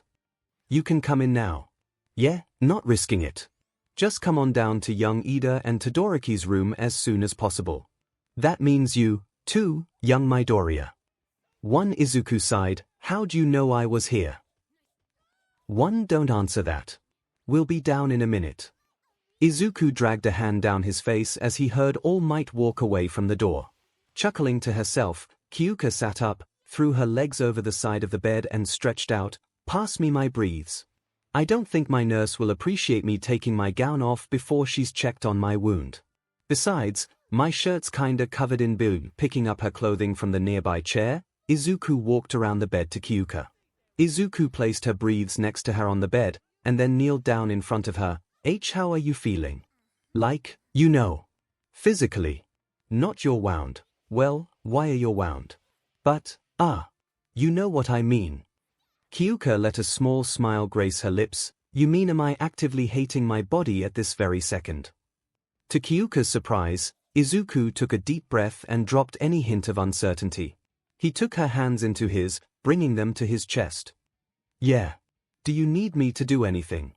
You can come in now. Yeah, not risking it. Just come on down to young Ida and Todoroki's room as soon as possible. That means you, too, young Midoriya. 1 Izuku sighed, how'd you know I was here? 1 Don't answer that. We'll be down in a minute. Izuku dragged a hand down his face as he heard All Might walk away from the door. Chuckling to herself, Kyouka sat up, threw her legs over the side of the bed and stretched out. Pass me my breathes. I don't think my nurse will appreciate me taking my gown off before she's checked on my wound. Besides, my shirt's kinda covered in blood. Picking up her clothing from the nearby chair, Izuku walked around the bed to Kyouka. Izuku placed her breathes next to her on the bed, and then kneeled down in front of her. How are you feeling? Like, you know. Physically. Not you're wound. Well, why are you wound? But, you know what I mean. Kyouka let a small smile grace her lips. You mean am I actively hating my body at this very second? To Kyouka's surprise, Izuku took a deep breath and dropped any hint of uncertainty. He took her hands into his, bringing them to his chest. Yeah. Do you need me to do anything?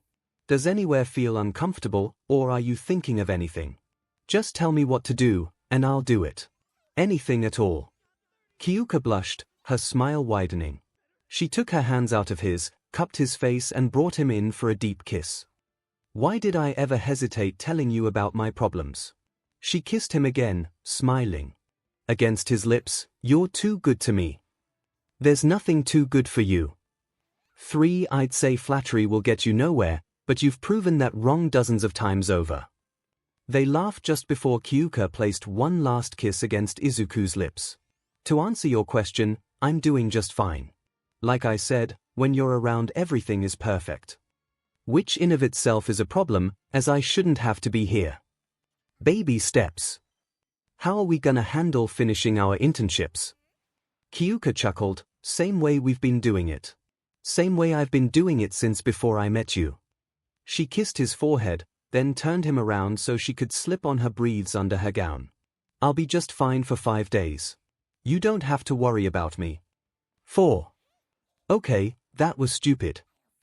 Does anywhere feel uncomfortable, or are you thinking of anything? Just tell me what to do, and I'll do it. Anything at all. Kyouka blushed, her smile widening. She took her hands out of his, cupped his face and brought him in for a deep kiss. Why did I ever hesitate telling you about my problems? She kissed him again, smiling. Against his lips, you're too good to me. There's nothing too good for you. 3 I'd say flattery will get you nowhere, but you've proven that wrong dozens of times over. They laughed just before Kyouka placed one last kiss against Izuku's lips. To answer your question, I'm doing just fine. Like I said, when you're around everything is perfect. which in of itself is a problem, as I shouldn't have to be here. Baby steps. How are we gonna handle finishing our internships? Kyouka chuckled, same way we've been doing it. Same way I've been doing it since before I met you. She kissed his forehead, then turned him around so she could slip on her breathes under her gown. I'll be just fine for 5 days. You don't have to worry about me. 4. Okay, that was stupid.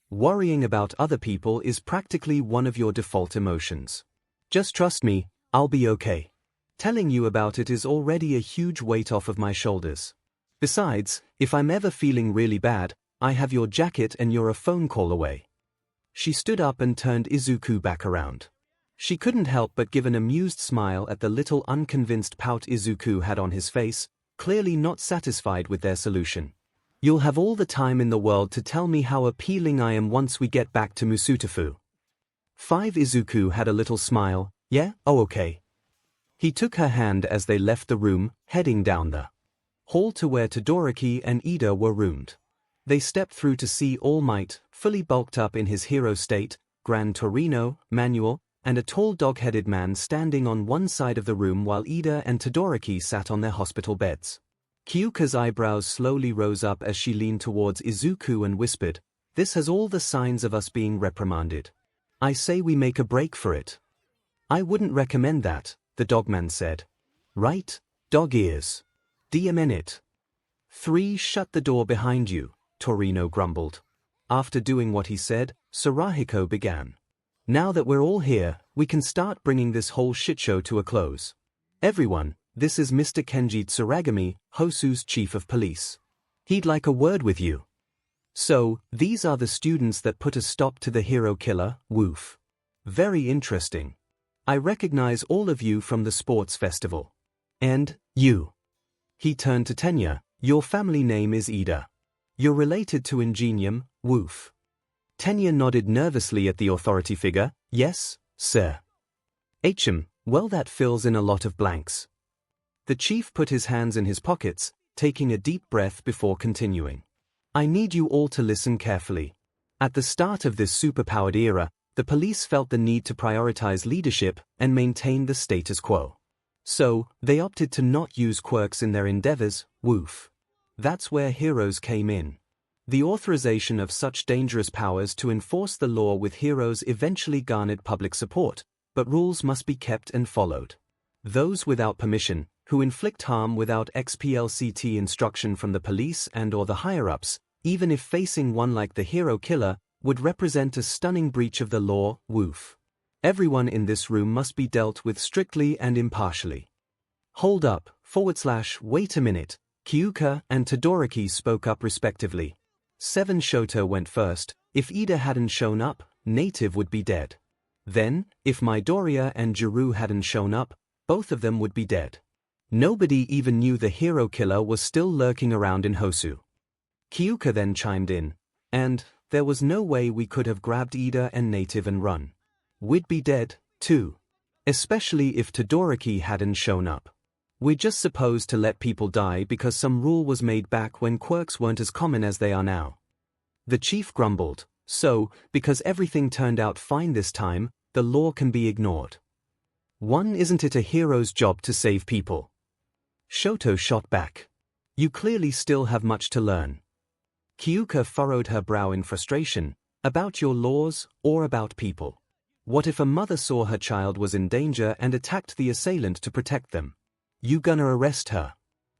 Worrying about other people is practically one of your default emotions. Just trust me, I'll be okay. Telling you about it is already a huge weight off of my shoulders. Besides, if I'm ever feeling really bad, I have your jacket and you're a phone call away. She stood up and turned Izuku back around. She couldn't help but give an amused smile at the little unconvinced pout Izuku had on his face, clearly not satisfied with their solution. You'll have all the time in the world to tell me how appealing I am once we get back to Musutafu. 5. Izuku had a little smile. Yeah, oh okay. He took her hand as they left the room, heading down the hall to where Todoroki and Iida were roomed. They stepped through to see All Might, fully bulked up in his hero state, Gran Torino, Manuel, and a tall dog-headed man standing on one side of the room while Iida and Todoroki sat on their hospital beds. Kyouka's eyebrows slowly rose up as she leaned towards Izuku and whispered, "This has all the signs of us being reprimanded. I say we make a break for it." "I wouldn't recommend that," the dogman said. "Right, dog ears. DM it." 3. Shut the door behind you, Torino grumbled. After doing what he said, Sarahiko began. "Now that we're all here, we can start bringing this whole shitshow to a close. Everyone, this is Mr. Kenji Tsuragami, Hosu's chief of police. He'd like a word with you." "So, these are the students that put a stop to the hero killer, woof. Very interesting. I recognize all of you from the sports festival. And, you." He turned to Tenya, "Your family name is Iida. You're related to Ingenium, woof." Tenya nodded nervously at the authority figure. "Yes, sir." Well, that fills in a lot of blanks." The chief put his hands in his pockets, taking a deep breath before continuing. "I need you all to listen carefully. At the start of this superpowered era, the police felt the need to prioritize leadership and maintain the status quo. So, they opted to not use quirks in their endeavors, woof. That's where heroes came in. The authorization of such dangerous powers to enforce the law with heroes eventually garnered public support, but rules must be kept and followed. Those without permission, who inflict harm without explicit instruction from the police and/or the higher-ups, even if facing one like the hero killer, would represent a stunning breach of the law, woof. Everyone in this room must be dealt with strictly and impartially." "Hold up, wait a minute," Kyouka and Todoroki spoke up respectively. 7. Shoto went first. "If Iida hadn't shown up, Native would be dead. Then, if Midoriya and Jirou hadn't shown up, both of them would be dead. Nobody even knew the hero killer was still lurking around in Hosu." Kyouka then chimed in, "And there was no way we could have grabbed Iida and Native and run. We'd be dead, too. Especially if Todoroki hadn't shown up. We're just supposed to let people die because some rule was made back when quirks weren't as common as they are now." The chief grumbled, "So, because everything turned out fine this time, the law can be ignored. Isn't it a hero's job to save people?" Shoto shot back. "You clearly still have much to learn." Kyouka furrowed her brow in frustration. "About your laws, or about people? What if a mother saw her child was in danger and attacked the assailant to protect them? You gonna arrest her?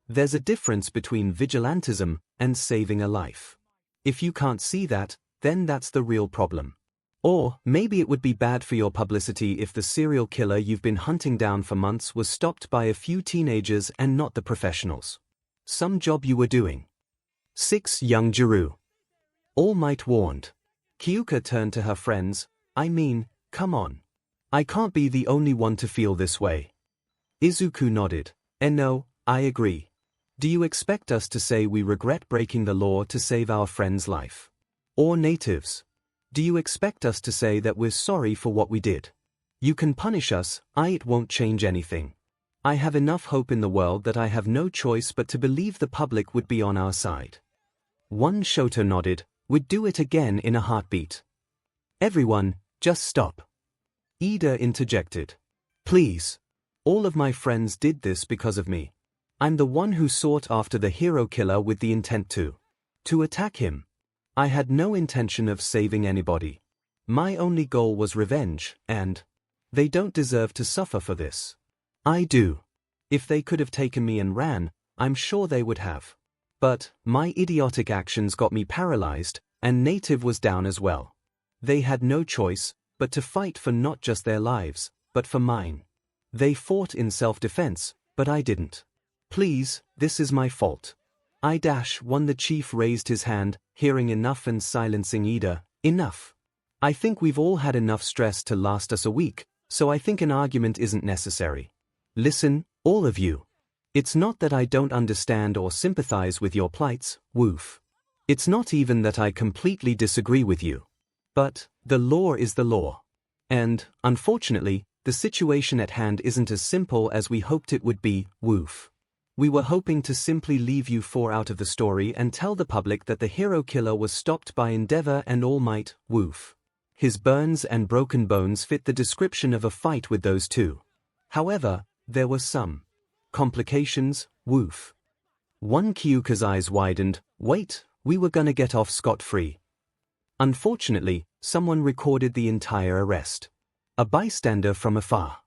There's a difference between vigilantism and saving a life. If you can't see that, then that's the real problem. Or, maybe it would be bad for your publicity if the serial killer you've been hunting down for months was stopped by a few teenagers and not the professionals. Some job you were doing." 6. Young Jirou. All Might warned. Kyouka turned to her friends. "I mean, come on. I can't be the only one to feel this way." Izuku nodded. "No, I agree. Do you expect us to say we regret breaking the law to save our friend's life? Or Natives? Do you expect us to say that we're sorry for what we did? You can punish us, it won't change anything. I have enough hope in the world that I have no choice but to believe the public would be on our side." 1. Shoto nodded. "We'd do it again in a heartbeat." Everyone, just stop. Ida interjected. Please. All of my friends did this because of me. I'm the one who sought after the hero killer with the intent to attack him. I had no intention of saving anybody. My only goal was revenge, and they don't deserve to suffer for this. I do. If they could have taken me and ran, I'm sure they would have. But my idiotic actions got me paralyzed, and Native was down as well. They had no choice but to fight for not just their lives, but for mine. They fought in self-defense, but I didn't. Please, this is my fault. 𝗧𝗏 the chief raised his hand, hearing enough and silencing Ida. Enough. I think we've all had enough stress to last us a week, so I think an argument isn't necessary. Listen, all of you. It's not that I don't understand or sympathize with your plights, woof. It's not even that I completely disagree with you. But the law is the law. And, unfortunately, the situation at hand isn't as simple as we hoped it would be, woof. We were hoping to simply leave you four out of the story and tell the public that the hero killer was stopped by Endeavor and All Might, woof. His burns and broken bones fit the description of a fight with those two. However, there were some complications, woof. Kyouka's eyes widened. Wait, we were gonna get off scot-free. Unfortunately, someone recorded the entire arrest. A bystander from afar.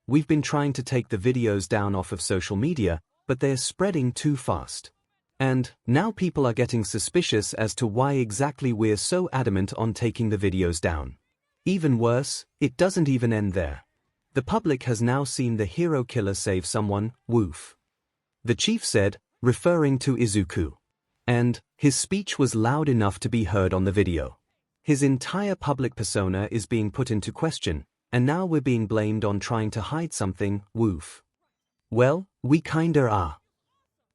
We've been trying to take the videos down off of social media, but they're spreading too fast. And now people are getting suspicious as to why exactly we're so adamant on taking the videos down. Even worse, it doesn't even end there. The public has now seen the hero killer save someone, woof. The chief said, referring to Izuku. And his speech was loud enough to be heard on the video. His entire public persona is being put into question, and now we're being blamed on trying to hide something, woof. Well, we kinda are.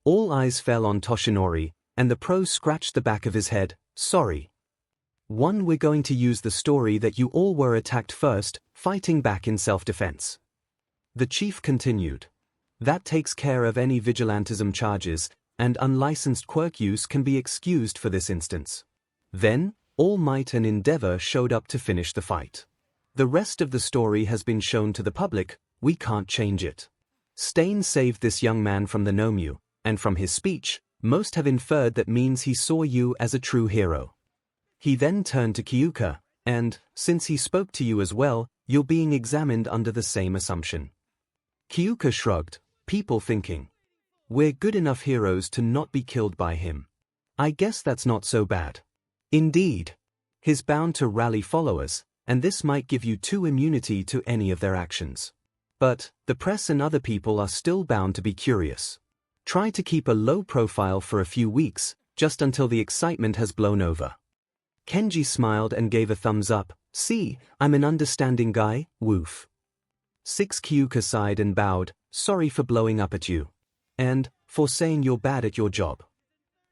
All eyes fell on Toshinori, and the pro scratched the back of his head. Sorry. We're going to use the story that you all were attacked first, fighting back in self-defense. The chief continued. That takes care of any vigilantism charges, and unlicensed quirk use can be excused for this instance. Then, All Might and Endeavor showed up to finish the fight. The rest of the story has been shown to the public, we can't change it. Stain saved this young man from the Nomu, and from his speech, most have inferred that means he saw you as a true hero. He then turned to Kyouka, and, since he spoke to you as well, you're being examined under the same assumption. Kyouka shrugged, people thinking. We're good enough heroes to not be killed by him. I guess that's not so bad. Indeed. He's bound to rally followers, and this might give you immunity to any of their actions. But, the press and other people are still bound to be curious. Try to keep a low profile for a few weeks, just until the excitement has blown over. Kenji smiled and gave a thumbs up. See, I'm an understanding guy, woof. Kyouka sighed and bowed, sorry for blowing up at you. And, for saying you're bad at your job.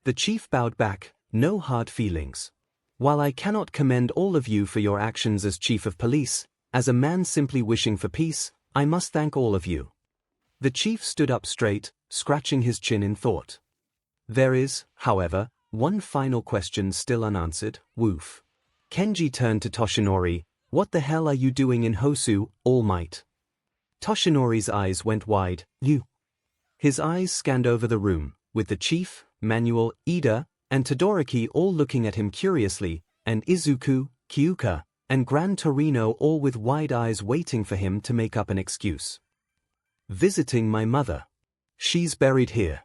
The chief bowed back, no hard feelings. While I cannot commend all of you for your actions as chief of police, as a man simply wishing for peace, I must thank all of you. The chief stood up straight, scratching his chin in thought. There is, however, one final question still unanswered, woof. Kenji turned to Toshinori. What the hell are you doing in Hosu, All Might? Toshinori's eyes went wide. You. His eyes scanned over the room, with the chief, Manuel, Ida, and Todoroki all looking at him curiously, and Izuku, Kyouka, and Gran Torino all with wide eyes waiting for him to make up an excuse. Visiting my mother. She's buried here.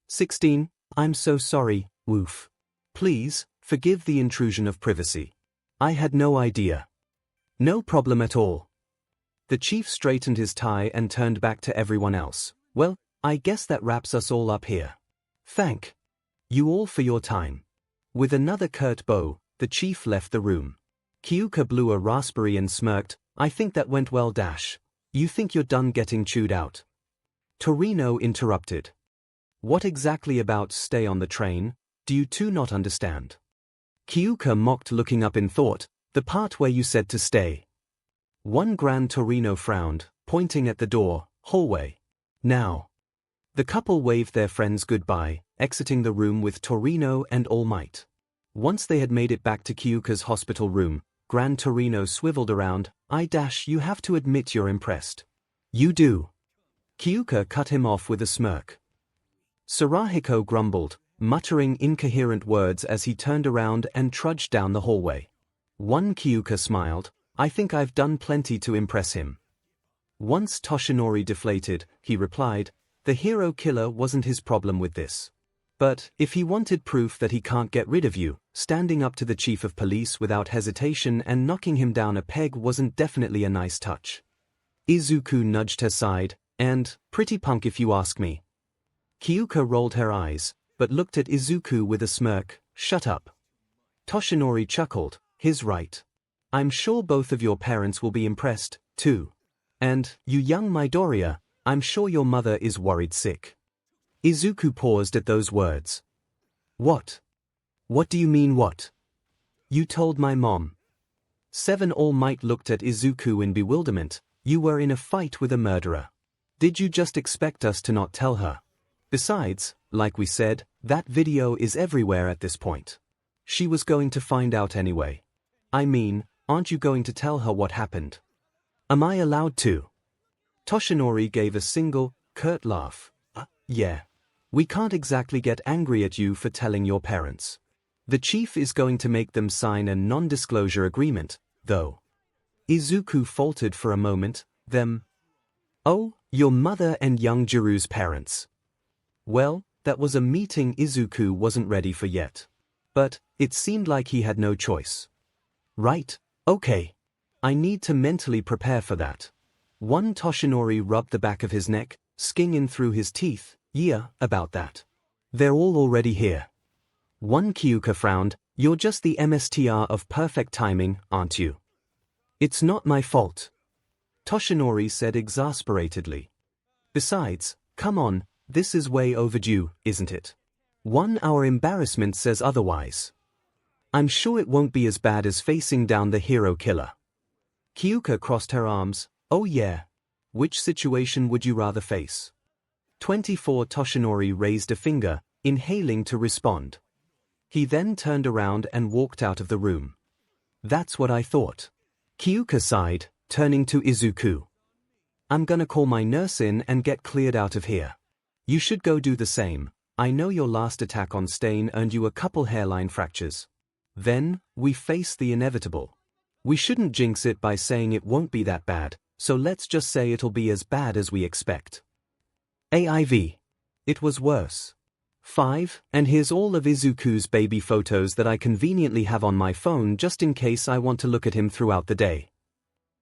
16. I'm so sorry, woof. Please, forgive the intrusion of privacy. I had no idea. No problem at all. The chief straightened his tie and turned back to everyone else. Well, I guess that wraps us all up here. Thank you all for your time. With another curt bow, the chief left the room. Kyouka blew a raspberry and smirked. I think that went well. You think you're done getting chewed out? Torino interrupted. What exactly about stay on the train, do you two not understand? Kyouka mocked, looking up in thought. The part where you said to stay. Gran Torino frowned, pointing at the door, hallway. Now. The couple waved their friends goodbye, exiting the room with Torino and All Might. Once they had made it back to Kyouka's hospital room, Gran Torino swiveled around. You have to admit you're impressed. You do. Kyouka cut him off with a smirk. Sarahiko grumbled, muttering incoherent words as he turned around and trudged down the hallway. Kyouka smiled. I think I've done plenty to impress him. Once Toshinori deflated, he replied, the hero killer wasn't his problem with this. But, if he wanted proof that he can't get rid of you, standing up to the chief of police without hesitation and knocking him down a peg wasn't definitely a nice touch. Izuku nudged her side, and, pretty punk if you ask me. Kyouka rolled her eyes, but looked at Izuku with a smirk. Shut up. Toshinori chuckled. He's right. I'm sure both of your parents will be impressed, too. And, you young Midoriya, I'm sure your mother is worried sick. Izuku paused at those words. What? What do you mean what? You told my mom. Seven All Might looked at Izuku in bewilderment. You were in a fight with a murderer. Did you just expect us to not tell her? Besides, like we said, that video is everywhere at this point. She was going to find out anyway. I mean, aren't you going to tell her what happened? Am I allowed to? Toshinori gave a single, curt laugh. Yeah. We can't exactly get angry at you for telling your parents. The chief is going to make them sign a non-disclosure agreement, though. Izuku faltered for a moment. Them? Oh, your mother and young Jirou's parents. Well, that was a meeting Izuku wasn't ready for yet. But, it seemed like he had no choice. Right, okay. I need to mentally prepare for that. Toshinori rubbed the back of his neck, skinning through his teeth. Yeah, about that. They're all already here. Kyouka frowned. You're just the MSTR of perfect timing, aren't you? It's not my fault. Toshinori said exasperatedly. Besides, come on, this is way overdue, isn't it? Our embarrassment says otherwise. I'm sure it won't be as bad as facing down the hero killer. Kyouka crossed her arms. Oh yeah. Which situation would you rather face? 24 Toshinori raised a finger, inhaling to respond. He then turned around and walked out of the room. That's what I thought. Kyouka sighed, turning to Izuku. I'm gonna call my nurse in and get cleared out of here. You should go do the same. I know your last attack on Stain earned you a couple hairline fractures. Then, we face the inevitable. We shouldn't jinx it by saying it won't be that bad, so let's just say it'll be as bad as we expect. AIV. It was worse. 5, and here's all of Izuku's baby photos that I conveniently have on my phone just in case I want to look at him throughout the day.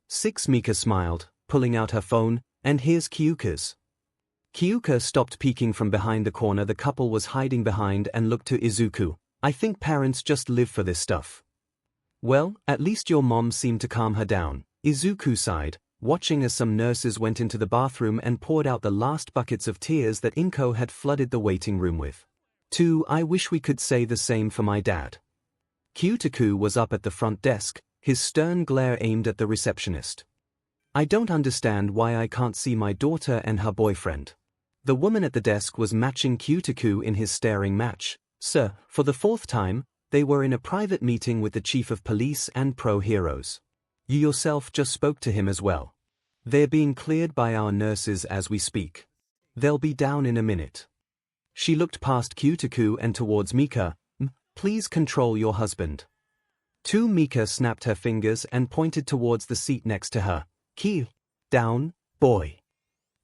6 Mika smiled, pulling out her phone, and here's Kyouka's. Kyouka stopped peeking from behind the corner the couple was hiding behind and looked to Izuku. I think parents just live for this stuff. Well, at least your mom seemed to calm her down, Izuku sighed, watching as some nurses went into the bathroom and poured out the last buckets of tears that Inko had flooded the waiting room with. 2. I wish we could say the same for my dad. Kyouta was up at the front desk, his stern glare aimed at the receptionist. I don't understand why I can't see my daughter and her boyfriend. The woman at the desk was matching Kyouta in his staring match. Sir, for the 4th time, they were in a private meeting with the chief of police and pro-heroes. You yourself just spoke to him as well. They're being cleared by our nurses as we speak. They'll be down in a minute. She looked past Kyouta and towards Mika. Please control your husband. 2 Mika snapped her fingers and pointed towards the seat next to her. Down, boy.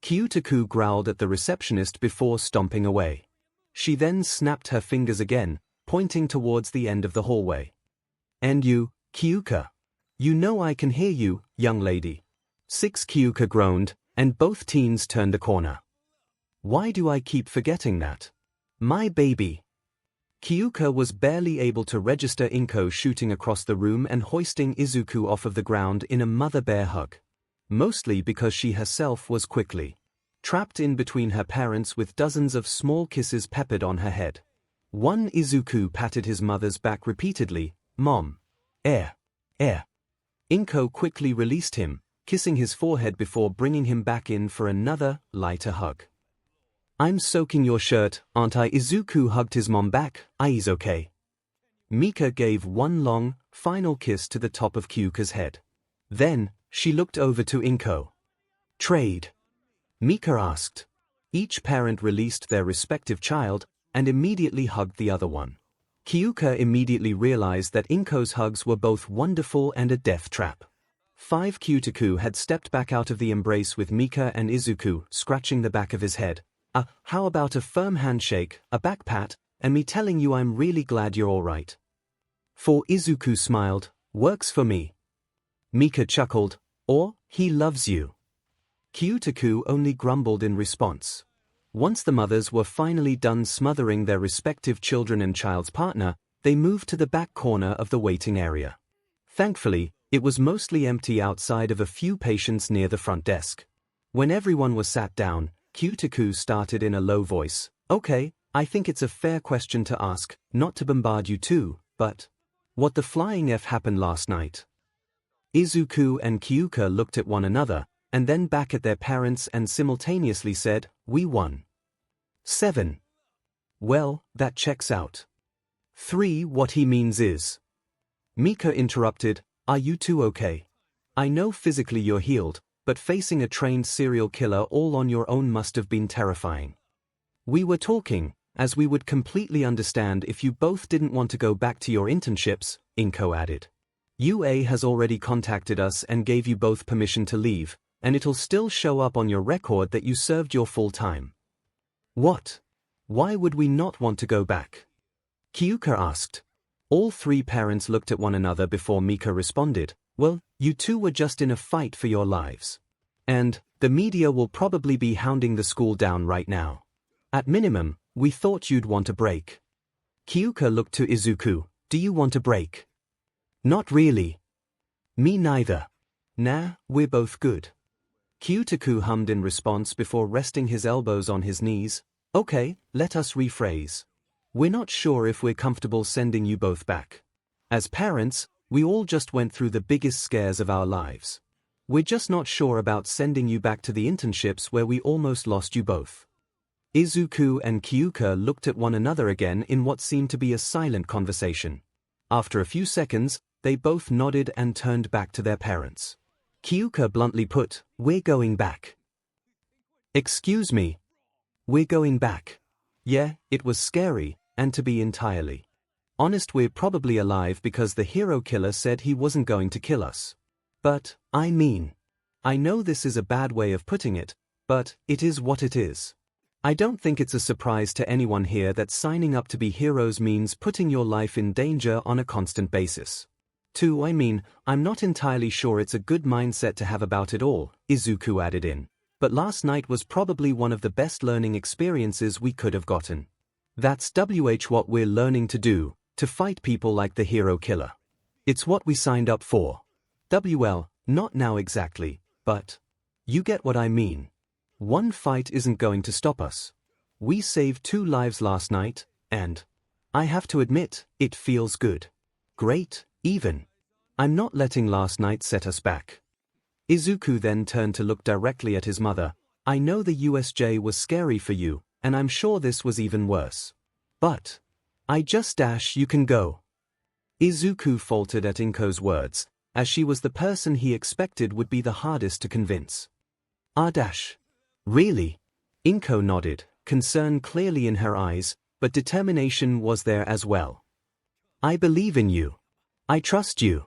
Kyouta growled at the receptionist before stomping away. She then snapped her fingers again, pointing towards the end of the hallway. And you, Kyouka. You know I can hear you, young lady. 6 Kyouka groaned, and both teens turned the corner. Why do I keep forgetting that? My baby. Kyouka was barely able to register Inko shooting across the room and hoisting Izuku off of the ground in a mother-bear hug. Mostly because she herself was quickly trapped in between her parents with dozens of small kisses peppered on her head. Izuku patted his mother's back repeatedly. Mom. Air. Inko quickly released him, kissing his forehead before bringing him back in for another, lighter hug. I'm soaking your shirt, aren't I? Izuku hugged his mom back. I's okay. Mika gave one long, final kiss to the top of Kyouka's head. Then, she looked over to Inko. Trade? Mika asked. Each parent released their respective child, and immediately hugged the other one. Kyouka immediately realized that Inko's hugs were both wonderful and a death trap. 𝗵𝘃𝗃 had stepped back out of the embrace with Mika and Izuku scratching the back of his head. How about a firm handshake, a back pat, and me telling you I'm really glad you're alright? For Izuku smiled, works for me. Mika chuckled, or, he loves you. 𝗃𝗃 only grumbled in response. Once the mothers were finally done smothering their respective children and child's partner, they moved to the back corner of the waiting area. Thankfully, it was mostly empty outside of a few patients near the front desk. When everyone was sat down, 𝗃𝗃 started in a low voice. Okay, I think it's a fair question to ask, not to bombard you too, but what the flying F happened last night? Izuku and Kyouka looked at one another, and then back at their parents and simultaneously said, we won. 7. Well, that checks out. 3. What he means is. Mika interrupted, are you two okay? I know physically you're healed, but facing a trained serial killer all on your own must have been terrifying. We were talking, as we would completely understand if you both didn't want to go back to your internships, Inko added. UA has already contacted us and gave you both permission to leave, and it'll still show up on your record that you served your full time. What? Why would we not want to go back? Kyouka asked. All three parents looked at one another before Mika responded, well, you two were just in a fight for your lives. And, the media will probably be hounding the school down right now. At minimum, we thought you'd want a break. Kyouka looked to Izuku, do you want a break? Not really. Me neither. Nah, we're both good. 𝗃𝗃 hummed in response before resting his elbows on his knees. Okay, let us rephrase. We're not sure if we're comfortable sending you both back. As parents, we all just went through the biggest scares of our lives. We're just not sure about sending you back to the internships where we almost lost you both. Izuku and Kyouka looked at one another again in what seemed to be a silent conversation. After a few seconds, they both nodded and turned back to their parents. Kyouka bluntly put, we're going back. Excuse me. We're going back. Yeah, it was scary, and to be entirely honest, we're probably alive because the hero killer said he wasn't going to kill us. But, I mean, I know this is a bad way of putting it, but it is what it is. I don't think it's a surprise to anyone here that signing up to be heroes means putting your life in danger on a constant basis. 2. I mean, I'm not entirely sure it's a good mindset to have about it all, Izuku added in. But last night was probably one of the best learning experiences we could have gotten. That's what we're learning to do, to fight people like the hero killer. It's what we signed up for. Well, not now exactly, but you get what I mean. One fight isn't going to stop us. We saved 2 lives last night, and I have to admit, it feels good. Great, even. I'm not letting last night set us back. Izuku then turned to look directly at his mother. I know the USJ was scary for you, and I'm sure this was even worse. But you can go. Izuku faltered at Inko's words, as she was the person he expected would be the hardest to convince. Really? Inko nodded, concern clearly in her eyes, but determination was there as well. I believe in you. I trust you.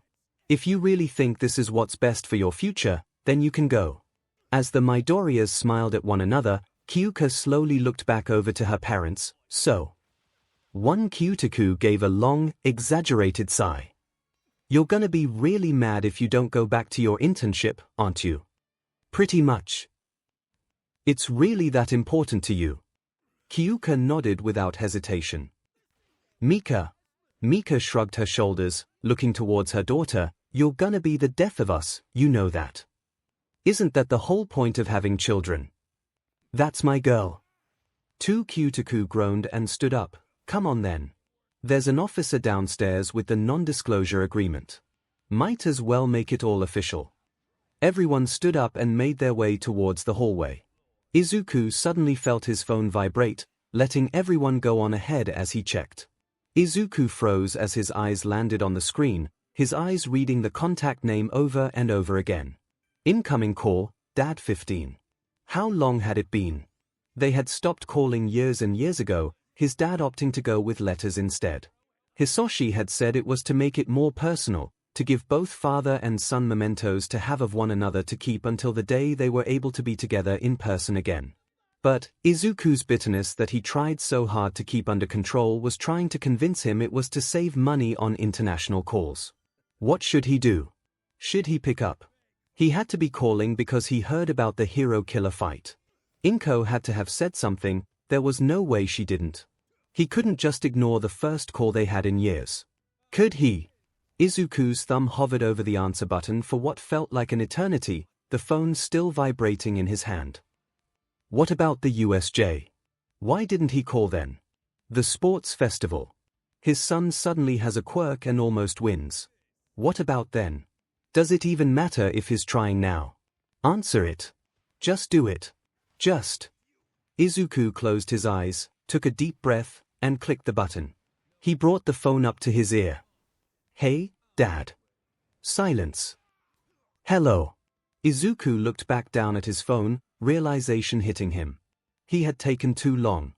If you really think this is what's best for your future, then you can go. As the Midoriyas smiled at one another, Kyouka slowly looked back over to her parents. So. 𝗃𝗃 gave a long, exaggerated sigh. You're gonna be really mad if you don't go back to your internship, aren't you? Pretty much. It's really that important to you. Kyouka nodded without hesitation. Mika shrugged her shoulders, looking towards her daughter. You're gonna be the death of us, you know that. Isn't that the whole point of having children? That's my girl. 𝗃𝗃 groaned and stood up. Come on then. There's an officer downstairs with the non-disclosure agreement. Might as well make it all official. Everyone stood up and made their way towards the hallway. Izuku suddenly felt his phone vibrate, letting everyone go on ahead as he checked. Izuku froze as his eyes landed on the screen, his eyes reading the contact name over and over again. Incoming call, Dad 15. How long had it been? They had stopped calling years and years ago, his dad opting to go with letters instead. Hisoshi had said it was to make it more personal, to give both father and son mementos to have of one another to keep until the day they were able to be together in person again. But Izuku's bitterness that he tried so hard to keep under control was trying to convince him it was to save money on international calls. What should he do? Should he pick up? He had to be calling because he heard about the hero-killer fight. Inko had to have said something, there was no way she didn't. He couldn't just ignore the first call they had in years. Could he? Izuku's thumb hovered over the answer button for what felt like an eternity, the phone still vibrating in his hand. What about the USJ? Why didn't he call then? The sports festival. His son suddenly has a quirk and almost wins. What about then? Does it even matter if he's trying now? Answer it. Just do it. Just. Izuku closed his eyes, took a deep breath, and clicked the button. He brought the phone up to his ear. Hey, Dad. Silence. Hello. Izuku looked back down at his phone, realization hitting him. He had taken too long.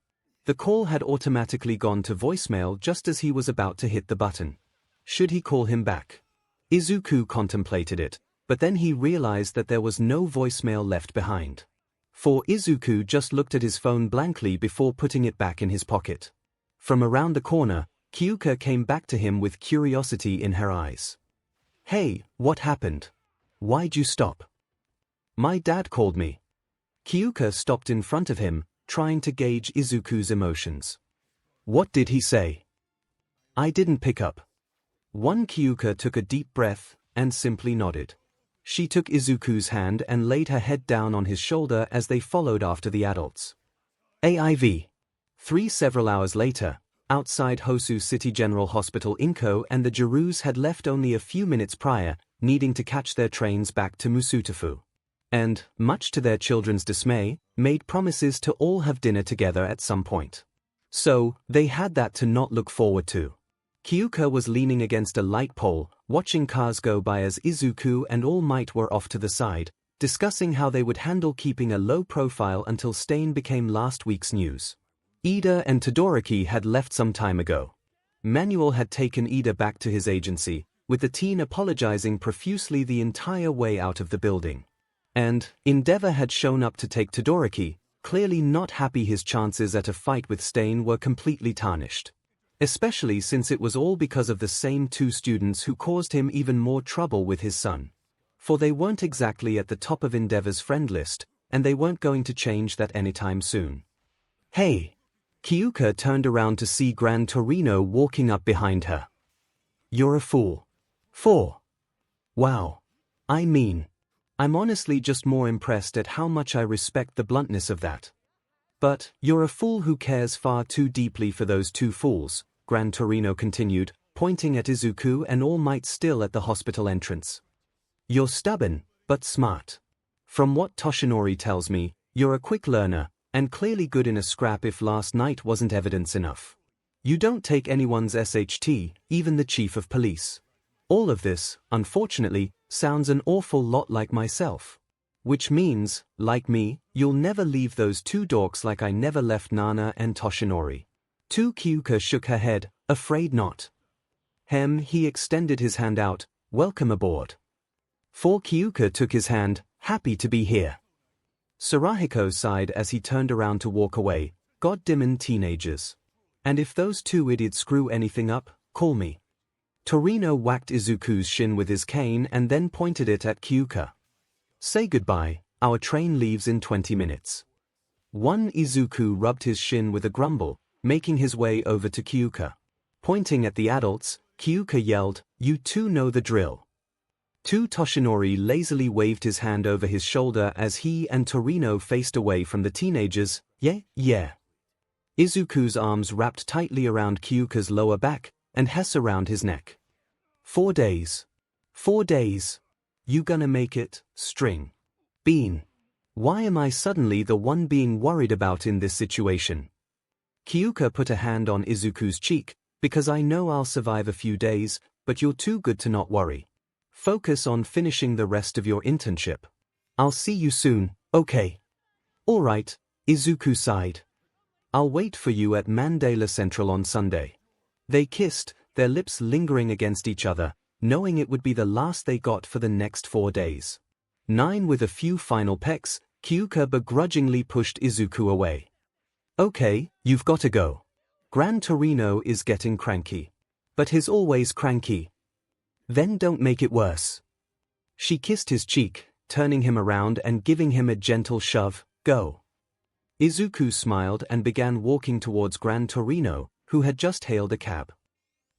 The call had automatically gone to voicemail just as he was about to hit the button. Should he call him back? Izuku contemplated it, but then he realized that there was no voicemail left behind. For Izuku just looked at his phone blankly before putting it back in his pocket. From around the corner, Kyouka came back to him with curiosity in her eyes. Hey, what happened? Why'd you stop? My dad called me. Kyouka stopped in front of him, trying to gauge Izuku's emotions. What did he say? I didn't pick up. Kyouka took a deep breath, and simply nodded. She took Izuku's hand and laid her head down on his shoulder as they followed after the adults. AIV. Several hours later, outside Hosu City General Hospital, Inko and the Jirous had left only a few minutes prior, needing to catch their trains back to Musutafu. And, much to their children's dismay, made promises to all have dinner together at some point. So, they had that to not look forward to. Kyouka was leaning against a light pole, watching cars go by as Izuku and All Might were off to the side, discussing how they would handle keeping a low profile until Stain became last week's news. Ida and Todoroki had left some time ago. Manuel had taken Ida back to his agency, with the teen apologizing profusely the entire way out of the building. And Endeavor had shown up to take Todoroki, clearly not happy his chances at a fight with Stain were completely tarnished. Especially since it was all because of the same two students who caused him even more trouble with his son. For they weren't exactly at the top of Endeavor's friend list, and they weren't going to change that anytime soon. Hey! Kyouka turned around to see Gran Torino walking up behind her. You're a fool. Wow. I mean, I'm honestly just more impressed at how much I respect the bluntness of that. But, you're a fool who cares far too deeply for those two fools, Gran Torino continued, pointing at Izuku and All Might still at the hospital entrance. You're stubborn, but smart. From what Toshinori tells me, you're a quick learner, and clearly good in a scrap if last night wasn't evidence enough. You don't take anyone's SHT, even the chief of police. All of this, unfortunately, sounds an awful lot like myself. Which means, like me, you'll never leave those two dorks like I never left Nana and Toshinori. Kyouka shook her head, afraid not. He extended his hand out, welcome aboard. Kyouka took his hand, happy to be here. Sarahiko sighed as he turned around to walk away, goddamn teenagers. And if those two idiots screw anything up, call me. Torino whacked Izuku's shin with his cane and then pointed it at Kyouka. Say goodbye, our train leaves in 20 minutes. Izuku rubbed his shin with a grumble, making his way over to Kyouka. Pointing at the adults, Kyouka yelled, you two know the drill. Toshinori lazily waved his hand over his shoulder as he and Torino faced away from the teenagers. Yeah. Izuku's arms wrapped tightly around Kyouka's lower back, and Hess around his neck. 4 days. 4 days. You gonna make it, String? Bean. Why am I suddenly the one being worried about in this situation? Kyouka put a hand on Izuku's cheek, because I know I'll survive a few days, but you're too good to not worry. Focus on finishing the rest of your internship. I'll see you soon, okay? Alright, Izuku sighed. I'll wait for you at Mandela Central on Sunday. They kissed, their lips lingering against each other, knowing it would be the last they got for the next 4 days. 9 with a few final pecks, Kyouka begrudgingly pushed Izuku away. Okay, you've got to go. 𝗵𝗃 is getting cranky. But he's always cranky. Then don't make it worse. She kissed his cheek, turning him around and giving him a gentle shove. Go. Izuku smiled and began walking towards 𝗵𝗃, who had just hailed a cab.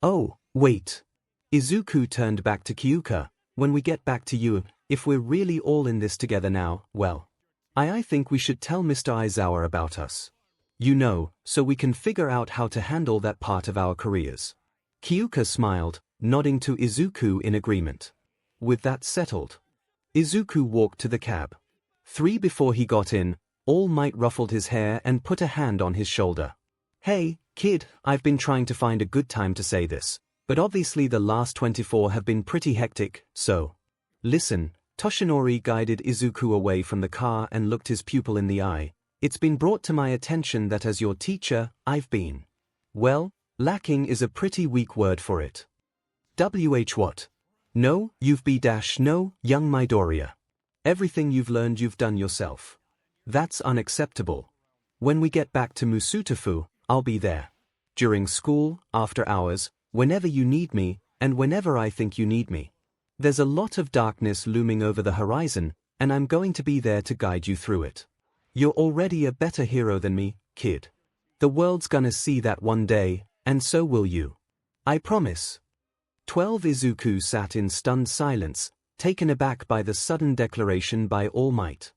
Oh, wait. Izuku turned back to Kyouka. When we get back to you, if we're really all in this together now, well, I think we should tell Mr. Aizawa about us. You know, so we can figure out how to handle that part of our careers. Kyouka smiled, nodding to Izuku in agreement. With that settled, Izuku walked to the cab. 3 before he got in, All Might ruffled his hair and put a hand on his shoulder. Hey, kid, I've been trying to find a good time to say this, but obviously the last 24 have been pretty hectic, so. Listen, Toshinori guided Izuku away from the car and looked his pupil in the eye. It's been brought to my attention that as your teacher, I've been, well, lacking is a pretty weak word for it. What? No, you've no, young Midoriya. Everything you've learned you've done yourself. That's unacceptable. When we get back to Musutafu, I'll be there. During school, after hours, whenever you need me, and whenever I think you need me. There's a lot of darkness looming over the horizon, and I'm going to be there to guide you through it. You're already a better hero than me, kid. The world's gonna see that one day, and so will you. I promise. 12 Izuku sat in stunned silence, taken aback by the sudden declaration by All Might.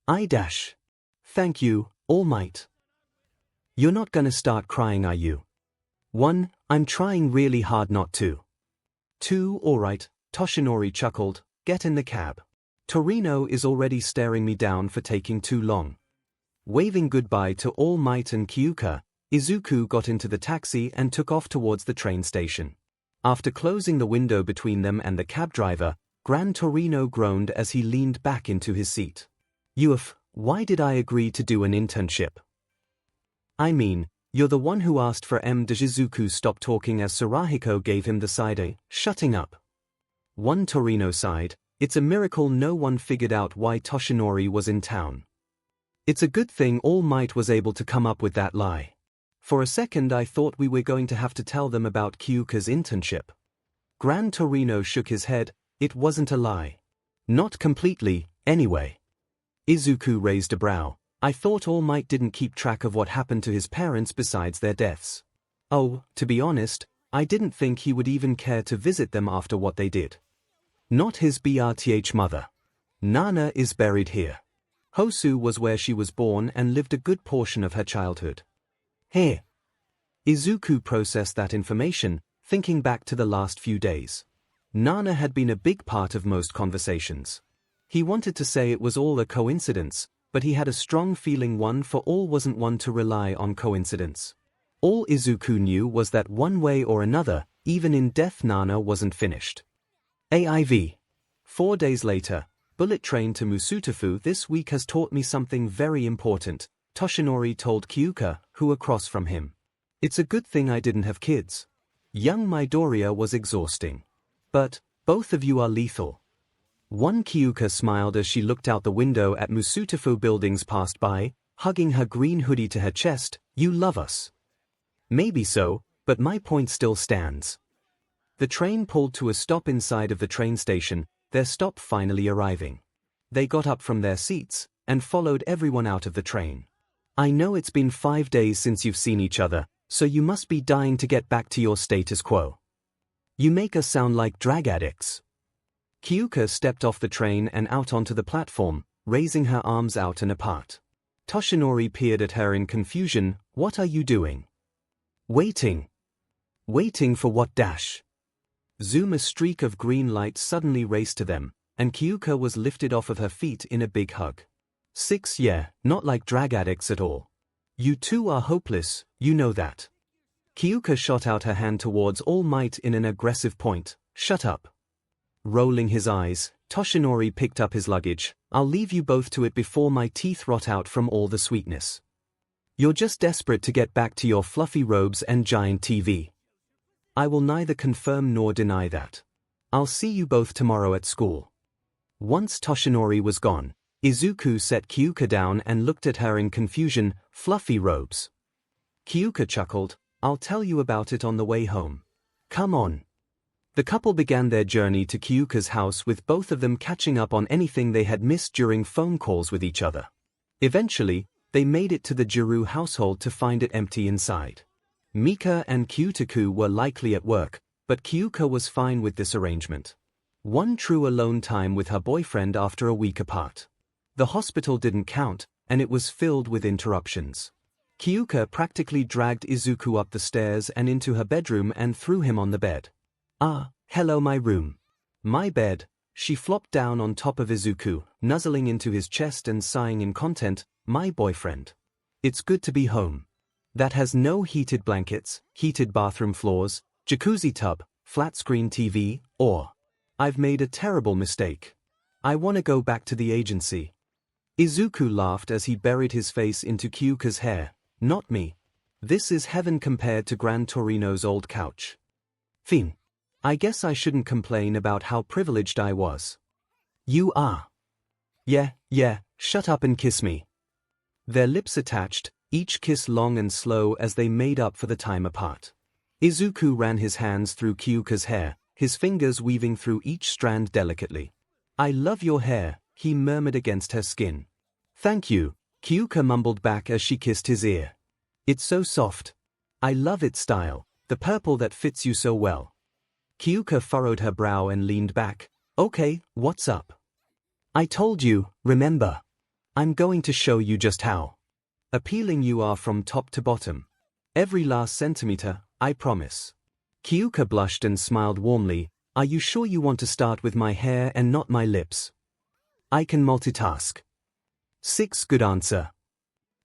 Thank you, All Might. You're not gonna start crying, are you? 1. I'm trying really hard not to. 2. Alright, Toshinori chuckled, get in the cab. Torino is already staring me down for taking too long. Waving goodbye to All Might and Kyouka, Izuku got into the taxi and took off towards the train station. After closing the window between them and the cab driver, 𝗵𝗃 groaned as he leaned back into his seat. Why did I agree to do an internship? I mean, you're the one who asked for Izuku stopped talking as Sarahiko gave him the side eye, shutting up. 1 Torino sighed, it's a miracle no one figured out why Toshinori was in town. It's a good thing All Might was able to come up with that lie. For a second I thought we were going to have to tell them about Kyouka's internship. 𝗵𝗃 shook his head, it wasn't a lie. Not completely, anyway. Izuku raised a brow. I thought All Might didn't keep track of what happened to his parents besides their deaths. Oh, to be honest, I didn't think he would even care to visit them after what they did. Not his BRTH mother. Nana is buried here. Hosu was where she was born and lived a good portion of her childhood. Here. Izuku processed that information, thinking back to the last few days. Nana had been a big part of most conversations. He wanted to say it was all a coincidence, but he had a strong feeling one for all wasn't one to rely on coincidence. All Izuku knew was that one way or another, even in death Nana wasn't finished. AIV. 4 days later, bullet train to Musutafu this week has taught me something very important, Toshinori told Kyouka, who across from him. It's a good thing I didn't have kids. Young Midoriya was exhausting. But, both of you are lethal. 1 Kyouka smiled as she looked out the window at Musutafu buildings passed by, hugging her green hoodie to her chest, you love us. Maybe so, but my point still stands. The train pulled to a stop inside of the train station, their stop finally arriving. They got up from their seats, and followed everyone out of the train. I know it's been 5 days since you've seen each other, so you must be dying to get back to your status quo. You make us sound like drag addicts. Kyouka stepped off the train and out onto the platform, raising her arms out and apart. Toshinori peered at her in confusion, what are you doing? Waiting. Waiting for what dash? Zoom a streak of green light suddenly raced to them, and Kyouka was lifted off of her feet in a big hug. 6 not like drag addicts at all. You two are hopeless, you know that. Kyouka shot out her hand towards All Might in an aggressive point. Shut up. Rolling his eyes, Toshinori picked up his luggage. I'll leave you both to it before my teeth rot out from all the sweetness. You're just desperate to get back to your fluffy robes and giant TV. I will neither confirm nor deny that. I'll see you both tomorrow at school. Once Toshinori was gone, Izuku set Kyouka down and looked at her in confusion. Fluffy robes. Kyouka chuckled. I'll tell you about it on the way home. Come on. The couple began their journey to Kyouka's house, with both of them catching up on anything they had missed during phone calls with each other. Eventually, they made it to the Jirou household to find it empty inside. Mika and Kyutaku were likely at work, but Kyouka was fine with this arrangement. One true alone time with her boyfriend after a week apart. The hospital didn't count, and it was filled with interruptions. Kyouka practically dragged Izuku up the stairs and into her bedroom and threw him on the bed. Ah, hello, my room. My bed. She flopped down on top of Izuku, nuzzling into his chest and sighing in content. My boyfriend. It's good to be home. That has no heated blankets, heated bathroom floors, jacuzzi tub, flat screen TV, or I've made a terrible mistake. I want to go back to the agency. Izuku laughed as he buried his face into Kyouka's hair. Not me. This is heaven compared to Gran Torino's old couch. Fin. I guess I shouldn't complain about how privileged I was. You are. Yeah, shut up and kiss me. Their lips attached, each kiss long and slow as they made up for the time apart. Izuku ran his hands through Kyouka's hair, his fingers weaving through each strand delicately. I love your hair, he murmured against her skin. Thank you, Kyouka mumbled back as she kissed his ear. It's so soft. I love its style, the purple that fits you so well. Kyouka furrowed her brow and leaned back. Okay, what's up? I told you, remember? I'm going to show you just how appealing you are from top to bottom. Every last centimeter, I promise. Kyouka blushed and smiled warmly. Are you sure you want to start with my hair and not my lips? I can multitask. 6. Good answer.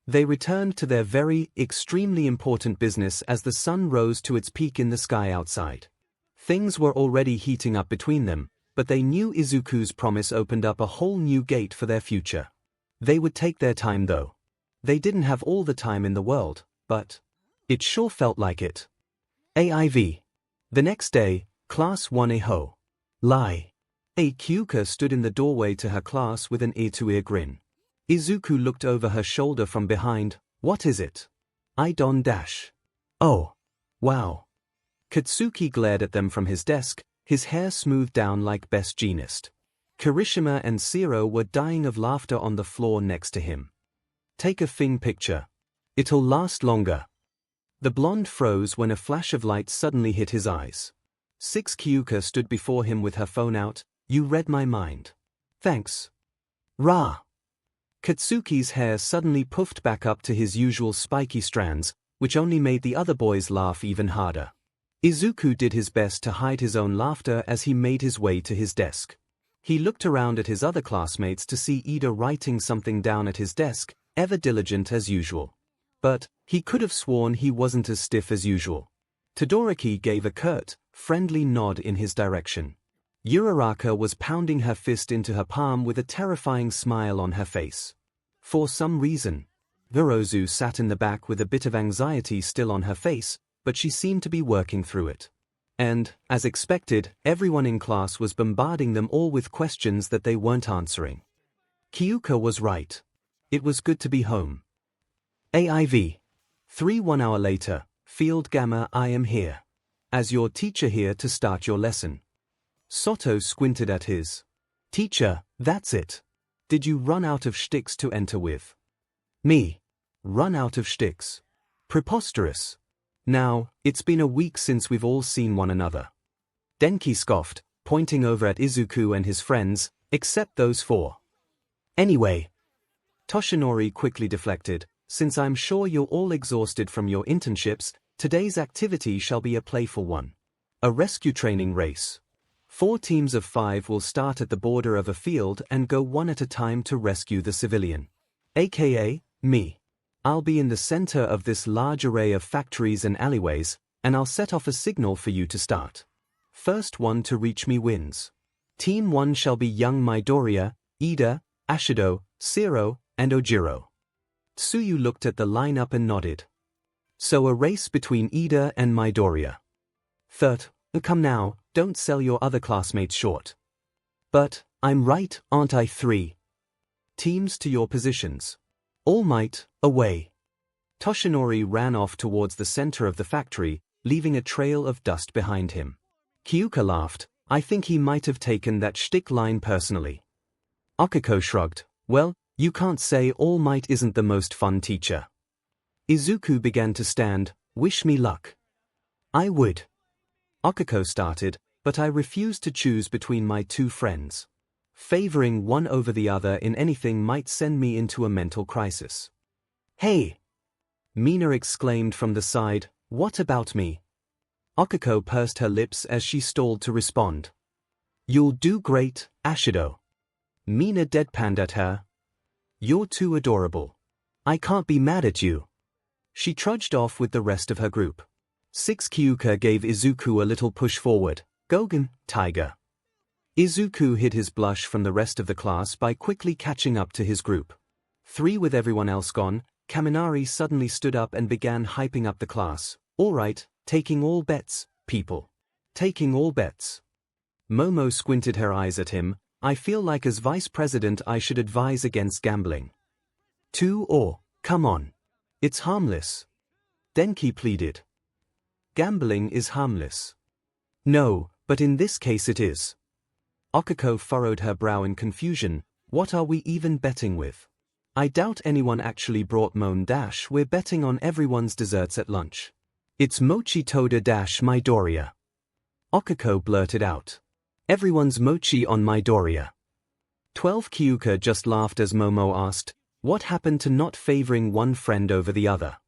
They returned to their very, extremely important business as the sun rose to its peak in the sky outside. Things were already heating up between them, but they knew Izuku's promise opened up a whole new gate for their future. They would take their time though. They didn't have all the time in the world, but it sure felt like it. AIV. The next day, Class 1A Ho. Lie. Kyouka stood in the doorway to her class with an ear-to-ear grin. Izuku looked over her shoulder from behind. What is it? I don't dash. Oh. Wow. Katsuki glared at them from his desk, his hair smoothed down like best jeanist. Kirishima and Zero were dying of laughter on the floor next to him. Take a Fing picture. It'll last longer. The blonde froze when a flash of light suddenly hit his eyes. 6. Kyouka stood before him with her phone out. You read my mind. Thanks. Rah. Katsuki's hair suddenly puffed back up to his usual spiky strands, which only made the other boys laugh even harder. Izuku did his best to hide his own laughter as he made his way to his desk. He looked around at his other classmates to see Ida writing something down at his desk, ever diligent as usual. But he could have sworn he wasn't as stiff as usual. Todoroki gave a curt, friendly nod in his direction. Uraraka was pounding her fist into her palm with a terrifying smile on her face. For some reason, Hirozu sat in the back with a bit of anxiety still on her face, but she seemed to be working through it. And, as expected, everyone in class was bombarding them all with questions that they weren't answering. Kyouka was right. It was good to be home. AIV. 1 hour later, Field Gamma, I am here. As your teacher here to start your lesson. Soto squinted at his teacher. That's it. Did you run out of shticks to enter with? Me. Run out of shticks. Preposterous. Now, it's been a week since we've all seen one another. Denki scoffed, pointing over at Izuku and his friends, except those 4. Anyway. Toshinori quickly deflected, since I'm sure you're all exhausted from your internships, today's activity shall be a playful one. A rescue training race. 4 teams of 5 will start at the border of a field and go one at a time to rescue the civilian. AKA, me. I'll be in the center of this large array of factories and alleyways, and I'll set off a signal for you to start. First one to reach me wins. Team 1 shall be young Midoriya, Iida, Ashido, Zero, and Ojiro. Tsuyu looked at the lineup and nodded. So a race between Iida and Midoriya. Third, come now, don't sell your other classmates short. But, I'm right, aren't I? 3. Teams to your positions. All Might, away. Toshinori ran off towards the center of the factory, leaving a trail of dust behind him. Kyouka laughed. I think he might have taken that shtick line personally. Akiko shrugged. Well, you can't say All Might isn't the most fun teacher. Izuku began to stand. Wish me luck. I would. Akiko started, but I refused to choose between my two friends. Favoring one over the other in anything might send me into a mental crisis. Hey! Mina exclaimed from the side, what about me? Akiko pursed her lips as she stalled to respond. You'll do great, Ashido. Mina deadpanned at her. You're too adorable. I can't be mad at you. She trudged off with the rest of her group. 6. Kyouka gave Izuku a little push forward. Gogen, Tiger. Izuku hid his blush from the rest of the class by quickly catching up to his group. 3. With everyone else gone, Kaminari suddenly stood up and began hyping up the class. All right, taking all bets, people. Taking all bets. Momo squinted her eyes at him. I feel like as vice president I should advise against gambling. 2. Or, come on. It's harmless. Denki pleaded. Gambling is harmless. No, but in this case it is. Akiko furrowed her brow in confusion. What are we even betting with? I doubt anyone actually brought Moan - we're betting on everyone's desserts at lunch. It's Mochi Toda - Midoriya. Akiko blurted out. Everyone's mochi on Midoriya. 12. Kyouka just laughed as Momo asked, what happened to not favoring one friend over the other?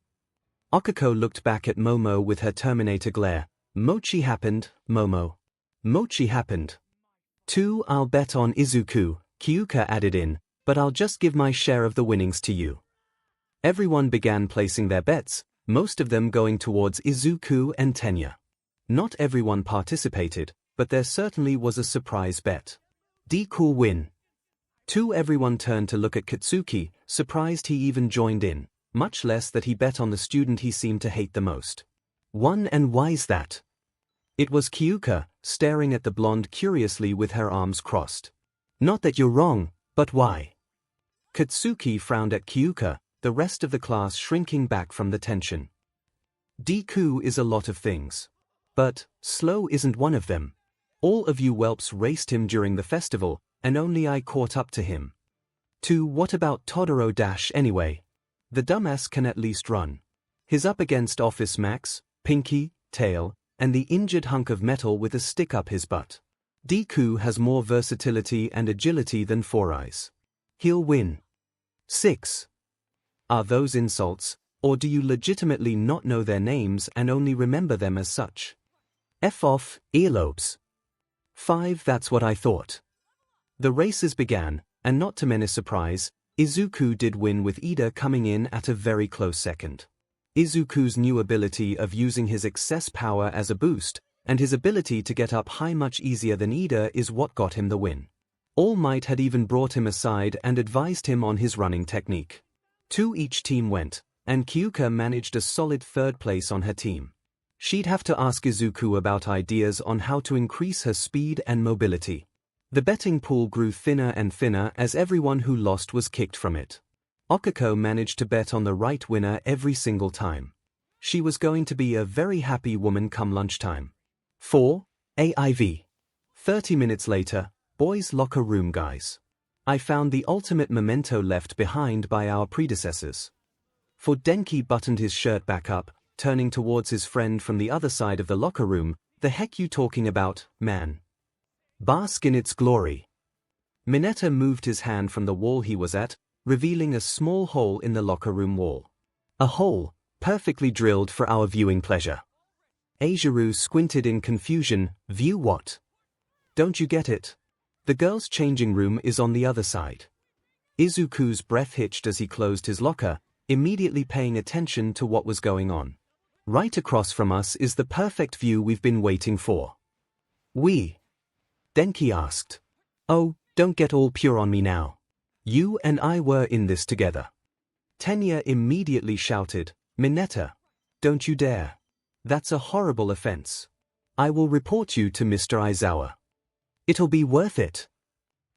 Akiko looked back at Momo with her Terminator glare. Mochi happened, Momo. Mochi happened. 2. I'll bet on Izuku, Kyouka added in, but I'll just give my share of the winnings to you. Everyone began placing their bets, most of them going towards Izuku and Tenya. Not everyone participated, but there certainly was a surprise bet. Deku win. 2. Everyone turned to look at Katsuki, surprised he even joined in, much less that he bet on the student he seemed to hate the most. 1. And why's that? It was Kyouka, staring at the blonde curiously with her arms crossed. Not that you're wrong, but why? Katsuki frowned at Kyouka, the rest of the class shrinking back from the tension. Deku is a lot of things. But, slow isn't one of them. All of you whelps raced him during the festival, and only I caught up to him. 2. What about Todoro - anyway? The dumbass can at least run. He's up against Office Max, Pinky, Tail, and the injured hunk of metal with a stick up his butt. Deku has more versatility and agility than Four Eyes. He'll win. 6. Are those insults, or do you legitimately not know their names and only remember them as such? F off, earlobes. 5. That's what I thought. The races began, and not to Mena's surprise, Izuku did win with Iida coming in at a very close second. Izuku's new ability of using his excess power as a boost, and his ability to get up high much easier than Iida is what got him the win. All Might had even brought him aside and advised him on his running technique. 2. Each team went, and Kyouka managed a solid 3rd place on her team. She'd have to ask Izuku about ideas on how to increase her speed and mobility. The betting pool grew thinner and thinner as everyone who lost was kicked from it. Akiko managed to bet on the right winner every single time. She was going to be a very happy woman come lunchtime. 4. AIV. 30 minutes later, boys' locker room guys. I found the ultimate memento left behind by our predecessors. For Denki buttoned his shirt back up, turning towards his friend from the other side of the locker room. The heck you talking about, man? Bask in its glory. Mineta moved his hand from the wall he was at, revealing a small hole in the locker room wall. A hole, perfectly drilled for our viewing pleasure. Jirou squinted in confusion. View what? Don't you get it? The girls' changing room is on the other side. Izuku's breath hitched as he closed his locker, immediately paying attention to what was going on. Right across from us is the perfect view we've been waiting for. Denki asked. Oh, don't get all pure on me now. You and I were in this together. Tenya immediately shouted, Mineta, don't you dare. That's a horrible offense. I will report you to Mr. Aizawa. It'll be worth it.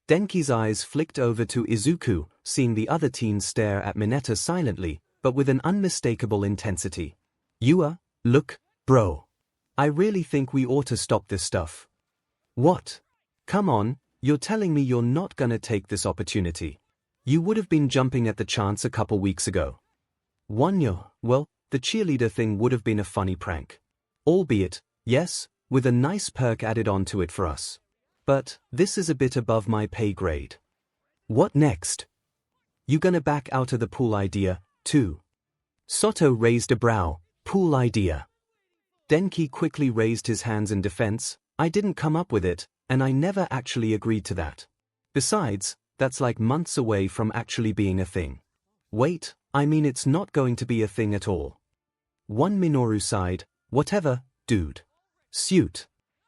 Denki's eyes flicked over to Izuku, seeing the other teens stare at Mineta silently, but with an unmistakable intensity. Look, bro. I really think we ought to stop this stuff. What? Come on, you're telling me you're not gonna take this opportunity. You would have been jumping at the chance a couple weeks ago. Well, the cheerleader thing would have been a funny prank. Albeit, yes, with a nice perk added onto it for us. But this is a bit above my pay grade. What next? You gonna back out of the pool idea, too? Soto raised a brow. Pool idea. Denki quickly raised his hands in defense. I didn't come up with it, and I never actually agreed to that. Besides, that's like months away from actually being a thing. Wait, I mean it's not going to be a thing at all. One Minoru sighed, whatever, dude. Suit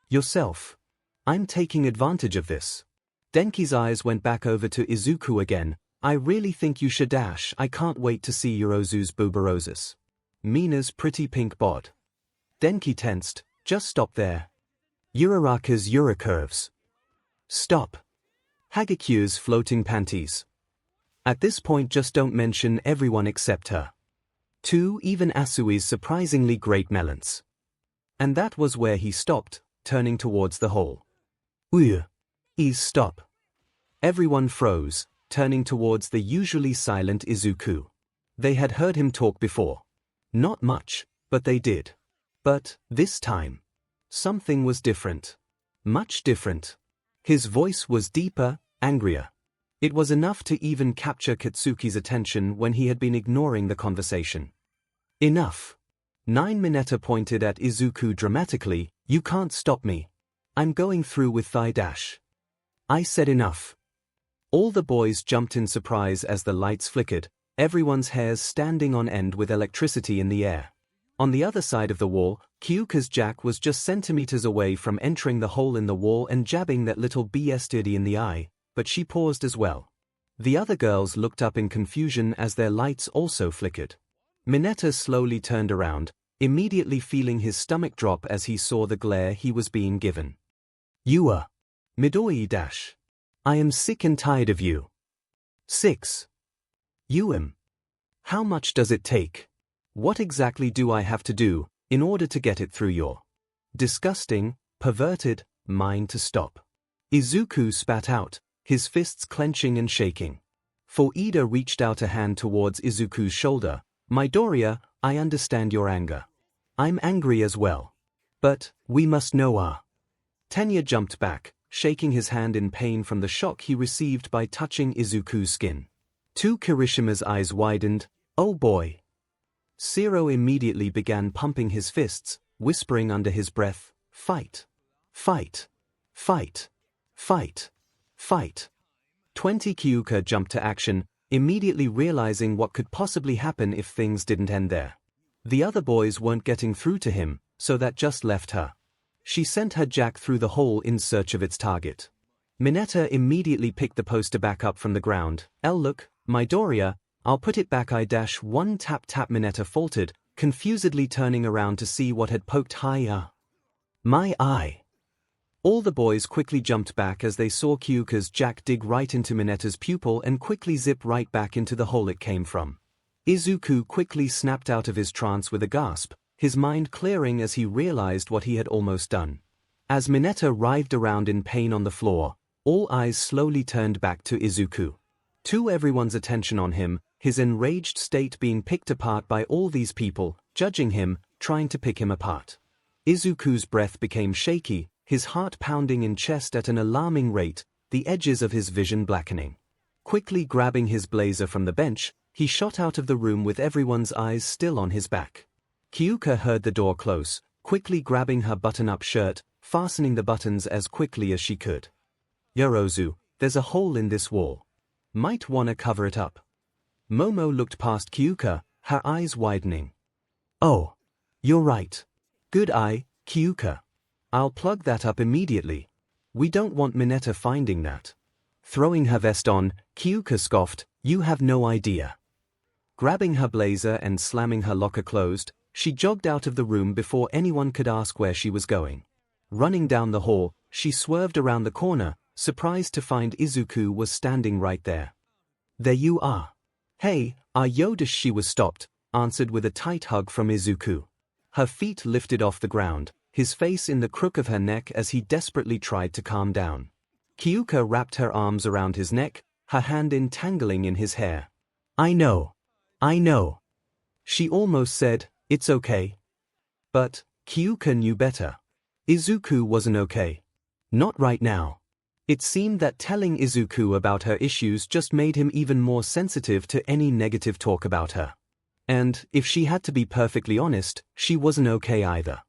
yourself. I'm taking advantage of this. Denki's eyes went back over to Izuku again. I really think you should dash. I can't wait to see Yorozu's 𝗵𝗲𝗧𝗔𝗍. Mina's pretty pink bod. Denki tensed, just stop there. Uraraka's curves. Stop. Hagakyu's floating panties. At this point just don't mention everyone except her. 2. Even Asui's surprisingly great melons. And that was where he stopped, turning towards the hole. Stop. Everyone froze, turning towards the usually silent Izuku. They had heard him talk before. Not much, but they did. But, this time, something was different. Much different. His voice was deeper, angrier. It was enough to even capture Katsuki's attention when he had been ignoring the conversation. Enough. 9 Mineta pointed at Izuku dramatically, you can't stop me. I'm going through with thigh dash. I said enough. All the boys jumped in surprise as the lights flickered, everyone's hairs standing on end with electricity in the air. On the other side of the wall, Kyouka's Jack was just centimeters away from entering the hole in the wall and jabbing that little 𝗬𝗧𝗧𝗍 in the eye, but she paused as well. The other girls looked up in confusion as their lights also flickered. Mineta slowly turned around, immediately feeling his stomach drop as he saw the glare he was being given. Midori dash. I am sick and tired of you. 6. How much does it take? What exactly do I have to do in order to get it through your disgusting, perverted mind to stop? Izuku spat out, his fists clenching and shaking. Ida reached out a hand towards Izuku's shoulder. Midoriya, I understand your anger. I'm angry as well. But, we must know Tenya jumped back, shaking his hand in pain from the shock he received by touching Izuku's skin. 2 Kirishima's eyes widened, oh boy. Zero immediately began pumping his fists, whispering under his breath, fight. Fight. Fight. Fight. Fight. 20 Kyouka jumped to action, immediately realizing what could possibly happen if things didn't end there. The other boys weren't getting through to him, so that just left her. She sent her Jack through the hole in search of its target. Mineta immediately picked the poster back up from the ground. Look, Midoriya, I'll put it back. I-1 tap tap. Mineta faltered, confusedly turning around to see what had poked my eye. All the boys quickly jumped back as they saw Kyouka's Jack dig right into Mineta's pupil and quickly zip right back into the hole it came from. Izuku quickly snapped out of his trance with a gasp, his mind clearing as he realized what he had almost done. As Mineta writhed around in pain on the floor, all eyes slowly turned back to Izuku. To everyone's attention on him, his enraged state being picked apart by all these people, judging him, trying to pick him apart. Izuku's breath became shaky, his heart pounding in chest at an alarming rate, the edges of his vision blackening. Quickly grabbing his blazer from the bench, he shot out of the room with everyone's eyes still on his back. Kyouka heard the door close, quickly grabbing her button-up shirt, fastening the buttons as quickly as she could. Yorozu, there's a hole in this wall. Might wanna cover it up. Momo looked past Kyouka, her eyes widening. Oh. You're right. Good eye, Kyouka. I'll plug that up immediately. We don't want Mineta finding that. Throwing her vest on, Kyouka scoffed, you have no idea. Grabbing her blazer and slamming her locker closed, she jogged out of the room before anyone could ask where she was going. Running down the hall, she swerved around the corner, surprised to find Izuku was standing right there. There you are. Hey, she was stopped, answered with a tight hug from Izuku. Her feet lifted off the ground, his face in the crook of her neck as he desperately tried to calm down. Kyouka wrapped her arms around his neck, her hand entangling in his hair. I know. She almost said, it's okay. But Kyouka knew better. Izuku wasn't okay. Not right now. It seemed that telling Izuku about her issues just made him even more sensitive to any negative talk about her. And, if she had to be perfectly honest, she wasn't okay either.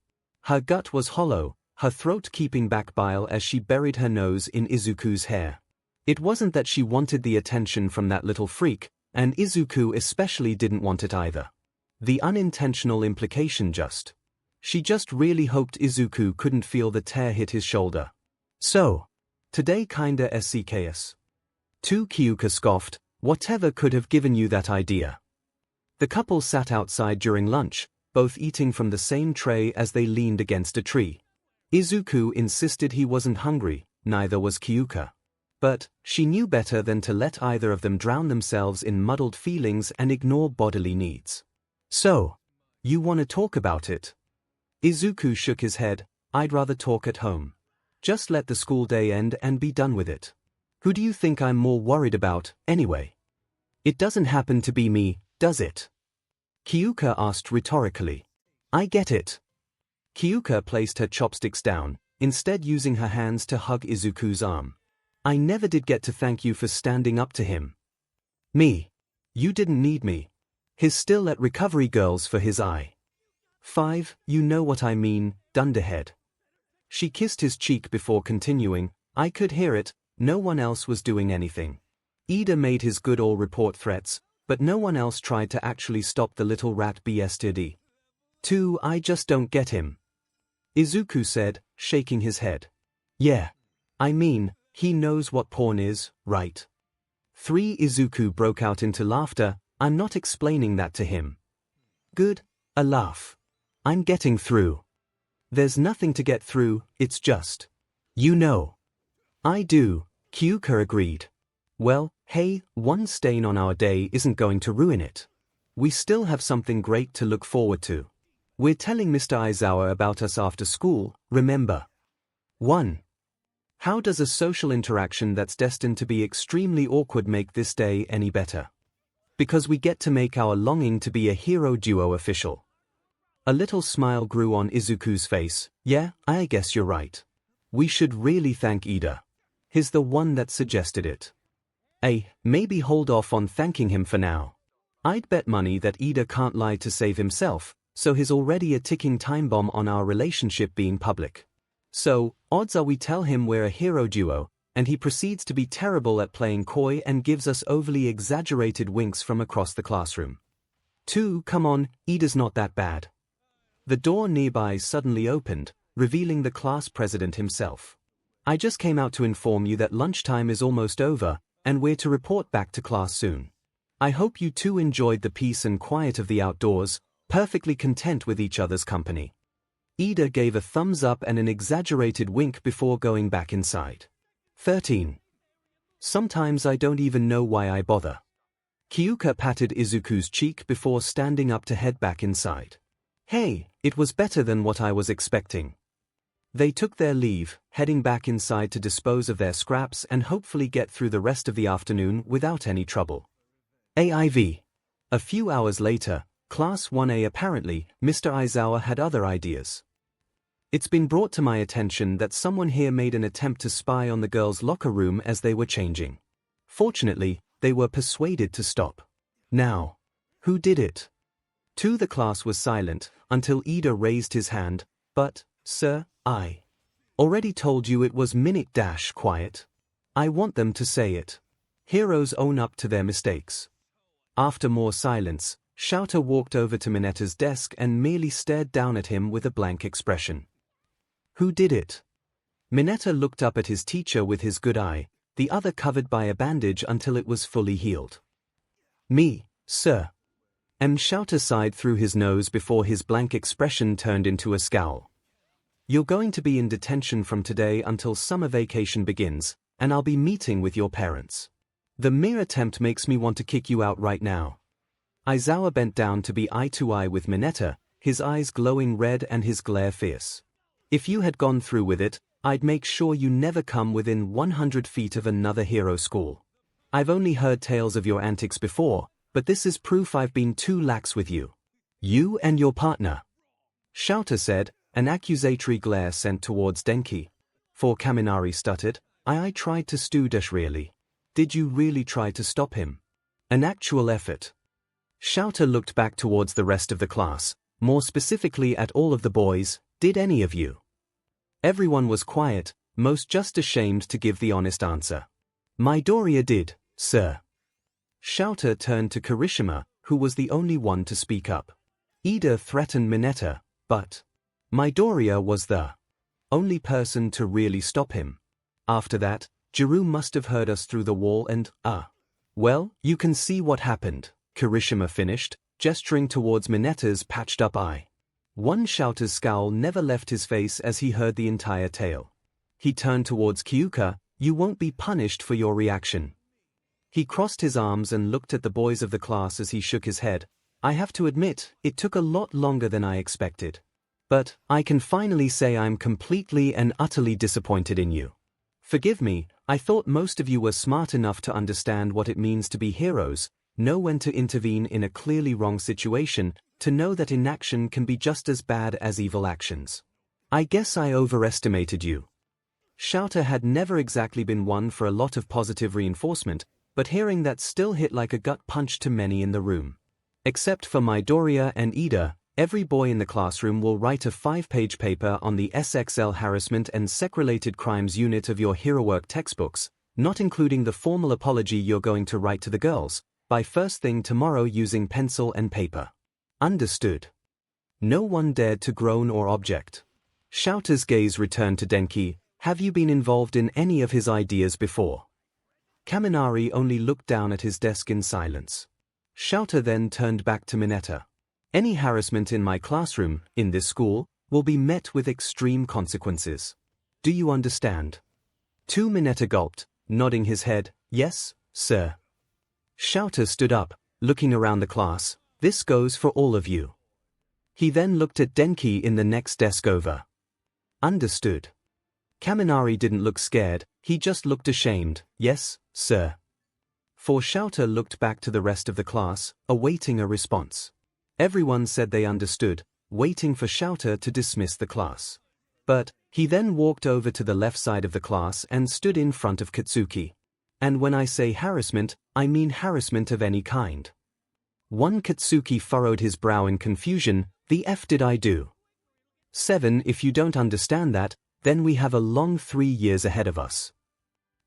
Her gut was hollow, her throat keeping back bile as she buried her nose in Izuku's hair. It wasn't that she wanted the attention from that little freak, and Izuku especially didn't want it either. The unintentional implication she just really hoped Izuku couldn't feel the tear hit his shoulder. So, today kinda SCKS. Kyouka scoffed, whatever could have given you that idea? The couple sat outside during lunch, both eating from the same tray as they leaned against a tree. Izuku insisted he wasn't hungry, neither was Kyouka. But, she knew better than to let either of them drown themselves in muddled feelings and ignore bodily needs. So, you want to talk about it? Izuku shook his head, I'd rather talk at home. Just let the school day end and be done with it. Who do you think I'm more worried about, anyway? It doesn't happen to be me, does it? Kyouka asked rhetorically. I get it. Kyouka placed her chopsticks down, instead using her hands to hug Izuku's arm. I never did get to thank you for standing up to him. Me. You didn't need me. He's still at recovery girls for his eye. 5, you know what I mean, dunderhead. She kissed his cheek before continuing, I could hear it, no one else was doing anything. Ida made his good all report threats, but no one else tried to actually stop the little rat 𝗬𝗲𝗍𝗔. 2, I just don't get him. Izuku said, shaking his head. Yeah. I mean, he knows what porn is, right? 3, Izuku broke out into laughter, I'm not explaining that to him. Good, a laugh. I'm getting through. There's nothing to get through, it's just. You know. I do, Kyouka agreed. Well, hey, one stain on our day isn't going to ruin it. We still have something great to look forward to. We're telling Mr. Aizawa about us after school, remember? 1. How does a social interaction that's destined to be extremely awkward make this day any better? Because we get to make our longing to be a hero duo official. A little smile grew on Izuku's face. Yeah, I guess you're right. We should really thank Ida. He's the one that suggested it. Maybe hold off on thanking him for now. I'd bet money that Ida can't lie to save himself, so he's already a ticking time bomb on our relationship being public. So, odds are we tell him we're a hero duo, and he proceeds to be terrible at playing coy and gives us overly exaggerated winks from across the classroom. 2, come on, Ida's not that bad. The door nearby suddenly opened, revealing the class president himself. I just came out to inform you that lunchtime is almost over, and we're to report back to class soon. I hope you two enjoyed the peace and quiet of the outdoors, perfectly content with each other's company. Ida gave a thumbs up and an exaggerated wink before going back inside. 13. Sometimes I don't even know why I bother. Kyouka patted Izuku's cheek before standing up to head back inside. Hey, it was better than what I was expecting. They took their leave, heading back inside to dispose of their scraps and hopefully get through the rest of the afternoon without any trouble. AIV. A few hours later, Class 1A apparently, Mr. Aizawa had other ideas. It's been brought to my attention that someone here made an attempt to spy on the girls' locker room as they were changing. Fortunately, they were persuaded to stop. Now, who did it? The class was silent, until Ida raised his hand, but, sir, I already told you it was --quiet. I want them to say it. Heroes own up to their mistakes. After more silence, 𝗬𝗪 walked over to Minatta's desk and merely stared down at him with a blank expression. Who did it? Minatta looked up at his teacher with his good eye, the other covered by a bandage until it was fully healed. Me, sir. 𝗵𝗃𝗧𝗏 sighed through his nose before his blank expression turned into a scowl. You're going to be in detention from today until summer vacation begins, and I'll be meeting with your parents. The mere attempt makes me want to kick you out right now. Izuku bent down to be eye to eye with Minatta, his eyes glowing red and his glare fierce. If you had gone through with it, I'd make sure you never come within 100 feet of another hero school. I've only heard tales of your antics before, but this is proof I've been too lax with you. You and your partner. 𝗬𝗪 said, an accusatory glare sent towards Denki. For Kaminari stuttered, I tried to 𝗧𝗪𝗧𝗏 really. Did you really try to stop him? An actual effort. 𝗬𝗪 looked back towards the rest of the class, more specifically at all of the boys. Did any of you? Everyone was quiet, most just ashamed to give the honest answer. Midoriya did, sir. 𝗬𝗪 turned to Kirishima, who was the only one to speak up. Iida threatened Minatta, but Midoriya was the only person to really stop him. After that, Jirou must have heard us through the wall and, well, you can see what happened, Kirishima finished, gesturing towards Minatta's patched-up eye. One 𝗬𝗪's scowl never left his face as he heard the entire tale. He turned towards Kyouka, you won't be punished for your reaction. He crossed his arms and looked at the boys of the class as he shook his head. I have to admit, it took a lot longer than I expected. But I can finally say I'm completely and utterly disappointed in you. Forgive me, I thought most of you were smart enough to understand what it means to be heroes, know when to intervene in a clearly wrong situation, to know that inaction can be just as bad as evil actions. I guess I overestimated you. 𝗬𝗪 had never exactly been one for a lot of positive reinforcement, but hearing that still hit like a gut punch to many in the room. Except for Midoriya and Iida, every boy in the classroom will write a 5-page paper on the sexual harassment and sex-related crimes unit of your hero work textbooks, not including the formal apology you're going to write to the girls, by first thing tomorrow using pencil and paper. Understood. No one dared to groan or object. 𝗬𝗪's gaze returned to Denki. Have you been involved in any of his ideas before? Kaminari only looked down at his desk in silence. 𝗬𝗪 then turned back to Minatta. Any harassment in my classroom, in this school, will be met with extreme consequences. Do you understand? Minatta gulped, nodding his head, yes, sir. 𝗬𝗪 stood up, looking around the class. This goes for all of you. He then looked at Denki in the next desk over. Understood. Kaminari didn't look scared, he just looked ashamed. Yes, sir. For 𝗬𝗪 looked back to the rest of the class, awaiting a response. Everyone said they understood, waiting for 𝗬𝗪 to dismiss the class. But he then walked over to the left side of the class and stood in front of Katsuki. And when I say harassment, I mean harassment of any kind. One Katsuki furrowed his brow in confusion. The F did I do? 7. If you don't understand that, then we have a long 3 years ahead of us.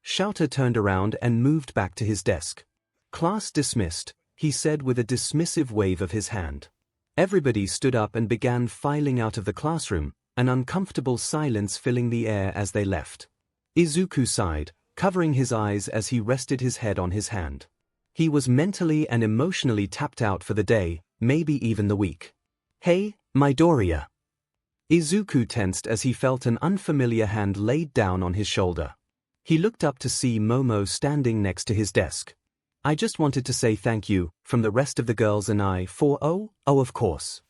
𝗬𝗪 turned around and moved back to his desk. Class dismissed, he said with a dismissive wave of his hand. Everybody stood up and began filing out of the classroom, an uncomfortable silence filling the air as they left. Izuku sighed, covering his eyes as he rested his head on his hand. He was mentally and emotionally tapped out for the day, maybe even the week. Hey, Midoriya. Izuku tensed as he felt an unfamiliar hand laid down on his shoulder. He looked up to see Momo standing next to his desk. I just wanted to say thank you, from the rest of the girls and I, for of course.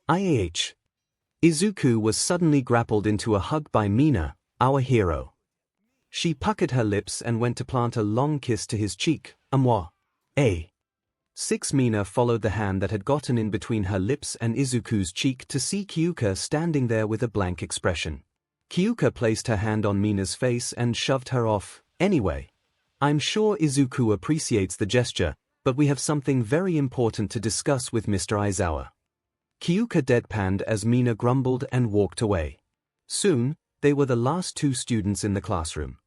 Izuku was suddenly grappled into a hug by Mina, our hero. She puckered her lips and went to plant a long kiss to his cheek. 𝗵𝗃𝗧𝗏. Mina followed the hand that had gotten in between her lips and Izuku's cheek to see Kyouka standing there with a blank expression. Kyouka placed her hand on Mina's face and shoved her off. Anyway, I'm sure Izuku appreciates the gesture, but we have something very important to discuss with Mr. Aizawa. Kyouka deadpanned as Mina grumbled and walked away. Soon, they were the last 2 students in the classroom.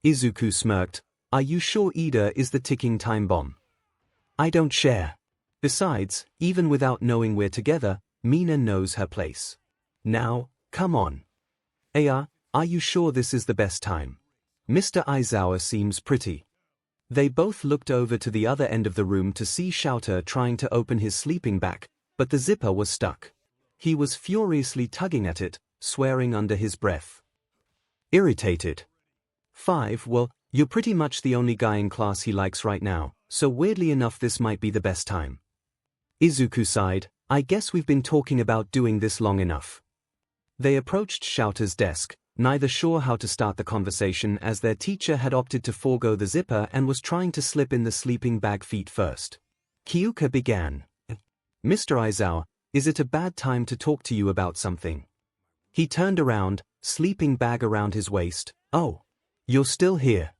Izuku smirked. Are you sure Iida is the ticking time bomb? I don't share. Besides, even without knowing we're together, Mina knows her place. Now, come on. Aya, are you sure this is the best time? Mr. Aizawa seems pretty. They both looked over to the other end of the room to see 𝗬𝗪 trying to open his sleeping bag, but the zipper was stuck. He was furiously tugging at it, swearing under his breath. Irritated. 5. Well, you're pretty much the only guy in class he likes right now, so weirdly enough this might be the best time. Izuku sighed, I guess we've been talking about doing this long enough. They approached 𝗬𝗪's desk, neither sure how to start the conversation as their teacher had opted to forego the zipper and was trying to slip in the sleeping bag feet first. Kyouka began. Mr. Aizawa, is it a bad time to talk to you about something? He turned around, sleeping bag around his waist. Oh, you're still here.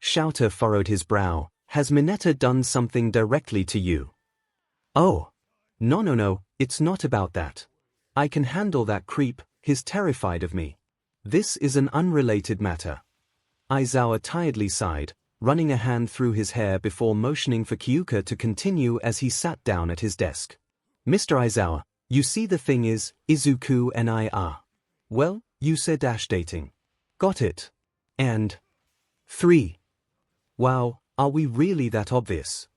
𝗬𝗪 furrowed his brow. Has Mineta done something directly to you? Oh. No, it's not about that. I can handle that creep, he's terrified of me. This is an unrelated matter. Aizawa tiredly sighed, running a hand through his hair before motioning for Kyouka to continue as he sat down at his desk. Mr. Aizawa, you see the thing is, Izuku and I are. Well, you said dating. Got it. And 3. Wow, are we really that obvious?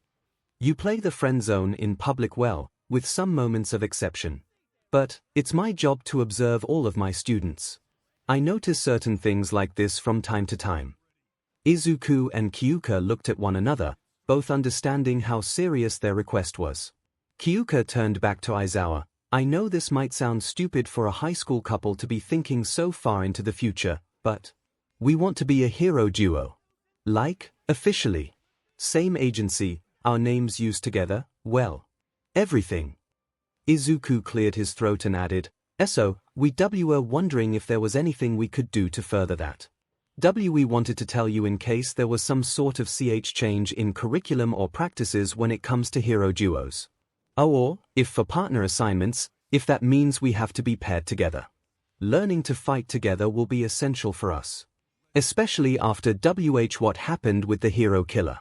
You play the friend zone in public well, with some moments of exception. But it's my job to observe all of my students. I notice certain things like this from time to time. Izuku and Kyouka looked at one another, both understanding how serious their request was. Kyouka turned back to Aizawa. I know this might sound stupid for a high school couple to be thinking so far into the future, but we want to be a hero duo. Like, officially. Same agency, our names used together, well. Everything. Izuku cleared his throat and added, So, we were wondering if there was anything we could do to further that. We wanted to tell you in case there was some sort of change in curriculum or practices when it comes to hero duos. Or, if for partner assignments, if that means we have to be paired together. Learning to fight together will be essential for us. Especially after what happened with the hero killer.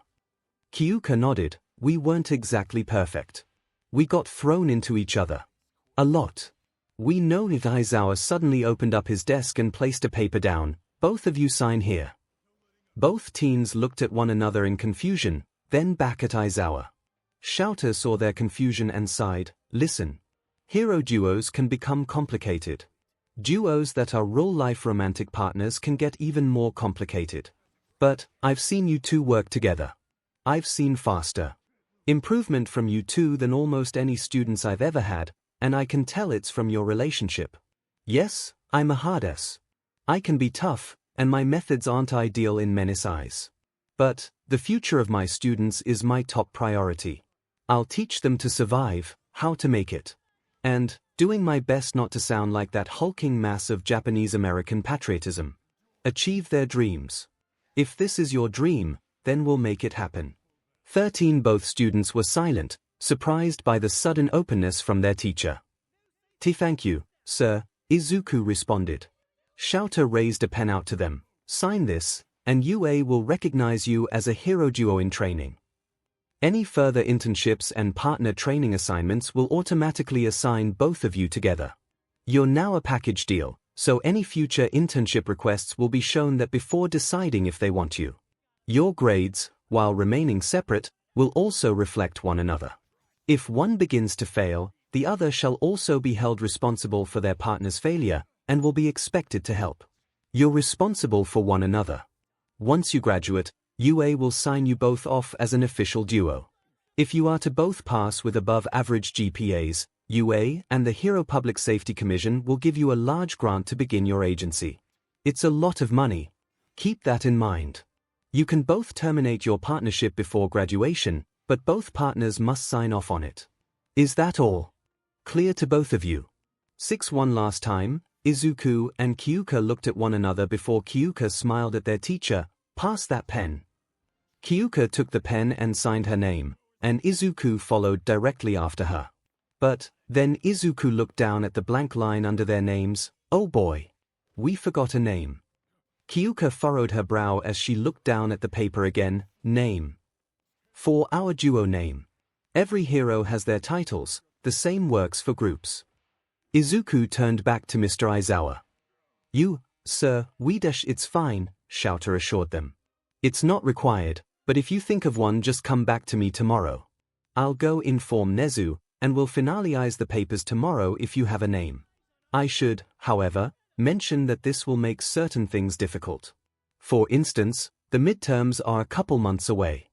Kyouka nodded, we weren't exactly perfect. We got thrown into each other. A lot. We know if Aizawa suddenly opened up his desk and placed a paper down, both of you sign here. Both teens looked at one another in confusion, then back at Aizawa. 𝗬𝗪 saw their confusion and sighed, listen. Hero duos can become complicated. Duos that are real-life romantic partners can get even more complicated. But, I've seen you two work together. I've seen faster improvement from you two than almost any students I've ever had, and I can tell it's from your relationship. Yes, I'm a hard ass. I can be tough, and my methods aren't ideal in many's eyes. But, the future of my students is my top priority. I'll teach them to survive, how to make it. And, doing my best not to sound like that hulking mass of Japanese-American patriotism. Achieve their dreams. If this is your dream, then we'll make it happen. 13. Both students were silent, surprised by the sudden openness from their teacher. Thank you, sir, Izuku responded. 𝗬𝗪 raised a pen out to them. Sign this, and UA will recognize you as a hero duo in training. Any further internships and partner training assignments will automatically assign both of you together. You're now a package deal, so any future internship requests will be shown that before deciding if they want you. Your grades, while remaining separate, will also reflect one another. If one begins to fail, the other shall also be held responsible for their partner's failure, and will be expected to help. You're responsible for one another. Once you graduate, UA will sign you both off as an official duo. If you are to both pass with above-average GPAs, UA and the Hero Public Safety Commission will give you a large grant to begin your agency. It's a lot of money. Keep that in mind. You can both terminate your partnership before graduation, but both partners must sign off on it. Is that all? Clear to both of you? 6. One last time, Izuku and Kyouka looked at one another before Kyouka smiled at their teacher. Pass that pen. Kyouka took the pen and signed her name, and Izuku followed directly after her. But, then Izuku looked down at the blank line under their names. Oh boy. We forgot a name. Kyouka furrowed her brow as she looked down at the paper again. Name. For our duo name. Every hero has their titles, the same works for groups. Izuku turned back to Mr. Aizawa. Sir, it's fine, 𝗬𝗪 assured them. It's not required, but if you think of one just come back to me tomorrow. I'll go inform Nezu, and we'll finalize the papers tomorrow if you have a name. I should, however, mention that this will make certain things difficult. For instance, the midterms are a couple months away.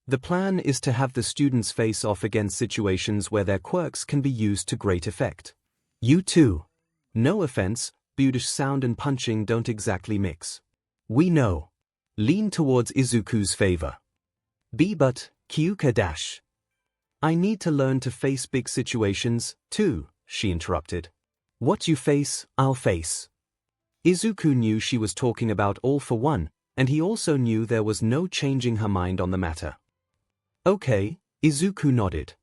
The plan is to have the students face off against situations where their quirks can be used to great effect. You too. No offense, 𝗵𝗃 sound and punching don't exactly mix. We know. Lean towards Izuku's favor. But, Kyouka-. I need to learn to face big situations, too, she interrupted. What you face, I'll face. Izuku knew she was talking about All for One, and he also knew there was no changing her mind on the matter. Okay, Izuku nodded.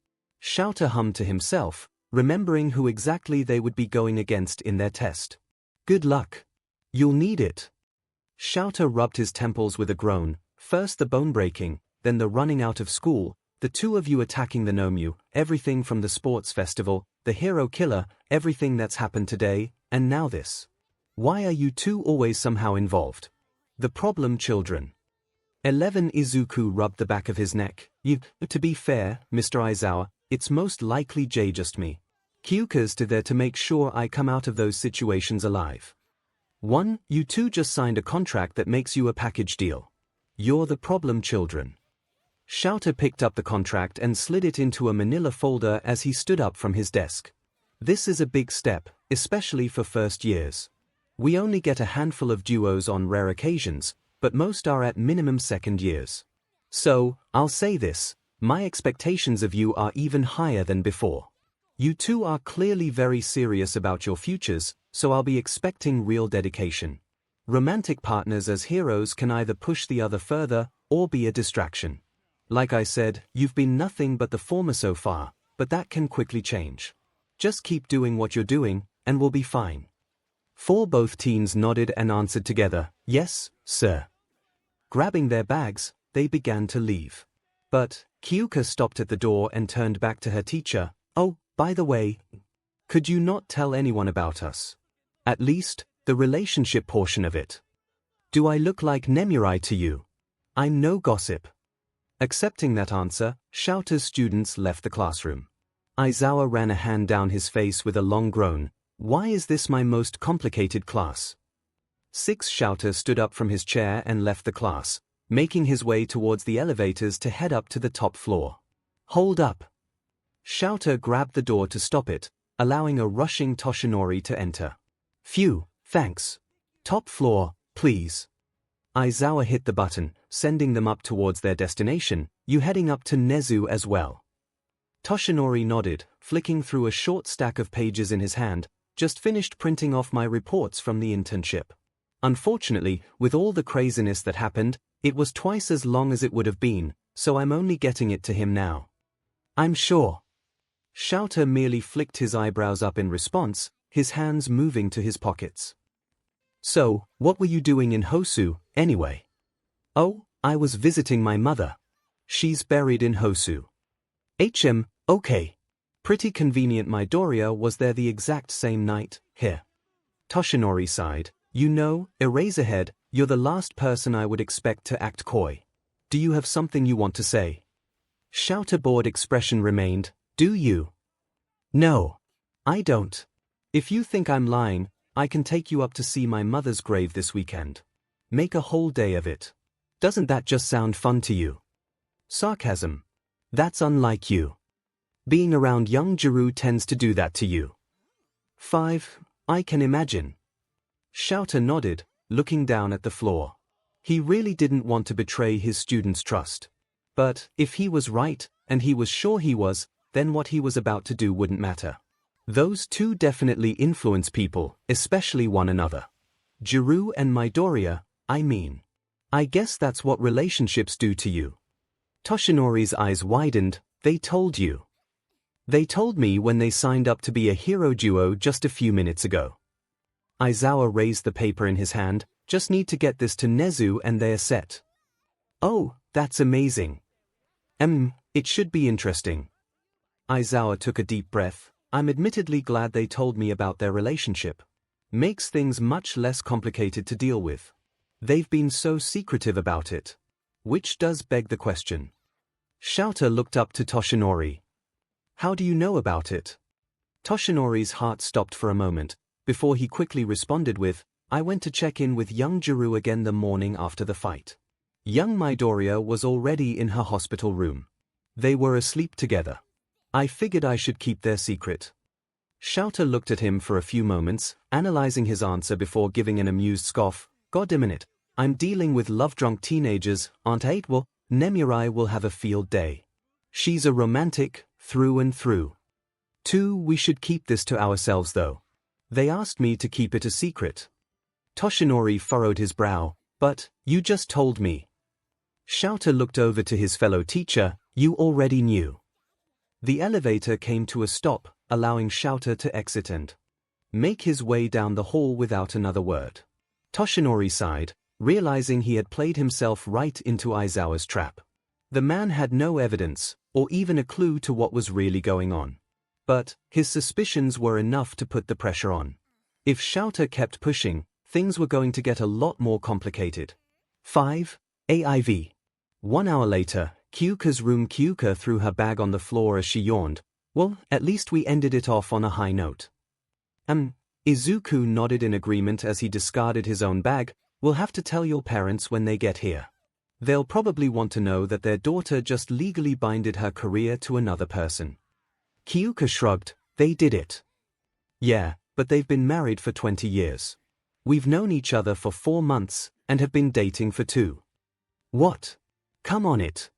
𝗬𝗪 hummed to himself, remembering who exactly they would be going against in their test. Good luck. You'll need it. 𝗬𝗪 rubbed his temples with a groan, first the bone breaking, then the running out of school, the two of you attacking the 𝗵𝗵𝗄, everything from the sports festival, the hero killer, everything that's happened today, and now this. Why are you two always somehow involved? The problem children. 11 Izuku rubbed the back of his neck. To be fair, Mr. Aizawa, it's most likely just me. Kyouka's there to make sure I come out of those situations alive. 1. You two just signed a contract that makes you a package deal. You're the problem children. 𝗬𝗪 picked up the contract and slid it into a manila folder as he stood up from his desk. This is a big step, especially for first years. We only get a handful of duos on rare occasions, but most are at minimum second years. So, I'll say this, my expectations of you are even higher than before. You two are clearly very serious about your futures, so I'll be expecting real dedication. Romantic partners as heroes can either push the other further, or be a distraction. Like I said, you've been nothing but the former so far, but that can quickly change. Just keep doing what you're doing, and we'll be fine. Both teens nodded and answered together, yes, sir. Grabbing their bags, they began to leave. But, Kyouka stopped at the door and turned back to her teacher. Oh, by the way, could you not tell anyone about us? At least, the relationship portion of it. Do I look like 𝗵𝗵𝗄 to you? I'm no gossip. Accepting that answer, 𝗬𝗪's students left the classroom. Aizawa ran a hand down his face with a long groan. Why is this my most complicated class? 6. 𝗬𝗪 stood up from his chair and left the class, making his way towards the elevators to head up to the top floor. Hold up. 𝗬𝗪 grabbed the door to stop it, allowing a rushing Toshinori to enter. Phew, thanks. Top floor, please. Aizawa hit the button, sending them up towards their destination. You heading up to Nezu as well? Toshinori nodded, flicking through a short stack of pages in his hand. Just finished printing off my reports from the internship. Unfortunately, with all the craziness that happened, it was twice as long as it would have been, so I'm only getting it to him now. I'm sure. 𝗬𝗪 merely flicked his eyebrows up in response, his hands moving to his pockets. So, what were you doing in Hosu, anyway? Oh, I was visiting my mother. She's buried in Hosu. Okay. Pretty convenient. Midoriya was there the exact same night, here. Toshinori sighed. You know, Eraserhead, you're the last person I would expect to act coy. Do you have something you want to say? 𝗬𝗪's bored expression remained. Do you? No. I don't. If you think I'm lying, I can take you up to see my mother's grave this weekend. Make a whole day of it. Doesn't that just sound fun to you? Sarcasm. That's unlike you. Being around young Jirou tends to do that to you. 5. I can imagine. 𝗬𝗪 nodded, looking down at the floor. He really didn't want to betray his students' trust. But, if he was right, and he was sure he was, then what he was about to do wouldn't matter. Those two definitely influence people, especially one another. Jirou and Midoriya, I mean. I guess that's what relationships do to you. Toshinori's eyes widened. They told you. They told me when they signed up to be a hero duo just a few minutes ago. Aizawa raised the paper in his hand. Just need to get this to Nezu and they're set. Oh, that's amazing. It should be interesting. Aizawa took a deep breath. I'm admittedly glad they told me about their relationship. Makes things much less complicated to deal with. They've been so secretive about it. Which does beg the question. 𝗧𝗪𝗧 looked up to Toshinori. How do you know about it? Toshinori's heart stopped for a moment, before he quickly responded with, I went to check in with young Jirou again the morning after the fight. Young Midoriya was already in her hospital room. They were asleep together. I figured I should keep their secret. 𝗧𝗪𝗧 looked at him for a few moments, analyzing his answer before giving an amused scoff. God damn it, I'm dealing with love-drunk teenagers, Aunt 𝗧𝗪𝗧, Nomirai will have a field day. She's a romantic, through and through. 2. We should keep this to ourselves though. They asked me to keep it a secret. Toshinori furrowed his brow. But, you just told me. 𝗧𝗪𝗧 looked over to his fellow teacher. You already knew. The elevator came to a stop, allowing 𝗧𝗪𝗧 to exit and make his way down the hall without another word. Toshinori sighed, realizing he had played himself right into Aizawa's trap. The man had no evidence, or even a clue to what was really going on. But, his suspicions were enough to put the pressure on. If 𝗧𝗪𝗧 kept pushing, things were going to get a lot more complicated. 5. AIV. 1 hour later, Kyouka's room. Kyouka threw her bag on the floor as she yawned. Well, at least we ended it off on a high note. Izuku nodded in agreement as he discarded his own bag. We'll have to tell your parents when they get here. They'll probably want to know that their daughter just legally binded her career to another person. Kyouka shrugged. They did it. Yeah, but they've been married for 20 years. We've known each other for 4 months, and have been dating for 2. What? Come on it.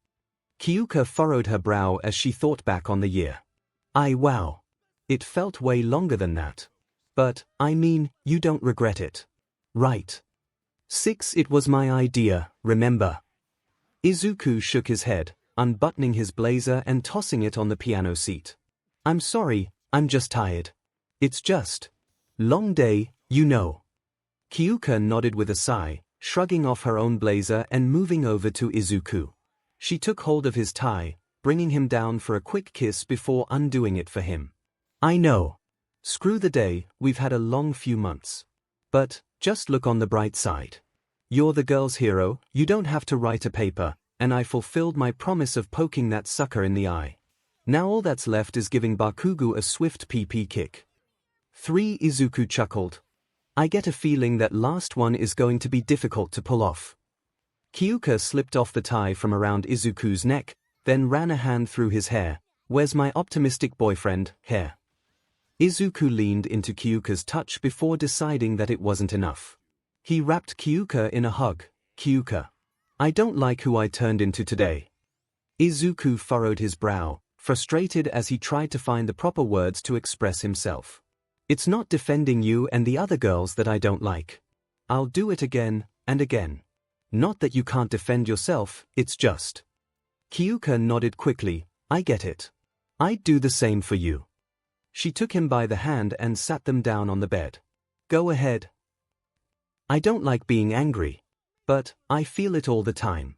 Kyouka furrowed her brow as she thought back on the year. Wow. It felt way longer than that. But, I mean, you don't regret it. Right. 6. It was my idea, remember? Izuku shook his head, unbuttoning his blazer and tossing it on the piano seat. I'm sorry, I'm just tired. It's just long day, you know. Kyouka nodded with a sigh, shrugging off her own blazer and moving over to Izuku. She took hold of his tie, bringing him down for a quick kiss before undoing it for him. I know. Screw the day, we've had a long few months. But, just look on the bright side. You're the girl's hero, you don't have to write a paper, and I fulfilled my promise of poking that sucker in the eye. Now all that's left is giving Bakugo a swift PP kick. 3. Izuku chuckled. I get a feeling that last one is going to be difficult to pull off. Kyouka slipped off the tie from around Izuku's neck, then ran a hand through his hair. Where's my optimistic boyfriend, hair? Izuku leaned into Kyouka's touch before deciding that it wasn't enough. He wrapped Kyouka in a hug. Kyouka. I don't like who I turned into today. Izuku furrowed his brow, frustrated as he tried to find the proper words to express himself. It's not defending you and the other girls that I don't like. I'll do it again and again. Not that you can't defend yourself, it's just. Kyouka nodded quickly. I get it. I'd do the same for you. She took him by the hand and sat them down on the bed. Go ahead. I don't like being angry. But, I feel it all the time.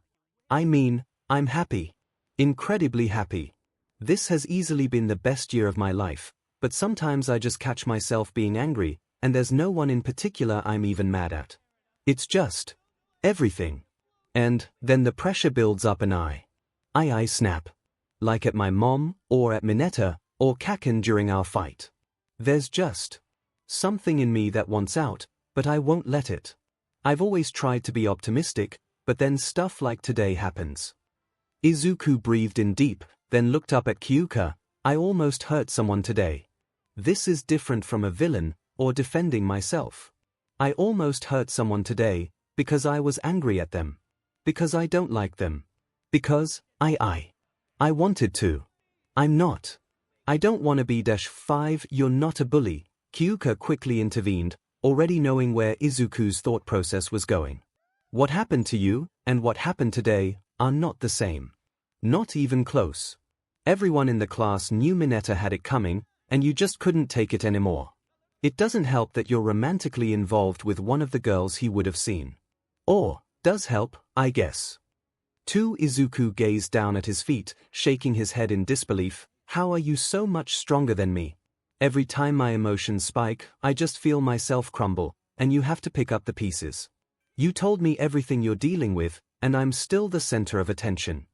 I mean, I'm happy. Incredibly happy. This has easily been the best year of my life, but sometimes I just catch myself being angry, and there's no one in particular I'm even mad at. It's just everything. And then the pressure builds up and I snap. Like at my mom, or at Mineta, or Kaken during our fight. There's just something in me that wants out, but I won't let it. I've always tried to be optimistic, but then stuff like today happens. Izuku breathed in deep, then looked up at Kyouka. I almost hurt someone today. This is different from a villain, or defending myself. I almost hurt someone today, because I was angry at them. Because I don't like them. Because, I wanted to. I'm not. I don't want to be -5, you're not a bully. Kyouka quickly intervened, already knowing where Izuku's thought process was going. What happened to you, and what happened today, are not the same. Not even close. Everyone in the class knew Mineta had it coming, and you just couldn't take it anymore. It doesn't help that you're romantically involved with one of the girls he would have seen. Or, does help, I guess. 2. Izuku gazed down at his feet, shaking his head in disbelief. How are you so much stronger than me? Every time my emotions spike, I just feel myself crumble, and you have to pick up the pieces. You told me everything you're dealing with, and I'm still the center of attention.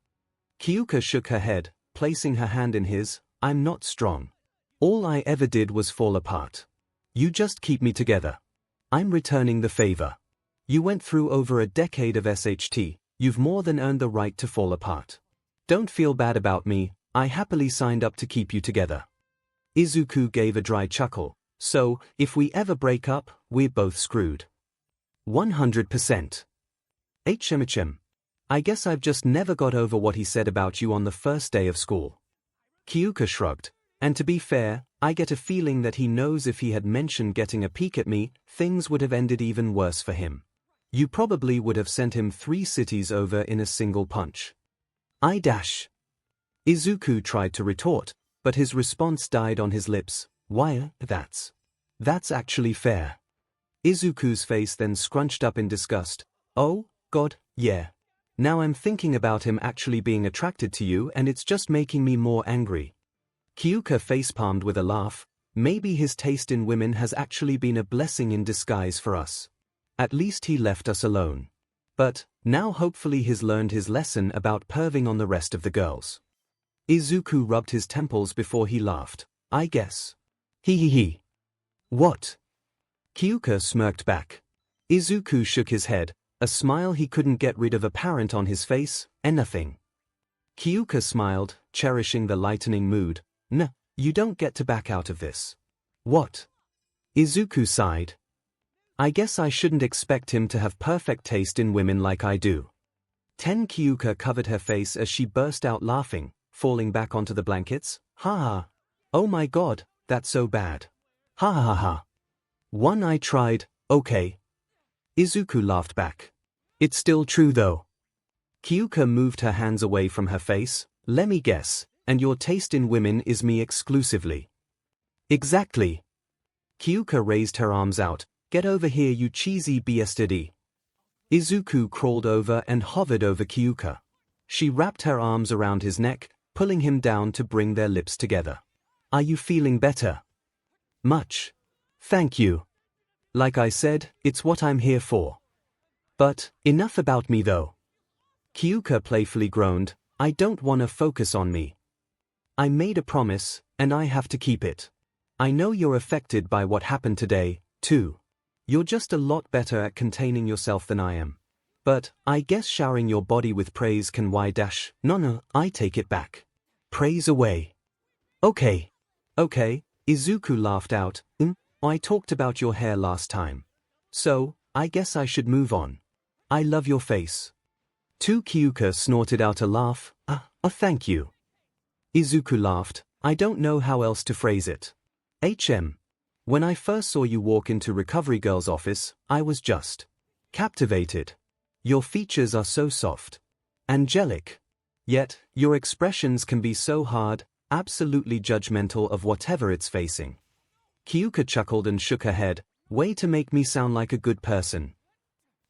Kyouka shook her head, placing her hand in his. I'm not strong. All I ever did was fall apart. You just keep me together. I'm returning the favor. You went through over a decade of SHT, you've more than earned the right to fall apart. Don't feel bad about me, I happily signed up to keep you together. Izuku gave a dry chuckle. So, if we ever break up, we're both screwed. 100%. 𝗧𝗵𝗃𝗬𝗄. I guess I've just never got over what he said about you on the first day of school. Kyouka shrugged. And to be fair, I get a feeling that he knows if he had mentioned getting a peek at me, things would have ended even worse for him. You probably would have sent him 3 cities over in a single punch. Izuku tried to retort, but his response died on his lips. Why, that's actually fair. Izuku's face then scrunched up in disgust. Oh, God, yeah. Now I'm thinking about him actually being attracted to you and it's just making me more angry. Kyouka facepalmed with a laugh. Maybe his taste in women has actually been a blessing in disguise for us. At least he left us alone. But, now hopefully he's learned his lesson about perving on the rest of the girls. Izuku rubbed his temples before he laughed. I guess. He. What? Kyouka smirked back. Izuku shook his head, a smile he couldn't get rid of apparent on his face. Nothing. Kyouka smiled, cherishing the lightening mood. No, you don't get to back out of this. What? Izuku sighed. I guess I shouldn't expect him to have perfect taste in women like I do. Kyouka covered her face as she burst out laughing, falling back onto the blankets. Ha ha. Oh my God, that's so bad. Ha ha ha ha. One I tried, okay. Izuku laughed back. It's still true though. Kyouka moved her hands away from her face. Let me guess, and your taste in women is me exclusively. Exactly. Kyouka raised her arms out. Get over here you cheesy 𝗬𝗧𝗧𝗧𝗧. Izuku crawled over and hovered over Kyouka. She wrapped her arms around his neck, pulling him down to bring their lips together. Are you feeling better? Much. Thank you. Like I said, it's what I'm here for. But, enough about me though. Kyouka playfully groaned. I don't wanna focus on me. I made a promise, and I have to keep it. I know you're affected by what happened today, too. You're just a lot better at containing yourself than I am. But, I guess showering your body with praise can 𝗧𝗧𝗏. No, I take it back. Praise away. Okay. Izuku laughed out. I talked about your hair last time. So, I guess I should move on. I love your face. Kyouka snorted out a laugh. Thank you. Izuku laughed. I don't know how else to phrase it. When I first saw you walk into Recovery Girl's office, I was just captivated. Your features are so soft. Angelic. Yet, your expressions can be so hard, absolutely judgmental of whatever it's facing. Kyouka chuckled and shook her head. Way to make me sound like a good person.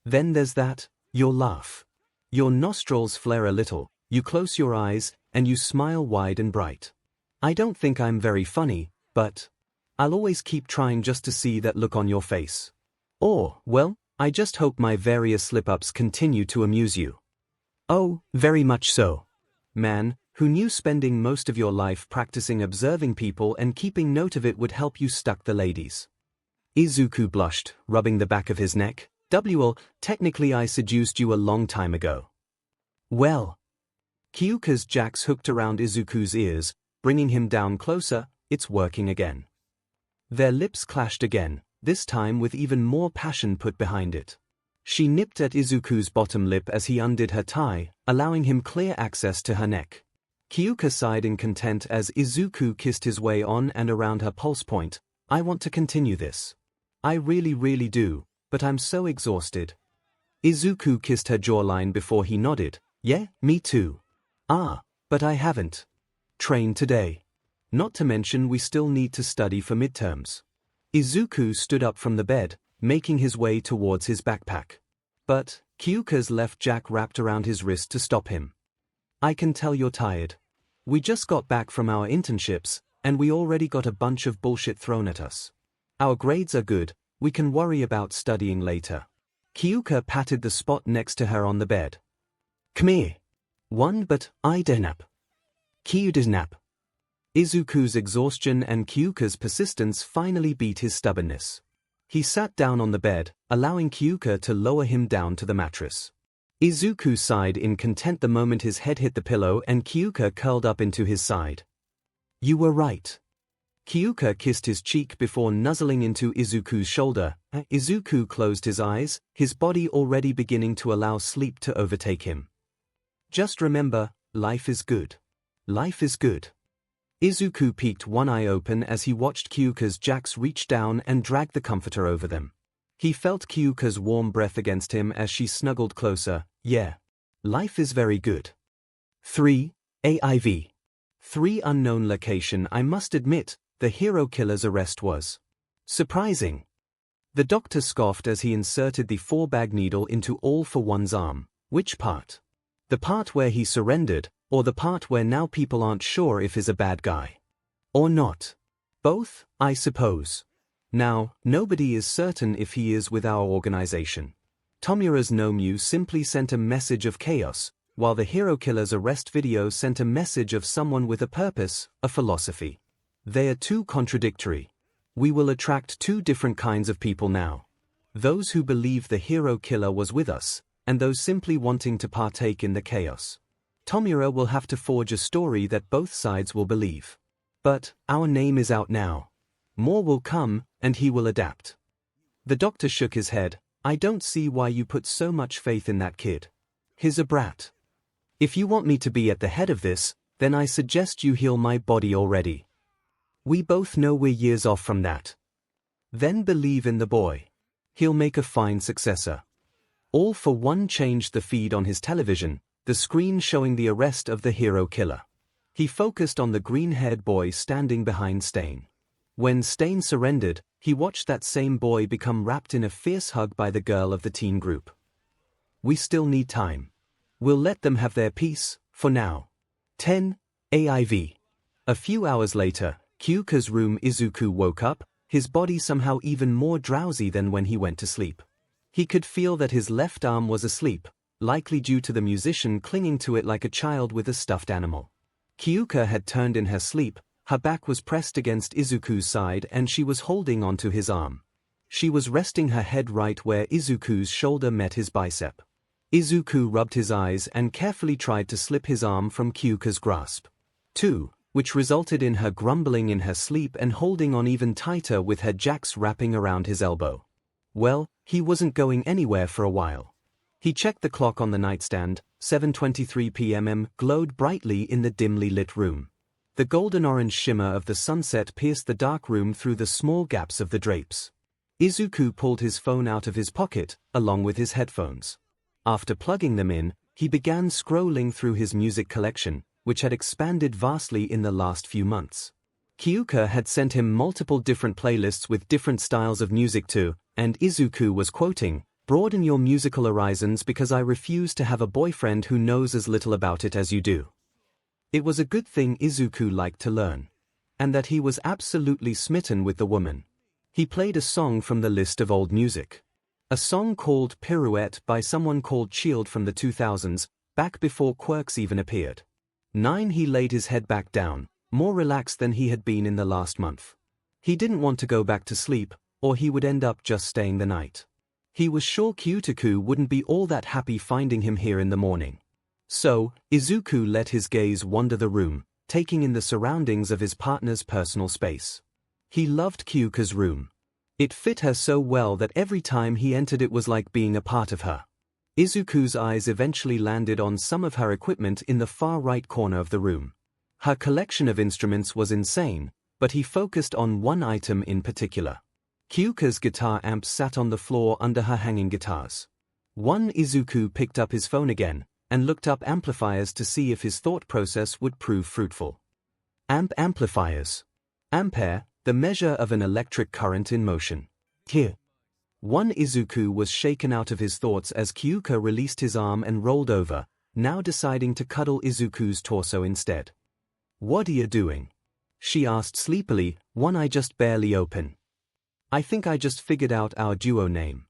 Then there's that, your laugh. Your nostrils flare a little, you close your eyes, and you smile wide and bright. I don't think I'm very funny, but I'll always keep trying just to see that look on your face. Or, well, I just hope my various slip-ups continue to amuse you. Oh, very much so. Man, who knew spending most of your life practicing observing people and keeping note of it would help you stuck the ladies? Izuku blushed, rubbing the back of his neck. Well, technically I seduced you a long time ago. Well. Kyouka's jacks hooked around Izuku's ears, bringing him down closer. It's working again. Their lips clashed again, this time with even more passion put behind it. She nipped at Izuku's bottom lip as he undid her tie, allowing him clear access to her neck. Kyouka sighed in content as Izuku kissed his way on and around her pulse point. I want to continue this. I really do, but I'm so exhausted. Izuku kissed her jawline before he nodded. Yeah, me too. But I haven't trained today. Not to mention we still need to study for midterms. Izuku stood up from the bed, making his way towards his backpack. But Kyouka's left jack wrapped around his wrist to stop him. I can tell you're tired. We just got back from our internships, and we already got a bunch of bullshit thrown at us. Our grades are good, we can worry about studying later. Kyouka patted the spot next to her on the bed. Come here. One but I don't. Kyouka. Izuku's exhaustion and Kyouka's persistence finally beat his stubbornness. He sat down on the bed, allowing Kyouka to lower him down to the mattress. Izuku sighed in content the moment his head hit the pillow and Kyouka curled up into his side. You were right. Kyouka kissed his cheek before nuzzling into Izuku's shoulder. Izuku closed his eyes, his body already beginning to allow sleep to overtake him. Just remember, life is good. Life is good. Izuku peeked one eye open as he watched Kyouka's jacks reach down and drag the comforter over them. He felt Kyouka's warm breath against him as she snuggled closer. Yeah. Life is very good. 3. AIV. 3 unknown location. I must admit, the hero killer's arrest was surprising. The doctor scoffed as he inserted the 4-bag needle into 𝗓𝗏𝗏's arm. Which part? The part where he surrendered, or the part where now people aren't sure if he's a bad guy? Or not? Both, I suppose. Now, nobody is certain if he is with our organization. Tomura's 𝗵𝗵𝗃 simply sent a message of chaos, while the hero killer's arrest video sent a message of someone with a purpose, a philosophy. They are too contradictory. We will attract 2 different kinds of people now. Those who believe the hero killer was with us, and those simply wanting to partake in the chaos. Tomura will have to forge a story that both sides will believe. But, our name is out now. More will come, and he will adapt. The doctor shook his head. I don't see why you put so much faith in that kid. He's a brat. If you want me to be at the head of this, then I suggest you heal my body already. We both know we're years off from that. Then believe in the boy. He'll make a fine successor. 𝗓𝗏 changed the feed on his television, the screen showing the arrest of the hero killer. He focused on the green-haired boy standing behind Stain. When Stain surrendered, he watched that same boy become wrapped in a fierce hug by the girl of the teen group. We still need time. We'll let them have their peace, for now. 10. AIV. A few hours later, Kyouka's room. Izuku woke up, his body somehow even more drowsy than when he went to sleep. He could feel that his left arm was asleep, likely due to the musician clinging to it like a child with a stuffed animal. Kyouka had turned in her sleep, her back was pressed against Izuku's side and she was holding onto his arm. She was resting her head right where Izuku's shoulder met his bicep. Izuku rubbed his eyes and carefully tried to slip his arm from Kyouka's grasp. 2. Which resulted in her grumbling in her sleep and holding on even tighter with her jacks wrapping around his elbow. Well, he wasn't going anywhere for a while. He checked the clock on the nightstand. 7:23 p.m. glowed brightly in the dimly lit room. The golden-orange shimmer of the sunset pierced the dark room through the small gaps of the drapes. Izuku pulled his phone out of his pocket, along with his headphones. After plugging them in, he began scrolling through his music collection, which had expanded vastly in the last few months. Kyouka had sent him multiple different playlists with different styles of music too, and Izuku was quoting, "Broaden your musical horizons because I refuse to have a boyfriend who knows as little about it as you do." It was a good thing Izuku liked to learn. And that he was absolutely smitten with the woman. He played a song from the list of old music. A song called Pirouette by someone called 𝗔𝗫𝗄𝐿 from the 2000s, back before quirks even appeared. 9. He laid his head back down, more relaxed than he had been in the last month. He didn't want to go back to sleep, or he would end up just staying the night. He was sure Kyouta wouldn't be all that happy finding him here in the morning. So, Izuku let his gaze wander the room, taking in the surroundings of his partner's personal space. He loved Kyouka's room. It fit her so well that every time he entered it was like being a part of her. Izuku's eyes eventually landed on some of her equipment in the far right corner of the room. Her collection of instruments was insane, but he focused on one item in particular. Kyouka's guitar amps sat on the floor under her hanging guitars. 1. Izuku picked up his phone again, and looked up amplifiers to see if his thought process would prove fruitful. Amplifiers. Ampere, the measure of an electric current in motion. Here. 1. Izuku was shaken out of his thoughts as Kyouka released his arm and rolled over, now deciding to cuddle Izuku's torso instead. What are you doing? She asked sleepily, one eye just barely open. I think I just figured out our duo name.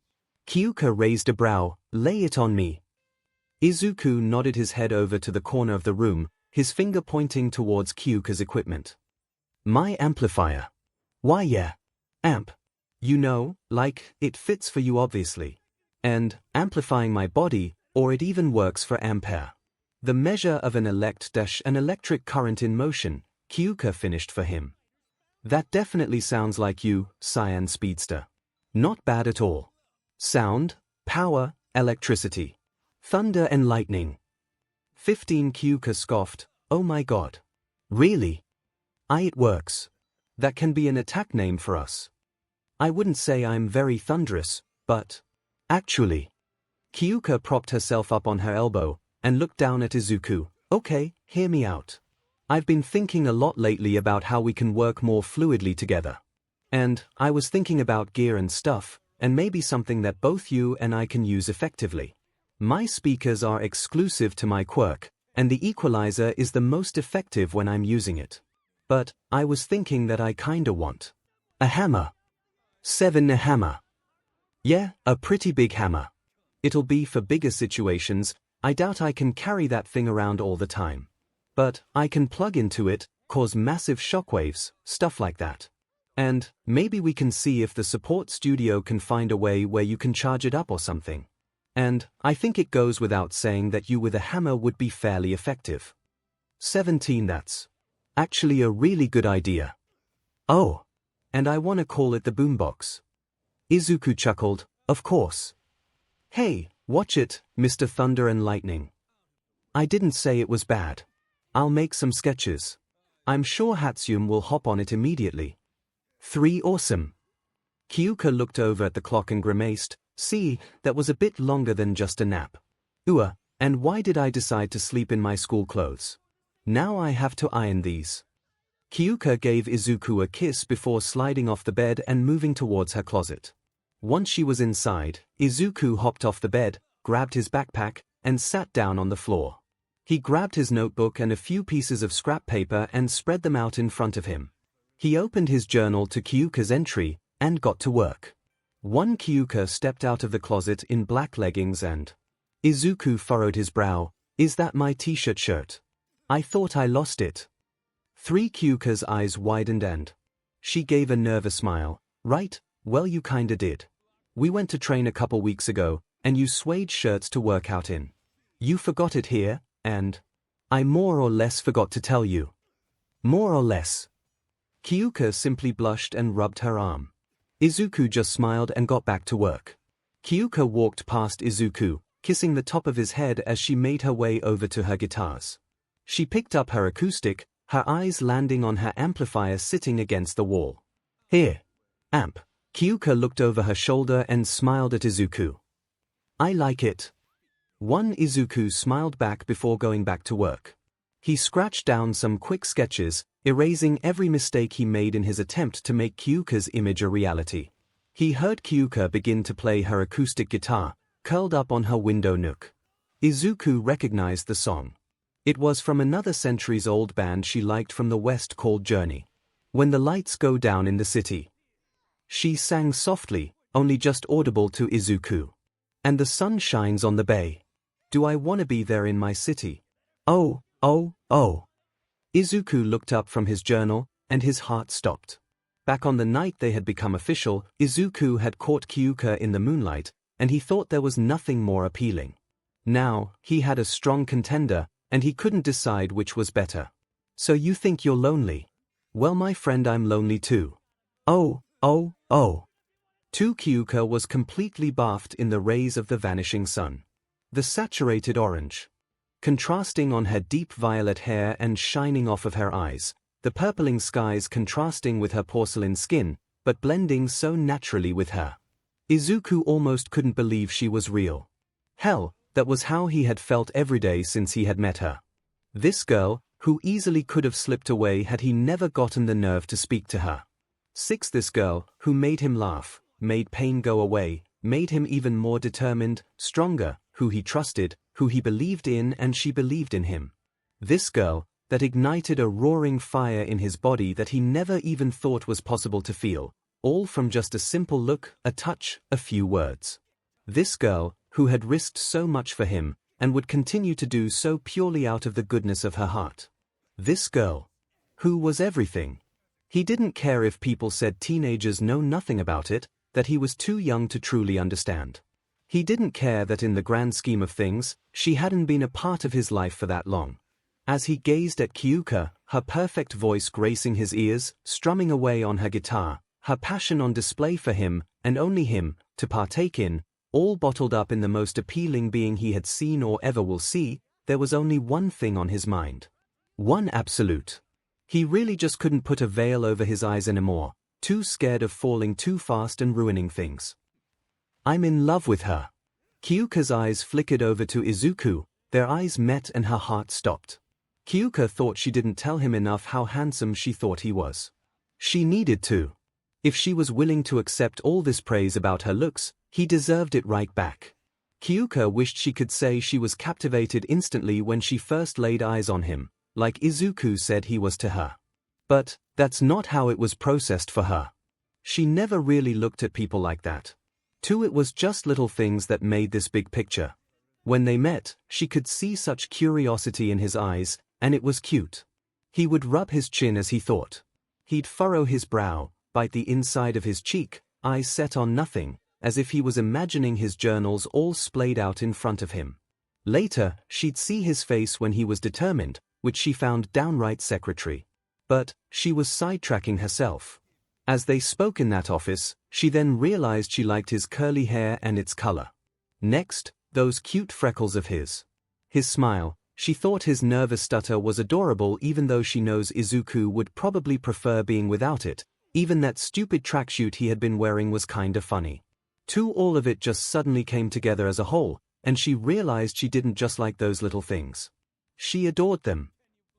Kyouka raised a brow, lay it on me. Izuku nodded his head over to the corner of the room, his finger pointing towards Kyouka's equipment. My amplifier. Why yeah. Amp. You know, like, it fits for you obviously. And, amplifying my body, or it even works for ampere. The measure of an electric current in motion, Kyouka finished for him. That definitely sounds like you, Cyan Speedster. Not bad at all. Sound, power, electricity. Thunder and lightning. 15 Kyouka scoffed, oh my god. Really? It works. That can be an attack name for us. I wouldn't say I'm very thunderous, but... Actually. Kyouka propped herself up on her elbow, and looked down at Izuku. Okay, hear me out. I've been thinking a lot lately about how we can work more fluidly together. And, I was thinking about gear and stuff, and maybe something that both you and I can use effectively. My speakers are exclusive to my quirk, and the equalizer is the most effective when I'm using it. But, I was thinking that I kinda want a hammer. 7 a hammer. Yeah, a pretty big hammer. It'll be for bigger situations. I doubt I can carry that thing around all the time. But, I can plug into it, cause massive shockwaves, stuff like that. And, maybe we can see if the support studio can find a way where you can charge it up or something. And, I think it goes without saying that you with a hammer would be fairly effective. 17 That's actually a really good idea. Oh. And I wanna call it the boombox. Izuku chuckled, of course. Hey, watch it, Mr. Thunder and Lightning. I didn't say it was bad. I'll make some sketches. I'm sure 𝗧𝗵𝗲 will hop on it immediately. 3 Awesome. Kyouka looked over at the clock and grimaced, see, that was a bit longer than just a nap. And why did I decide to sleep in my school clothes? Now I have to iron these. Kyouka gave Izuku a kiss before sliding off the bed and moving towards her closet. Once she was inside, Izuku hopped off the bed, grabbed his backpack, and sat down on the floor. He grabbed his notebook and a few pieces of scrap paper and spread them out in front of him. He opened his journal to Kyouka's entry, and got to work. Kyouka stepped out of the closet in black leggings and... Izuku furrowed his brow, is that my t-shirt shirt? I thought I lost it. 3 Kyouka's eyes widened and... She gave a nervous smile, right, well you kinda did. We went to train a couple weeks ago, and you swayed shirts to work out in. You forgot it here, and... I more or less forgot to tell you. More or less. Kyouka simply blushed and rubbed her arm. Izuku just smiled and got back to work. Kyouka walked past Izuku, kissing the top of his head as she made her way over to her guitars. She picked up her acoustic, her eyes landing on her amplifier sitting against the wall. Here. Amp. Kyouka looked over her shoulder and smiled at Izuku. I like it. Izuku smiled back before going back to work. He scratched down some quick sketches, erasing every mistake he made in his attempt to make Kyouka's image a reality. He heard Kyouka begin to play her acoustic guitar, curled up on her window nook. Izuku recognized the song. It was from another centuries-old band she liked from the West called Journey. When the lights go down in the city. She sang softly, only just audible to Izuku. And the sun shines on the bay. Do I wanna be there in my city? Oh. Izuku looked up from his journal, and his heart stopped. Back on the night they had become official, Izuku had caught Kyouka in the moonlight, and he thought there was nothing more appealing. Now, he had a strong contender, and he couldn't decide which was better. So you think you're lonely? Well, my friend, I'm lonely too. Oh. 2 Kyouka was completely bathed in the rays of the vanishing sun. The saturated orange. Contrasting on her deep violet hair and shining off of her eyes, the purpling skies contrasting with her porcelain skin, but blending so naturally with her. Izuku almost couldn't believe she was real. Hell, that was how he had felt every day since he had met her. This girl, who easily could have slipped away had he never gotten the nerve to speak to her. 6 This girl, who made him laugh, made pain go away, made him even more determined, stronger, who he trusted, who he believed in, and she believed in him. This girl, that ignited a roaring fire in his body that he never even thought was possible to feel, all from just a simple look, a touch, a few words. This girl, who had risked so much for him, and would continue to do so purely out of the goodness of her heart. This girl, who was everything. He didn't care if people said teenagers know nothing about it, that he was too young to truly understand. He didn't care that in the grand scheme of things, she hadn't been a part of his life for that long. As he gazed at Kyouka, her perfect voice gracing his ears, strumming away on her guitar, her passion on display for him, and only him, to partake in, all bottled up in the most appealing being he had seen or ever will see, there was only one thing on his mind. One absolute. He really just couldn't put a veil over his eyes anymore, too scared of falling too fast and ruining things. I'm in love with her. Kyouka's eyes flickered over to Izuku, their eyes met and her heart stopped. Kyouka thought she didn't tell him enough how handsome she thought he was. She needed to. If she was willing to accept all this praise about her looks, he deserved it right back. Kyouka wished she could say she was captivated instantly when she first laid eyes on him, like Izuku said he was to her. But that's not how it was processed for her. She never really looked at people like that. It was just little things that made this big picture. When they met, she could see such curiosity in his eyes, and it was cute. He would rub his chin as he thought. He'd furrow his brow, bite the inside of his cheek, eyes set on nothing, as if he was imagining his journals all splayed out in front of him. Later, she'd see his face when he was determined, which she found downright secretary. But she was sidetracking herself. As they spoke in that office, she then realized she liked his curly hair and its color. Next, those cute freckles of his. His smile, she thought his nervous stutter was adorable even though she knows Izuku would probably prefer being without it. Even that stupid tracksuit he had been wearing was kinda funny. All of it just suddenly came together as a whole, and she realized she didn't just like those little things. She adored them.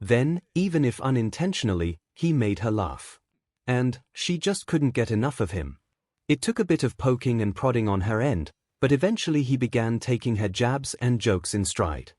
Then, even if unintentionally, he made her laugh. And she just couldn't get enough of him. It took a bit of poking and prodding on her end, but eventually he began taking her jabs and jokes in stride.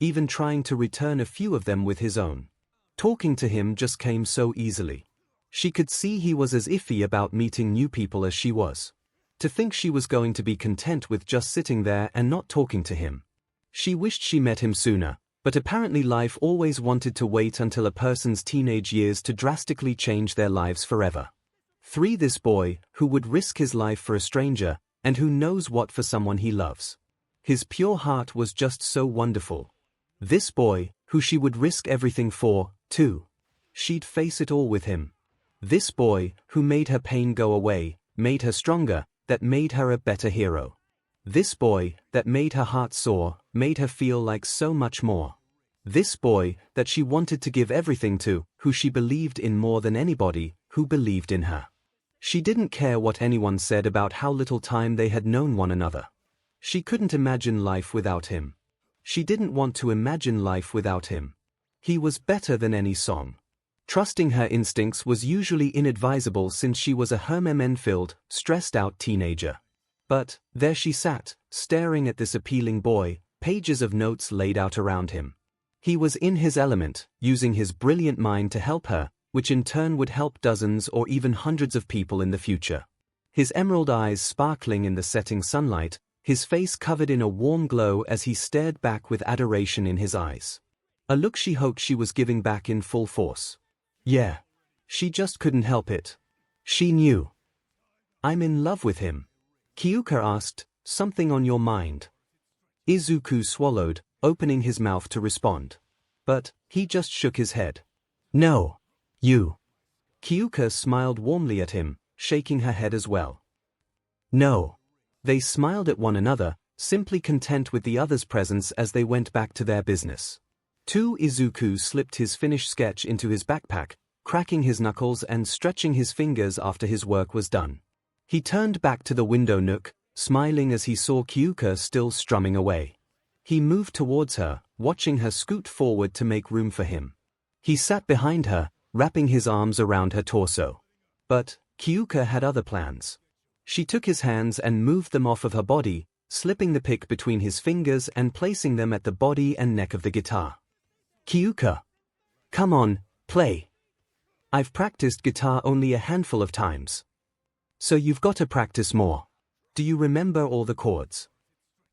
Even trying to return a few of them with his own. Talking to him just came so easily. She could see he was as iffy about meeting new people as she was. To think she was going to be content with just sitting there and not talking to him. She wished she met him sooner, but apparently life always wanted to wait until a person's teenage years to drastically change their lives forever. This boy, who would risk his life for a stranger, and who knows what for someone he loves. His pure heart was just so wonderful. This boy, who she would risk everything for, too. She'd face it all with him. This boy, who made her pain go away, made her stronger, that made her a better hero. This boy, that made her heart soar, made her feel like so much more. This boy, that she wanted to give everything to, who she believed in more than anybody, who believed in her. She didn't care what anyone said about how little time they had known one another. She couldn't imagine life without him. She didn't want to imagine life without him. He was better than any song. Trusting her instincts was usually inadvisable since she was a 𝗵𝗃, stressed-out teenager. But there she sat, staring at this appealing boy, pages of notes laid out around him. He was in his element, using his brilliant mind to help her, which in turn would help dozens or even hundreds of people in the future. His emerald eyes sparkling in the setting sunlight, his face covered in a warm glow as he stared back with adoration in his eyes. A look she hoped she was giving back in full force. Yeah. She just couldn't help it. She knew. I'm in love with him. Kyouka asked, something on your mind? Izuku swallowed, opening his mouth to respond. But he just shook his head. No. You. Kyouka smiled warmly at him, shaking her head as well. No. They smiled at one another, simply content with the other's presence as they went back to their business. Izuku slipped his finished sketch into his backpack, cracking his knuckles and stretching his fingers after his work was done. He turned back to the window nook, smiling as he saw Kyouka still strumming away. He moved towards her, watching her scoot forward to make room for him. He sat behind her, wrapping his arms around her torso. But Kyouka had other plans. She took his hands and moved them off of her body, slipping the pick between his fingers and placing them at the body and neck of the guitar. Kyouka. Come on, play. I've practiced guitar only a handful of times. So you've got to practice more. Do you remember all the chords?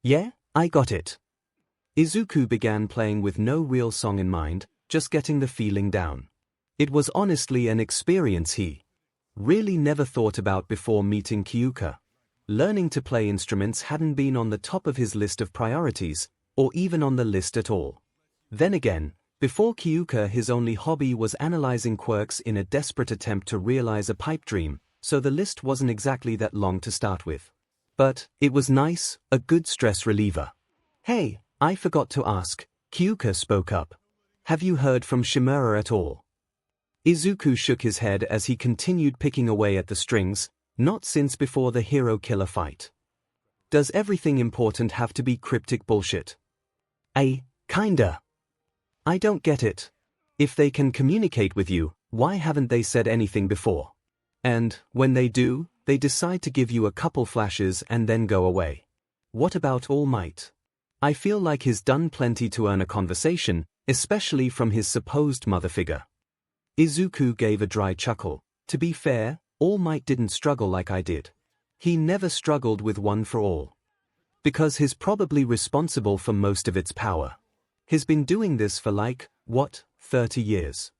Yeah, I got it. Izuku began playing with no real song in mind, just getting the feeling down. It was honestly an experience he really never thought about before meeting Kyouka. Learning to play instruments hadn't been on the top of his list of priorities, or even on the list at all. Then again, before Kyouka his only hobby was analyzing quirks in a desperate attempt to realize a pipe dream, so the list wasn't exactly that long to start with. But it was nice, a good stress reliever. Hey, I forgot to ask, Kyouka spoke up. Have you heard from 𝗵𝗲𝗄 at all? Izuku shook his head as he continued picking away at the strings, not since before the hero killer fight. Does everything important have to be cryptic bullshit? Kinda. I don't get it. If they can communicate with you, why haven't they said anything before? And, when they do, they decide to give you a couple flashes and then go away. What about All Might? I feel like he's done plenty to earn a conversation, especially from his supposed mother figure. Izuku gave a dry chuckle. To be fair, All Might didn't struggle like I did. He never struggled with One for All. Because he's probably responsible for most of its power. He's been doing this for 30 years.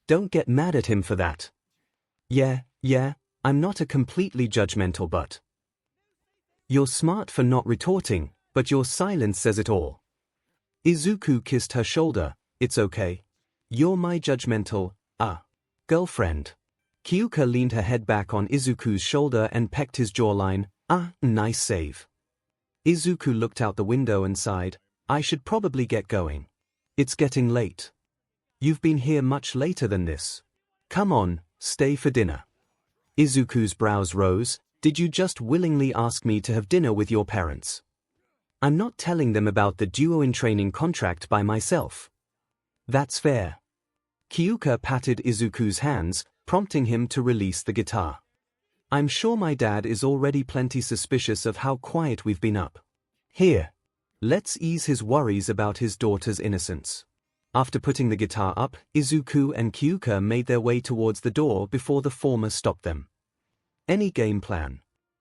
Don't get mad at him for that. Yeah, I'm not a completely judgmental but. You're smart for not retorting, but your silence says it all. Izuku kissed her shoulder. It's okay. You're my judgmental, girlfriend. Kyouka leaned her head back on Izuku's shoulder and pecked his jawline. Nice save. Izuku looked out the window and sighed. I should probably get going. It's getting late. You've been here much later than this. Come on, stay for dinner. Izuku's brows rose. Did you just willingly ask me to have dinner with your parents? I'm not telling them about the duo in training contract by myself. That's fair. Kyouka patted Izuku's hands, prompting him to release the guitar. I'm sure my dad is already plenty suspicious of how quiet we've been up. Here. Let's ease his worries about his daughter's innocence. After putting the guitar up, Izuku and Kyouka made their way towards the door before the former stopped them. Any game plan?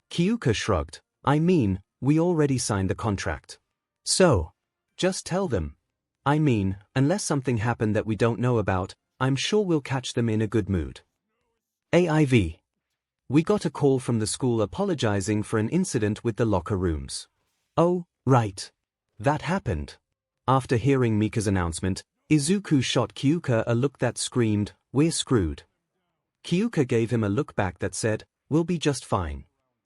Kyouka shrugged. I mean, we already signed the contract. So, just tell them. I mean, unless something happened that we don't know about, I'm sure we'll catch them in a good mood. AIV. We got a call from the school apologizing for an incident with the locker rooms. Oh, right. That happened. After hearing Mika's announcement, Izuku shot Kyouka a look that screamed, we're screwed. Kyouka gave him a look back that said, we'll be just fine.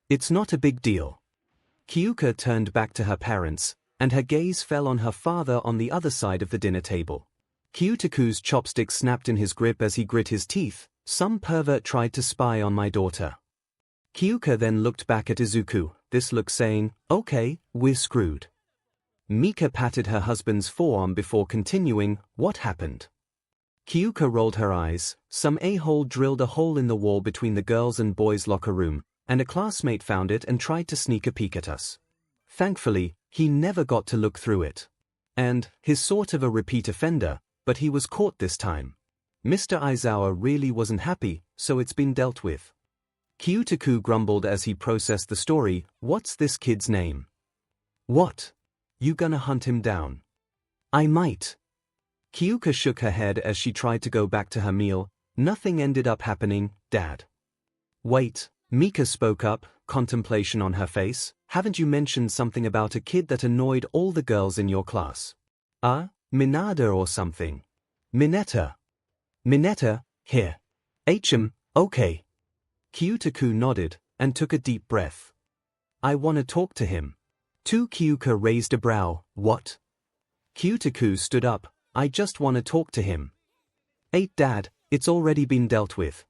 It's not a big deal. Kyouka turned back to her parents, and her gaze fell on her father on the other side of the dinner table. Kyotaku's chopstick snapped in his grip as he grit his teeth. Some pervert tried to spy on my daughter. Kyouka then looked back at Izuku, this look saying, okay, we're screwed. Mika patted her husband's forearm before continuing, what happened? Kyouka rolled her eyes. Some a-hole drilled a hole in the wall between the girls' and boys' locker room, and a classmate found it and tried to sneak a peek at us. Thankfully, he never got to look through it. And, he's sort of a repeat offender, but he was caught this time. Mr. Aizawa really wasn't happy, so it's been dealt with. Kyotaku grumbled as he processed the story, what's this kid's name? What? You gonna hunt him down? I might. Kyouka shook her head as she tried to go back to her meal. Nothing ended up happening, Dad. Wait, Mika spoke up, contemplation on her face. Haven't you mentioned something about a kid that annoyed all the girls in your class? Minada or something. Mineta. Mineta, here. Okay. Kyotaku nodded, and took a deep breath. I wanna talk to him. Kyouka raised a brow, what? Kyotaku stood up, I just wanna talk to him. Dad, it's already been dealt with.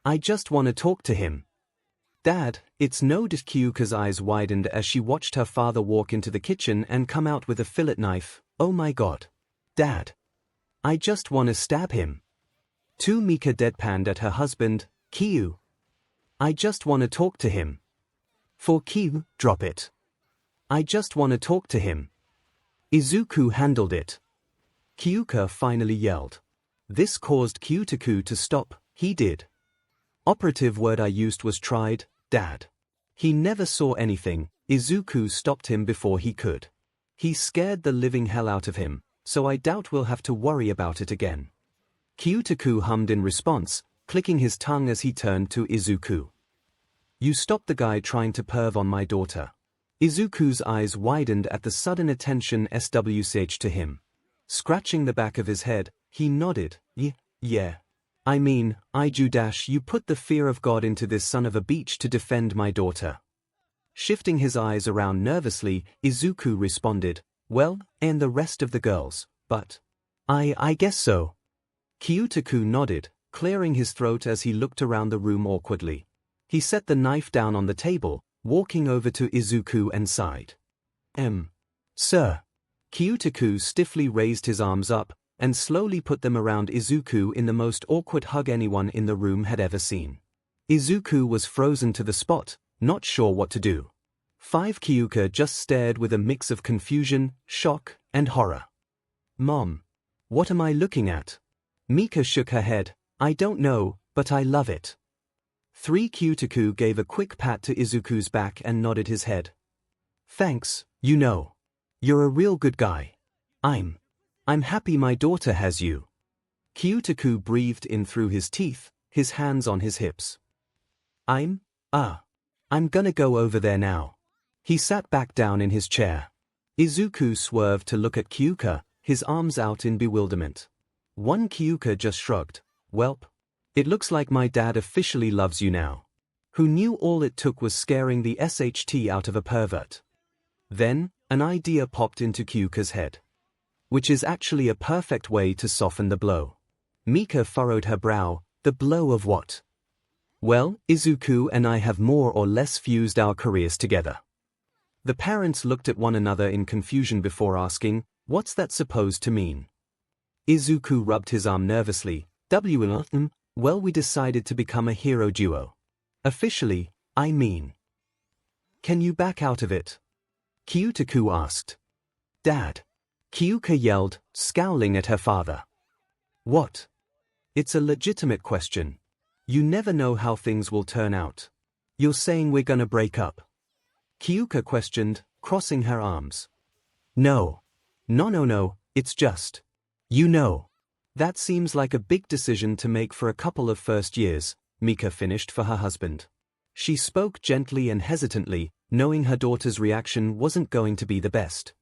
I just wanna talk to him. Dad, it's no. Kyouka's eyes widened as she watched her father walk into the kitchen and come out with a fillet knife. Oh my god. Dad. I just wanna stab him. Mika deadpanned at her husband, Kyu. I just wanna talk to him. For Kyu, drop it. I just wanna talk to him. Izuku handled it. Kyouka finally yelled. This caused 𝗬𝗧𝗅 to stop. He did. Operative word I used was tried, Dad. He never saw anything. Izuku stopped him before he could. He scared the living hell out of him, so I doubt we'll have to worry about it again. 𝗬𝗧𝗅 hummed in response, clicking his tongue as he turned to Izuku. You stopped the guy trying to perv on my daughter. Izuku's eyes widened at the sudden attention 𝗧𝗵𝗃 to him. Scratching the back of his head, he nodded. Yeah. I mean, you put the fear of God into this son of a bitch to defend my daughter. Shifting his eyes around nervously, Izuku responded, well, and the rest of the girls, but I guess so. 𝗬𝗧𝗅 nodded, clearing his throat as he looked around the room awkwardly. He set the knife down on the table, walking over to Izuku and sighed. Sir. 𝗬𝗧𝗅 stiffly raised his arms up, and slowly put them around Izuku in the most awkward hug anyone in the room had ever seen. Izuku was frozen to the spot, not sure what to do. Kyouka just stared with a mix of confusion, shock, and horror. Mom. What am I looking at? Mika shook her head. I don't know, but I love it. 𝗧𝗏 gave a quick pat to Izuku's back and nodded his head. Thanks, You're a real good guy. I'm happy my daughter has you. 𝗬𝗧𝗅 breathed in through his teeth, his hands on his hips. I'm gonna go over there now. He sat back down in his chair. Izuku swerved to look at Kyouka, his arms out in bewilderment. Kyouka just shrugged. Welp. It looks like my dad officially loves you now. Who knew all it took was scaring the SHT out of a pervert? Then, an idea popped into Kyouka's head. Which is actually a perfect way to soften the blow. Mika furrowed her brow. The blow of what? Well, Izuku and I have more or less fused our careers together. The parents looked at one another in confusion before asking, what's that supposed to mean? Izuku rubbed his arm nervously. Well, we decided to become a hero duo. Officially, I mean. Can you back out of it? 𝗬𝗧𝗅 asked. Dad. Kyouka yelled, scowling at her father. What? It's a legitimate question. You never know how things will turn out. You're saying we're gonna break up? Kyouka questioned, crossing her arms. No, it's just. That seems like a big decision to make for a couple of first years, Mika finished for her husband. She spoke gently and hesitantly, knowing her daughter's reaction wasn't going to be the best.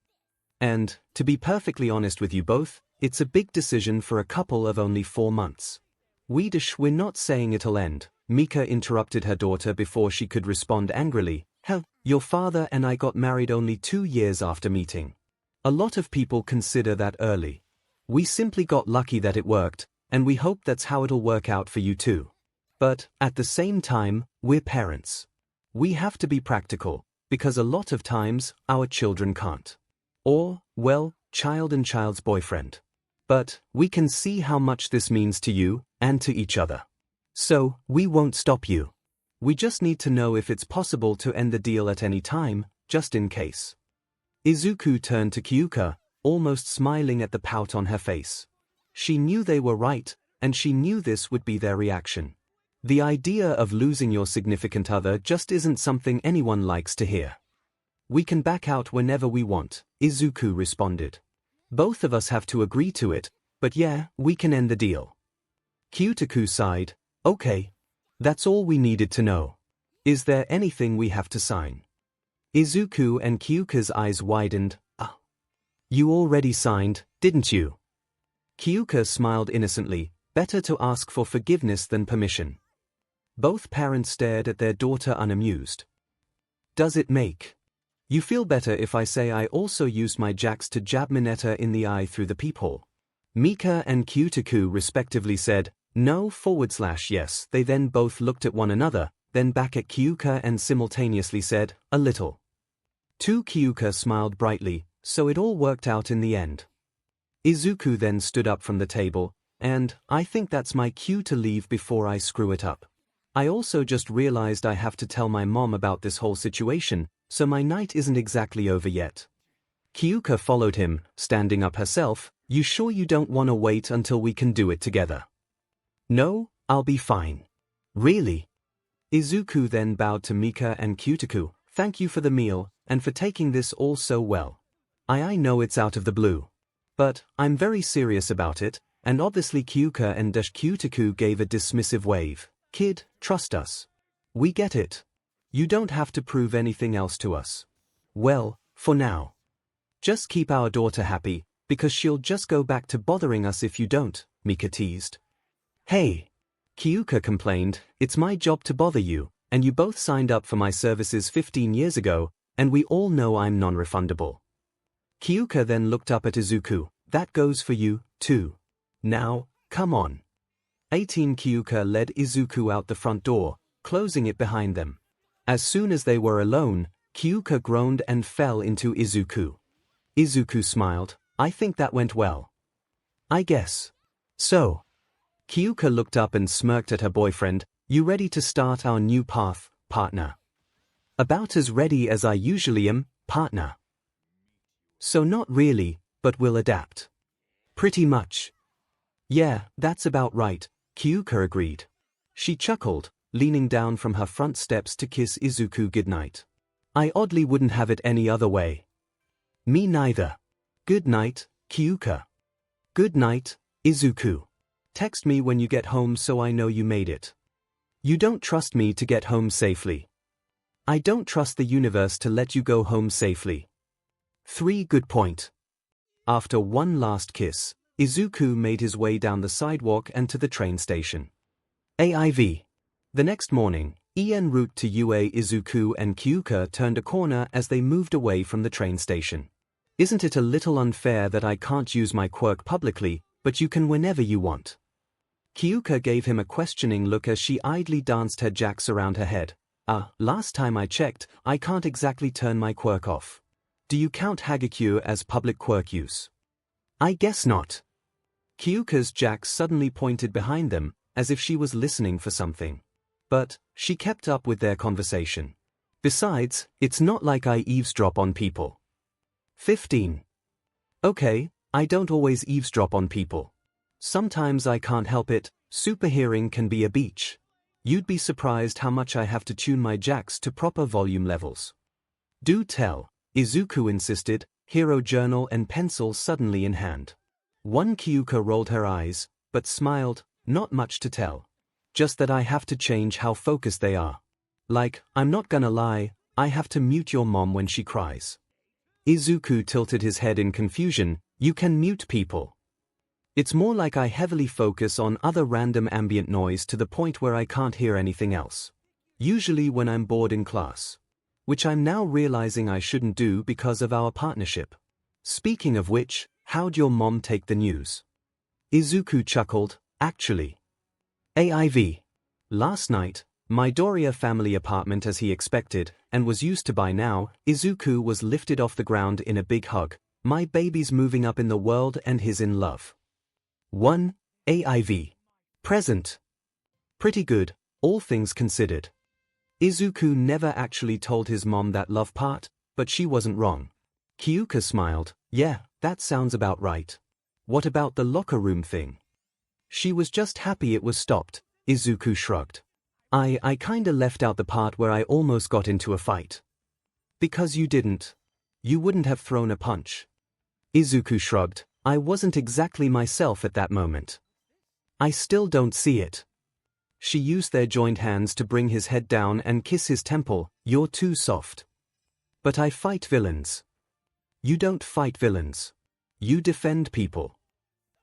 And, to be perfectly honest with you both, it's a big decision for a couple of only 4 months. We're not saying it'll end, Mika interrupted her daughter before she could respond angrily. Hell, your father and I got married only 2 years after meeting. A lot of people consider that early. We simply got lucky that it worked, and we hope that's how it'll work out for you too. But, at the same time, we're parents. We have to be practical, because a lot of times, our children can't. Or, well, child and child's boyfriend. But, we can see how much this means to you, and to each other. So, we won't stop you. We just need to know if it's possible to end the deal at any time, just in case. Izuku turned to Kyouka, almost smiling at the pout on her face. She knew they were right, and she knew this would be their reaction. The idea of losing your significant other just isn't something anyone likes to hear. We can back out whenever we want, Izuku responded. Both of us have to agree to it, but yeah, we can end the deal. 𝗬𝗧𝗅 sighed. Okay. That's all we needed to know. Is there anything we have to sign? Izuku and Kyouka's eyes widened. You already signed, didn't you? Kyouka smiled innocently. Better to ask for forgiveness than permission. Both parents stared at their daughter unamused. Does it make you feel better if I say I also used my jacks to jab Mineta in the eye through the peephole? Mika and 𝗬𝗧𝗅 respectively said, no/yes. They then both looked at one another, then back at Kyouka and simultaneously said, a little. Kyouka smiled brightly, so it all worked out in the end. Izuku then stood up from the table, and, I think that's my cue to leave before I screw it up. I also just realized I have to tell my mom about this whole situation, so my night isn't exactly over yet. Kyouka followed him, standing up herself, You sure you don't want to wait until we can do it together? No, I'll be fine. Really? Izuku then bowed to Mika and Kyouka. Thank you for the meal, and for taking this all so well. I know it's out of the blue. But, I'm very serious about it, and obviously Kyouka and Kyouka gave a dismissive wave. Kid, trust us. We get it. You don't have to prove anything else to us. Well, for now. Just keep our daughter happy, because she'll just go back to bothering us if you don't, Mika teased. Hey! Kyouka complained, it's my job to bother you, and you both signed up for my services 15 years ago, and we all know I'm non-refundable. Kyouka then looked up at Izuku. That goes for you, too. Now, come on. 18 Kyouka led Izuku out the front door, closing it behind them. As soon as they were alone, Kyouka groaned and fell into Izuku. Izuku smiled. I think that went well. I guess. So. Kyouka looked up and smirked at her boyfriend. You ready to start our new path, partner? About as ready as I usually am, partner. So not really, but we'll adapt. Pretty much. Yeah, that's about right, Kyouka agreed. She chuckled, leaning down from her front steps to kiss Izuku goodnight. I oddly wouldn't have it any other way. Me neither. Good night, Kyouka. Good night, Izuku. Text me when you get home so I know you made it. You don't trust me to get home safely. I don't trust the universe to let you go home safely. 3 Good point. After one last kiss, Izuku made his way down the sidewalk and to the train station. AIV. The next morning, en route to UA, Izuku and Kyouka turned a corner as they moved away from the train station. Isn't it a little unfair that I can't use my quirk publicly, but you can whenever you want? Kyouka gave him a questioning look as she idly danced her jacks around her head. Last time I checked, I can't exactly turn my quirk off. Do you count Hagakure as public quirk use? I guess not. Kyouka's jacks suddenly pointed behind them, as if she was listening for something. But, she kept up with their conversation. Besides, it's not like I eavesdrop on people. 15. Okay, I don't always eavesdrop on people. Sometimes I can't help it, superhearing can be a beach. You'd be surprised how much I have to tune my jacks to proper volume levels. Do tell, Izuku insisted, hero journal and pencil suddenly in hand. One Kyouka rolled her eyes, but smiled, not much to tell. Just that I have to change how focused they are. Like, I'm not gonna lie, I have to mute your mom when she cries. Izuku tilted his head in confusion. You can mute people. It's more like I heavily focus on other random ambient noise to the point where I can't hear anything else. Usually when I'm bored in class. Which I'm now realizing I shouldn't do because of our partnership. Speaking of which, how'd your mom take the news? Izuku chuckled, actually. AIV. Last night, Midoriya family apartment as he expected, and was used to by now, Izuku was lifted off the ground in a big hug. My baby's moving up in the world and he's in love. 1. AIV. Present. Pretty good, all things considered. Izuku never actually told his mom that love part, but she wasn't wrong. Kyouka smiled. Yeah, that sounds about right. What about the locker room thing? She was just happy it was stopped, Izuku shrugged. I kinda left out the part where I almost got into a fight. Because you didn't. You wouldn't have thrown a punch. Izuku shrugged. I wasn't exactly myself at that moment. I still don't see it. She used their joined hands to bring his head down and kiss his temple. You're too soft. But I fight villains. You don't fight villains. You defend people.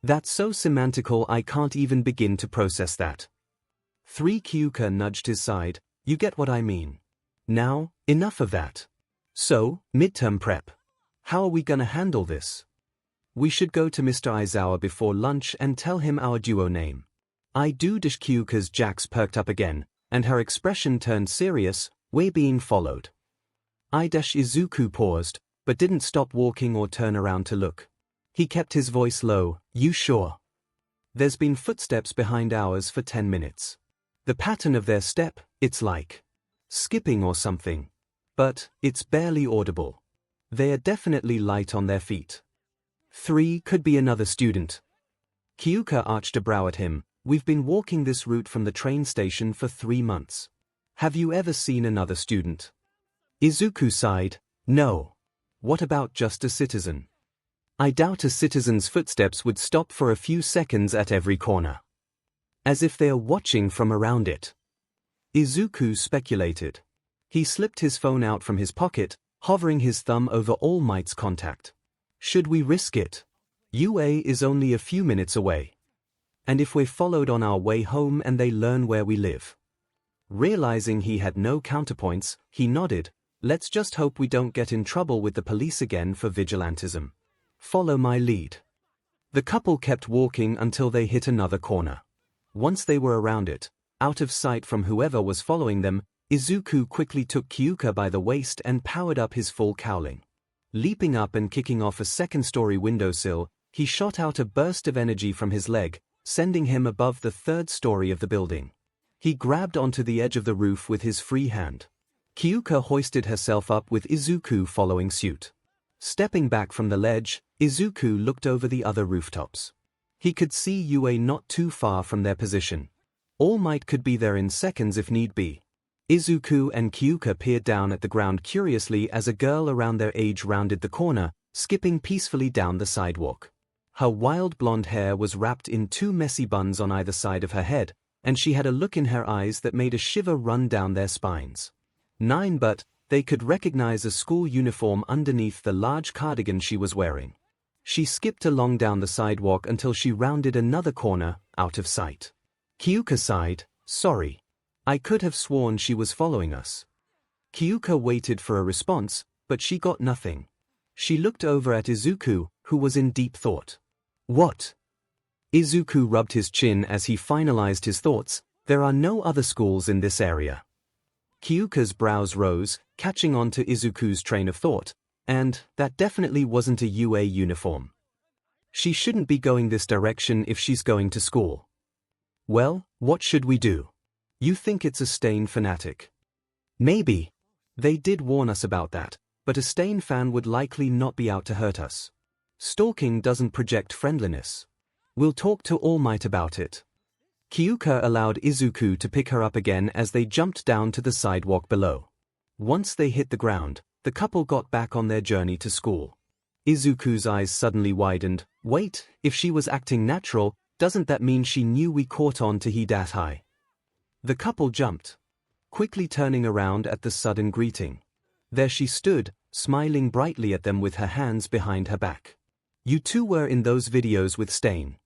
That's so semantical I can't even begin to process that. 3 Kyouka nudged his side. You get what I mean. Now, enough of that. So, midterm prep. How are we gonna handle this? We should go to Mr. Aizawa before lunch and tell him our duo name. Kyouka's jacks perked up again, and her expression turned serious. We're being followed. Izuku paused, but didn't stop walking or turn around to look. He kept his voice low. You sure? There's been footsteps behind ours for 10 minutes. The pattern of their step, it's like skipping or something. But, it's barely audible. They are definitely light on their feet. 3 could be another student. Kyouka arched a brow at him. We've been walking this route from the train station for 3 months. Have you ever seen another student? Izuku sighed. No. What about just a citizen? I doubt a citizen's footsteps would stop for a few seconds at every corner. As if they are watching from around it. Izuku speculated. He slipped his phone out from his pocket, hovering his thumb over All Might's contact. Should we risk it? UA is only a few minutes away. And if we're followed on our way home and they learn where we live? Realizing he had no counterpoints, he nodded. Let's just hope we don't get in trouble with the police again for vigilantism. Follow my lead. The couple kept walking until they hit another corner. Once they were around it, out of sight from whoever was following them, Izuku quickly took Kyouka by the waist and powered up his full cowling. Leaping up and kicking off a second-story windowsill, he shot out a burst of energy from his leg, sending him above the 3rd story of the building. He grabbed onto the edge of the roof with his free hand. Kyouka hoisted herself up with Izuku following suit. Stepping back from the ledge, Izuku looked over the other rooftops. He could see UA not too far from their position. All Might could be there in seconds if need be. Izuku and Kyouka peered down at the ground curiously as a girl around their age rounded the corner, skipping peacefully down the sidewalk. Her wild blonde hair was wrapped in 2 messy buns on either side of her head, and she had a look in her eyes that made a shiver run down their spines. 9, but they could recognize a school uniform underneath the large cardigan she was wearing. She skipped along down the sidewalk until she rounded another corner, out of sight. Kyouka sighed. Sorry. I could have sworn she was following us. Kyouka waited for a response, but she got nothing. She looked over at Izuku, who was in deep thought. What? Izuku rubbed his chin as he finalized his thoughts. There are no other schools in this area. Kyouka's brows rose, catching on to Izuku's train of thought, and that definitely wasn't a UA uniform. She shouldn't be going this direction if she's going to school. Well, what should we do? You think it's a Stain fanatic? Maybe. They did warn us about that, but a Stain fan would likely not be out to hurt us. Stalking doesn't project friendliness. We'll talk to All Might about it. Kyouka allowed Izuku to pick her up again as they jumped down to the sidewalk below. Once they hit the ground, the couple got back on their journey to school. Izuku's eyes suddenly widened. Wait, if she was acting natural, doesn't that mean she knew we caught on to 𝗧𝗲𝗏? The couple jumped, quickly turning around at the sudden greeting. There she stood, smiling brightly at them with her hands behind her back. You two were in those videos with Stain.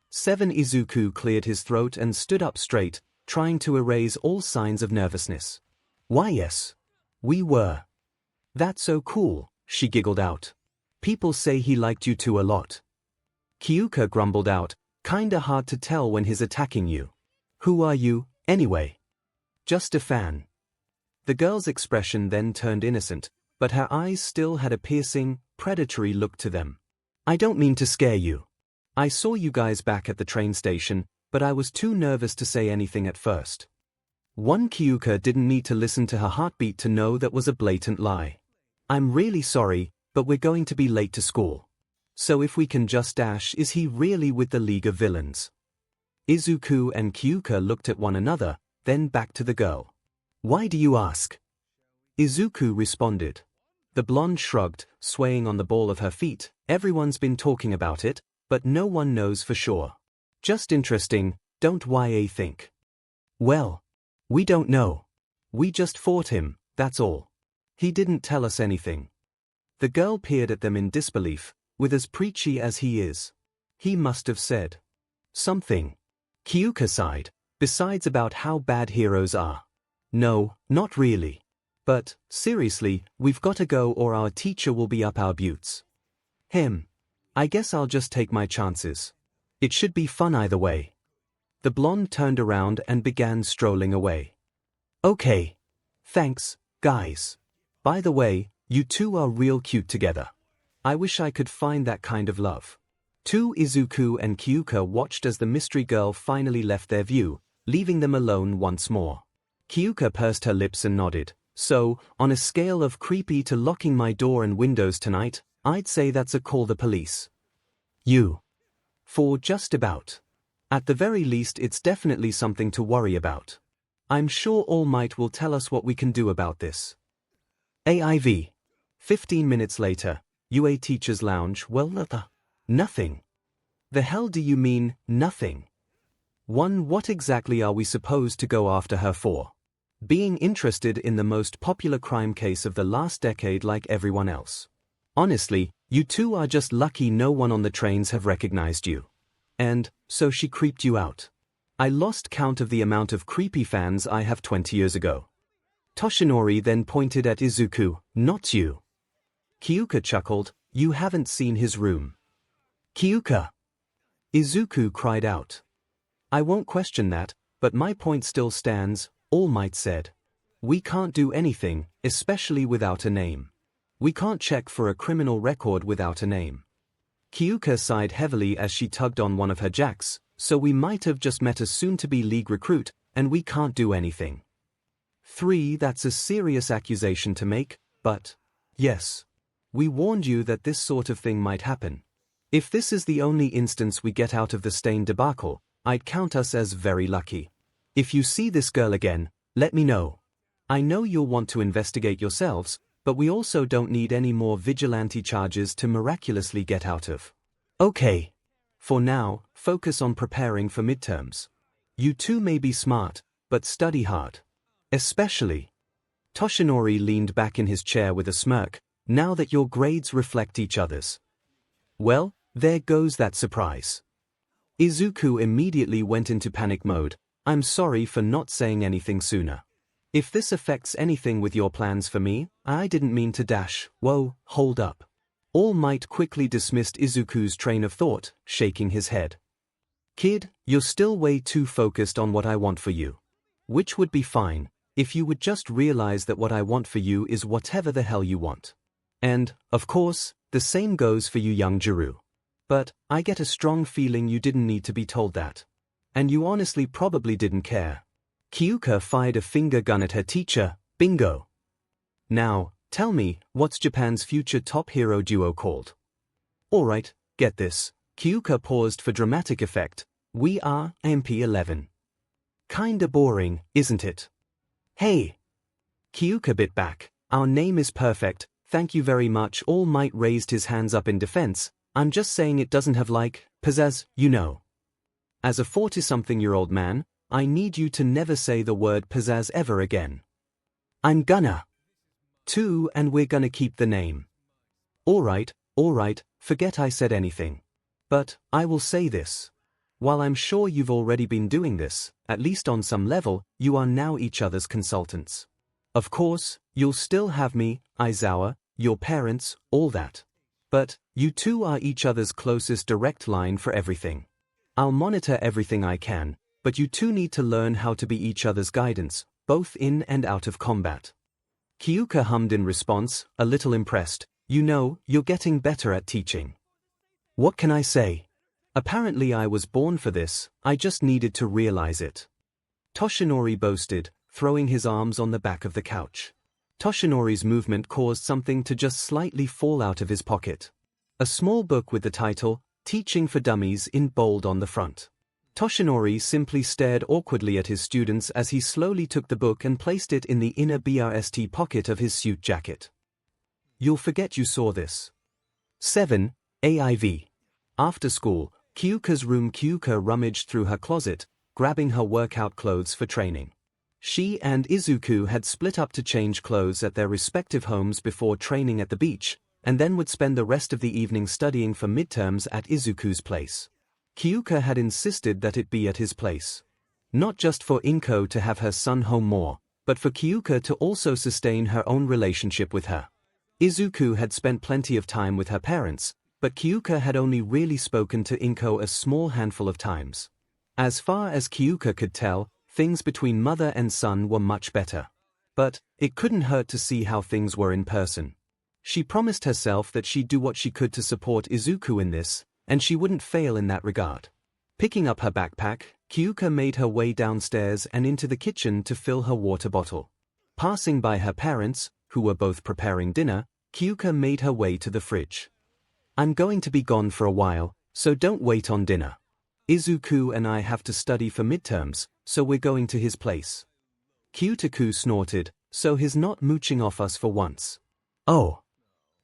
7 Izuku cleared his throat and stood up straight, trying to erase all signs of nervousness. Why yes. We were. That's so cool, she giggled out. People say he liked you two a lot. Kyouka grumbled out, kinda hard to tell when he's attacking you. Who are you, anyway? Just a fan. The girl's expression then turned innocent, but her eyes still had a piercing, predatory look to them. I don't mean to scare you. I saw you guys back at the train station, but I was too nervous to say anything at first. Kyouka didn't need to listen to her heartbeat to know that was a blatant lie. I'm really sorry, but we're going to be late to school. So if we can just dash, is he really with the League of Villains? Izuku and Kyouka looked at one another, then back to the girl. Why do you ask? Izuku responded. The blonde shrugged, swaying on the ball of her feet. Everyone's been talking about it, but no one knows for sure. Just interesting, don't YA think? Well, we don't know. We just fought him, that's all. He didn't tell us anything. The girl peered at them in disbelief, with as preachy as he is. He must have said something. Kyouka sighed. Besides about how bad heroes are. No, not really. But, seriously, we've got to go or our teacher will be up our butts. I guess I'll just take my chances. It should be fun either way. The blonde turned around and began strolling away. Okay. Thanks, guys. By the way, you two are real cute together. I wish I could find that kind of love. Izuku and Kyouka watched as the mystery girl finally left their view, leaving them alone once more. Kyouka pursed her lips and nodded. So, on a scale of creepy to locking my door and windows tonight, I'd say that's a call the police. For just about. At the very least, it's definitely something to worry about. I'm sure All Might will tell us what we can do about this. AIV. 15 minutes later, UA Teacher's Lounge. Well, nothing. The hell do you mean, nothing? What exactly are we supposed to go after her for? Being interested in the most popular crime case of the last decade like everyone else. Honestly, you two are just lucky no one on the trains have recognized you. And, so she creeped you out. I lost count of the amount of creepy fans I have 20 years ago. Toshinori then pointed at Izuku, not you. Kyouka chuckled, you haven't seen his room. Kyouka! Izuku cried out. I won't question that, but my point still stands, All Might said. We can't do anything, especially without a name. We can't check for a criminal record without a name. Kyouka sighed heavily as she tugged on one of her jacks, so we might have just met a soon-to-be league recruit, and we can't do anything. 3. That's a serious accusation to make, but... Yes. We warned you that this sort of thing might happen. If this is the only instance we get out of the Stain debacle, I'd count us as very lucky. If you see this girl again, let me know. I know you'll want to investigate yourselves, but we also don't need any more vigilante charges to miraculously get out of. Okay. For now, focus on preparing for midterms. You two may be smart, but study hard. Especially. Toshinori leaned back in his chair with a smirk, now that your grades reflect each other's. Well, there goes that surprise. Izuku immediately went into panic mode. I'm sorry for not saying anything sooner. If this affects anything with your plans for me, I didn't mean to dash. Whoa, hold up. All Might quickly dismissed Izuku's train of thought, shaking his head. Kid, you're still way too focused on what I want for you. Which would be fine, if you would just realize that what I want for you is whatever the hell you want. And, of course, the same goes for you, young Jirou. But, I get a strong feeling you didn't need to be told that. And you honestly probably didn't care. Kyouka fired a finger gun at her teacher, bingo. Now, tell me, what's Japan's future top hero duo called? Alright, get this. Kyouka paused for dramatic effect. We are MP11. Kinda boring, isn't it? Hey! Kyouka bit back. Our name is perfect, thank you very much. All Might raised his hands up in defense. I'm just saying it doesn't have pizzazz, you know. As a 40-something-year-old man, I need you to never say the word pizzazz ever again. I'm gonna. Too, and we're gonna keep the name. Alright, forget I said anything. But, I will say this. While I'm sure you've already been doing this, at least on some level, you are now each other's consultants. Of course, you'll still have me, Aizawa, your parents, all that. But, you two are each other's closest direct line for everything. I'll monitor everything I can, but you two need to learn how to be each other's guidance, both in and out of combat. Kyouka hummed in response, a little impressed. You know, you're getting better at teaching. What can I say? Apparently I was born for this, I just needed to realize it. Toshinori boasted, throwing his arms on the back of the couch. Toshinori's movement caused something to just slightly fall out of his pocket. A small book with the title, Teaching for Dummies in bold on the front. Toshinori simply stared awkwardly at his students as he slowly took the book and placed it in the inner breast pocket of his suit jacket. You'll forget you saw this. 7. AIV. After school, Kyouka's room. Kyouka rummaged through her closet, grabbing her workout clothes for training. She and Izuku had split up to change clothes at their respective homes before training at the beach, and then would spend the rest of the evening studying for midterms at Izuku's place. Kyouka had insisted that it be at his place. Not just for Inko to have her son home more, but for Kyouka to also sustain her own relationship with her. Izuku had spent plenty of time with her parents, but Kyouka had only really spoken to Inko a small handful of times. As far as Kyouka could tell, things between mother and son were much better. But, it couldn't hurt to see how things were in person. She promised herself that she'd do what she could to support Izuku in this, and she wouldn't fail in that regard. Picking up her backpack, Kyouka made her way downstairs and into the kitchen to fill her water bottle. Passing by her parents, who were both preparing dinner, Kyouka made her way to the fridge. I'm going to be gone for a while, So don't wait on dinner. Izuku and I have to study for midterms, so we're going to his place. 𝗬𝗧𝗅 snorted, so he's not mooching off us for once. Oh.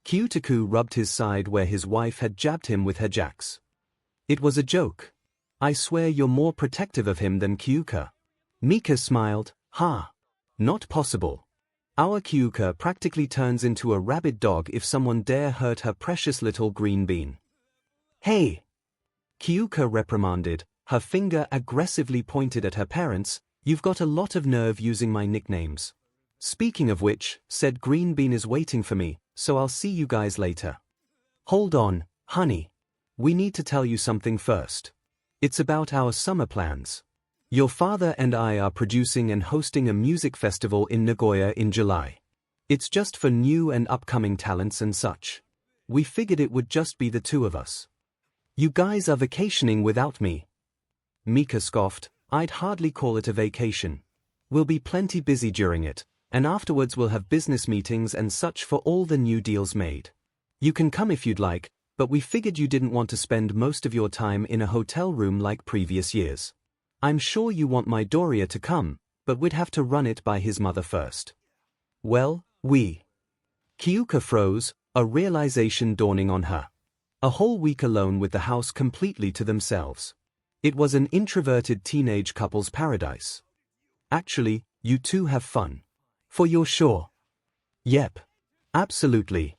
𝗬𝗧𝗅 rubbed his side where his wife had jabbed him with her jacks. It was a joke. I swear you're more protective of him than Kyouka. Mika smiled, ha. Not possible. Our Kyouka practically turns into a rabid dog if someone dare hurt her precious little green bean. Hey! Kyouka reprimanded, her finger aggressively pointed at her parents, you've got a lot of nerve using my nicknames. Speaking of which, said Green Bean is waiting for me, so I'll see you guys later. Hold on, honey. We need to tell you something first. It's about our summer plans. Your father and I are producing and hosting a music festival in Nagoya in July. It's just for new and upcoming talents and such. We figured it would just be the two of us. You guys are vacationing without me. Mika scoffed, I'd hardly call it a vacation. We'll be plenty busy during it, and afterwards we'll have business meetings and such for all the new deals made. You can come if you'd like, but we figured you didn't want to spend most of your time in a hotel room like previous years. I'm sure you want MizuToriWP to come, but we'd have to run it by his mother first. Well, Kyouka froze, a realization dawning on her. A whole week alone with the house completely to themselves. It was an introverted teenage couple's paradise. Actually, you two have fun. For you're sure? Yep. Absolutely.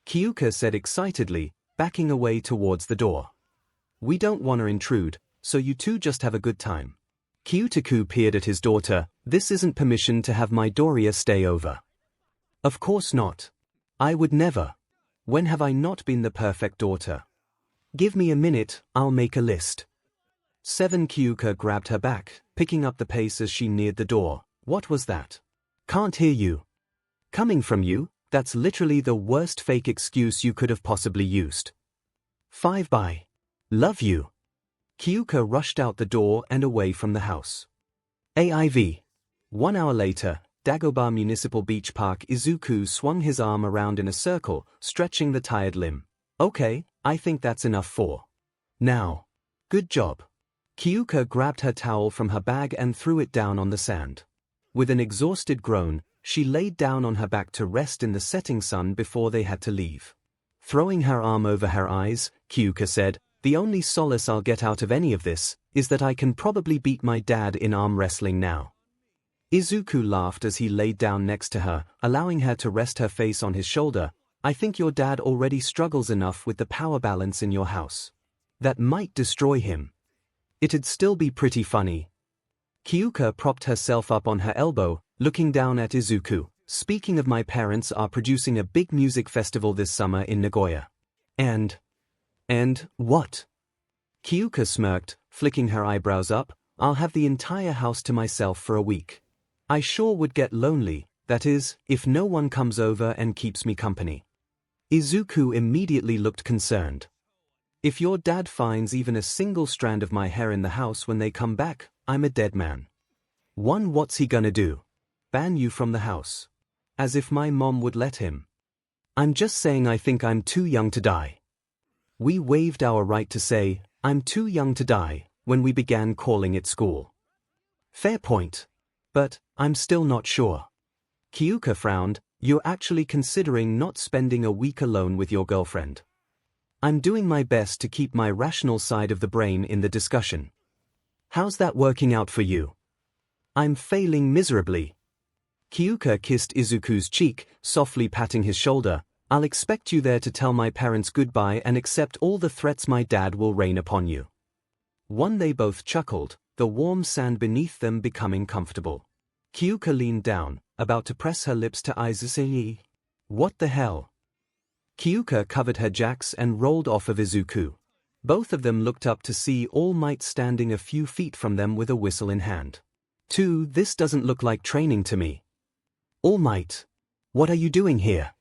Kyouka said excitedly, backing away towards the door. We don't want to intrude, so you two just have a good time. 𝗬𝗧𝗅 peered at his daughter, this isn't permission to have MizuToriWP stay over. Of course not. I would never. When have I not been the perfect daughter? Give me a minute, I'll make a list. Kyouka grabbed her back, picking up the pace as she neared the door. What was that? Can't hear you. Coming from you, that's literally the worst fake excuse you could have possibly used. 5 by. Love you. Kyouka rushed out the door and away from the house. AIV. 1 hour later, Dagobah Municipal Beach Park. Izuku swung his arm around in a circle, stretching the tired limb. Okay, I think that's enough for now. Good job. Kyouka grabbed her towel from her bag and threw it down on the sand. With an exhausted groan, she laid down on her back to rest in the setting sun before they had to leave. Throwing her arm over her eyes, Kyouka said, the only solace I'll get out of any of this is that I can probably beat my dad in arm wrestling now. Izuku laughed as he laid down next to her, allowing her to rest her face on his shoulder. I think your dad already struggles enough with the power balance in your house. That might destroy him. It'd still be pretty funny. Kyouka propped herself up on her elbow, looking down at Izuku. Speaking of, my parents are producing a big music festival this summer in Nagoya. And what? Kyouka smirked, flicking her eyebrows up. I'll have the entire house to myself for a week. I sure would get lonely, that is, if no one comes over and keeps me company. Izuku immediately looked concerned. If your dad finds even a single strand of my hair in the house when they come back, I'm a dead man. What's he gonna do? Ban you from the house? As if my mom would let him. I'm just saying I think I'm too young to die. We waived our right to say, I'm too young to die, when we began calling it school. Fair point. But, I'm still not sure. Kyouka frowned, you're actually considering not spending a week alone with your girlfriend. I'm doing my best to keep my rational side of the brain in the discussion. How's that working out for you? I'm failing miserably. Kyouka kissed Izuku's cheek, softly patting his shoulder. I'll expect you there to tell my parents goodbye and accept all the threats my dad will rain upon you. They both chuckled, the warm sand beneath them becoming comfortable. Kyouka leaned down, about to press her lips to IzuJirou. What the hell? Kyouka covered her jacks and rolled off of Izuku. Both of them looked up to see All Might standing a few feet from them with a whistle in hand. This doesn't look like training to me. All Might, what are you doing here?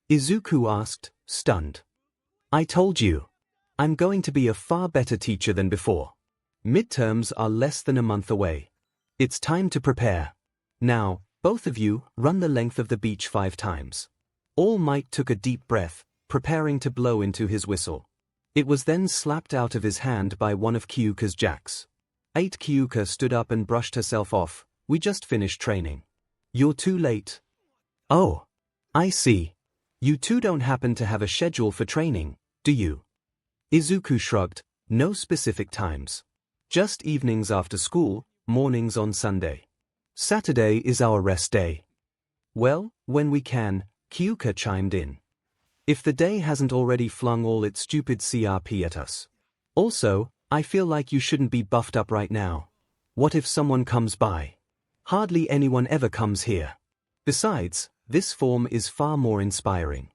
Izuku asked, stunned. I told you. I'm going to be a far better teacher than before. Midterms are less than a month away. It's time to prepare. Now, both of you, run the length of the beach 5 times. All Might took a deep breath, preparing to blow into his whistle. It was then slapped out of his hand by one of Kyouka's jacks. Kyouka stood up and brushed herself off. We just finished training. You're too late. Oh. I see. You two don't happen to have a schedule for training, do you? Izuku shrugged. No specific times. Just evenings after school, mornings on Sunday. Saturday is our rest day. Well, when we can, Kyouka chimed in. If the day hasn't already flung all its stupid CRP at us. Also, I feel like you shouldn't be buffed up right now. What if someone comes by? Hardly anyone ever comes here. Besides, this form is far more inspiring.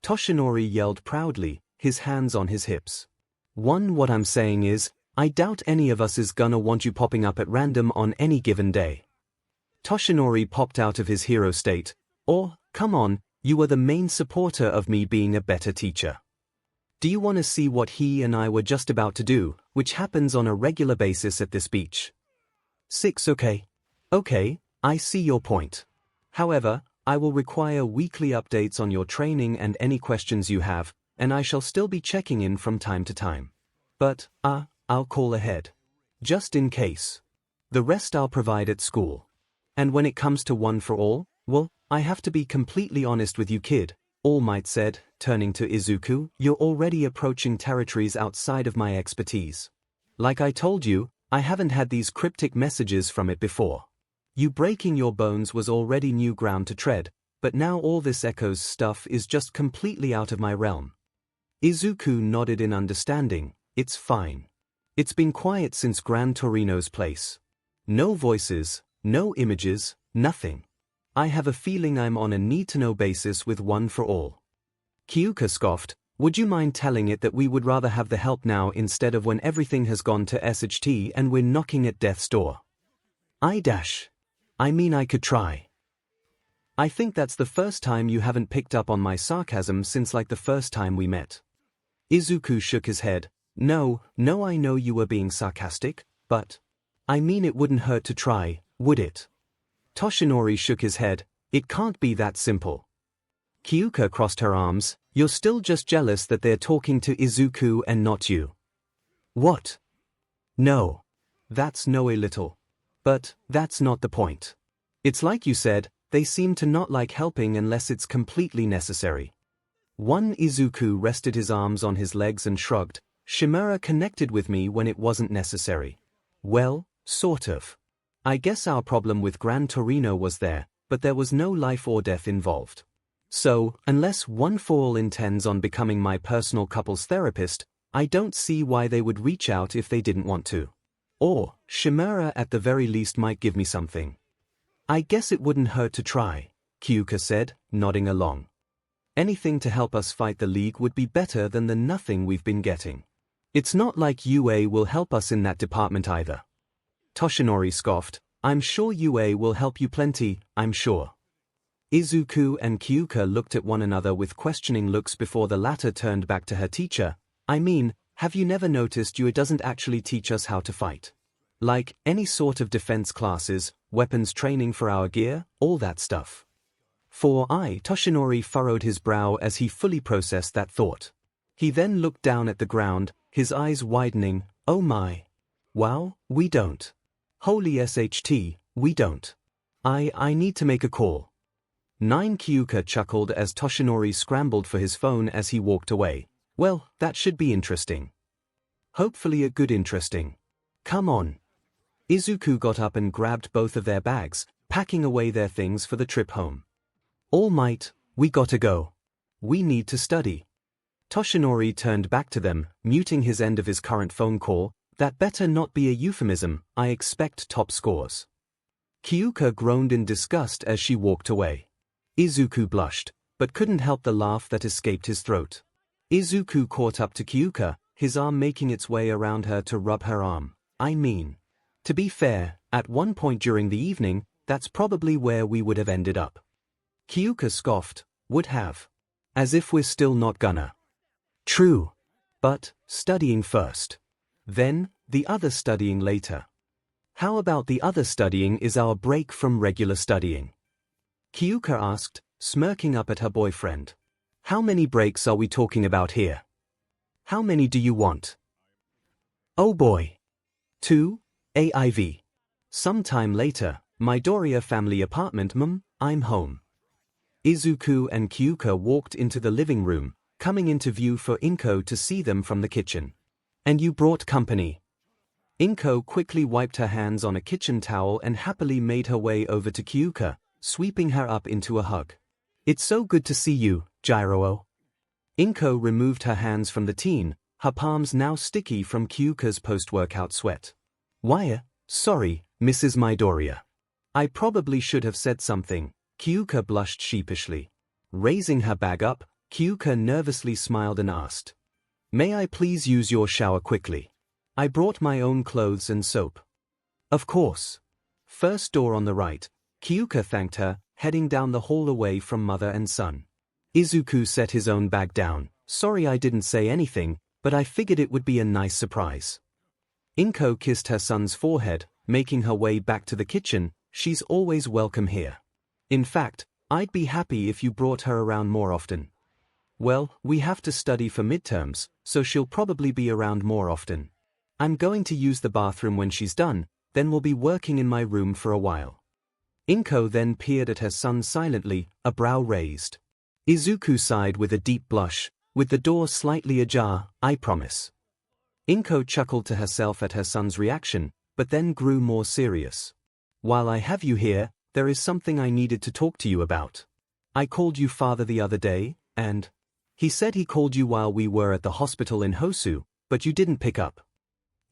Toshinori yelled proudly, his hands on his hips. What I'm saying is, I doubt any of us is gonna want you popping up at random on any given day. Toshinori popped out of his hero state. Come on, you were the main supporter of me being a better teacher. Do you want to see what he and I were just about to do, which happens on a regular basis at this beach? 6. Okay, I see your point. However, I will require weekly updates on your training and any questions you have, and I shall still be checking in from time to time. But, I'll call ahead. Just in case. The rest I'll provide at school. And when it comes to one for all, well, I have to be completely honest with you, kid, All Might said, turning to Izuku, you're already approaching territories outside of my expertise. Like I told you, I haven't had these cryptic messages from it before. You breaking your bones was already new ground to tread, but now all this echoes stuff is just completely out of my realm. Izuku nodded in understanding. It's fine. It's been quiet since Gran Torino's place. No voices, no images, nothing. I have a feeling I'm on a need-to-know basis with one for all. Kyouka scoffed. Would you mind telling it that we would rather have the help now instead of when everything has gone to SHT and we're knocking at death's door? I mean, I could try. I think that's the first time you haven't picked up on my sarcasm since like the first time we met. Izuku shook his head. No, I know you were being sarcastic, but I mean it wouldn't hurt to try, would it? Toshinori shook his head. It can't be that simple. Kyouka crossed her arms. You're still just jealous that they're talking to Izuku and not you. What? No. That's no a little. But that's not the point. It's like you said, they seem to not like helping unless it's completely necessary. Izuku rested his arms on his legs and shrugged. 𝗬𝗫𝗄 connected with me when it wasn't necessary. Well, sort of. I guess our problem with Gran Torino was there, but there was no life or death involved. So, unless one for all intends on becoming my personal couples therapist, I don't see why they would reach out if they didn't want to. Or, 𝗬𝗫𝗄 at the very least might give me something. I guess it wouldn't hurt to try, Kyouka said, nodding along. Anything to help us fight the League would be better than the nothing we've been getting. It's not like UA will help us in that department either. Toshinori scoffed. I'm sure UA will help you plenty, I'm sure. Izuku and Kyouka looked at one another with questioning looks before the latter turned back to her teacher. I mean, have you never noticed UA doesn't actually teach us how to fight? Like, any sort of defense classes, weapons training for our gear, all that stuff. Toshinori furrowed his brow as he fully processed that thought. He then looked down at the ground, his eyes widening. Oh my. Wow, we don't. Holy SHT, we don't. I need to make a call. Kyouka chuckled as Toshinori scrambled for his phone as he walked away. Well, that should be interesting. Hopefully a good interesting. Come on. Izuku got up and grabbed both of their bags, packing away their things for the trip home. All Might, we gotta go. We need to study. Toshinori turned back to them, muting his end of his current phone call. That better not be a euphemism, I expect top scores. Kyouka groaned in disgust as she walked away. Izuku blushed, but couldn't help the laugh that escaped his throat. Izuku caught up to Kyouka, his arm making its way around her to rub her arm. I mean, to be fair, at one point during the evening, that's probably where we would have ended up. Kyouka scoffed. Would have. As if we're still not gonna. True. But, studying first. Then, the other studying later. How about the other studying is our break from regular studying? Kyouka asked, smirking up at her boyfriend. How many breaks are we talking about here? How many do you want? Oh boy. 2, AIV. Sometime later, Midoriya family apartment. I'm home. Izuku and Kyouka walked into the living room, coming into view for Inko to see them from the kitchen. And you brought company. Inko quickly wiped her hands on a kitchen towel and happily made her way over to Kyouka, sweeping her up into a hug. It's so good to see you, Jirou. Inko removed her hands from the teen, her palms now sticky from Kyouka's post-workout sweat. Why, sorry, Mrs. Midoriya. I probably should have said something. Kyouka blushed sheepishly. Raising her bag up, Kyouka nervously smiled and asked, May I please use your shower quickly? I brought my own clothes and soap. Of course. First door on the right, Kyouka thanked her, heading down the hall away from mother and son. Izuku set his own bag down. Sorry I didn't say anything, but I figured it would be a nice surprise. Inko kissed her son's forehead, making her way back to the kitchen. She's always welcome here. In fact, I'd be happy if you brought her around more often. Well, we have to study for midterms, so she'll probably be around more often. I'm going to use the bathroom when she's done, then we'll be working in my room for a while. Inko then peered at her son silently, a brow raised. Izuku sighed with a deep blush, with the door slightly ajar, I promise. Inko chuckled to herself at her son's reaction, but then grew more serious. While I have you here, there is something I needed to talk to you about. I called you father the other day, and he said he called you while we were at the hospital in Hosu, but you didn't pick up.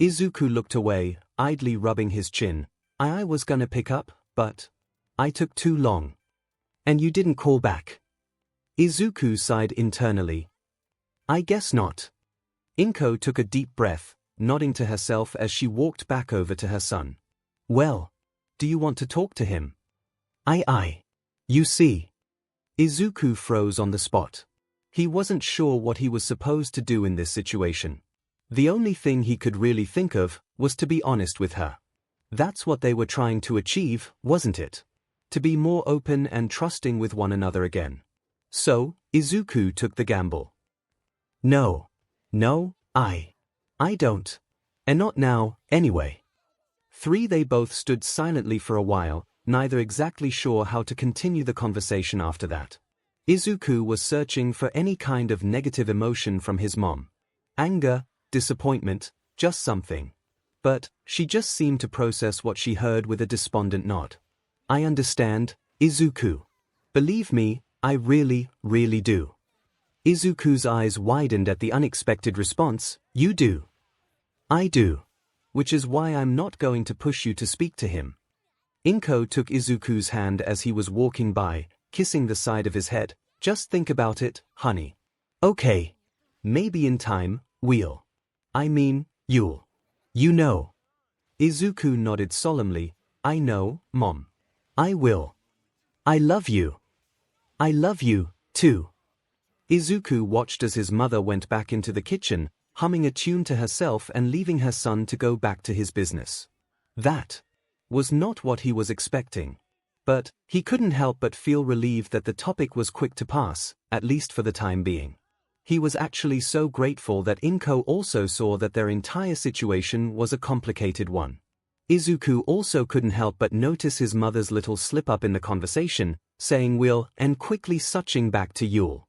Izuku looked away, idly rubbing his chin. I was gonna pick up, but I took too long. And you didn't call back. Izuku sighed internally. I guess not. Inko took a deep breath, nodding to herself as she walked back over to her son. Well, do you want to talk to him? You see. Izuku froze on the spot. He wasn't sure what he was supposed to do in this situation. The only thing he could really think of was to be honest with her. That's what they were trying to achieve, wasn't it? To be more open and trusting with one another again. So, Izuku took the gamble. No, I don't. And not now, anyway. They both stood silently for a while, neither exactly sure how to continue the conversation after that. Izuku was searching for any kind of negative emotion from his mom. Anger, disappointment, just something. But she just seemed to process what she heard with a despondent nod. I understand, Izuku. Believe me, I really, really do. Izuku's eyes widened at the unexpected response. You do. I do. Which is why I'm not going to push you to speak to him. Inko took Izuku's hand as he was walking by, kissing the side of his head. Just think about it, honey. Okay. Maybe in time, you'll. You know. Izuku nodded solemnly. I know, Mom. I will. I love you. I love you, too. Izuku watched as his mother went back into the kitchen, humming a tune to herself and leaving her son to go back to his business. That was not what he was expecting. But he couldn't help but feel relieved that the topic was quick to pass, at least for the time being. He was actually so grateful that Inko also saw that their entire situation was a complicated one. Izuku also couldn't help but notice his mother's little slip-up in the conversation, saying will and quickly switching back to Yule.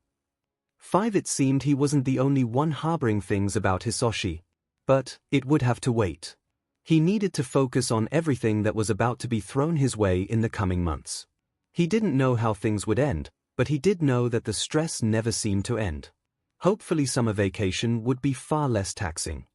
It seemed he wasn't the only one harboring things about Hisoshi. But it would have to wait. He needed to focus on everything that was about to be thrown his way in the coming months. He didn't know how things would end, but he did know that the stress never seemed to end. Hopefully summer vacation would be far less taxing.